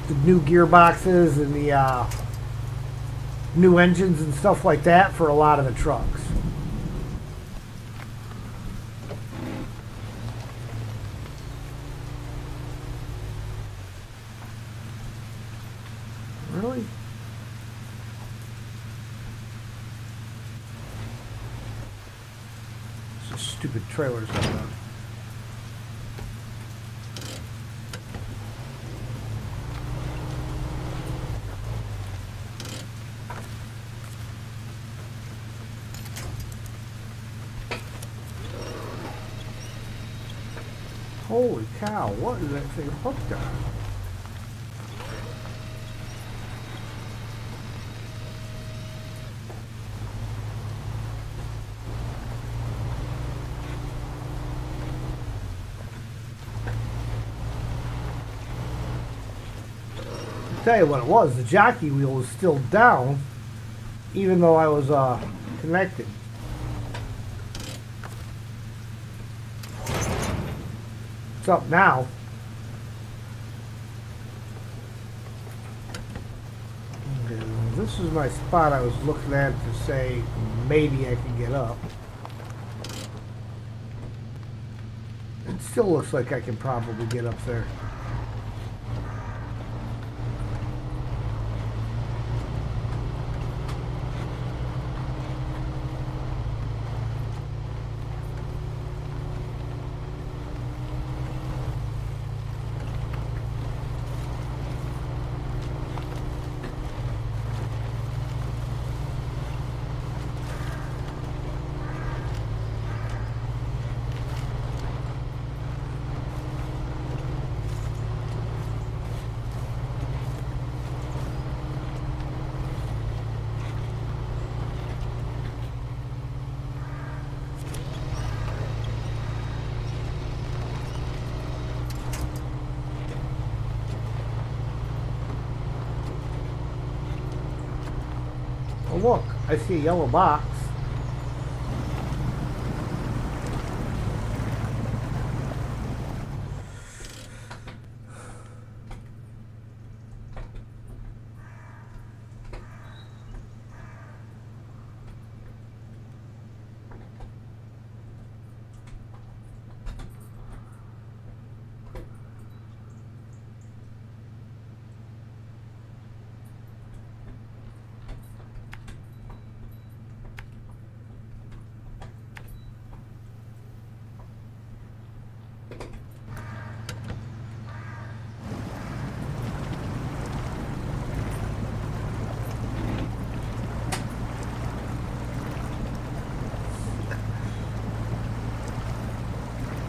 the new gearboxes and the new engines and stuff like that for a lot of the trucks. Really? Some stupid trailers going on. Holy cow, what is that thing hooked on? tell you what it was. The jockey wheel was still down, even though I was connected. It's up now. And this is my spot I was looking at to say maybe I can get up. It still looks like I can probably get up there. Oh look, I see a yellow box.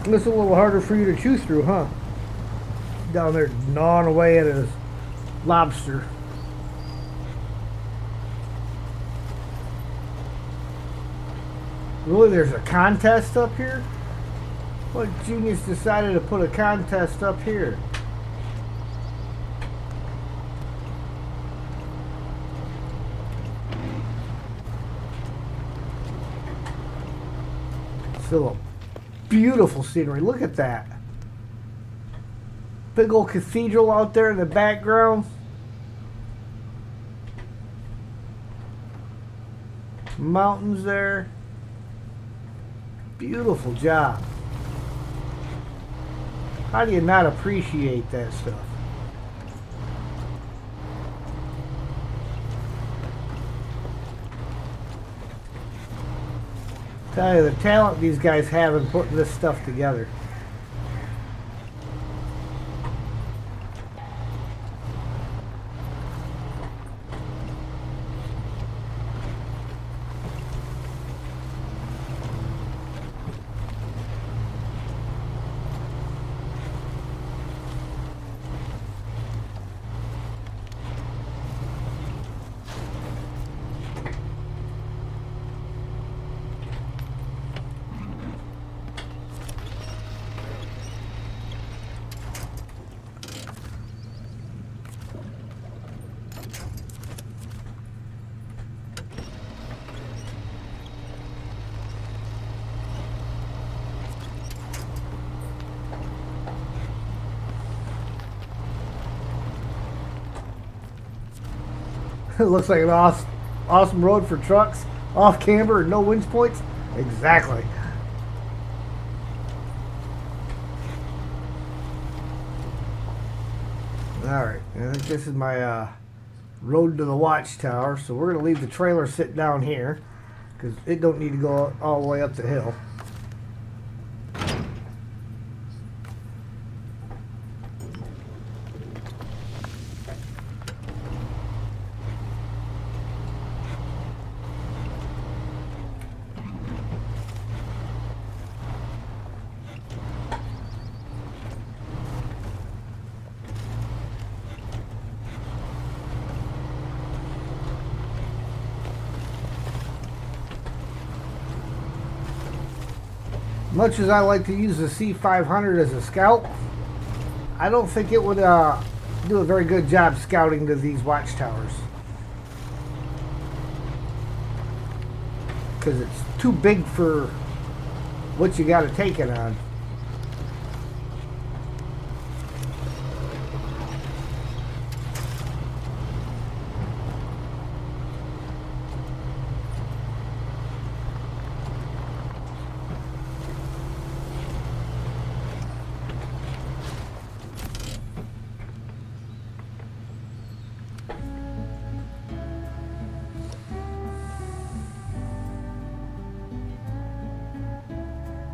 It's a little harder for you to chew through, huh? Down there gnawing away at his lobster. Really, there's a contest up here? What genius decided to put a contest up here? Still a beautiful scenery. Look at that. Big old cathedral out there in the background. Mountains there. Beautiful job. How do you not appreciate that stuff? Tell you the talent these guys have in putting this stuff together. It looks like an awesome road for trucks, off camber and no winch points. Exactly. Alright, I think this is my road to the watchtower, so we're going to leave the trailer sit down here because it don't need to go all the way up the hill. Much as I like to use the C500 as a scout, I don't think it would do a very good job scouting to these watchtowers. Because it's too big for what you got to take it on.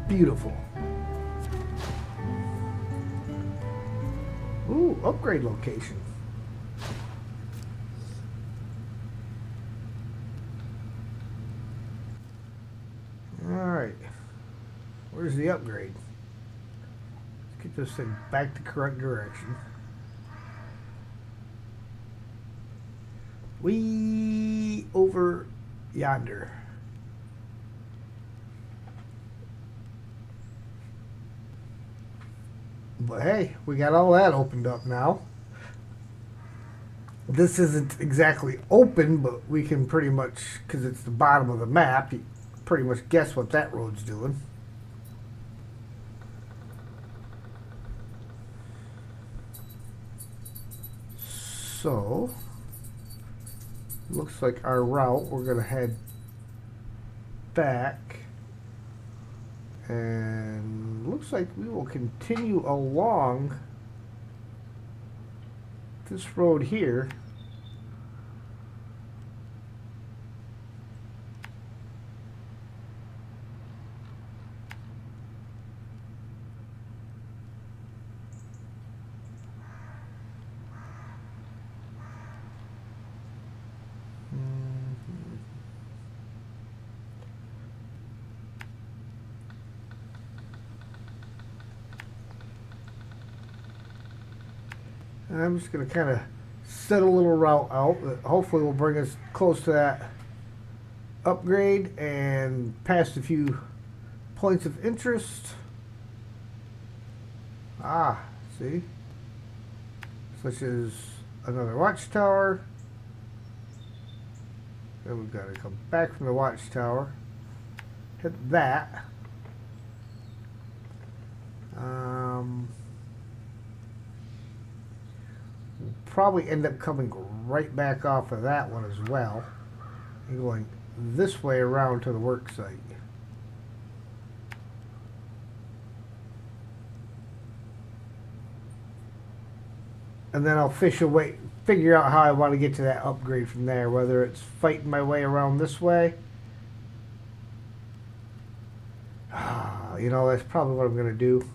Beautiful. Ooh, upgrade location. Alright. Where's the upgrade? Let's get this thing back the correct direction. Way over yonder. But hey, we got all that opened up now. This isn't exactly open, but we can pretty much, because it's the bottom of the map, you pretty much guess what that road's doing. So, looks like our route, we're going to head back. And looks like we will continue along this road here. I'm just going to kind of set a little route out that hopefully will bring us close to that upgrade and past a few points of interest. Ah, see? Such as another watchtower. Then we've got to come back from the watchtower, hit that. Probably end up coming right back off of that one as well and going this way around to the work site. And then I'll figure out how I want to get to that upgrade from there, whether it's fighting my way around this way. You know, that's probably what I'm going to do.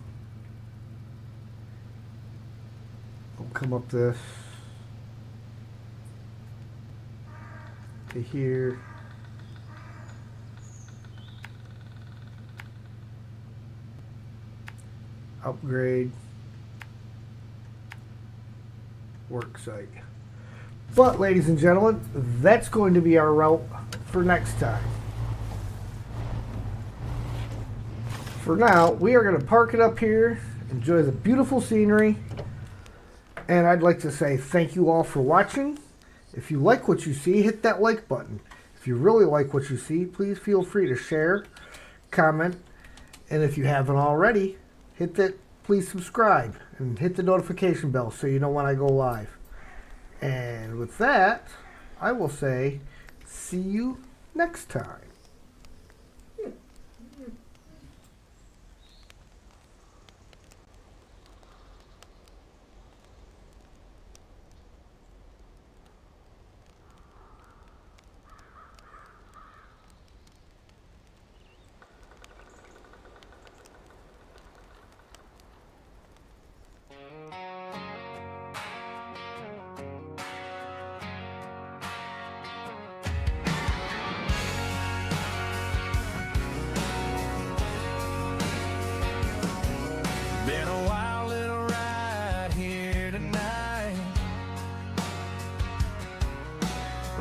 I'll come up this to here. Upgrade. Work site. But ladies and gentlemen, that's going to be our route for next time. For now, we are going to park it up here, enjoy the beautiful scenery, and I'd like to say thank you all for watching. If you like what you see, hit that like button. If you really like what you see, please feel free to share, comment, and if you haven't already, please subscribe and hit the notification bell so you know when I go live. And with that, I will say, see you next time. Been a wild little ride here tonight,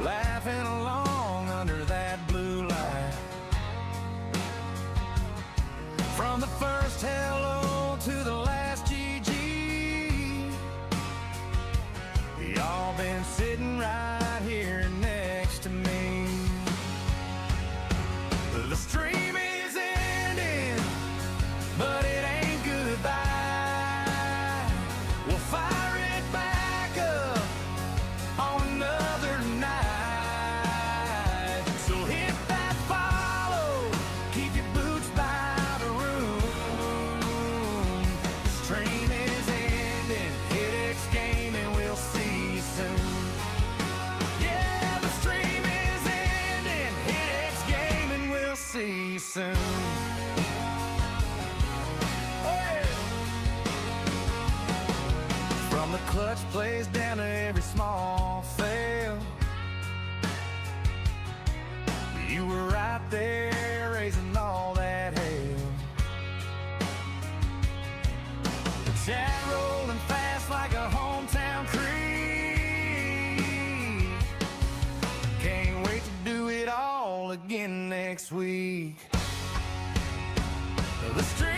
laughing along under that blue light. From the first hello to the last GG, You were right there raising all that hell. The chat rolling fast like a hometown creek. Can't wait to do it all again next week. The street